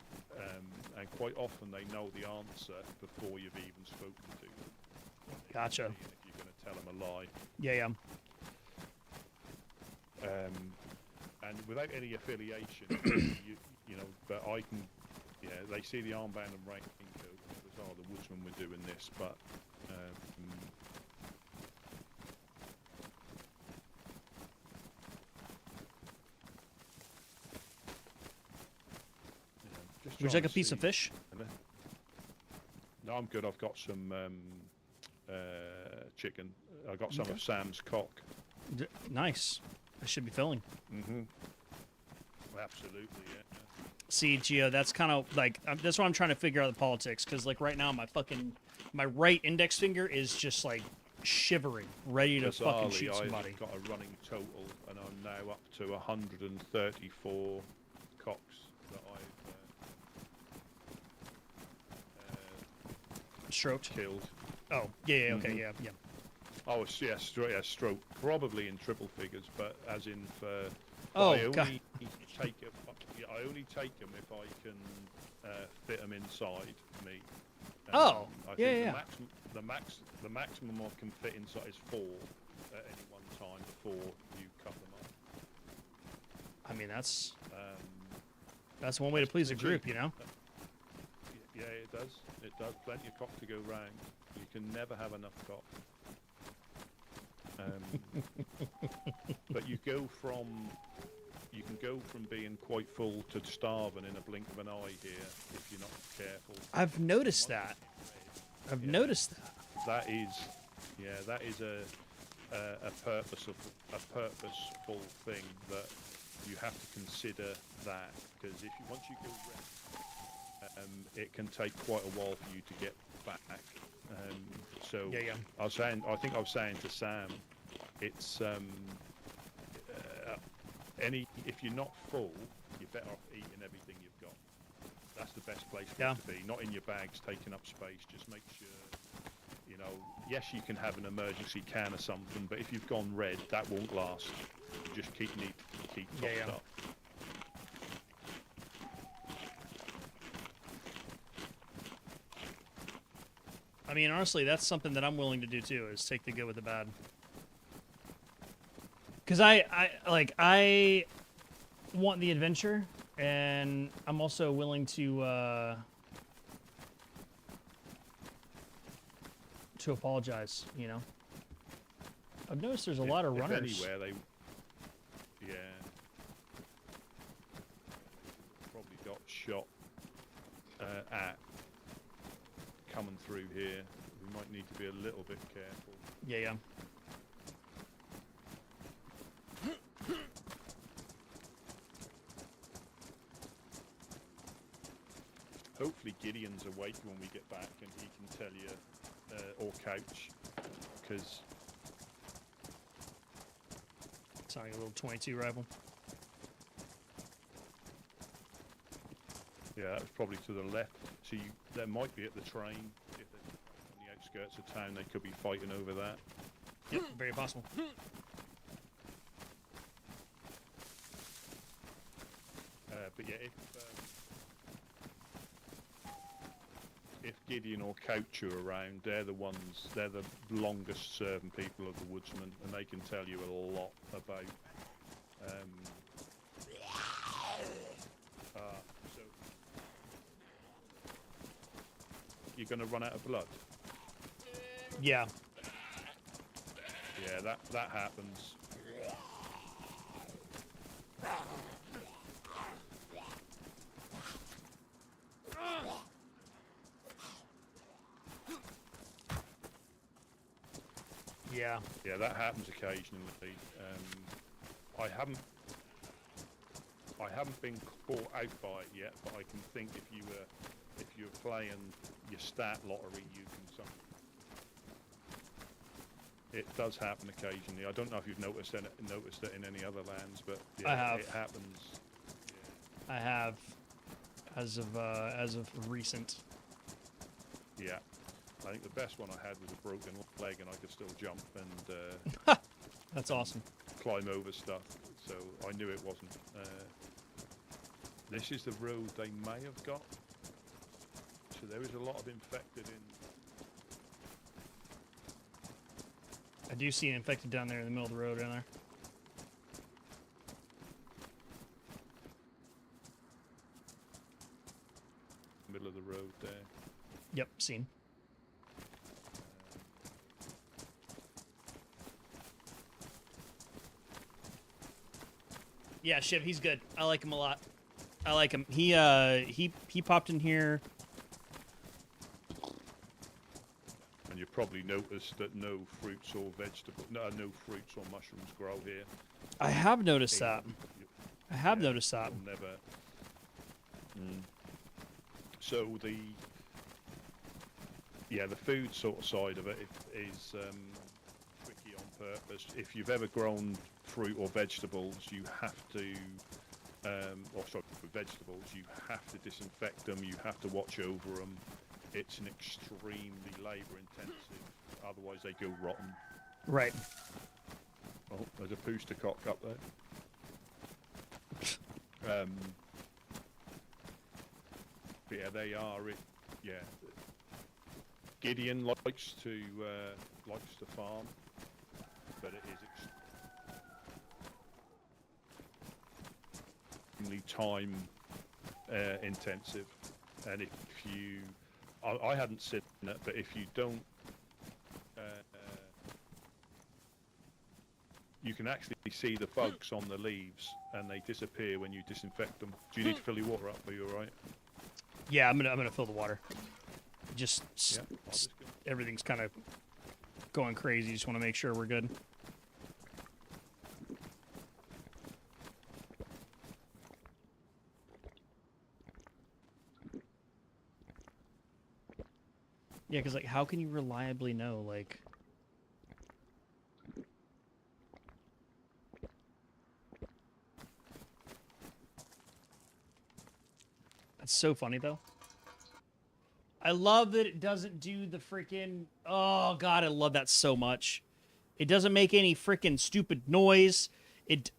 and quite often they know the answer before you've even spoken to them. Gotcha. If you're going to tell them a lie. Yeah. And without any affiliation, you know, but I can, yeah, they see the armband and raincoat. Oh, the woodsmen were doing this, but would you like a piece of fish? No, I'm good. I've got some chicken. I got some of Sam's cock. Nice. I should be filling. Absolutely, yeah. See, Gio, that's kind of like that's why I'm trying to figure out the politics, because like right now my right index finger is just like shivering, ready to fucking shoot somebody. I've got a running total, and I'm now up to 134 cocks that I've stroked, killed. Oh, yeah, okay, yeah. Oh, yeah, stroke. Probably in triple figures, but as in for. Oh, I only God. take them. I only take them if I can fit them inside me. I think the maximum I can fit inside is 4 at any one time before you cut them off. I mean, that's one way to please a group, you know. Yeah, it does. It does. Plenty of cock to go round. You can never have enough cock. But you can go from being quite full to starving in a blink of an eye here if you're not careful. I've noticed that. Noticed that. That is a purposeful thing that you have to consider that, because once you go red, it can take quite a while for you to get back. So yeah. I think I was saying to Sam, it's if you're not full, you're better off eating everything you've got. That's the best place for it to be. Not in your bags taking up space. Just make sure, you know, yes, you can have an emergency can or something, but if you've gone red, that won't last. You just keep topped up. I mean, honestly, that's something that I'm willing to do too, is take the good with the bad. Because I want the adventure, and I'm also willing to apologize, you know. I've noticed there's a lot of runners. If anywhere probably got shot at coming through here. We might need to be a little bit careful. Yeah. Hopefully Gideon's awake when we get back and he can tell you, or Couch, because... Sounding a little 22 rifle. Yeah, that was probably to the left. So they might be at the train. If they're on the outskirts of town, they could be fighting over that. Yep, very possible. But yeah, if Gideon or Couch are around, they're the longest serving people of the Woodsman, and they can tell you a lot about. So you're going to run out of blood. Yeah. Yeah, that happens. Yeah. Yeah, that happens occasionally. I haven't been caught out by it yet, but I can think if you're playing your stat lottery, you can. It does happen occasionally. I don't know if you've noticed it in any other lands, but yeah, I have. It happens. Yeah. I have, as of recent. Yeah. I think the best one I had was a broken leg, and I could still jump and. That's awesome. Climb over stuff, so I knew it wasn't. This is the road they may have got. So there is a lot of infected in. I do see an infected down there in the middle of the road, down there. Middle of the road there. Yep, seen. Yeah, Shiv, he's good. I like him a lot. I like him. He popped in here. And you probably noticed that no fruits or mushrooms grow here. I have noticed that. I have noticed that. Never. So the food sort of side of it is tricky on purpose. If you've ever grown fruit or vegetables, you have to, vegetables, you have to disinfect them. You have to watch over them. It's an extremely labour-intensive. Otherwise, they go rotten. Right. Oh, there's a pooster cock up there. But yeah, they are. Yeah. Gideon likes to farm, but it is extremely time intensive. And if you, I hadn't seen it, but if you don't, you can actually see the bugs on the leaves, and they disappear when you disinfect them. Do you need to fill your water up? Are you all right? Yeah, I'm gonna fill the water. Everything's kind of going crazy. Just want to make sure we're good. Yeah, because like, how can you reliably know, like? That's so funny though. I love that it doesn't do the freaking. Oh god, I love that so much. It doesn't make any freaking stupid noise. It's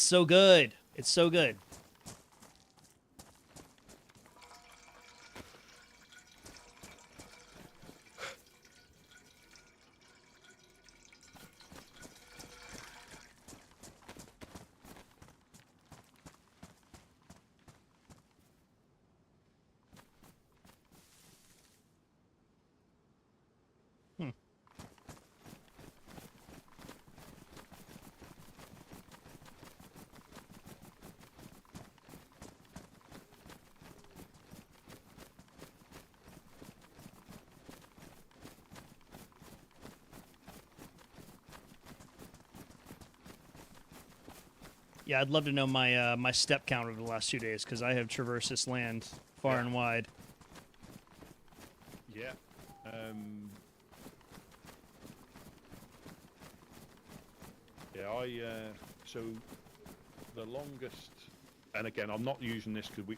so good. It's so good. Yeah, I'd love to know my my step count over the last 2 days, because I have traversed this land far and wide. Yeah. So the longest, and again, I'm not using this because we're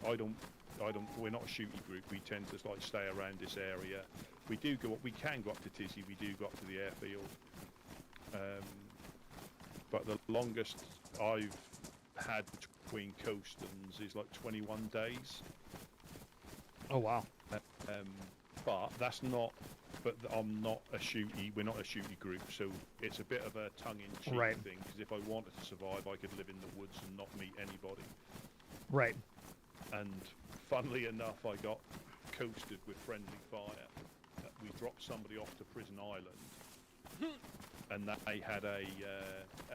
not a shooty group. We tend to like stay around this area. We can go up to Tizzy. We do go up to the airfield. But the longest I've had between coastings is like 21 days. Oh wow. But that's not. But I'm not a shooty. We're not a shooty group, so it's a bit of a tongue-in-cheek Right. thing. Because if I wanted to survive, I could live in the woods and not meet anybody. Right. And funnily enough, I got coasted with friendly fire. We dropped somebody off to Prison Island, and they had a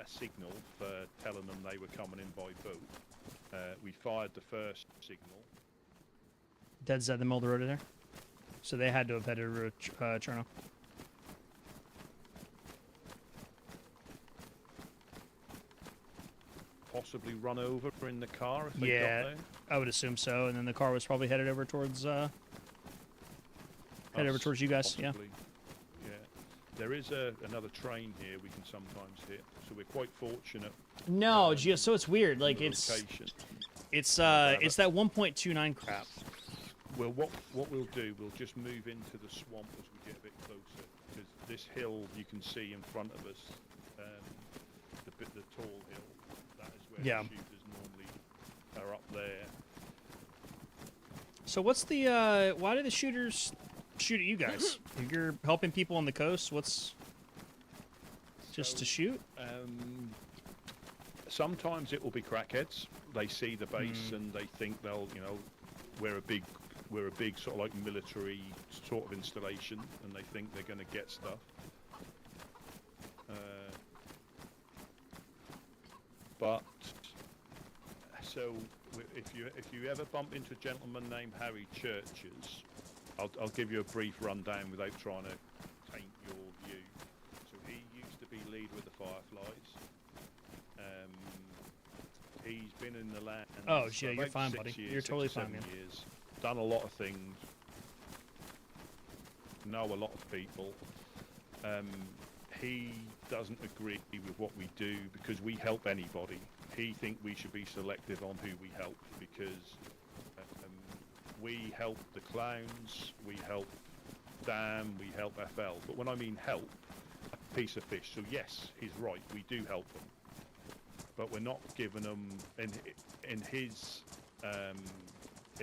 signal for telling them they were coming in by boat. We fired the first signal. Dead Z, the middle of the road there. So they had to have headed to Cherno. Possibly run over in the car if they got Yeah, there. I would assume so. And then the car was probably headed over towards over towards you guys. Possibly. Yeah. There is another train here we can sometimes hit, so we're quite fortunate. No, so it's weird. Like in the it's location. it's that 1.29 crap. Well, what we'll do, we'll just move into the swamp as we get a bit closer, because this hill you can see in front of us, the tall hill, that is where Yeah. the shooters normally are up there. So what's the why do the shooters shoot at you guys? If you're helping people on the coast, what's just to shoot? Sometimes it will be crackheads. They see the base and they think they'll, we're a big sort of like military sort of installation, and they think they're going to get stuff. But so if you ever bump into a gentleman named Harry Churches, I'll give you a brief rundown without trying to taint your view. So he used to be lead with the Fireflies. He's been in the land. Oh, for yeah, you're about fine, 6 buddy. years, You're 6 totally or fine, 7 man. years. Done a lot of things. Know a lot of people. He doesn't agree with what we do because we help anybody. He thinks we should be selective on who we help because we help the clowns, we help DAM, we help FL. But when I mean help, a piece of fish. So yes, he's right. We do help them, but we're not giving them in his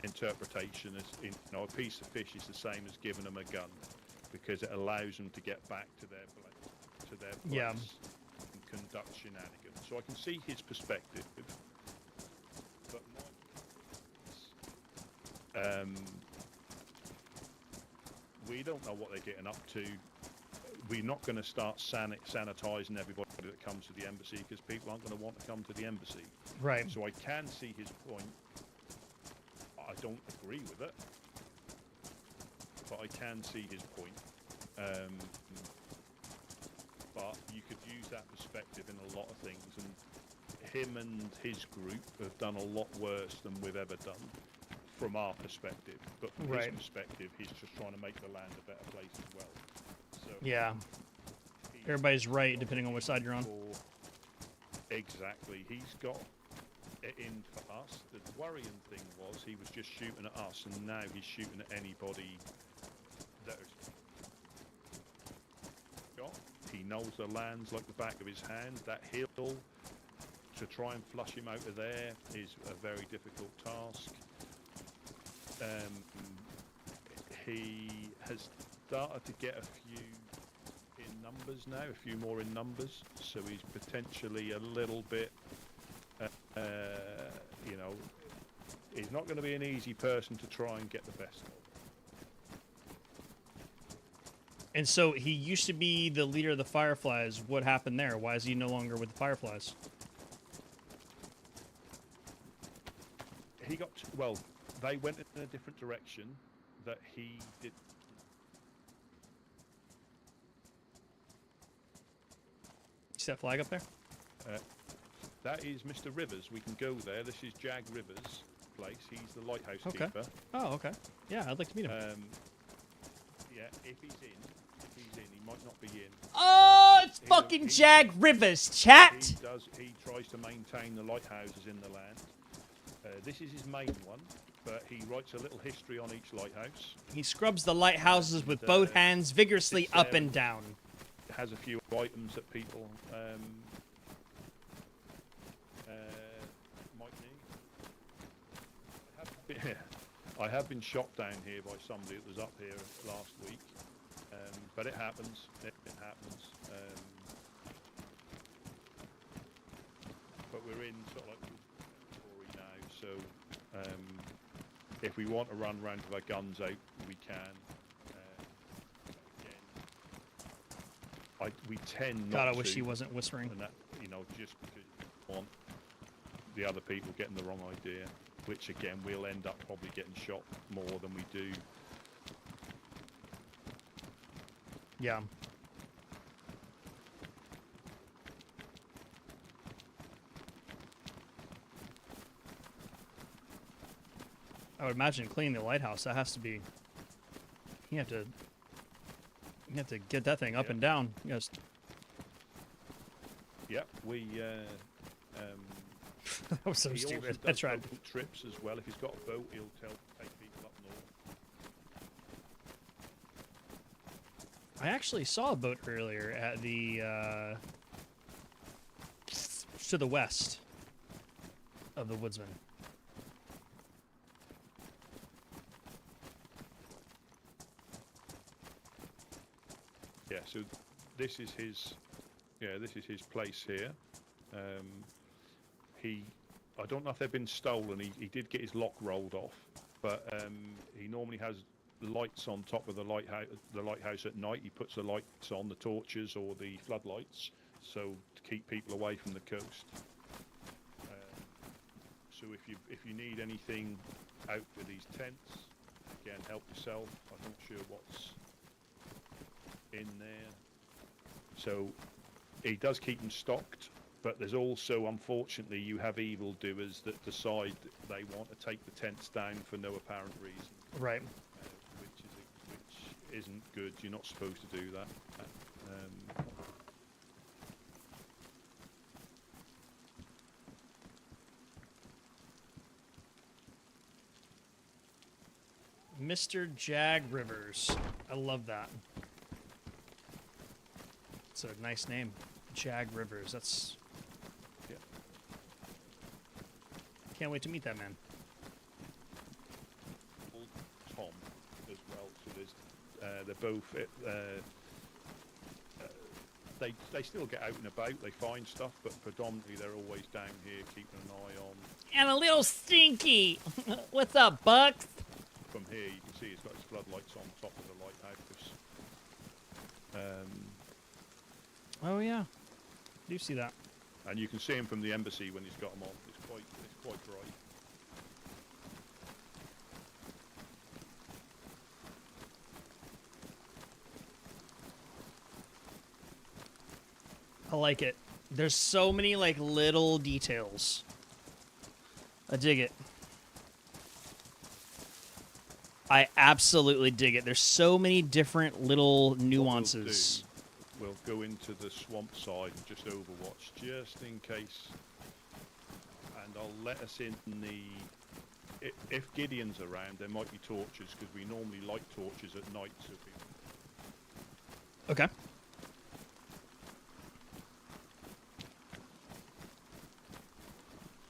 interpretation as a piece of fish is the same as giving them a gun because it allows them to get back to their place Yeah. and conduct shenanigans. So I can see his perspective, but we don't know what they're getting up to. We're not going to start sanitizing everybody that comes to the embassy because people aren't going to want to come to the embassy. Right. So I can see his point. I don't agree with it, but I can see his point. But you could use that perspective in a lot of things, and him and his group have done a lot worse than we've ever done from our perspective. But from his perspective, he's just trying to make the land a better place as well. So Yeah. Everybody's right, depending on which side you're on. Exactly. He's got it in for us. The worrying thing was he was just shooting at us, and now he's shooting at anybody that is got. He knows the lands like the back of his hand. That hill, to try and flush him out of there is a very difficult task. He has started to get a few in numbers now, a few more in numbers, so he's potentially a little bit, he's not going to be an easy person to try and get the best of. And so he used to be the leader of the Fireflies. What happened there? Why is he no longer with the Fireflies? He got, well, they went in a different direction that he did. See that flag up there? That is Mr. Rivers. We can go there. This is Jag Rivers' place. He's the lighthouse Okay. keeper. Oh, okay. Yeah, I'd like to meet him. Yeah, if he's in, he might not be in. Oh, it's fucking Jag Rivers, chat! He tries to maintain the lighthouses in the land. This is his main one, but he writes a little history on each lighthouse. He scrubs the lighthouses with both hands vigorously up and down. Has a few items that people Yeah, I have been shot down here by somebody that was up here last week, but it happens. It happens. But we're in sort of like Tory now, so if we want to run around with our guns out, we can. Again, we tend not God, I to. wish he wasn't whispering. And that, you know, just because you want the other people getting the wrong idea, which again we'll end up probably getting shot more than we do. Yeah. I would imagine cleaning the lighthouse, that has to be, you have to get that thing up and down. You guys. Yeah, we that was so he stupid. also That's does right. local trips as well. If he's got a boat, he'll take people up north. I actually saw a boat earlier at the to the west of the Woodsman. Yeah, so this is his place here. I don't know if they've been stolen. He did get his lock rolled off, but he normally has lights on top of the lighthouse at night. He puts the lights on, the torches or the floodlights, so to keep people away from the coast. So if you need anything out for these tents, again, help yourself. I'm not sure what's in there. So he does keep them stocked, but there's also, unfortunately, you have evildoers that decide that they want to take the tents down for no apparent reason. Right. Which isn't good. You're not supposed to do that. Mr. Jag Rivers. I love that. It's a nice name. Jag Rivers. That's... Yeah. Can't wait to meet that man. Tom as well. So there's they're both they still get out and about. They find stuff, but predominantly they're always down here keeping an eye on. And a little stinky. What's up, Bucks? From here, you can see he's got his floodlights on top of the lighthouse. Oh yeah, do see that. And you can see him from the embassy when he's got them on. It's quite bright. I like it. There's so many like little details. I dig it. I absolutely dig it. There's so many different little nuances. We'll go into the swamp side and just overwatch, just in case. And I'll let us in the... If Gideon's around, there might be torches, because we normally light torches at night. So people... Okay.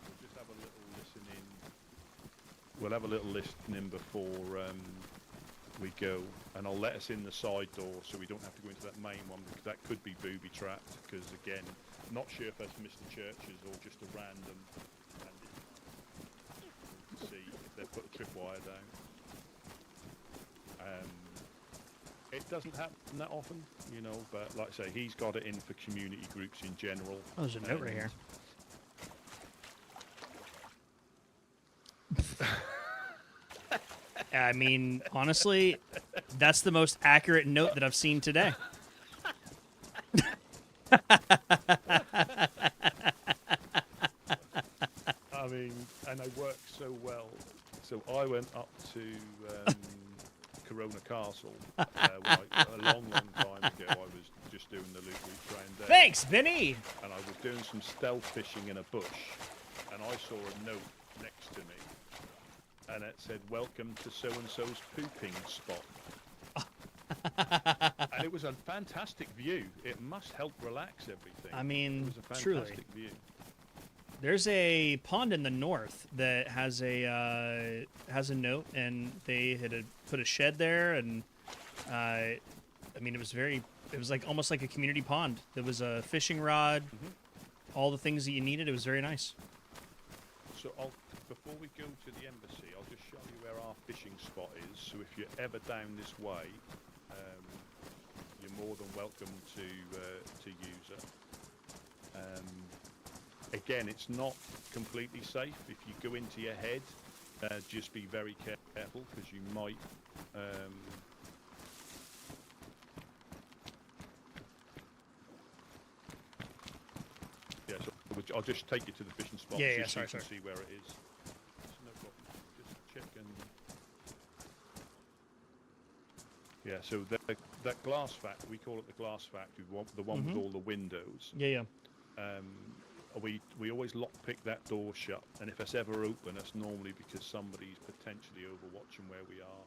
We'll just have a little listening. We'll have a little listening before we go, and I'll let us in the side door so we don't have to go into that main one, because that could be booby trapped. Because again, not sure if that's Mr. Churches or just a random. To see if they put a tripwire down. It doesn't happen that often, you know, but like I say, he's got it in for community groups in general. Oh, there's a note right here. I mean, honestly, that's the most accurate note that I've seen today. I mean, and they work so well. So I went up to Corona Castle a long time ago. I was just doing the loot route round there. Thanks, Vinny! And I was doing some stealth fishing in a bush, and I saw a note next to me. And it said, "Welcome to so-and-so's pooping spot." And it was a fantastic view. It must help relax everything. I mean, it was a truly. fantastic view. There's a pond in the north that has a note, and they had put a shed there, and I mean, it was like almost like a community pond. There was a fishing rod, all the things that you needed. It was very nice. So before we go to the embassy, I'll just show you where our fishing spot is. So if you're ever down this way, you're more than welcome to use it. Again, it's not completely safe. If you go into your head, just be very careful because you might. Yeah, so I'll just take you to the fishing spot. Yeah, so sorry, you can sorry. see where it is. It's no problem. Just check and. Yeah, so that glass factory, we call it the glass factory, the one with all the windows. Yeah. We always lockpick that door shut, and if it's ever open, it's normally because somebody's potentially overwatching where we are.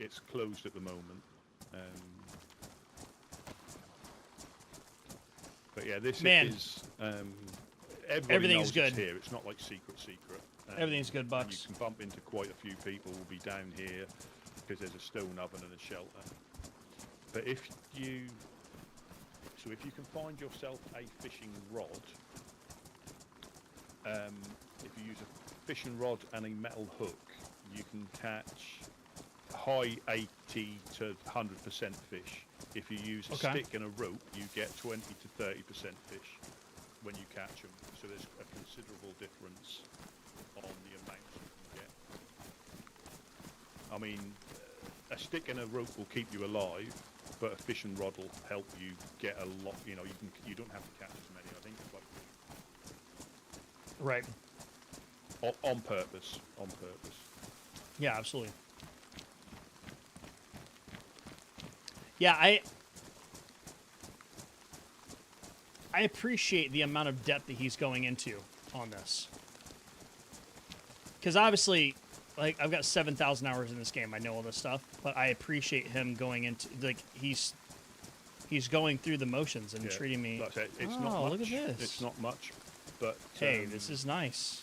It's closed at the moment. But yeah, this is everything's good here. It's not like secret. Everything's good, Bucks. You can bump into quite a few people who will be down here because there's a stone oven and a shelter. But if you can find yourself a fishing rod, if you use a fishing rod and a metal hook, you can catch high 80 to 100% fish. If you use a stick and a rope, you get 20 to 30% fish when you catch them. So there's a considerable difference on the amounts you can get. I mean, a stick and a rope will keep you alive, but a fishing rod will help you get a lot. You know, you don't have to catch as many. I think it's like right on purpose. Yeah, absolutely. Yeah, I appreciate the amount of depth that he's going into on this. Because obviously, like, I've got 7,000 hours in this game. I know all this stuff, but I appreciate him going into, like, he's going through the motions and treating me. Like I said, it's not much. Look at this. It's not much, but hey, this is nice.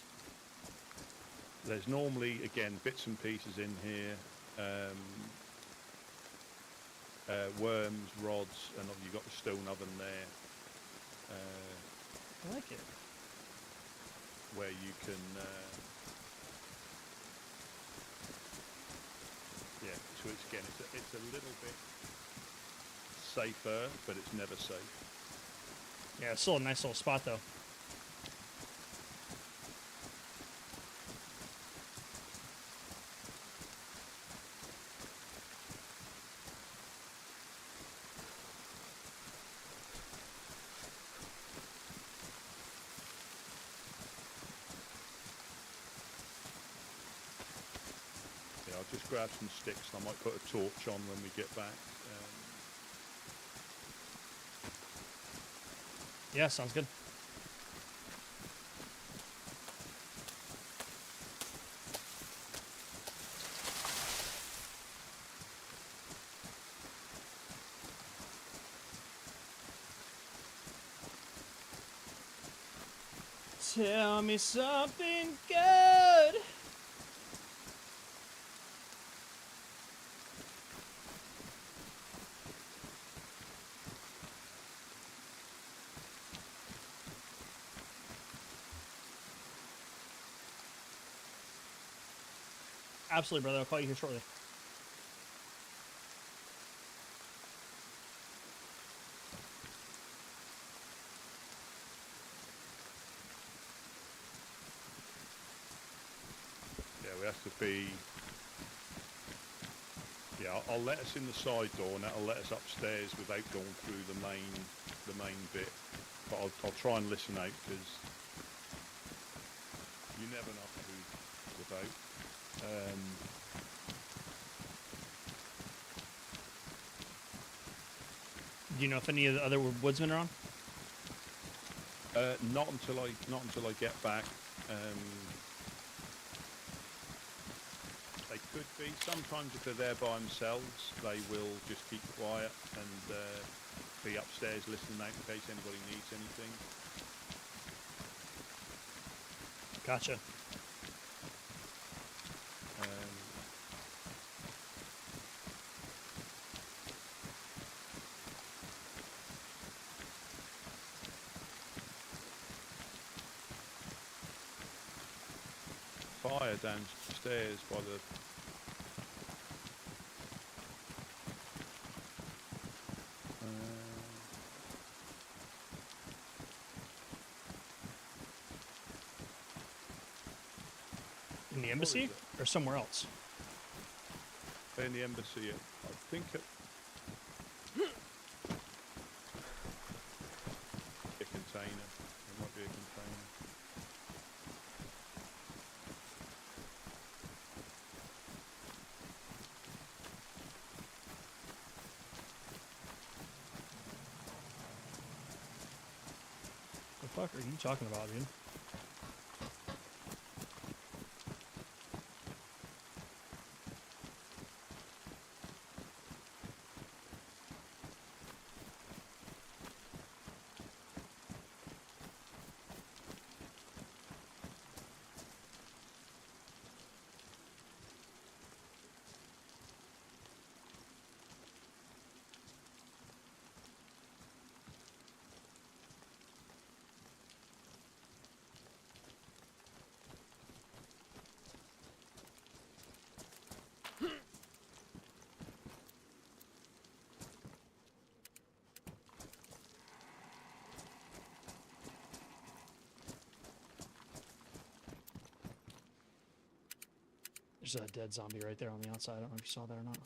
There's normally, again, bits and pieces in here. Worms, rods, and you've got the stone oven there. I like it. Where you can, so it's a little bit safer, but it's never safe. Yeah, it's still a nice little spot though. I'll just grab some sticks. I might put a torch on when we get back. Yeah, sounds good. Tell me something good. Absolutely, brother. I'll call you here shortly. Yeah, we have to be. Yeah, I'll let us in the side door, and that'll let us upstairs without going through the main bit. But I'll try and listen out because you never know who it's about. Do you know if any of the other woodsmen are on? Not until I get back. They could be. Sometimes if they're there by themselves, they will just keep quiet and be upstairs listening out in case anybody needs anything. Gotcha. Fire downstairs by the... in the embassy or somewhere else? In the embassy, I think it... a container. It might be a container. The fuck are you talking about, dude? There's a dead zombie right there on the outside. I don't know if you saw that or not.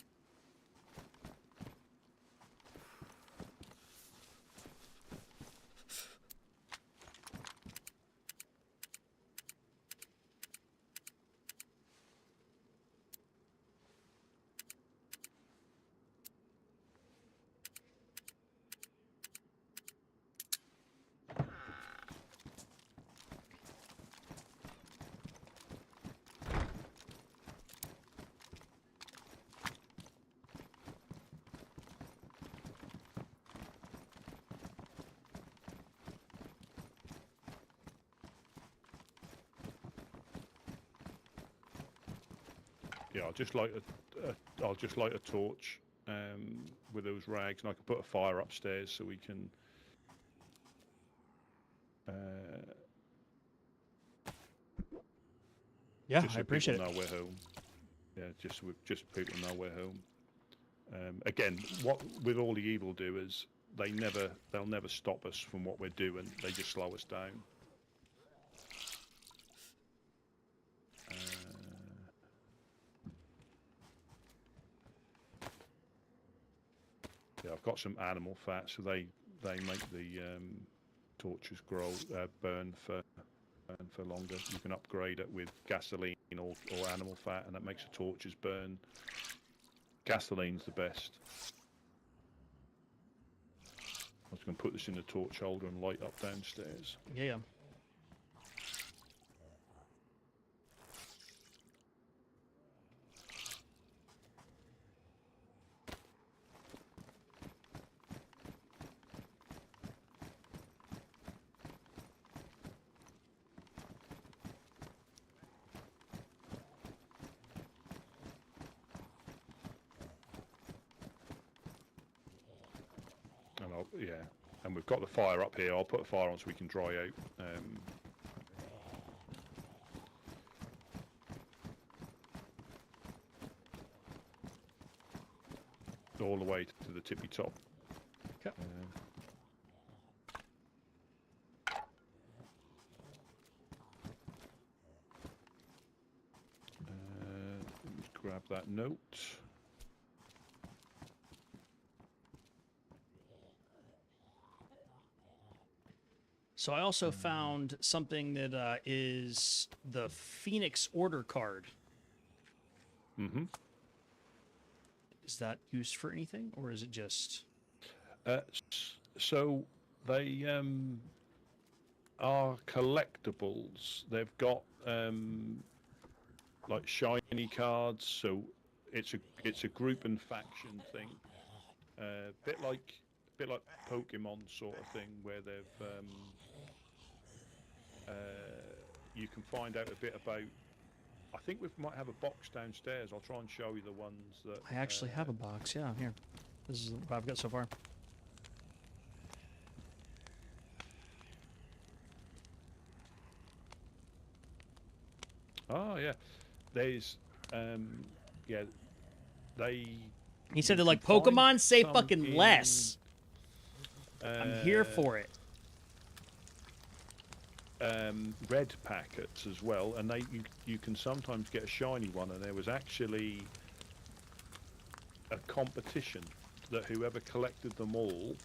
Yeah, I'll just light a torch with those rags, and I can put a fire upstairs so we can. Yeah, just so I appreciate people it. know we're home. Yeah, just so people know we're home. Again, what with all the evildoers, they'll never stop us from what we're doing. They just slow us down. Yeah, I've got some animal fat, so they make the torches burn for longer. You can upgrade it with gasoline or animal fat, and that makes the torches burn. Gasoline's the best. I was going to put this in the torch holder and light up downstairs. Yeah. And we've got the fire up here. I'll put a fire on so we can dry out. All the way to the tippy top. Okay. Let me grab that note. So I also found something that is the Phoenix order card. Mm-hmm. Is that used for anything, or is it just? So they are collectibles. They've got like shiny cards. So it's a group and faction thing. Bit like bit like Pokemon sort of thing, where they've you can find out a bit about. I think we might have a box downstairs. I'll try and show you the ones that. I actually have a box. Yeah, here. This is what I've got so far. Oh yeah, there's yeah, they. He said they're like Pokemon. Say fucking less. I'm here for it. Red packets as well, and you can sometimes get a shiny one. And there was actually a competition that whoever collected them all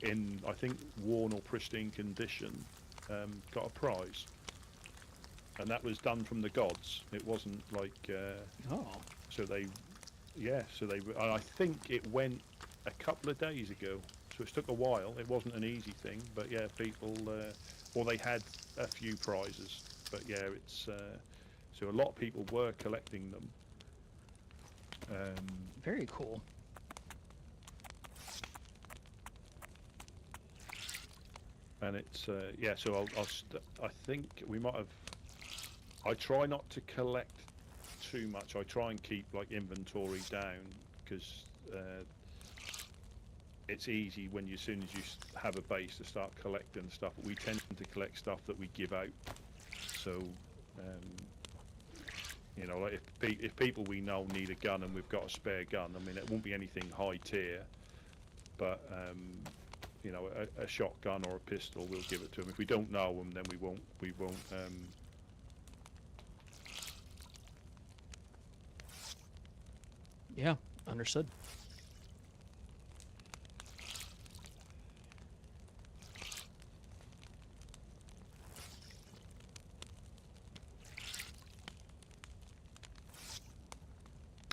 in, I think, worn or pristine condition got a prize. And that was done from the gods. It wasn't like so they I think it went a couple of days ago, so it took a while. It wasn't an easy thing, but yeah, people or they had a few prizes, but yeah, it's so a lot of people were collecting them. Very cool. And it's yeah, so I think we might have. I try not to collect too much. I try and keep like inventory down, because it's easy when as soon as you have a base to start collecting stuff. We tend to collect stuff that we give out. So you know, like if people we know need a gun and we've got a spare gun, I mean, it won't be anything high tier, but you know, a shotgun or a pistol, we'll give it to them. If we don't know them, then we won't. Yeah, understood.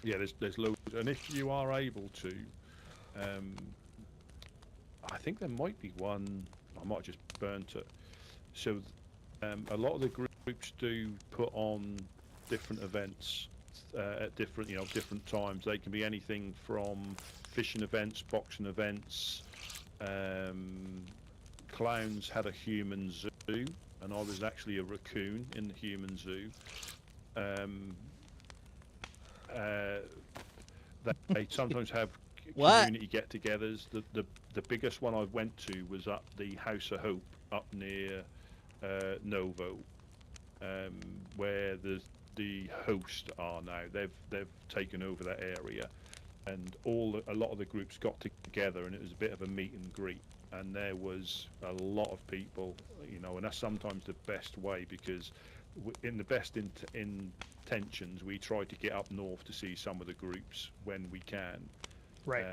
Yeah, there's loads, and if you are able to, I think there might be one. I might have just burnt it. So, a lot of the groups do put on different events at different times. They can be anything from fishing events, boxing events. Clowns had a human zoo, and I was actually a raccoon in the human zoo. They sometimes have community get-togethers. The biggest one I went to was up the House of Hope up near Novo, where the host are now. They've taken over that area, and a lot of the groups got together, and it was a bit of a meet and greet. And there was a lot of people, you know, and that's sometimes the best way, because in the best intentions, we try to get up north to see some of the groups when we can. Right.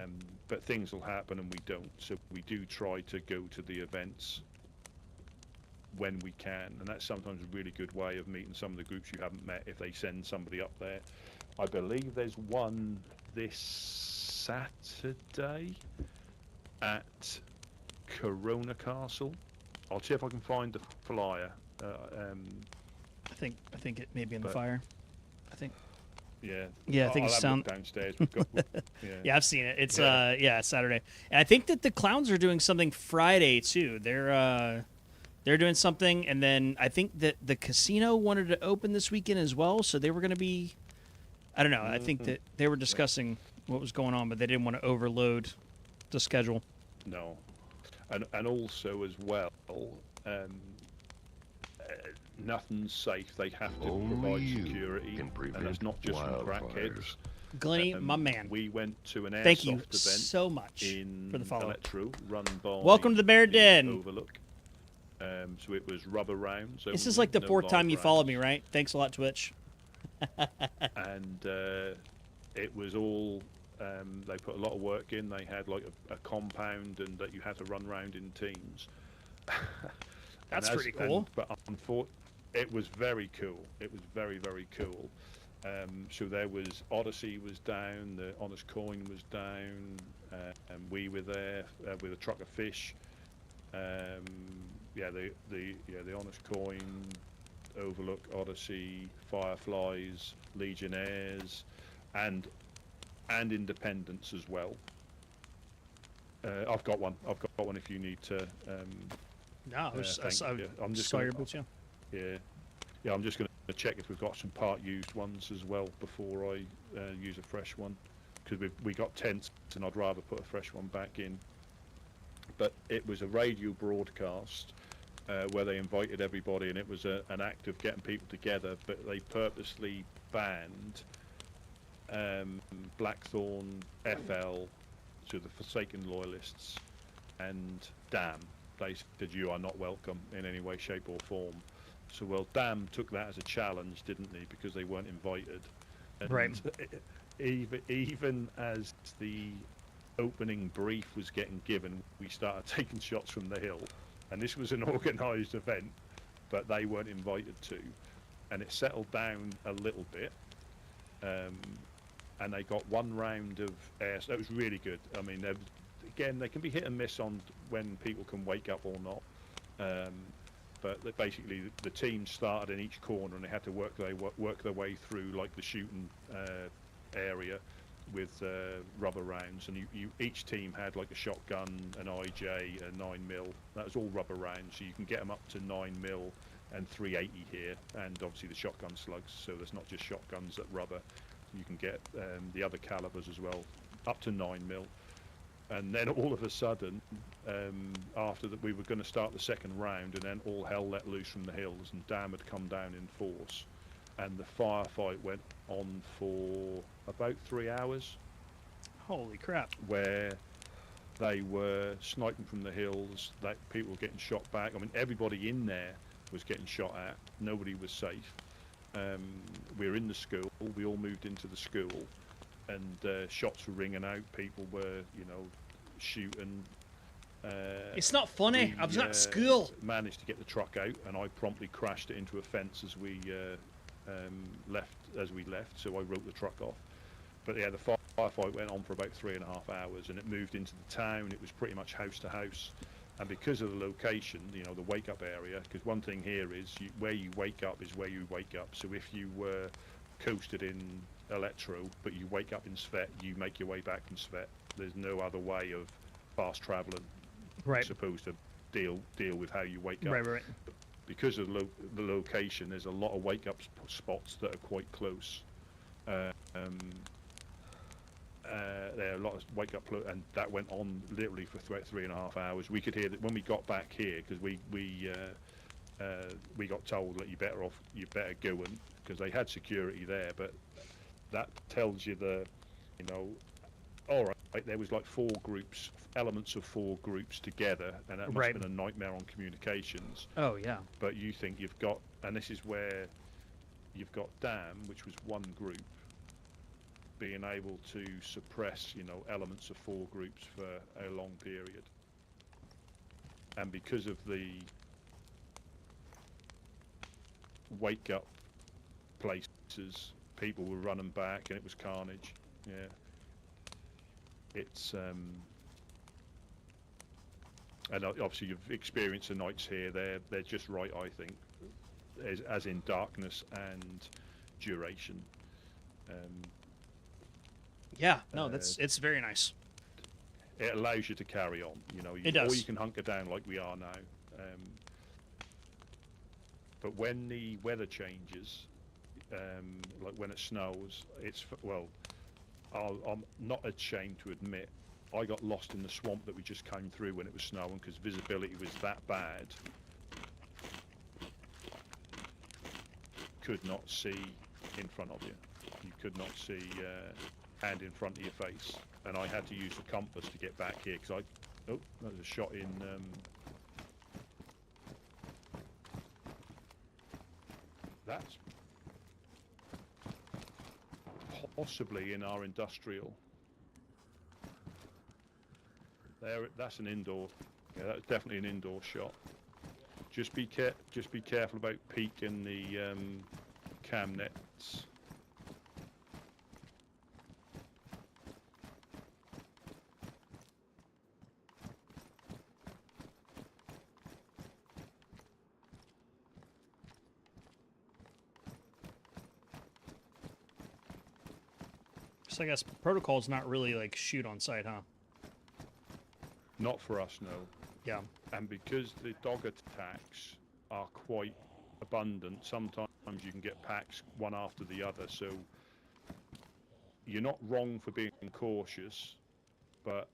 But things will happen and we don't. So we do try to go to the events when we can, and that's sometimes a really good way of meeting some of the groups you haven't met if they send somebody up there. I believe there's one this Saturday at Corona Castle. I'll see if I can find the flyer. I think it may be in the fire. I think. Yeah. Yeah, I think it's down downstairs. We've got, yeah, I've seen it. It's Saturday, and I think that the clowns are doing something Friday too. They're doing something, and then I think that the casino wanted to open this weekend as well, so they were going to be. I don't know. I think that they were discussing what was going on, but they didn't want to overload the schedule. No, and also as well, nothing's safe. They have to provide security, and it's not just from crackheads. Glenny, my man. We went to an airsoft Thank you event so much for the follow. Electro, run by Welcome to the Bear Den. Overlook. So it was rubber rounds. This is like the fourth time you followed me, right? Thanks a lot, Twitch. And it was all. They put a lot of work in. They had like a compound, and that you had to run around in teams. That's pretty cool. But unfortunately, it was very cool. It was very, very cool. So there was Odyssey was down, the Honest Coin was down, and we were there with a truck of fish. The Honest Coin, Overlook, Odyssey, Fireflies, Legionnaires, and Independence as well. I've got one. I've got one if you need to. No, I I'm just saw gonna, your boots, yeah. Yeah, I'm just going to check if we've got some part-used ones as well before I use a fresh one, because we got tents and I'd rather put a fresh one back in. But it was a radio broadcast where they invited everybody, and it was an act of getting people together, but they purposely banned Blackthorn, FL, so the Forsaken Loyalists, and Damn. They said you are not welcome in any way, shape or form. So, well, Damn took that as a challenge, didn't they? Because they weren't invited. And right. Even as the opening brief was getting given, we started taking shots from the hill. And this was an organised event, but they weren't invited to. And it settled down a little bit. And they got one round of air. So it was really good. I mean, again, they can be hit and miss on when people can wake up or not. But basically, the team started in each corner, and they had to work their way through like the shooting area with rubber rounds. And each team had like a shotgun, an IJ, a 9mm. That was all rubber rounds, so you can get them up to 9mm and 380 here, and obviously the shotgun slugs. So there's not just shotguns that rubber. You can get the other calibers as well, up to 9mm. And then all of a sudden, after that, we were going to start the second round, and then all hell let loose from the hills, and Damn had come down in force, and the firefight went on for about 3 hours. Holy crap! Where they were sniping from the hills, that people were getting shot back. I mean, everybody in there was getting shot at. Nobody was safe. We were in the school. We all moved into the school. And shots were ringing out. People were, shooting. It's not funny. I was at school. Managed to get the truck out, and I promptly crashed it into a fence as we left. So I wrote the truck off. But yeah, the firefight went on for about 3.5 hours, and it moved into the town. It was pretty much house to house. And because of the location, the wake up area, because one thing here is where you wake up is where you wake up. So if you were coasted in Electro, but you wake up in Svet, you make your way back from Svet. There's no other way of fast traveling. Right. Supposed to deal with how you wake up. Right. Because of the location, there's a lot of wake up spots that are quite close. There are a lot of wake up, and that went on literally for 3.5 hours. We could hear that when we got back here, because we got told that you better go in, because they had security there, but that tells you all right, there was like 4 groups, elements of 4 groups together, and that must have been a nightmare on communications. Oh yeah. But you think you've got, and this is where you've got Damn, which was one group, being able to suppress, elements of 4 groups for a long period. And because of the wake up places, people were running back, and it was carnage. Yeah, it's and obviously you've experienced the nights here. They're just right, I think, as in darkness and duration. Yeah, no, it's very nice. It allows you to carry on, it does. Or you can hunker down like we are now. But when the weather changes, like when it snows, I'm not ashamed to admit, I got lost in the swamp that we just came through when it was snowing, because visibility was that bad. Could not see in front of you. You could not see hand in front of your face, and I had to use the compass to get back here, because that was a shot in that's possibly in our industrial. That's an indoor. Yeah, that's definitely an indoor shot. Just be careful about peeking the cam nets. So I guess protocol's not really like shoot on sight, huh? Not for us, no. Yeah. And because the dog attacks are quite abundant, sometimes you can get packs one after the other. So you're not wrong for being cautious, but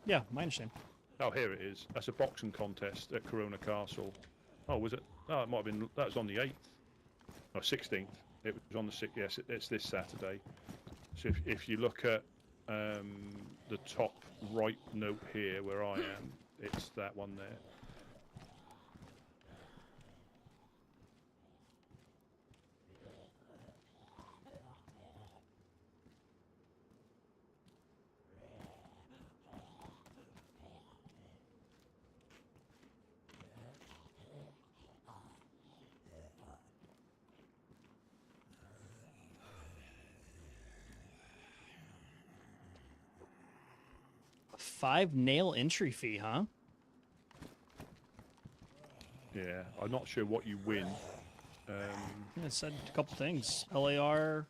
yeah, I understand. Oh, here it is. That's a boxing contest at Corona Castle. Oh, was it? Oh, it might have been. That was on the 8th. No, 16th. It was on the 6th. Yes, it's this Saturday. So if you look at the top right note here where I am, it's that one there. $5 nail entry fee, huh? Yeah, I'm not sure what you win. Yeah, it said a couple things. LAR.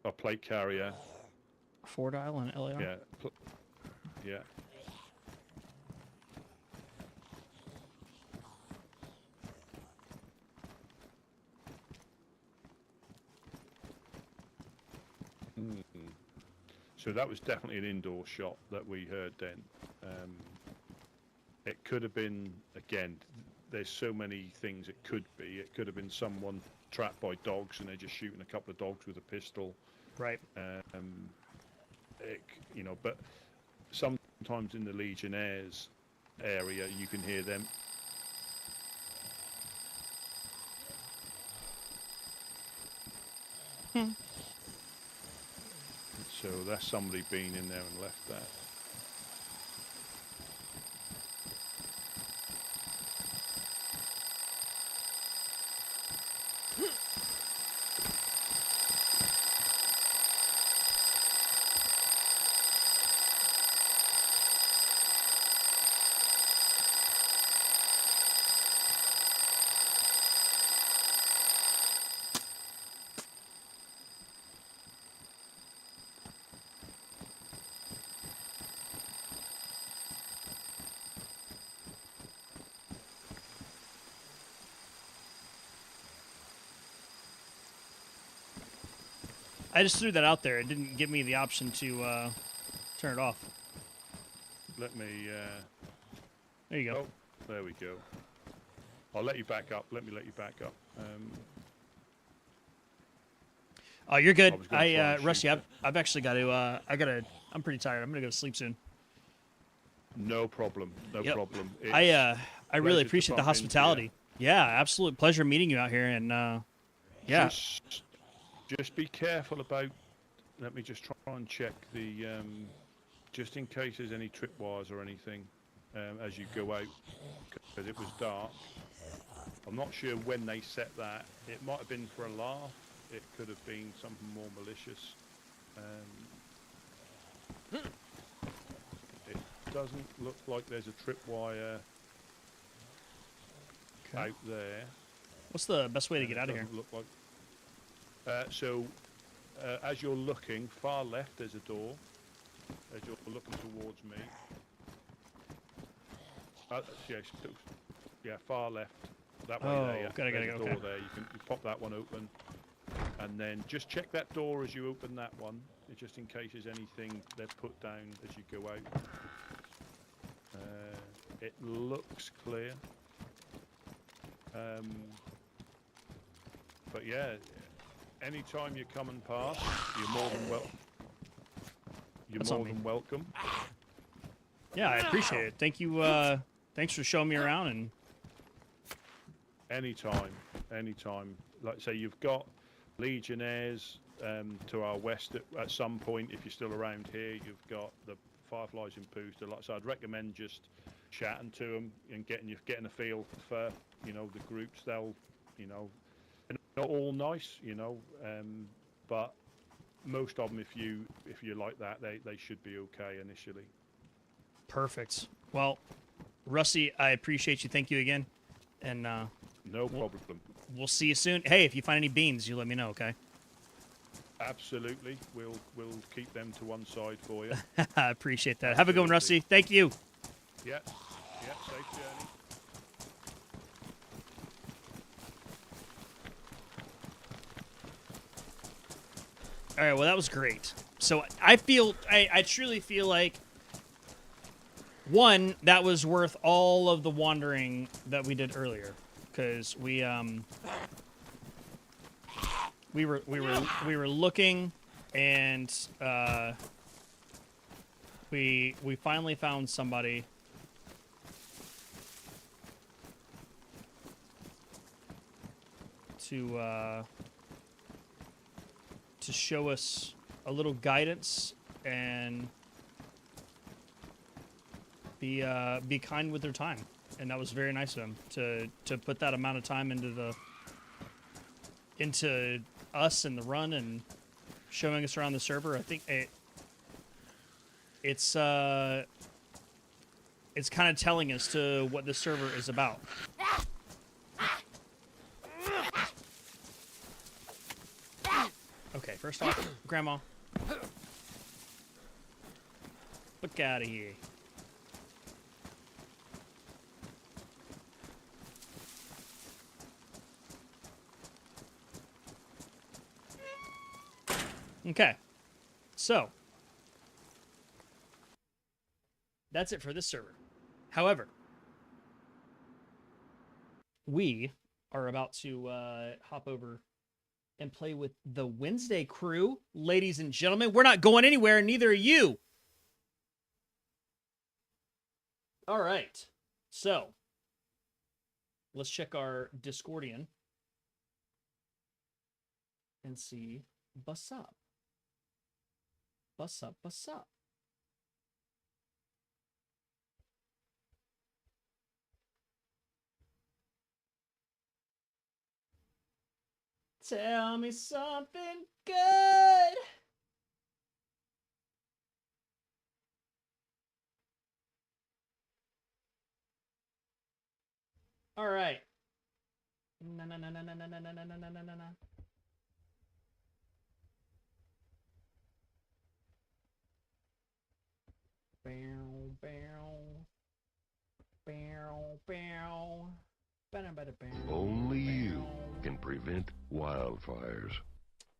A plate carrier. 4-dial and LAR. Yeah. Yeah. So that was definitely an indoor shot that we heard then. It could have been, again, there's so many things it could be. It could have been someone trapped by dogs and they're just shooting a couple of dogs with a pistol. Right. You know, but sometimes in the Legionnaires area, you can hear them. So that's somebody been in there and left that. I just threw that out there. It didn't give me the option to turn it off. Let me... there you go. Oh, there we go. I'll let you back up. Let me let you back up. Oh, you're good. Rusty, I've actually got to, I'm pretty tired. I'm going to go to sleep soon. No problem. No problem. I really appreciate the hospitality. Yeah, absolute pleasure meeting you out here. And, yeah. Just be careful about, let me just try and check the, just in case there's any tripwires or anything as you go out, because it was dark. I'm not sure when they set that. It might have been for a laugh. It could have been something more malicious. It doesn't look like there's a tripwire out there. What's the best way to get out of here? Look like. As you're looking, far left there's a door. As you're looking towards me. Yeah, far left. That way there. Yeah. Gotta go. Door there. You pop that one open, and then just check that door as you open that one, just in case there's anything that's put down as you go out. It looks clear. But yeah. Anytime you're coming past, you're more than welcome. Yeah, I appreciate it. Thank you. Thanks for showing me around. And anytime. Like I say, you've got Legionnaires to our west at some point. If you're still around here, you've got the Fireflies in Pooster. Like I said, I'd recommend just chatting to them and getting a feel for the groups. They'll not all nice, but most of them, if you like that, they should be okay initially. Perfect. Well, Rusty, I appreciate you. Thank you again. And no problem. We'll see you soon. Hey, if you find any beans, you let me know, okay? Absolutely, we'll keep them to one side for you. I appreciate that. Have a good one, Rusty. Thank you. Yeah, safe journey. All right, well, that was great. So I truly feel like, one, that was worth all of the wandering that we did earlier, because we were looking, and we finally found somebody to show us a little guidance and be kind with their time, and that was very nice of them to put that amount of time into us and the run and showing us around the server. I think it's kind of telling us to what the server is about. Okay, first off, Grandma, look out of here. Okay, so that's it for this server. However, we are about to hop over and play with the Wednesday crew. Ladies and gentlemen, we're not going anywhere, neither are you. All right, so let's check our Discordian and see what's up. What's up? What's up? Tell me something good. All right. Na na na na na na na na na na na na. Bow bow. Bow bow. Only you can prevent wildfires.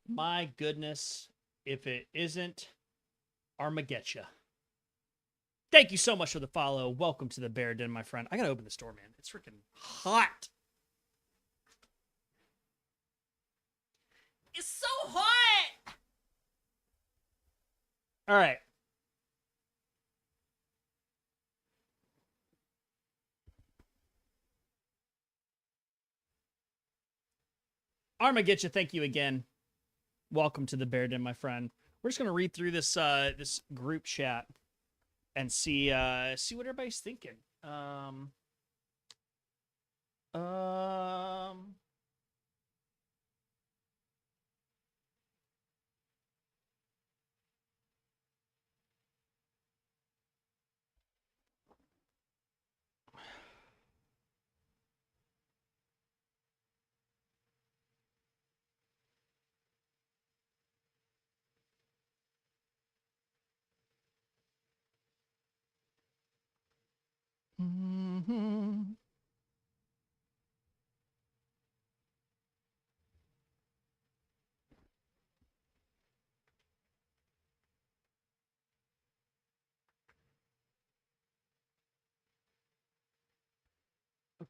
My goodness, if it isn't Armageddon. Thank you so much for the follow. Welcome to the Bear Den, my friend. I gotta open this door, man. It's freaking hot. It's so hot. All right. Armageddon, thank you again. Welcome to the Bear Den, my friend. We're just gonna read through this this group chat and see what everybody's thinking.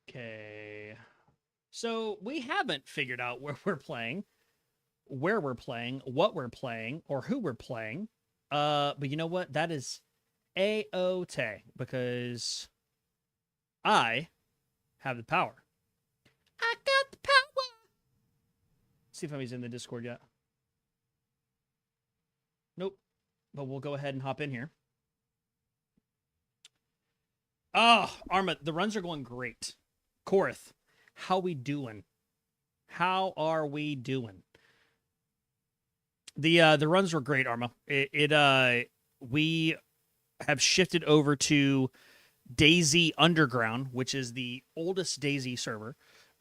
Okay. So we haven't figured out where we're playing, what we're playing, or who we're playing. But you know what? That is A-O-T, because I have the power. I got the power. See if anybody's in the Discord yet. Nope. But we'll go ahead and hop in here. Oh, Arma, the runs are going great. Korath, how we doing? How are we doing? The runs were great, Arma. We have shifted over to DayZ Underground, which is the oldest DayZ server.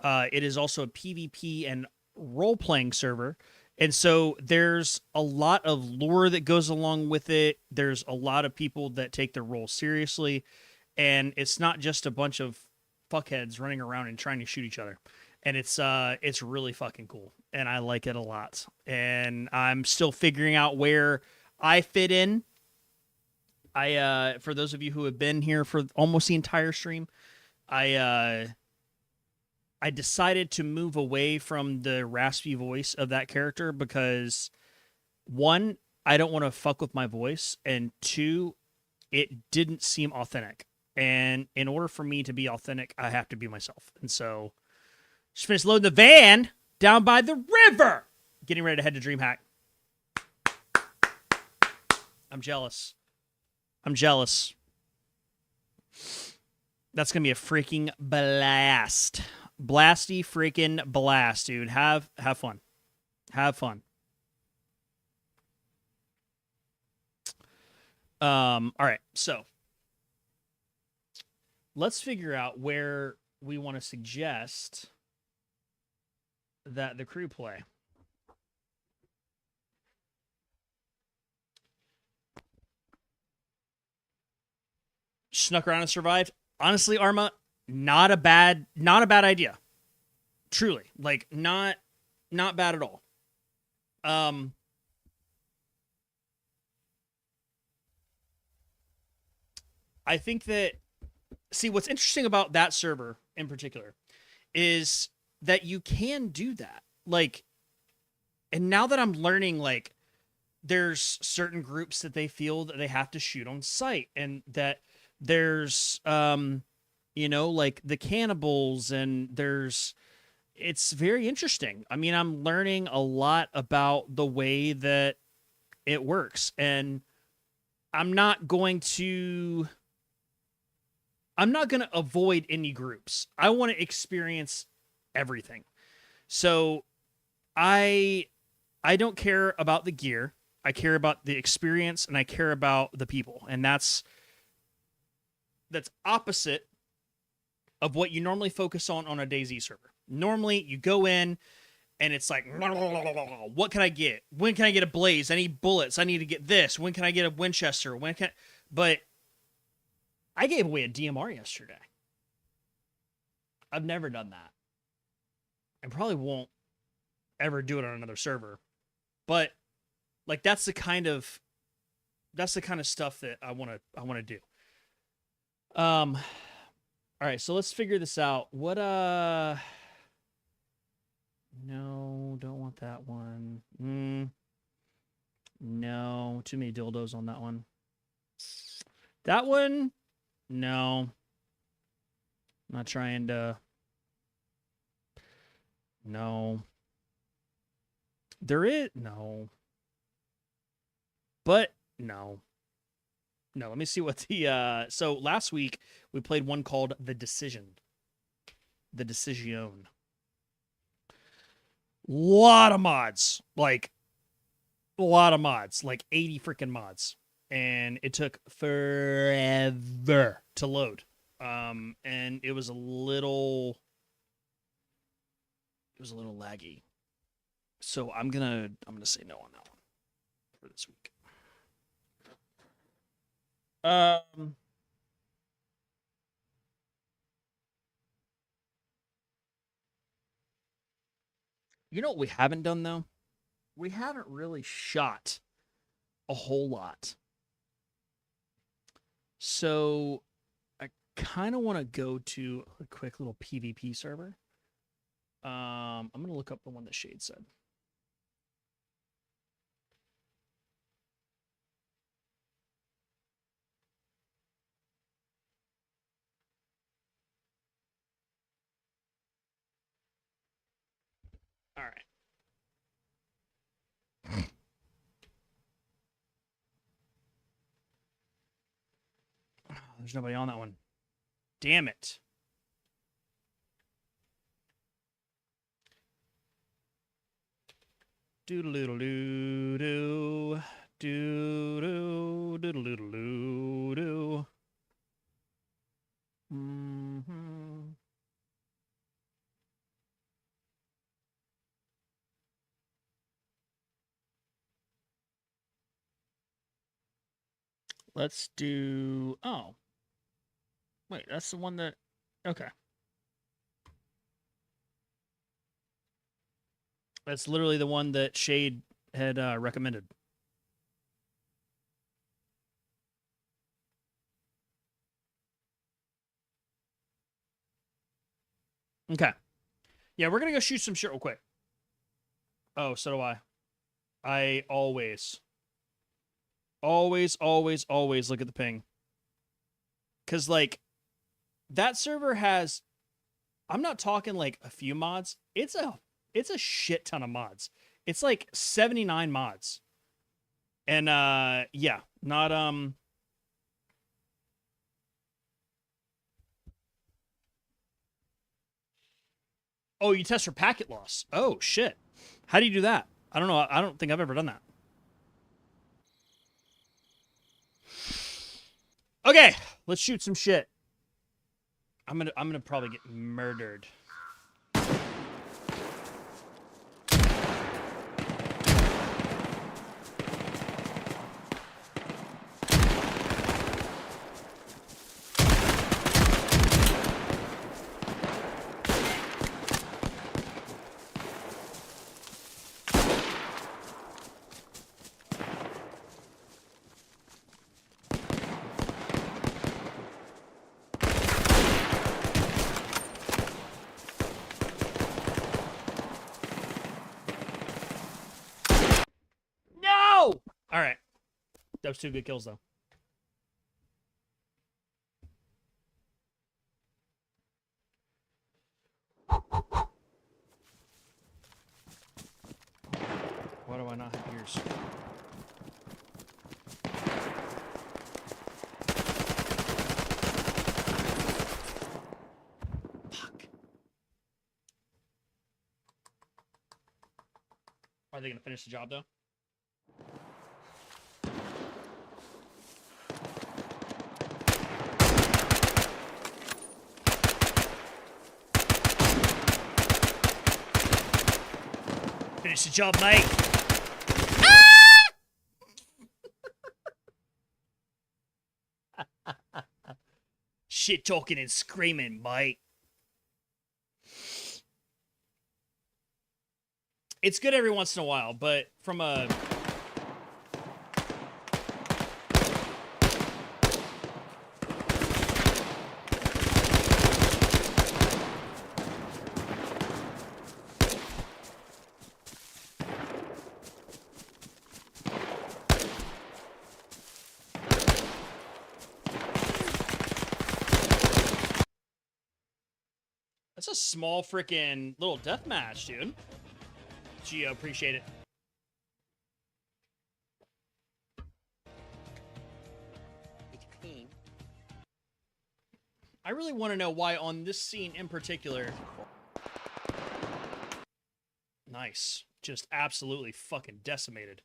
It is also a PvP and role-playing server, And so there's a lot of lore that goes along with it. There's a lot of people that take their role seriously. And it's not just a bunch of fuckheads running around and trying to shoot each other. And it's really fucking cool. And I like it a lot. And I'm still figuring out where I fit in. For those of you who have been here for almost the entire stream, I decided to move away from the raspy voice of that character because, one, I don't want to fuck with my voice, and two, it didn't seem authentic. And in order for me to be authentic, I have to be myself. And so, just finished loading the van down by the river, getting ready to head to DreamHack. I'm jealous. That's going to be a freaking blast. Blasty freaking blast, dude. Have fun. Have fun. All right, so let's figure out where we want to suggest that the crew play. Snuck around and survived. Honestly, Arma, not a bad idea. Truly, like not bad at all. I think that, see, what's interesting about that server in particular is that you can do that. Like, and now that I'm learning, like, there's certain groups that they feel that they have to shoot on sight, and that there's, like the cannibals, and it's very interesting. I mean, I'm learning a lot about the way that it works, and I'm not going to avoid any groups. I want to experience everything. So I don't care about the gear. I care about the experience, and I care about the people. And that's opposite of what you normally focus on a DayZ server. Normally, you go in, and it's like, what can I get? When can I get a blaze? I need bullets. I need to get this. When can I get a Winchester? But I gave away a DMR yesterday. I've never done that. I probably won't ever do it on another server. But like that's the kind of stuff that I want to do. All right, so let's figure this out. What no, don't want that one. No, too many dildos on that one. That one, no. Not trying to. No. There is no. But no. No, let me see what the so last week we played one called The Decision. The Decision. Lot of mods. Like a lot of mods. Like 80 freaking mods. And it took forever to load. And it was a little laggy. So I'm gonna say no on that one for this week. You know what we haven't done though? We haven't really shot a whole lot. So I kind of want to go to a quick little PvP server. I'm going to look up the one that Shade said. All right. There's nobody on that one. Damn it. Doodle-doodle-doo-doo. Doodle-doodle-doodle-doo-doo. Mm-hmm. let's do... Oh. Wait, that's the one that... Okay. That's literally the one that Shade had recommended. Okay. Yeah, we're going to go shoot some shit real quick. Oh, so do I. I always look at the ping. Because, like, that server has... I'm not talking, like, a few mods. It's a shit ton of mods. It's, like, 79 mods. And, yeah. Not, Oh, you test for packet loss. Oh, shit. How do you do that? I don't know. I don't think I've ever done that. Okay, let's shoot some shit. I'm gonna probably get murdered. All right. That was 2 good kills, though. Why do I not have ears? Fuck. Are they going to finish the job, though? Finish the job, mate. Shit talking and screaming, mate. It's good every once in a while, but from a... That's a small freaking little death match, dude. Geo, appreciate it. It's clean. I really want to know why on this scene in particular. Nice. Just absolutely fucking decimated.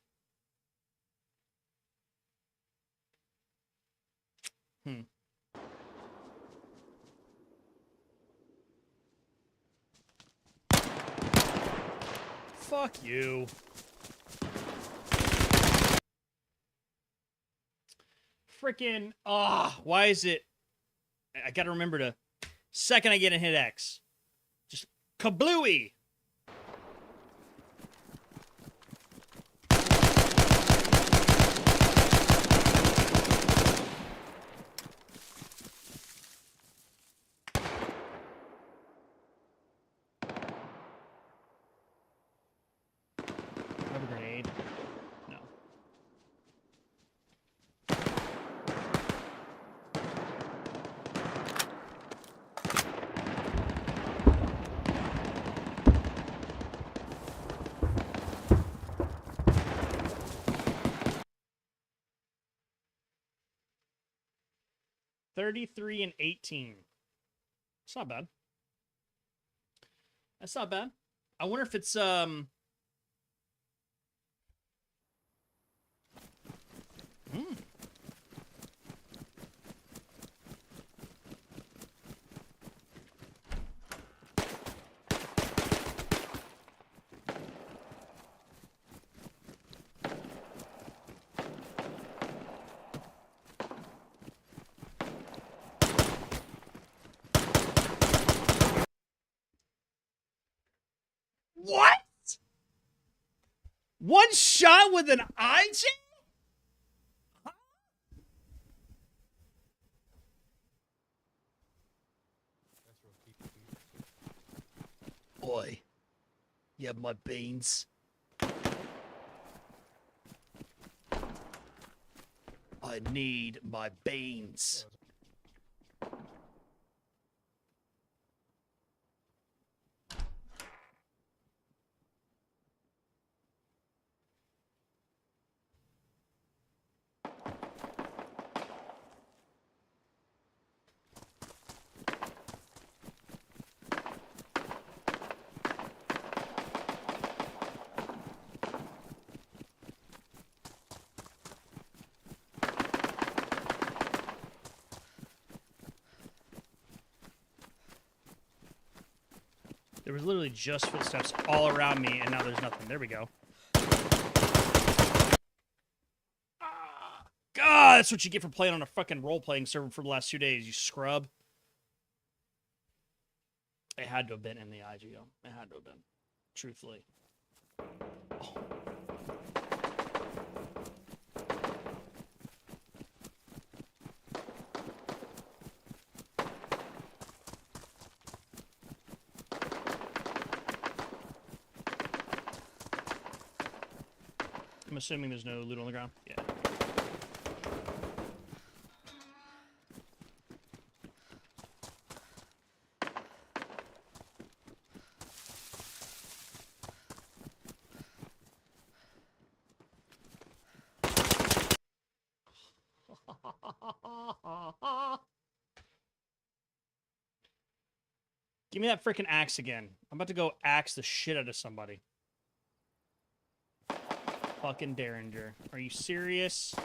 Fuck you. Frickin', why is it? I gotta remember to, second I get and hit X, just kablooey. Have a grenade. No. $33 and $18. It's not bad. That's not bad. I wonder if it's One shot with an IG? Boy, you have my beans. I need my beans. There was literally just footsteps all around me, and now there's nothing. There we go. God, that's what you get for playing on a fucking role-playing server for the last 2 days, you scrub. It had to have been in the IGO. It had to have been. Truthfully. Oh. I'm assuming there's no loot on the ground. Yeah. Give me that freaking axe again. I'm about to go axe the shit out of somebody. Fucking Derringer. Are you serious?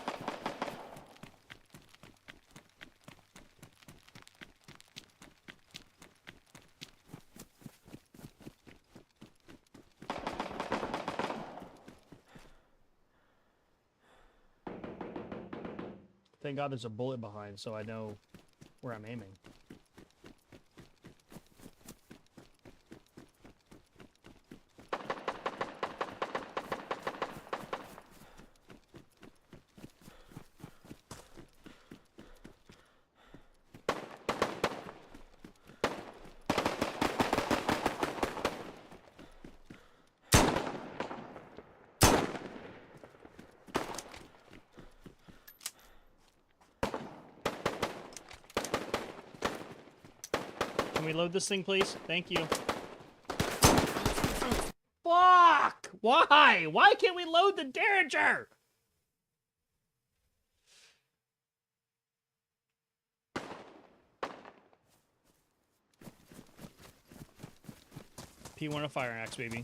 Thank God there's a bullet behind, so I know where I'm aiming. Can we load this thing, please? Thank you. Fuck! Why? Why can't we load the Derringer? P1 a fire axe, baby.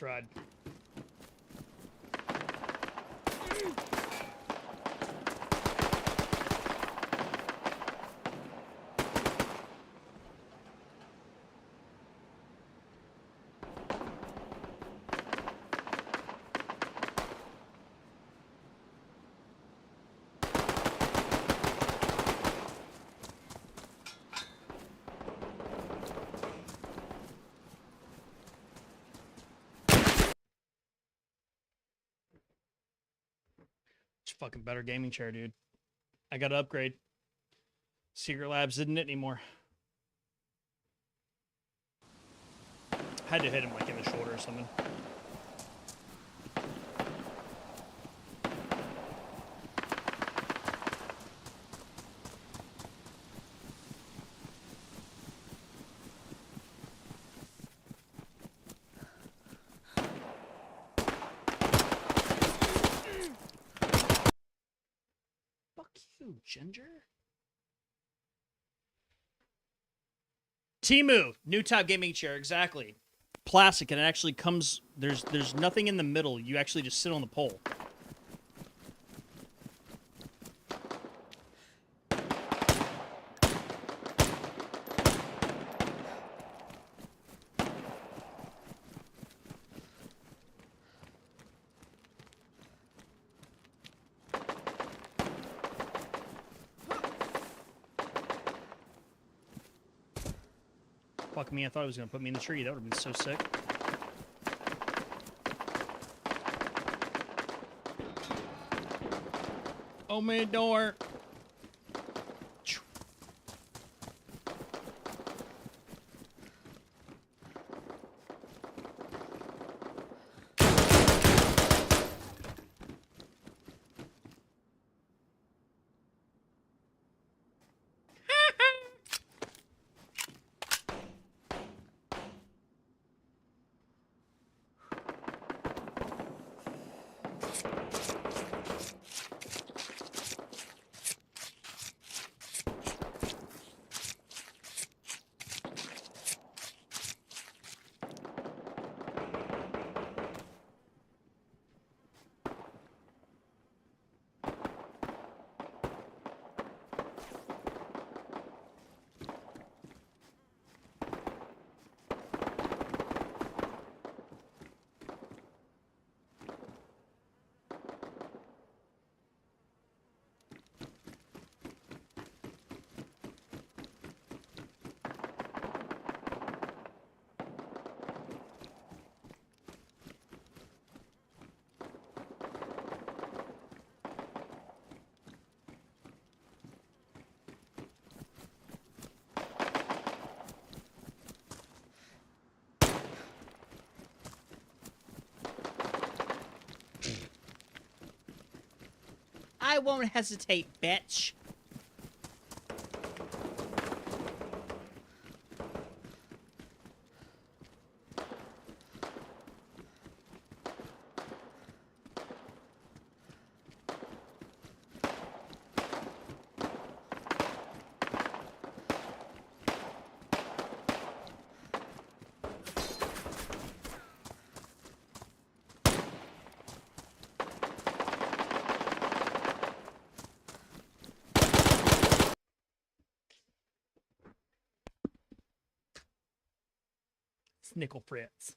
Let's ride. fucking better gaming chair, dude. I got to upgrade. Secret Labs didn't it anymore. Had to hit him like in the shoulder or something. Fuck you, Ginger. Timu, new top gaming chair, exactly. Plastic, and it actually comes. There's nothing in the middle. You actually just sit on the pole. Fuck me, I thought it was gonna put me in the tree. That would have been so sick. Open the door. I won't hesitate, bitch. Nickel Fritz.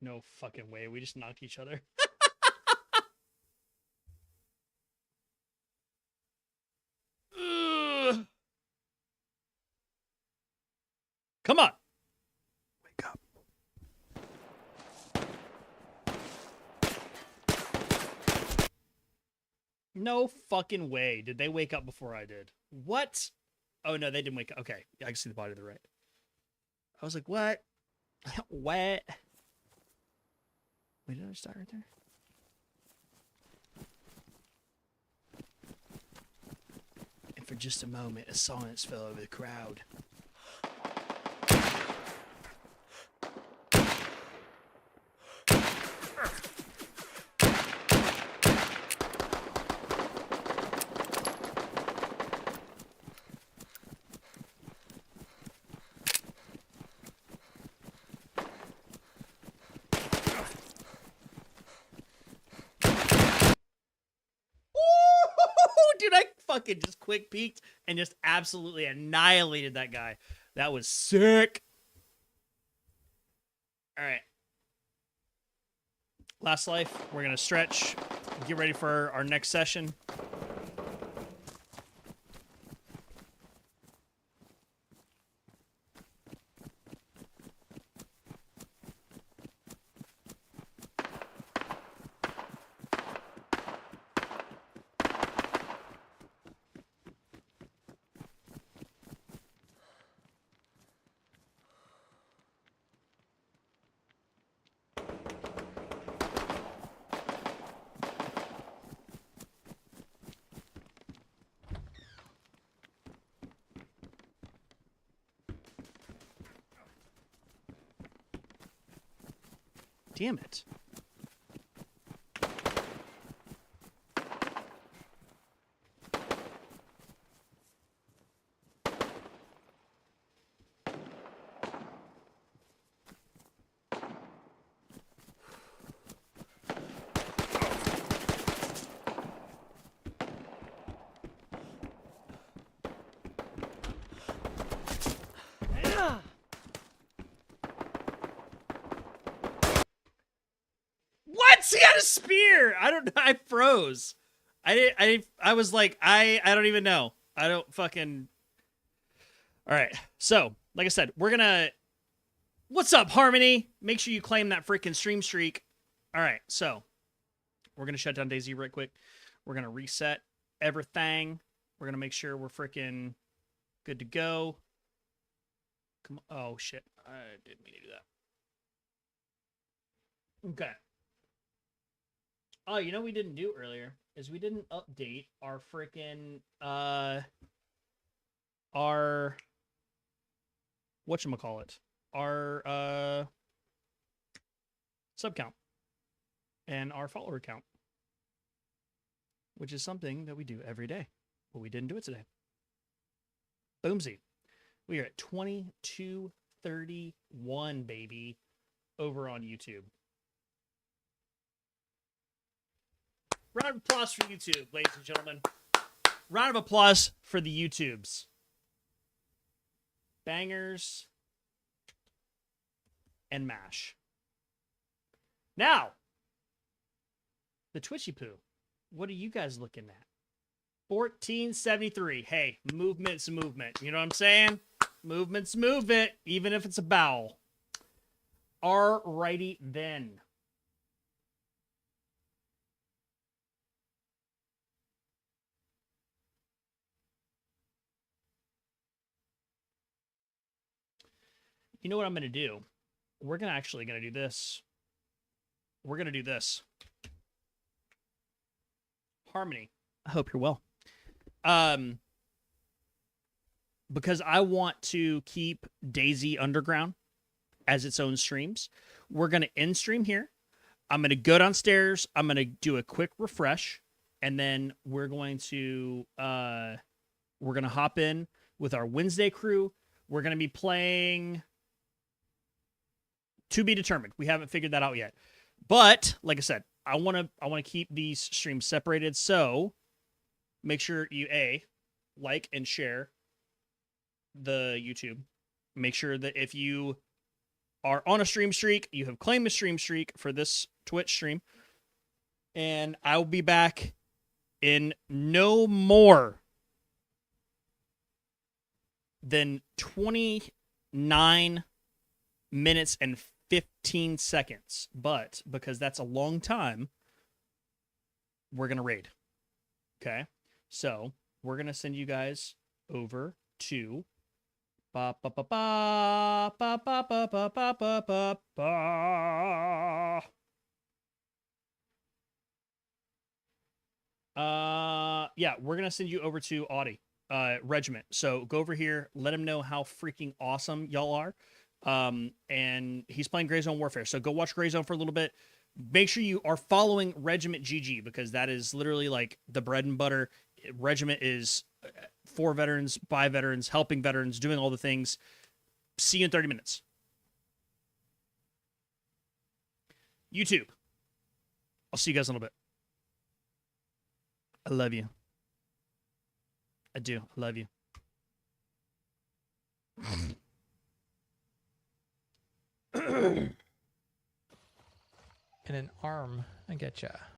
No fucking way. We just knocked each other. Come on. Wake up. No fucking way. Did they wake up before I did? What? Oh, no, they didn't wake up. Okay. I can see the body to the right. I was like, what? What? Wait, did I start right there? And for just a moment, a silence fell over the crowd. fucking just quick peeked and just absolutely annihilated that guy. That was sick. All right. Last life. We're going to stretch. Get ready for our next session. Damn it. What? He had a spear. I don't know. I froze. I was like, I don't even know. I don't fucking. All right. So, like I said, we're gonna. What's up, Harmony? Make sure you claim that freaking stream streak. All right. So, we're gonna shut down DayZ right quick. We're gonna reset everything. We're gonna make sure we're freaking good to go. Come on. Oh shit. I didn't mean to do that. Okay. Oh, you know what we didn't do earlier is we didn't update our freaking our whatchamacallit, our sub count and our follower count, which is something that we do every day, but we didn't do it today. Boomsy. We are at 2231, baby, over on YouTube. Round of applause for YouTube, ladies and gentlemen. Round of applause for the YouTubes. Bangers and mash. Now, the Twitchy Poo. What are you guys looking at? 1473. Hey, movement's movement. You know what I'm saying? Movement's movement, even if it's a bowel. Alrighty then. You know what I'm going to do? We're actually going to do this. We're going to do this. Harmony, I hope you're well. Because I want to keep DayZ Underground as its own streams. We're going to end stream here. I'm going to go downstairs. I'm going to do a quick refresh. And then we're going to hop in with our Wednesday crew. We're going to be playing... To be determined. We haven't figured that out yet. But, like I said, I want to keep these streams separated. So, make sure you, like and share the YouTube. Make sure that if you are on a stream streak, you have claimed a stream streak for this Twitch stream. And I will be back in no more than 29 minutes and 15 seconds, but because that's a long time, we're gonna raid. Okay, so we're gonna send you guys over to yeah, we're gonna send you over to Audie Regiment. So go over here, let him know how freaking awesome y'all are. And he's playing Gray Zone Warfare. So go watch Gray Zone for a little bit. Make sure you are following Regiment GG because that is literally like the bread and butter. Regiment is for veterans, by veterans, helping veterans, doing all the things. See you in 30 minutes. YouTube. I'll see you guys in a little bit. I love you. I do. I love you. And an arm. I getcha.